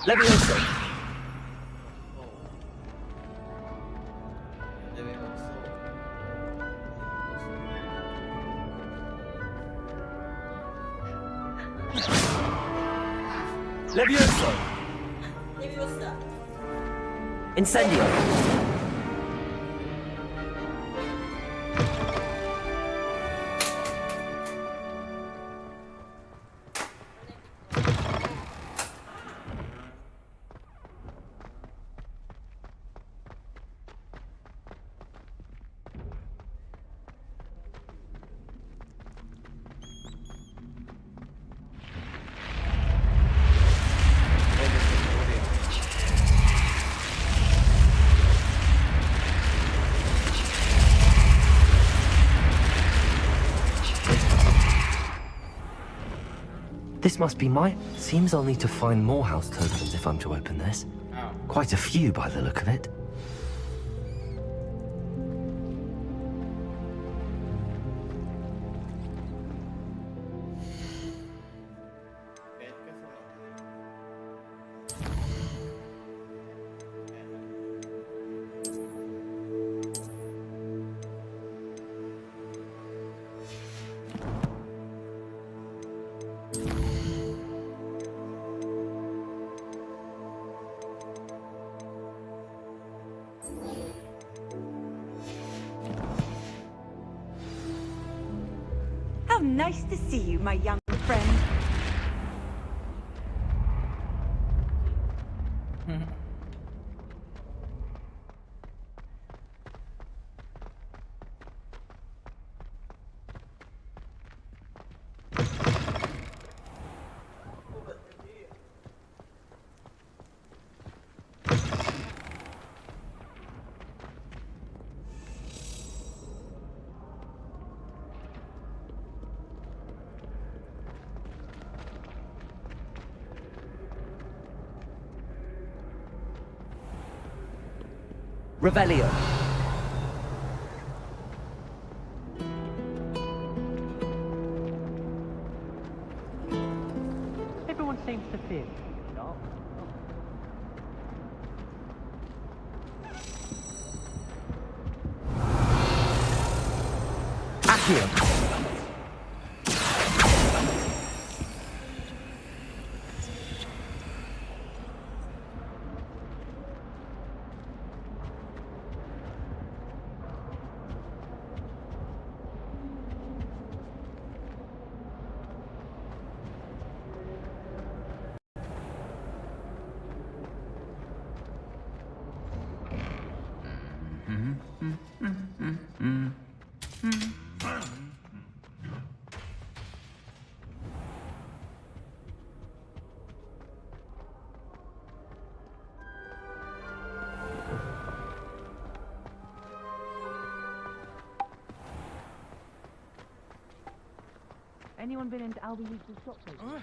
[SPEAKER 2] Leviosa! Leviosa! Incendio! This must be Seems I'll need to find more house tokens if I'm to open this. Quite a few by the look of it.
[SPEAKER 23] How nice to see you, my young friend.
[SPEAKER 2] Revelio.
[SPEAKER 10] Everyone seems to fear me. No?
[SPEAKER 2] Accio.
[SPEAKER 10] Anyone been into Albie Weeks' shop lately?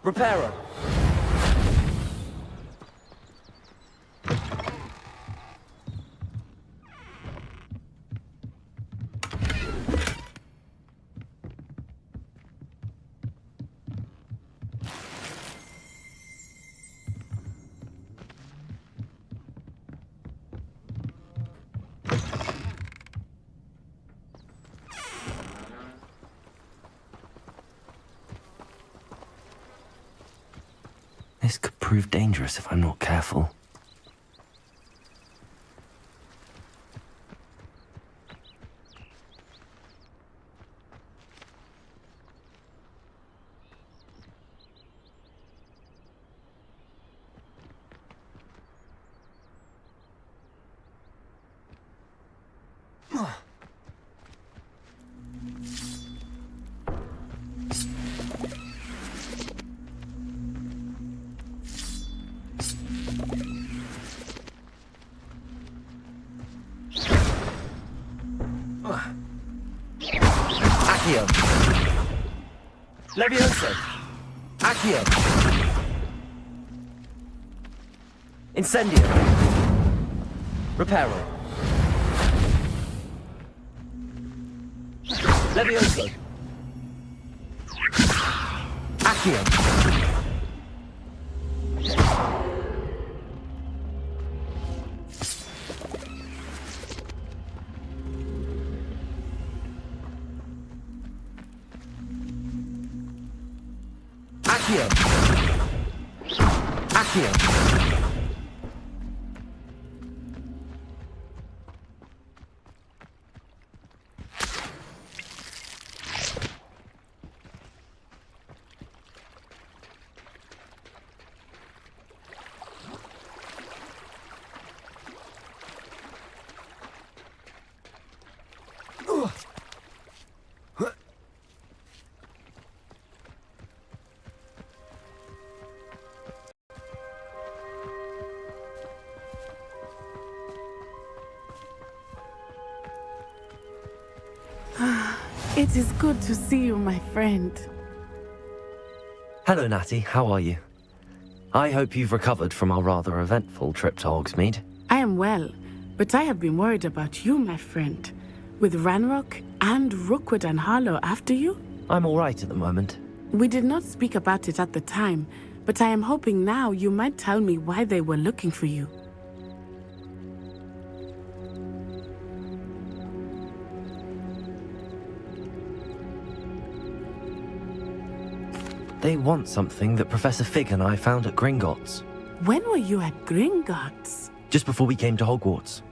[SPEAKER 2] Repairer. This could prove dangerous if I'm not careful. Accio. Levioso. Accio. Incendio. Reparo. Levioso. Accio. Accio. Accio.
[SPEAKER 20] It is good to see you, my friend.
[SPEAKER 2] Hello, Natty. How are you? I hope you've recovered from our rather eventful trip to Hogsmeade.
[SPEAKER 20] I am well, but I have been worried about you, my friend. With Ranrock and Rookwood and Harlow after you?
[SPEAKER 2] I'm all right at the moment.
[SPEAKER 20] We did not speak about it at the time, but I am hoping now you might tell me why they were looking for you.
[SPEAKER 2] They want something that Professor Fig and I found at Gringotts.
[SPEAKER 20] When were you at Gringotts?
[SPEAKER 2] Just before we came to Hogwarts.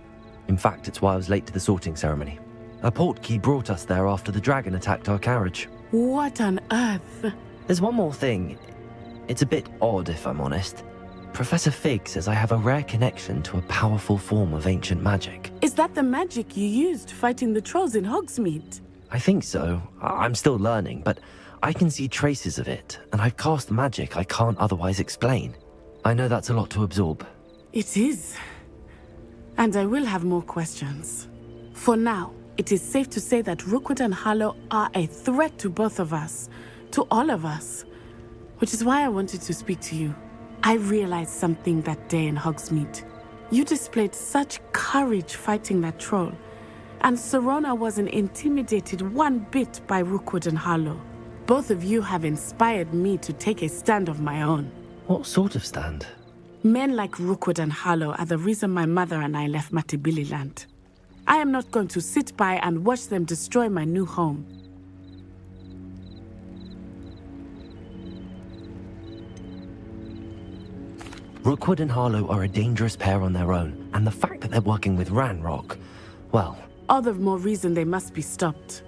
[SPEAKER 2] In fact, it's why I was late to the sorting ceremony. A portkey brought us there after the dragon attacked our carriage.
[SPEAKER 20] What on earth?
[SPEAKER 2] There's one more thing. It's a bit odd, if I'm honest. Professor Fig says I have a rare connection to a powerful form of ancient magic.
[SPEAKER 20] Is that the magic you used fighting the trolls in Hogsmeade?
[SPEAKER 2] I think so. I'm still learning, but I can see traces of it, and I've cast magic I can't otherwise explain. I know that's a lot to absorb.
[SPEAKER 20] It is. And I will have more questions. For now, it is safe to say that Rookwood and Harlow are a threat to both of us, to all of us, which is why I wanted to speak to you. I realized something that day in Hogsmeade. You displayed such courage fighting that troll, and Serona wasn't intimidated one bit by Rookwood and Harlow. Both of you have inspired me to take a stand of my own.
[SPEAKER 2] What sort of stand?
[SPEAKER 20] Men like Rookwood and Harlow are the reason my mother and I left Matabili Land. I am not going to sit by and watch them destroy my new home.
[SPEAKER 2] Rookwood and Harlow are a dangerous pair on their own, and the fact that they're working with Ranrock, well...
[SPEAKER 20] All the more reason they must be stopped.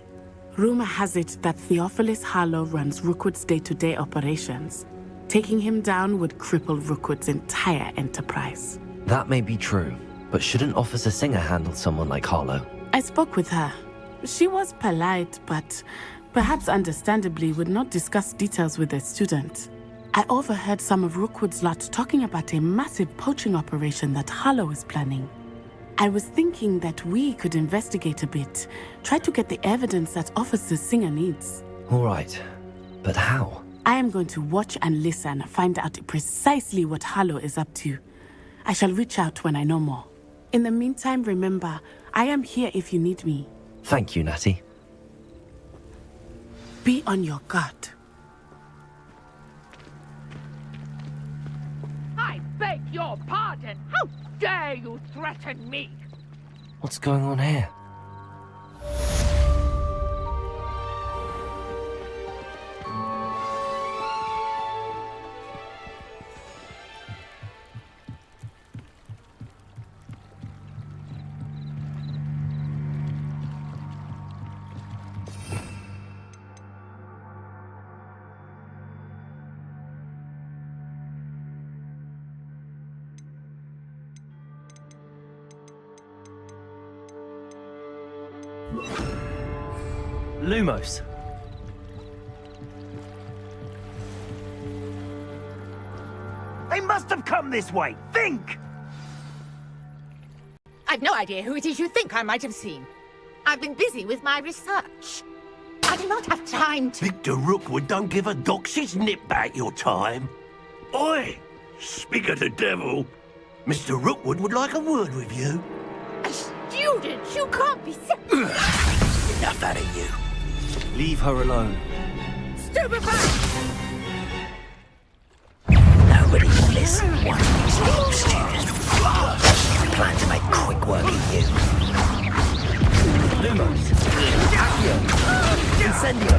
[SPEAKER 20] Rumor has it that Theophilus Harlow runs Rookwood's day-to-day operations. Taking him down would cripple Rookwood's entire enterprise.
[SPEAKER 2] That may be true, but shouldn't Officer Singer handle someone like Harlow?
[SPEAKER 20] I spoke with her. She was polite, but perhaps understandably would not discuss details with a student. I overheard some of Rookwood's lot talking about a massive poaching operation that Harlow is planning. I was thinking that we could investigate a bit, try to get the evidence that Officer Singer needs.
[SPEAKER 2] All right, but how?
[SPEAKER 20] I am going to watch and listen, find out precisely what Harlow is up to. I shall reach out when I know more. In the meantime, remember, I am here if you need me.
[SPEAKER 2] Thank you, Natty.
[SPEAKER 20] Be on your guard.
[SPEAKER 6] I beg your pardon. How dare you threaten me?
[SPEAKER 2] What's going on here? Lumos.
[SPEAKER 17] They must have come this way. Think!
[SPEAKER 6] I've no idea who it is you think I might have seen. I've been busy with my research. I do not have time to...
[SPEAKER 5] Victor Rookwood don't give a doxy's nip back your time. Oi! Speak of the devil. Mr. Rookwood would like a word with you.
[SPEAKER 6] A student? You can't be...
[SPEAKER 5] Enough out of you.
[SPEAKER 2] Leave her alone.
[SPEAKER 6] Stupid back!
[SPEAKER 9] Nobody will listen one of these little students. I plan to make quick work of you.
[SPEAKER 2] Lumos. Accio. Incendio.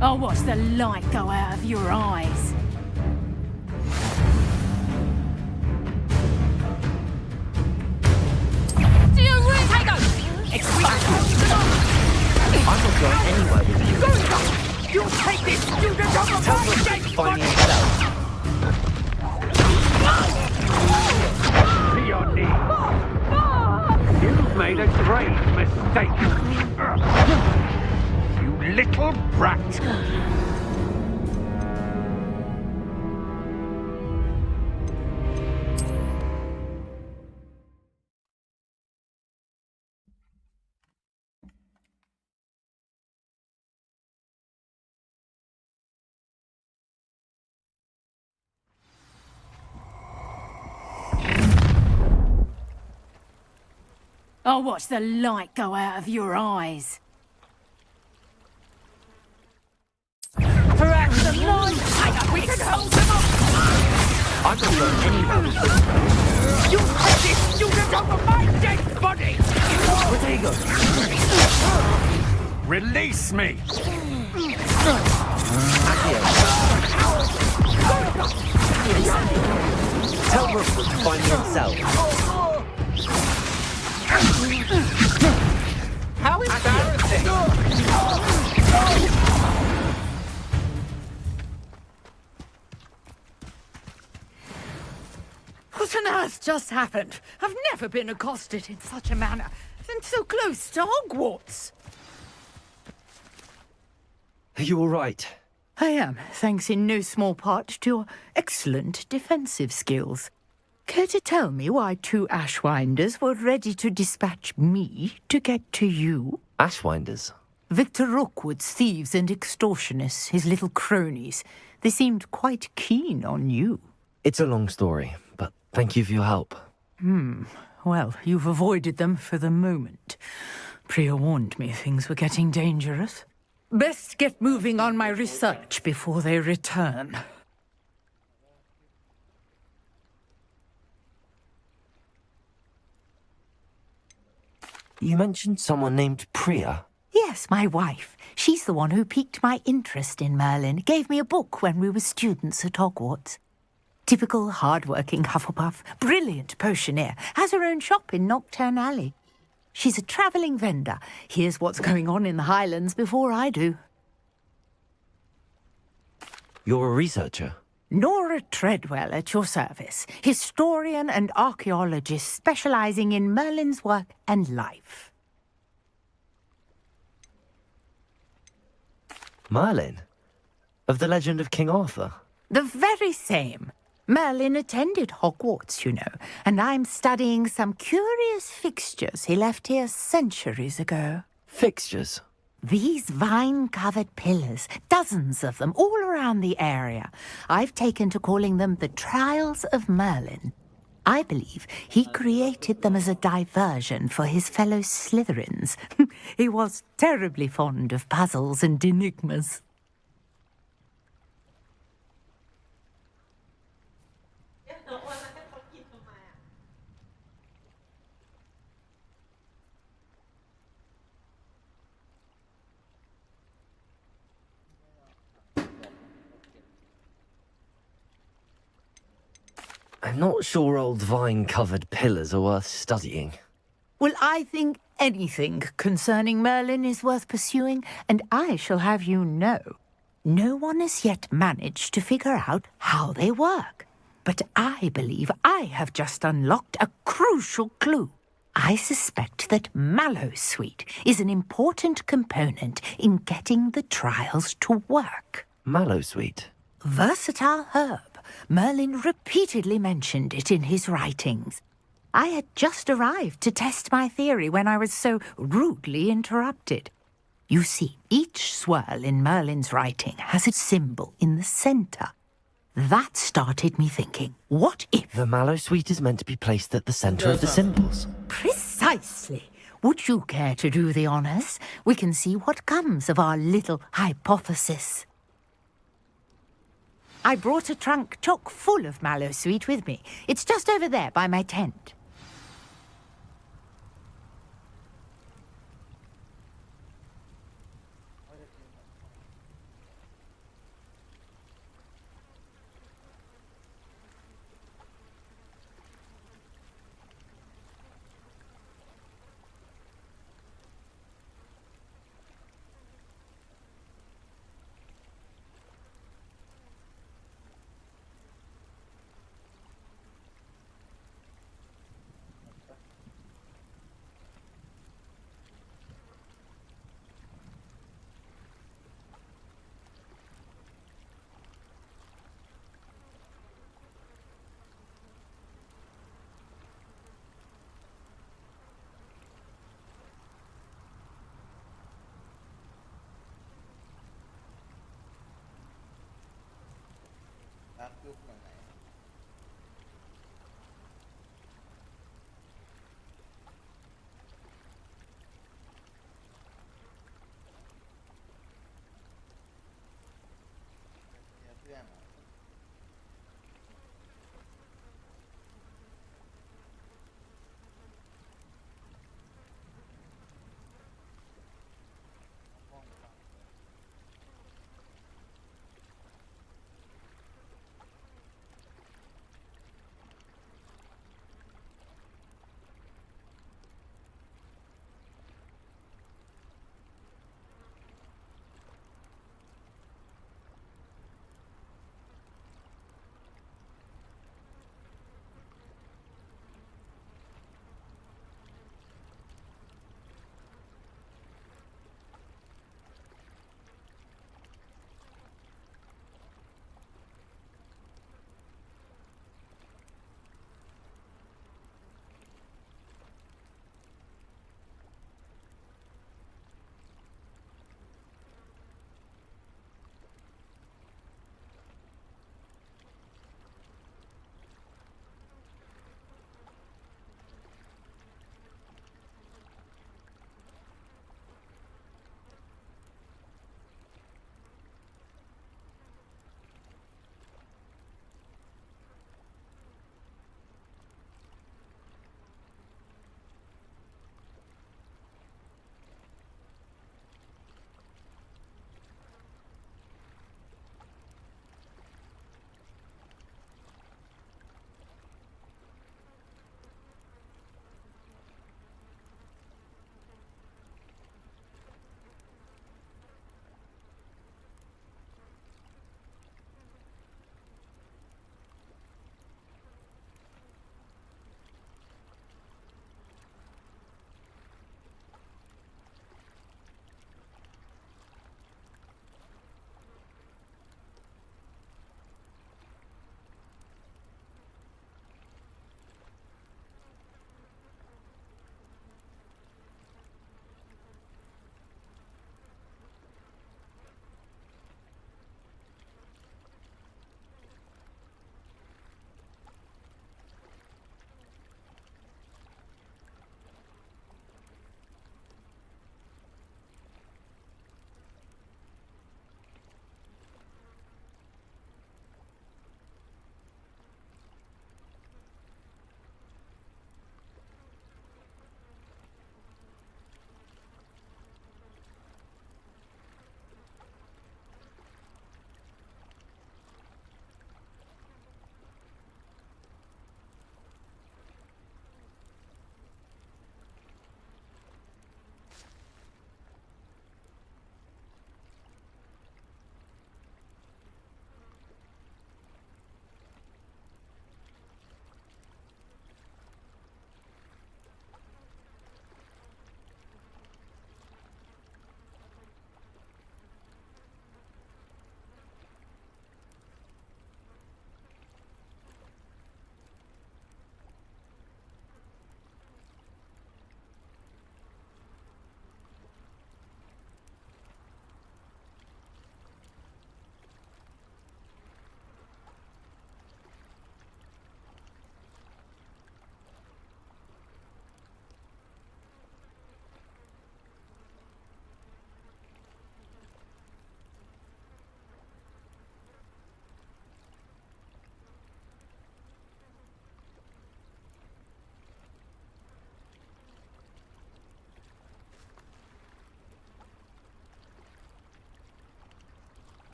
[SPEAKER 11] I'll watch the light go out of your eyes.
[SPEAKER 2] I'm not going anywhere with you.
[SPEAKER 6] You take this student off of my
[SPEAKER 2] Find me head out.
[SPEAKER 19] To your knees. You've made a grave mistake. You little brat.
[SPEAKER 11] I'll watch the light go out of your eyes.
[SPEAKER 6] Perhaps the light... We can hold them off!
[SPEAKER 2] I'm not going anywhere with you.
[SPEAKER 6] You take this student off of my dead body!
[SPEAKER 2] Rodrigo.
[SPEAKER 19] Release me!
[SPEAKER 2] Accio. Tell Rookwood to find me himself.
[SPEAKER 17] How embarrassing!
[SPEAKER 14] What on earth just happened? I've never been accosted in such a manner, and so close to Hogwarts.
[SPEAKER 2] Are you all right?
[SPEAKER 14] I am, thanks in no small part to your excellent defensive skills. Care to tell me why 2 Ashwinders were ready to dispatch me to get to you?
[SPEAKER 2] Ashwinders?
[SPEAKER 14] Victor Rookwood's thieves and extortionists, his little cronies. They seemed quite keen on you.
[SPEAKER 2] It's a long story, but thank you for your help.
[SPEAKER 14] Well, you've avoided them for the moment. Priya warned me things were getting dangerous. Best get moving on my research before they return.
[SPEAKER 2] You mentioned someone named Priya.
[SPEAKER 14] Yes, my wife. She's the one who piqued my interest in Merlin. Gave me a book when we were students at Hogwarts. Typical hard-working Hufflepuff, brilliant potioneer, has her own shop in Knockturn Alley. She's a travelling vendor. Hears what's going on in the Highlands before I do.
[SPEAKER 2] You're a researcher?
[SPEAKER 14] Nora Treadwell at your service, historian and archaeologist specialising in Merlin's work and life.
[SPEAKER 2] Merlin? Of the legend of King Arthur?
[SPEAKER 14] The very same. Merlin attended Hogwarts, you know, and I'm studying some curious fixtures he left here centuries ago.
[SPEAKER 2] Fixtures?
[SPEAKER 14] These vine-covered pillars, dozens of them, all around the area. I've taken to calling them the Trials of Merlin. I believe he created them as a diversion for his fellow Slytherins. He was terribly fond of puzzles and enigmas.
[SPEAKER 2] I'm not sure old vine-covered pillars are worth studying.
[SPEAKER 14] Well, I think anything concerning Merlin is worth pursuing, and I shall have you know, no one has yet managed to figure out how they work. But I believe I have just unlocked a crucial clue. I suspect that Mallowsweet is an important component in getting the trials to work.
[SPEAKER 2] Mallowsweet?
[SPEAKER 14] Versatile herb. Merlin repeatedly mentioned it in his writings. I had just arrived to test my theory when I was so rudely interrupted. You see, each swirl in Merlin's writing has a symbol in the centre. That started me thinking, what if...
[SPEAKER 2] The Mallowsweet is meant to be placed at the centre of the symbols.
[SPEAKER 14] Precisely. Would you care to do the honours? We can see what comes of our little hypothesis. I brought a trunk chock full of Mallowsweet with me. It's just over there by my tent.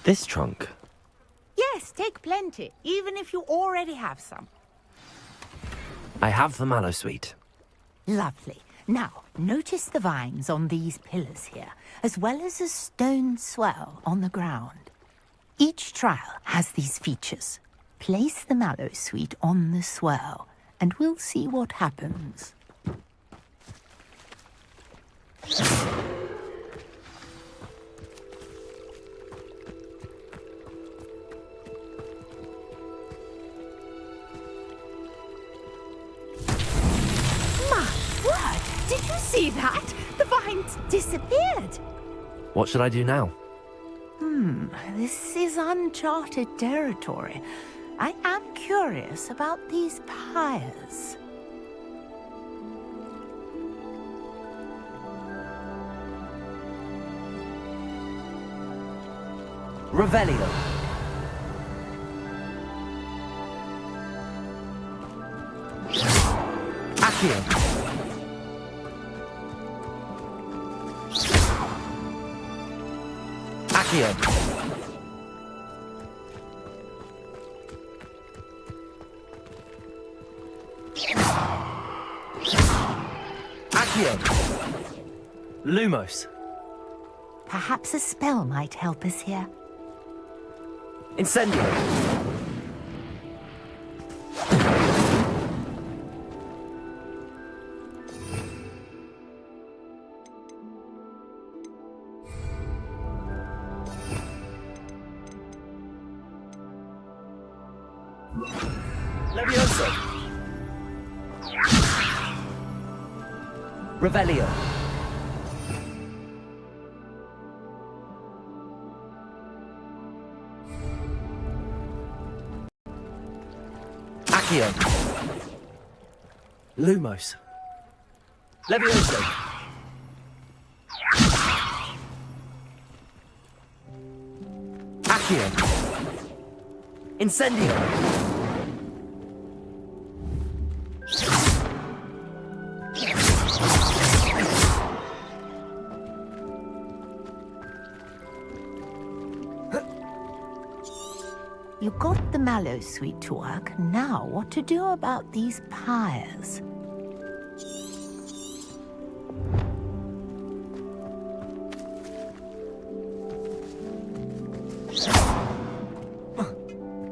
[SPEAKER 2] This trunk?
[SPEAKER 14] Yes, take plenty, even if you already have some.
[SPEAKER 2] I have the mallow sweet.
[SPEAKER 14] Lovely. Now, notice the vines on these pillars here, as well as a stone swell on the ground. Each trial has these features. Place the mallow sweet on the swell, and we'll see what happens.
[SPEAKER 11] Did you see that? The vines disappeared.
[SPEAKER 2] What should I do now?
[SPEAKER 14] This is uncharted territory. I am curious about these pyres.
[SPEAKER 2] Revelio. Accio. Accio. Accio. Lumos.
[SPEAKER 14] Perhaps a spell might help us here.
[SPEAKER 2] Incendio. Levioso. Revelio. Accio. Lumos. Levioso. Accio. Incendio.
[SPEAKER 14] You got the mallow sweet to work. Now, what to do about these pyres?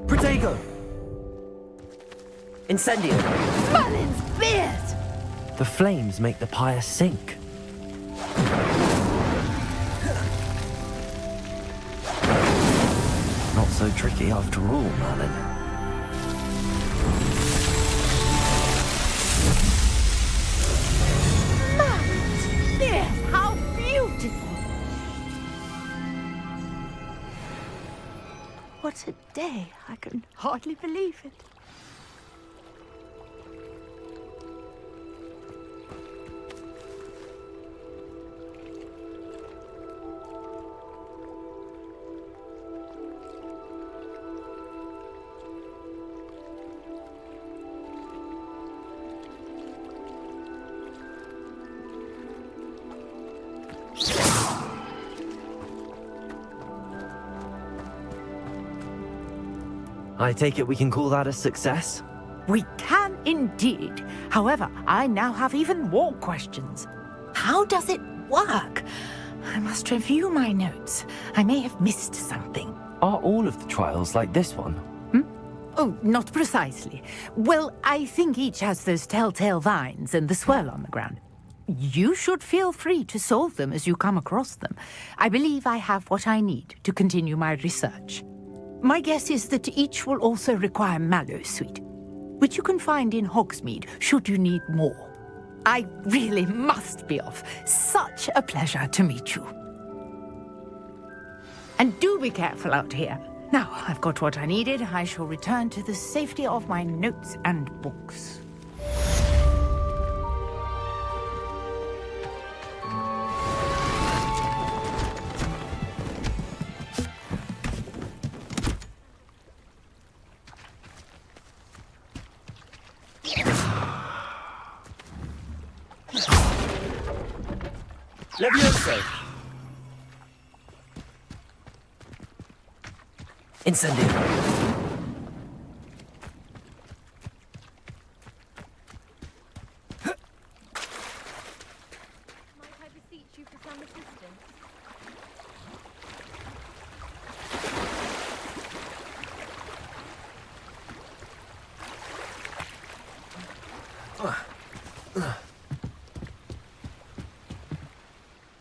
[SPEAKER 2] Protego. Incendio.
[SPEAKER 11] Merlin's beard!
[SPEAKER 2] The flames make the pyre sink. Not so tricky after all, Merlin.
[SPEAKER 11] Merlin's beard! How beautiful!
[SPEAKER 14] What a day. I can hardly believe it.
[SPEAKER 2] I take it we can call that a success?
[SPEAKER 14] We can indeed. However, I now have even more questions. How does it work? I must review my notes. I may have missed something.
[SPEAKER 2] Are all of the trials like this one?
[SPEAKER 14] Oh, not precisely. Well, I think each has those telltale vines and the swirl on the ground. You should feel free to solve them as you come across them. I believe I have what I need to continue my research. My guess is that each will also require mallow sweet, which you can find in Hogsmeade should you need more. I really must be off. Such a pleasure to meet you. And do be careful out here. Now, I've got what I needed. I shall return to the safety of my notes and books.
[SPEAKER 2] Levioso. Incendio.
[SPEAKER 16] Might I beseech you for some assistance?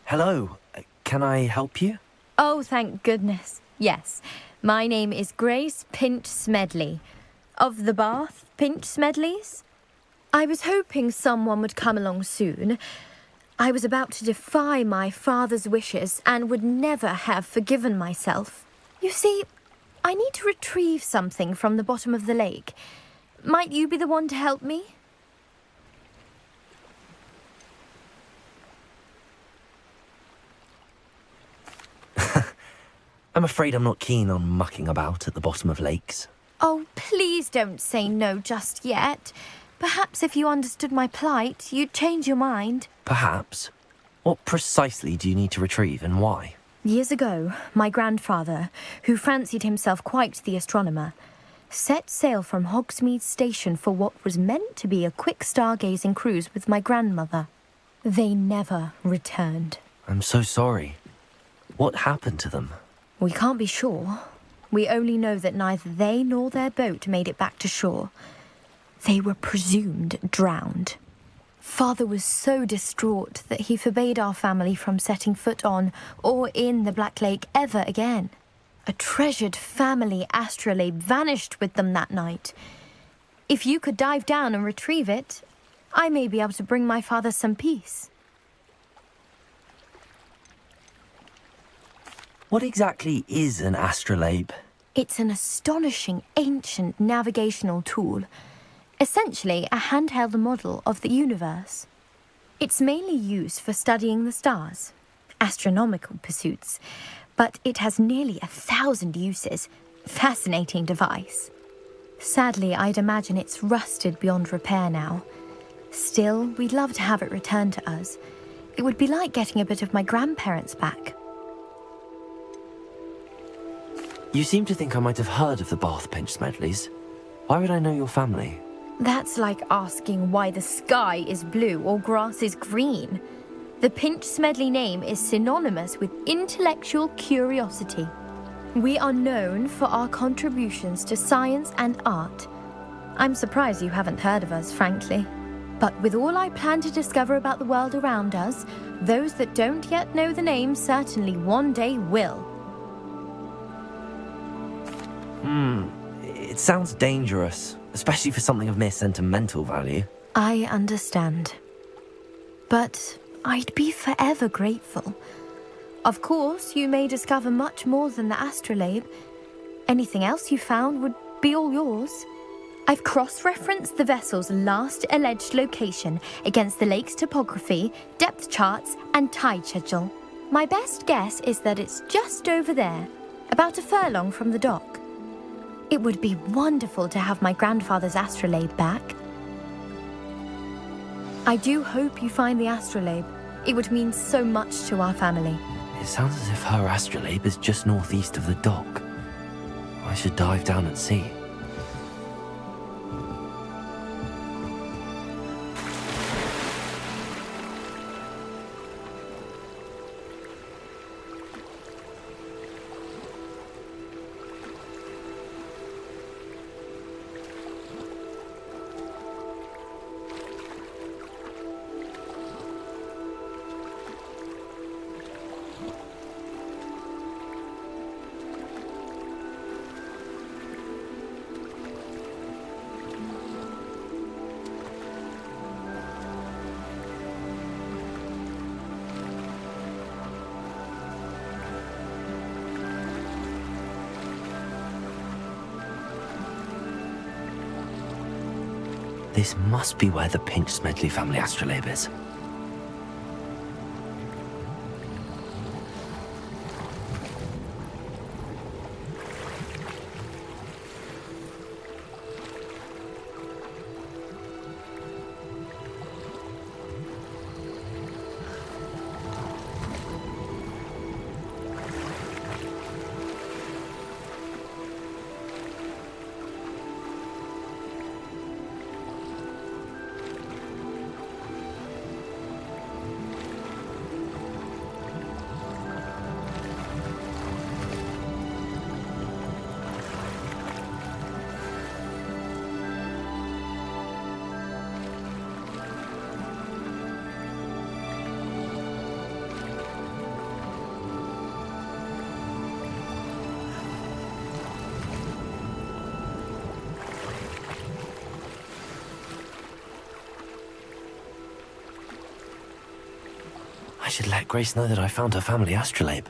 [SPEAKER 2] Hello. Can I help you?
[SPEAKER 12] Oh, thank goodness. Yes. My name is Grace Pinch Smedley. Of the Bath Pinch Smedleys? I was hoping someone would come along soon. I was about to defy my father's wishes and would never have forgiven myself. You see, I need to retrieve something from the bottom of the lake. Might you be the one to help me?
[SPEAKER 2] I'm afraid I'm not keen on mucking about at the bottom of lakes.
[SPEAKER 12] Oh, please don't say no just yet. Perhaps if you understood my plight, you'd change your mind.
[SPEAKER 2] Perhaps. What precisely do you need to retrieve and why?
[SPEAKER 12] Years ago, my grandfather, who fancied himself quite the astronomer, set sail from Hogsmeade Station for what was meant to be a quick stargazing cruise with my grandmother. They never returned.
[SPEAKER 2] I'm so sorry. What happened to them?
[SPEAKER 12] We can't be sure. We only know that neither they nor their boat made it back to shore. They were presumed drowned. Father was so distraught that he forbade our family from setting foot on or in the Black Lake ever again. A treasured family astrolabe vanished with them that night. If you could dive down and retrieve it, I may be able to bring my father some peace.
[SPEAKER 2] What exactly is an astrolabe?
[SPEAKER 12] It's an astonishing ancient navigational tool. Essentially a handheld model of the universe. It's mainly used for studying the stars, astronomical pursuits, but it has nearly 1,000 uses. Fascinating device. Sadly, I'd imagine it's rusted beyond repair now. Still, we'd love to have it returned to us. It would be like getting a bit of my grandparents back.
[SPEAKER 2] You seem to think I might have heard of the Bath Pinch Smedleys. Why would I know your family?
[SPEAKER 12] That's like asking why the sky is blue or grass is green. The Pinch Smedley name is synonymous with intellectual curiosity. We are known for our contributions to science and art. I'm surprised you haven't heard of us, frankly. But with all I plan to discover about the world around us, those that don't yet know the name certainly one day will.
[SPEAKER 2] It sounds dangerous, especially for something of mere sentimental value.
[SPEAKER 12] I understand. But I'd be forever grateful. Of course, you may discover much more than the astrolabe. Anything else you found would be all yours. I've cross-referenced the vessel's last alleged location against the lake's topography, depth charts, and tide schedule. My best guess is that it's just over there, about a furlong from the dock. It would be wonderful to have my grandfather's astrolabe back. I do hope you find the astrolabe. It would mean so much to our family.
[SPEAKER 2] It sounds as if her astrolabe is just northeast of the dock. I should dive down and see. This must be where the Pinch Smedley family astrolabe is. I should let Grace know that I found her family astrolabe.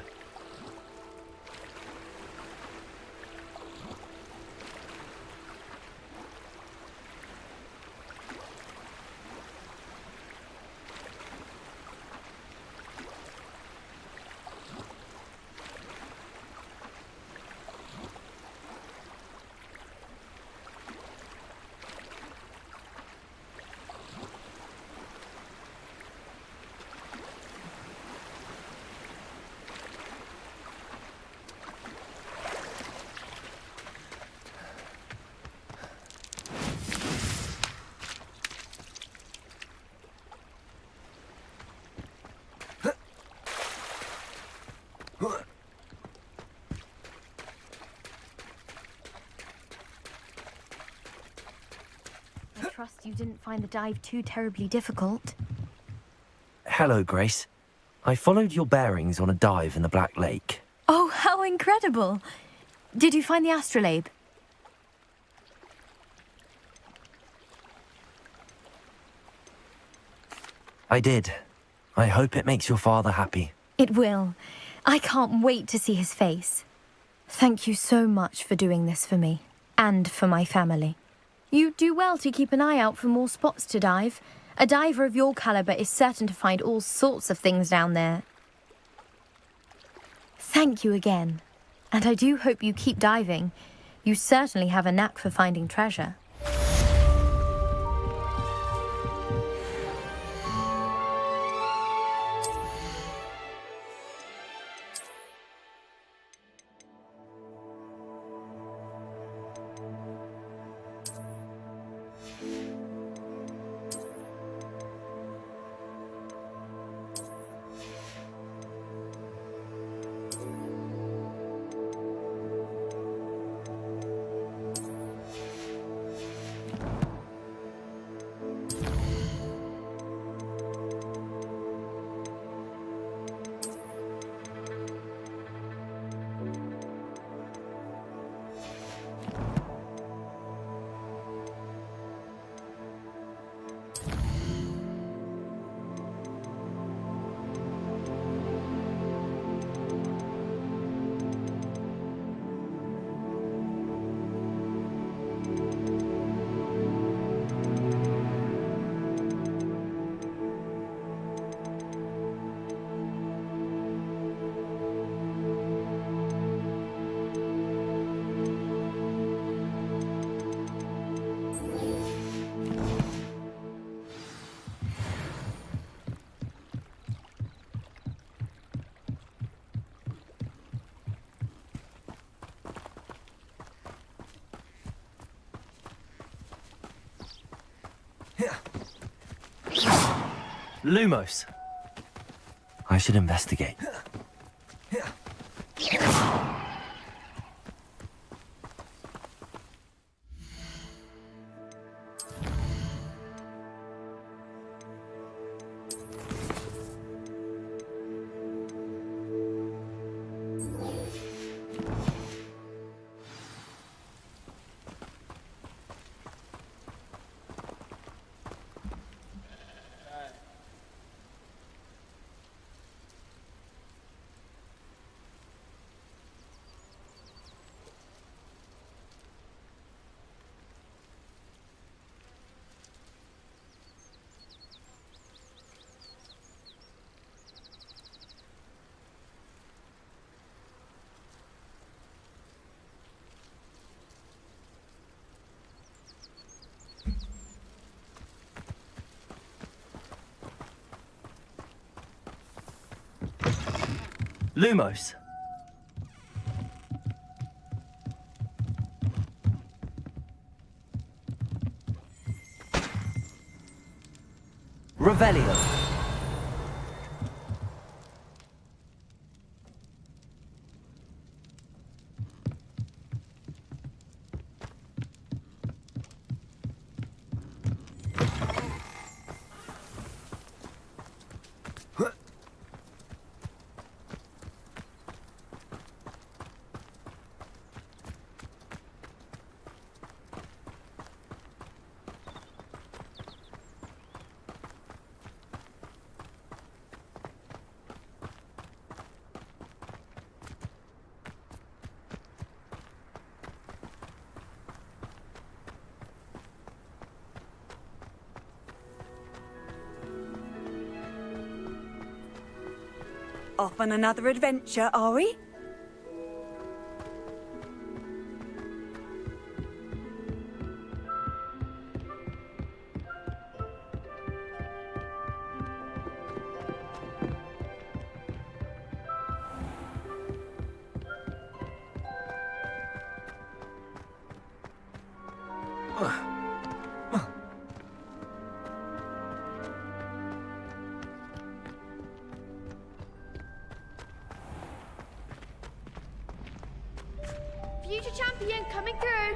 [SPEAKER 12] I trust you didn't find the dive too terribly difficult.
[SPEAKER 2] Hello, Grace. I followed your bearings on a dive in the Black Lake.
[SPEAKER 12] Oh, how incredible! Did you find the astrolabe?
[SPEAKER 2] I did. I hope it makes your father happy.
[SPEAKER 12] It will. I can't wait to see his face. Thank you so much for doing this for me, and for my family. You do well to keep an eye out for more spots to dive. A diver of your caliber is certain to find all sorts of things down there. Thank you again. And I do hope you keep diving. You certainly have a knack for finding treasure.
[SPEAKER 2] Lumos. I should investigate. Lumos. Revelio.
[SPEAKER 23] Off on another adventure, are we?
[SPEAKER 16] Future champion coming through.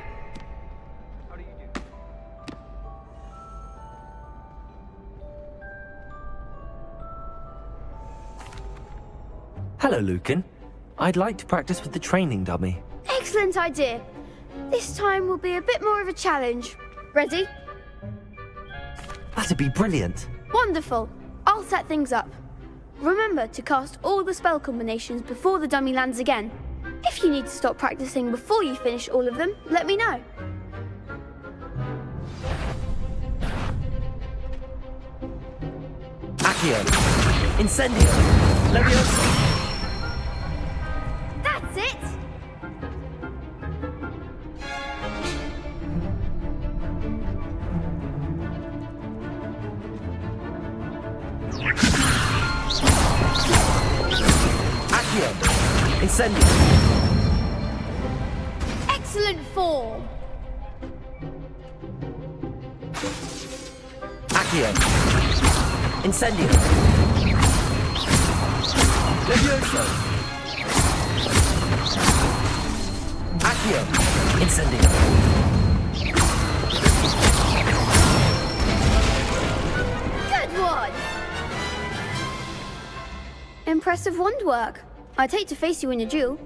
[SPEAKER 1] How do you do?
[SPEAKER 2] Hello, Lucan. I'd like to practice with the training dummy.
[SPEAKER 16] Excellent idea. This time will be a bit more of a challenge. Ready?
[SPEAKER 2] That'd be brilliant.
[SPEAKER 16] Wonderful. I'll set things up. Remember to cast all the spell combinations before the dummy lands again. If you need to stop practicing before you finish all of them, let me know.
[SPEAKER 2] Accio. Incendio. Leviosa.
[SPEAKER 16] That's it!
[SPEAKER 2] Accio. Incendio.
[SPEAKER 16] Excellent form!
[SPEAKER 2] Accio. Incendio. Leviosa. Accio. Incendio.
[SPEAKER 16] Good one! Impressive wand work. I'd hate to face you in a duel.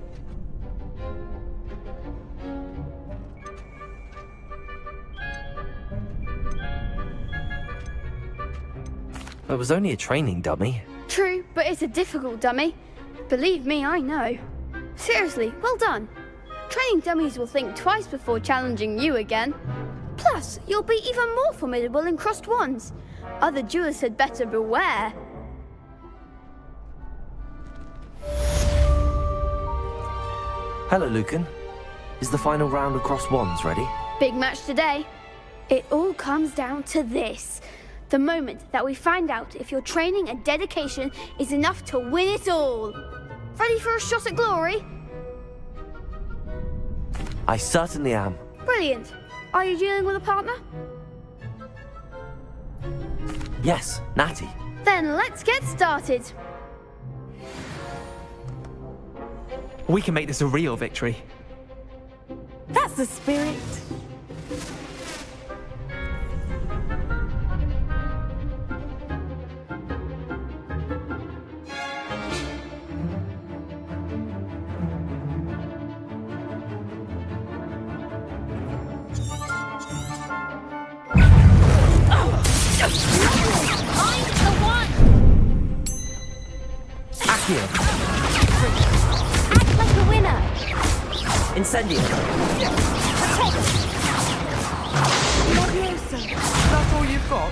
[SPEAKER 2] It was only a training dummy.
[SPEAKER 16] True, but it's a difficult dummy. Believe me, I know. Seriously, well done. Training dummies will think twice before challenging you again. Plus, you'll be even more formidable in crossed wands. Other duelists had better beware.
[SPEAKER 2] Hello, Lucan. Is the final round of cross wands ready?
[SPEAKER 16] Big match today. It all comes down to this. The moment that we find out if your training and dedication is enough to win it all. Ready for a shot at glory?
[SPEAKER 2] I certainly am.
[SPEAKER 16] Brilliant. Are you dealing with a partner?
[SPEAKER 2] Yes, Natty.
[SPEAKER 16] Then let's get started.
[SPEAKER 1] We can make this a real victory.
[SPEAKER 20] That's the spirit.
[SPEAKER 16] I'm the one!
[SPEAKER 2] Accio.
[SPEAKER 16] Act like a winner!
[SPEAKER 2] Incendio.
[SPEAKER 1] That's all you've got?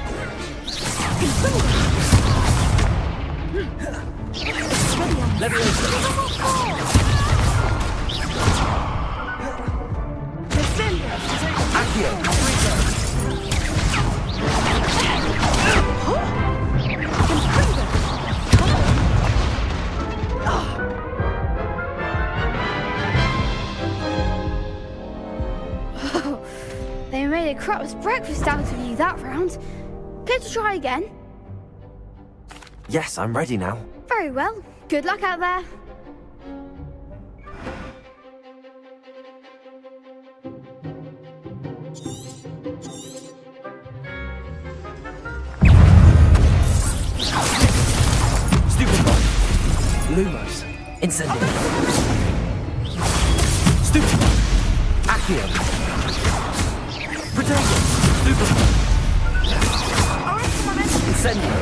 [SPEAKER 2] Leviosa. Accio.
[SPEAKER 16] They made a crap's breakfast out of you that round. Care to try again?
[SPEAKER 2] Yes, I'm ready now.
[SPEAKER 16] Very well. Good luck out there.
[SPEAKER 2] Stupid Bomb. Lumos. Incendio. Stupid Bomb. Accio. Protego. Stupid Bomb. Incendio.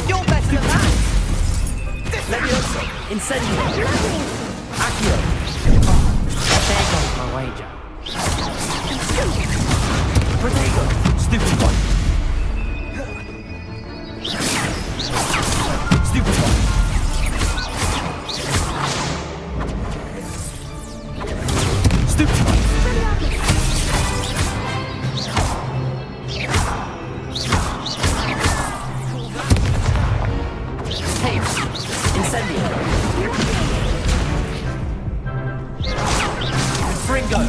[SPEAKER 17] You're better than that!
[SPEAKER 2] Leviosa. Incendio. Accio.
[SPEAKER 10] There goes my wager.
[SPEAKER 2] Protego. Stupid Bomb. Incendio. Fringo.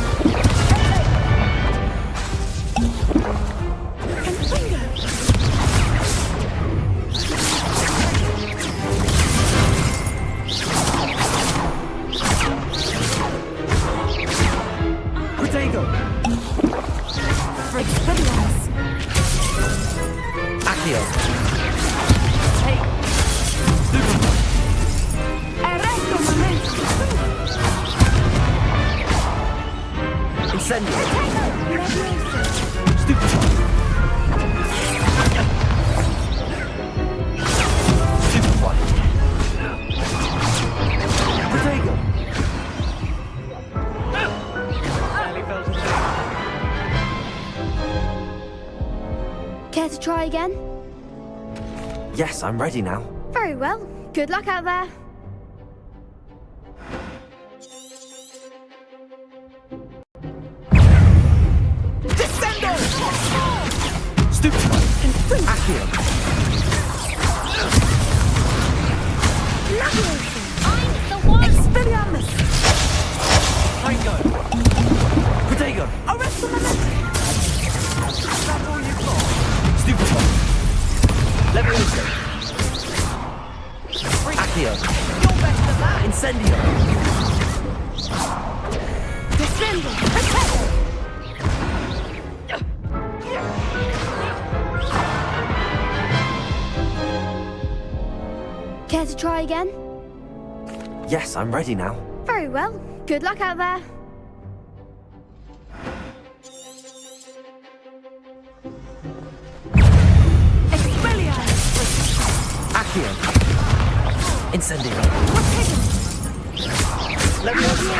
[SPEAKER 2] Protego.
[SPEAKER 11] Expelliarmus.
[SPEAKER 2] Accio.
[SPEAKER 11] Eretto momento.
[SPEAKER 2] Incendio. Stupefy. Protego.
[SPEAKER 16] Care to try again?
[SPEAKER 2] Yes, I'm ready now.
[SPEAKER 16] Very well. Good luck out there.
[SPEAKER 11] Descendo.
[SPEAKER 2] Stupefy. Accio.
[SPEAKER 11] I'm the one. Expelliarmus.
[SPEAKER 2] Fringo. Protego.
[SPEAKER 11] Arresto momento.
[SPEAKER 2] That's all you've got. Stupefy. Levioso. Accio.
[SPEAKER 11] You're better than that.
[SPEAKER 2] Incendio.
[SPEAKER 11] Descendo. Attack.
[SPEAKER 16] Care to try again?
[SPEAKER 2] Yes, I'm ready now.
[SPEAKER 16] Very well. Good luck out there.
[SPEAKER 2] Accio. Incendio. Levioso.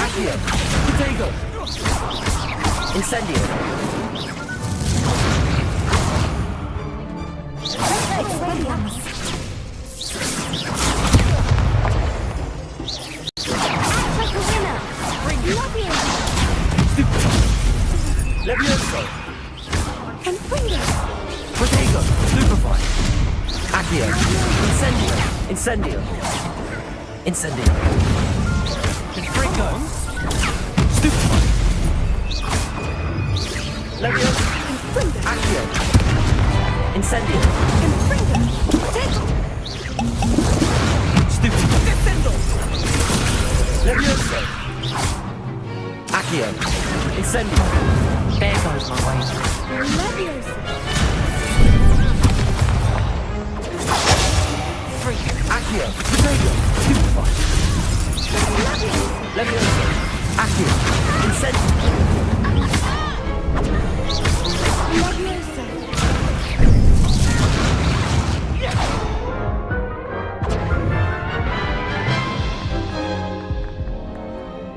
[SPEAKER 2] Accio. Protego. Incendio. Levioso. Protego. Stupefy. Accio. Incendio. Incendio. Incendio. Fringo. Stupefy. Levioso. Accio. Incendio. Stupefy. Levioso. Accio. Incendio. There goes my way. Accio. Protego. Stupefy. Levioso. Accio. Incendio.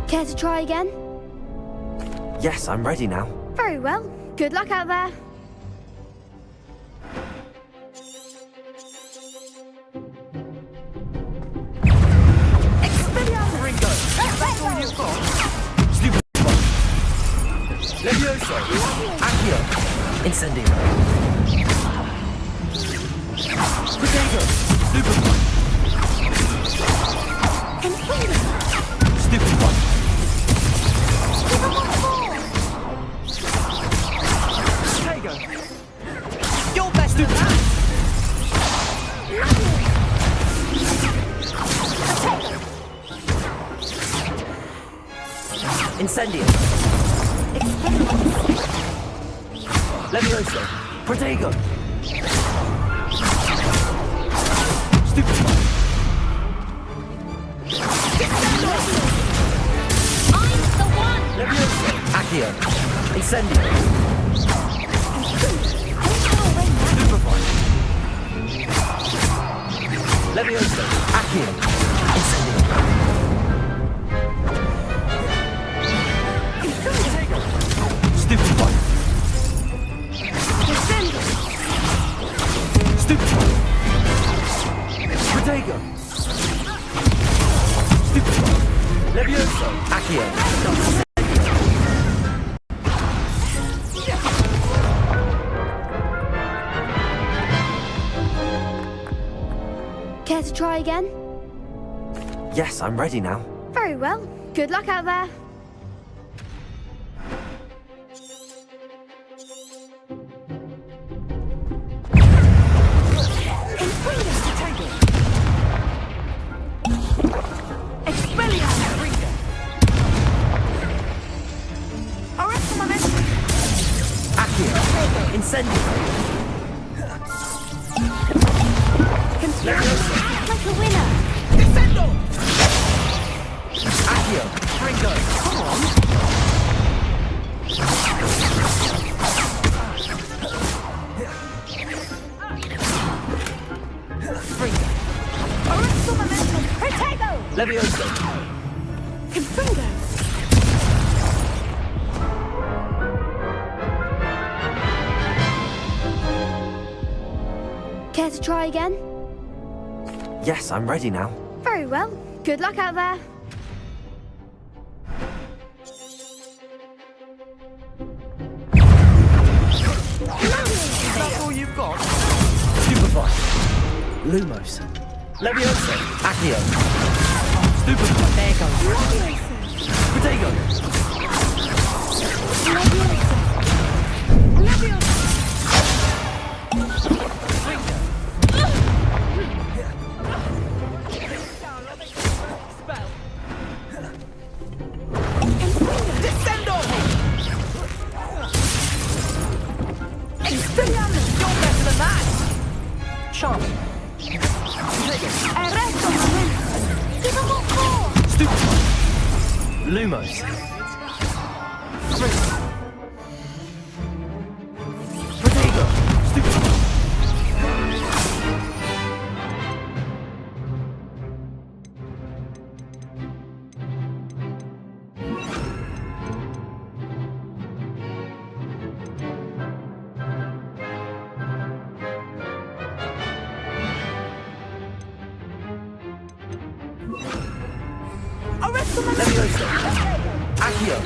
[SPEAKER 16] Care to try again?
[SPEAKER 2] Yes, I'm ready now.
[SPEAKER 16] Very well. Good luck out there.
[SPEAKER 2] Ringo. That's all you've got. Stupefy. Levioso. Accio. Incendio. Protego. Stupefy. Stupefy. Protego.
[SPEAKER 11] You're best than that.
[SPEAKER 2] Incendio. Levioso. Protego. Stupefy.
[SPEAKER 11] I'm the one.
[SPEAKER 2] Levioso. Accio. Incendio. Stupefy. Levioso. Accio. Incendio. Stupefy. Stupefy. Protego. Stupefy. Levioso. Accio.
[SPEAKER 16] Care to try again?
[SPEAKER 2] Yes, I'm ready now.
[SPEAKER 16] Very well. Good luck out there.
[SPEAKER 2] Incendio!
[SPEAKER 16] Like a winner!
[SPEAKER 2] Descendo! Accio! Ringo! Come on! Ringo!
[SPEAKER 16] Arresto momentum! Protego!
[SPEAKER 2] Levioso!
[SPEAKER 20] Confringo!
[SPEAKER 16] Care to try again?
[SPEAKER 2] Yes, I'm ready now.
[SPEAKER 16] Very well. Good luck out there.
[SPEAKER 2] That's all you've got? Stupefy. Lumos. Levioso. Accio. Stupefy. There goes. Protego. Charming.
[SPEAKER 16] Arresto momentum! Give a more!
[SPEAKER 2] Stupefy. Lumos. Protego. Stupefy. Levioso. Accio.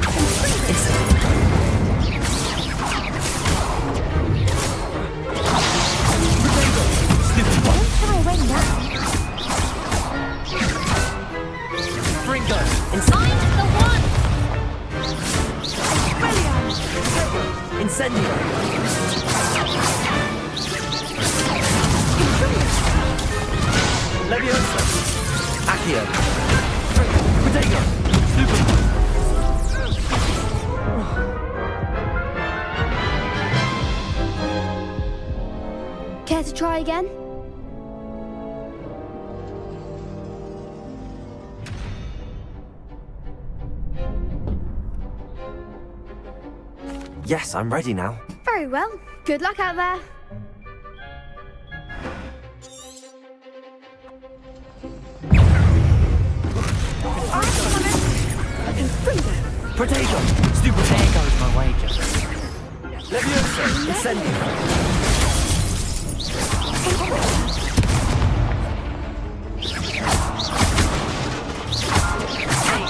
[SPEAKER 2] Protego. Stupefy.
[SPEAKER 16] Don't shy away now.
[SPEAKER 2] Ringo.
[SPEAKER 16] Find the one!
[SPEAKER 2] Incendio. Levioso. Accio. Protego. Stupefy.
[SPEAKER 16] Care to try again?
[SPEAKER 2] Yes, I'm ready now.
[SPEAKER 16] Very well. Good luck out there.
[SPEAKER 2] Protego. Stupefy. There goes my wager. Levioso. Incendio.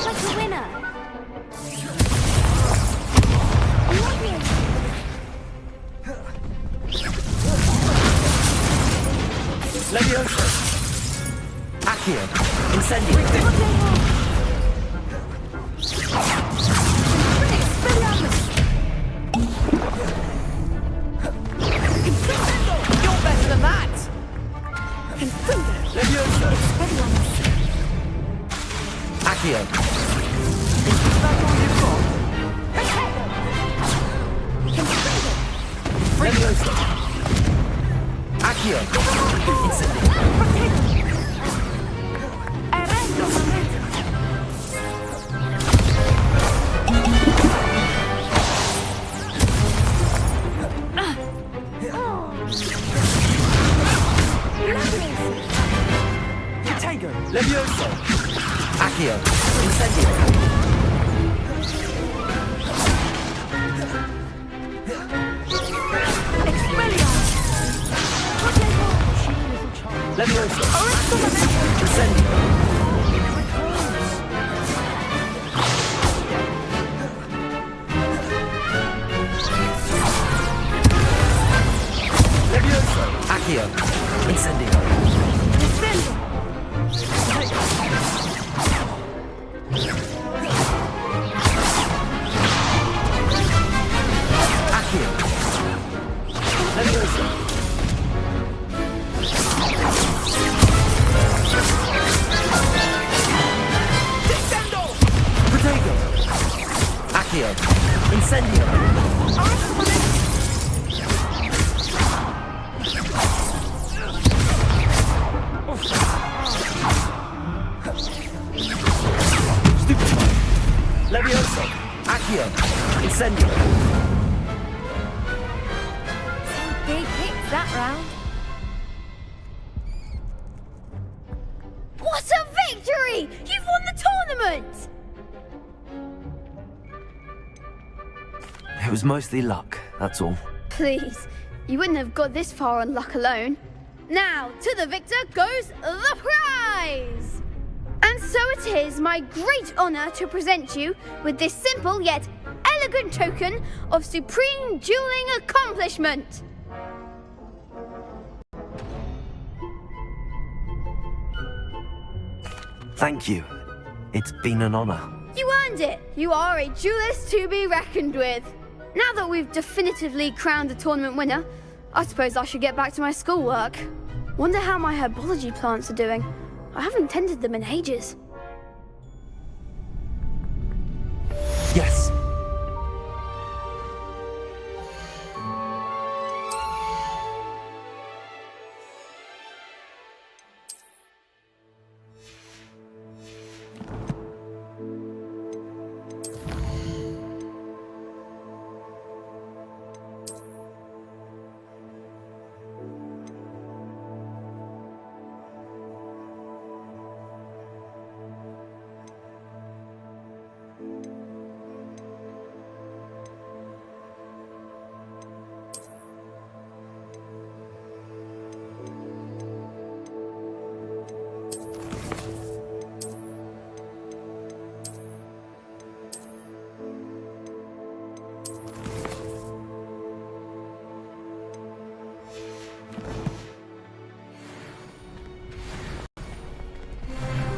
[SPEAKER 16] Like a winner!
[SPEAKER 2] Levioso. Accio. Incendio.
[SPEAKER 17] You're better than that!
[SPEAKER 2] Levioso. Accio. That's all you've got? Levioso. Accio. Incendio. Protego. Levioso. Accio. Incendio. Levioso. Incendio. Levioso. Accio. Incendio. Incendio! Stupefy! Levioso! Accio! Incendio!
[SPEAKER 12] Some big hits that round.
[SPEAKER 16] What a victory! You've won the tournament!
[SPEAKER 2] It was mostly luck, that's all.
[SPEAKER 16] Please, you wouldn't have got this far on luck alone. Now, to the victor goes the prize! And so it is my great honour to present you with this simple yet elegant token of supreme dueling accomplishment.
[SPEAKER 2] Thank you. It's been an honor.
[SPEAKER 16] You earned it! You are a duelist to be reckoned with. Now that we've definitively crowned the tournament winner, I suppose I should get back to my schoolwork. Wonder how my herbology plants are doing. I haven't tended them in ages.
[SPEAKER 2] Yes.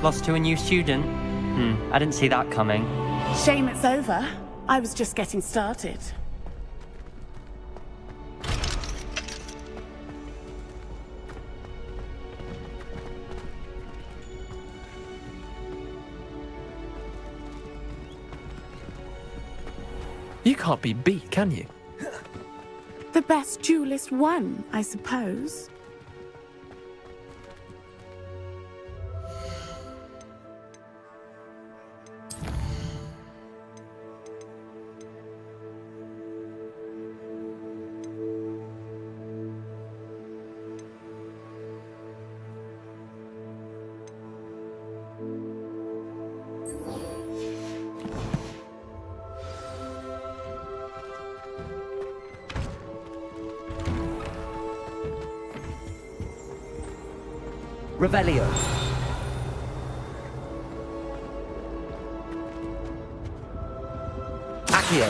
[SPEAKER 10] Lost to a new student? I didn't see that coming.
[SPEAKER 20] Shame it's over. I was just getting started.
[SPEAKER 3] You can't be beat, can you?
[SPEAKER 20] The best duelist won, I suppose.
[SPEAKER 2] Revelio. Accio.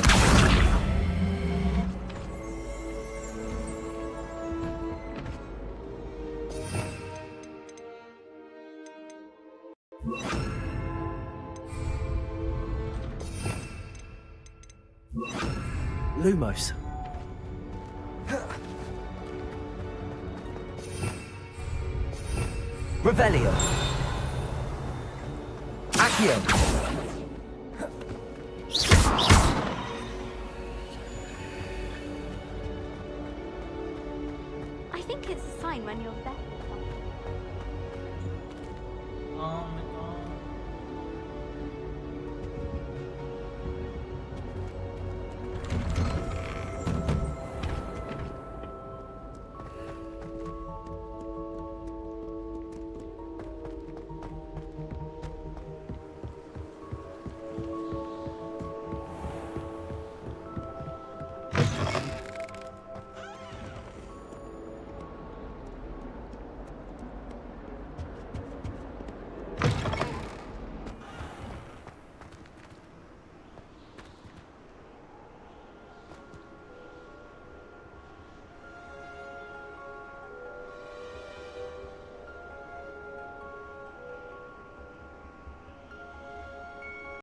[SPEAKER 2] Lumos. Revelio. Accio.
[SPEAKER 16] I think it's a sign when you're there.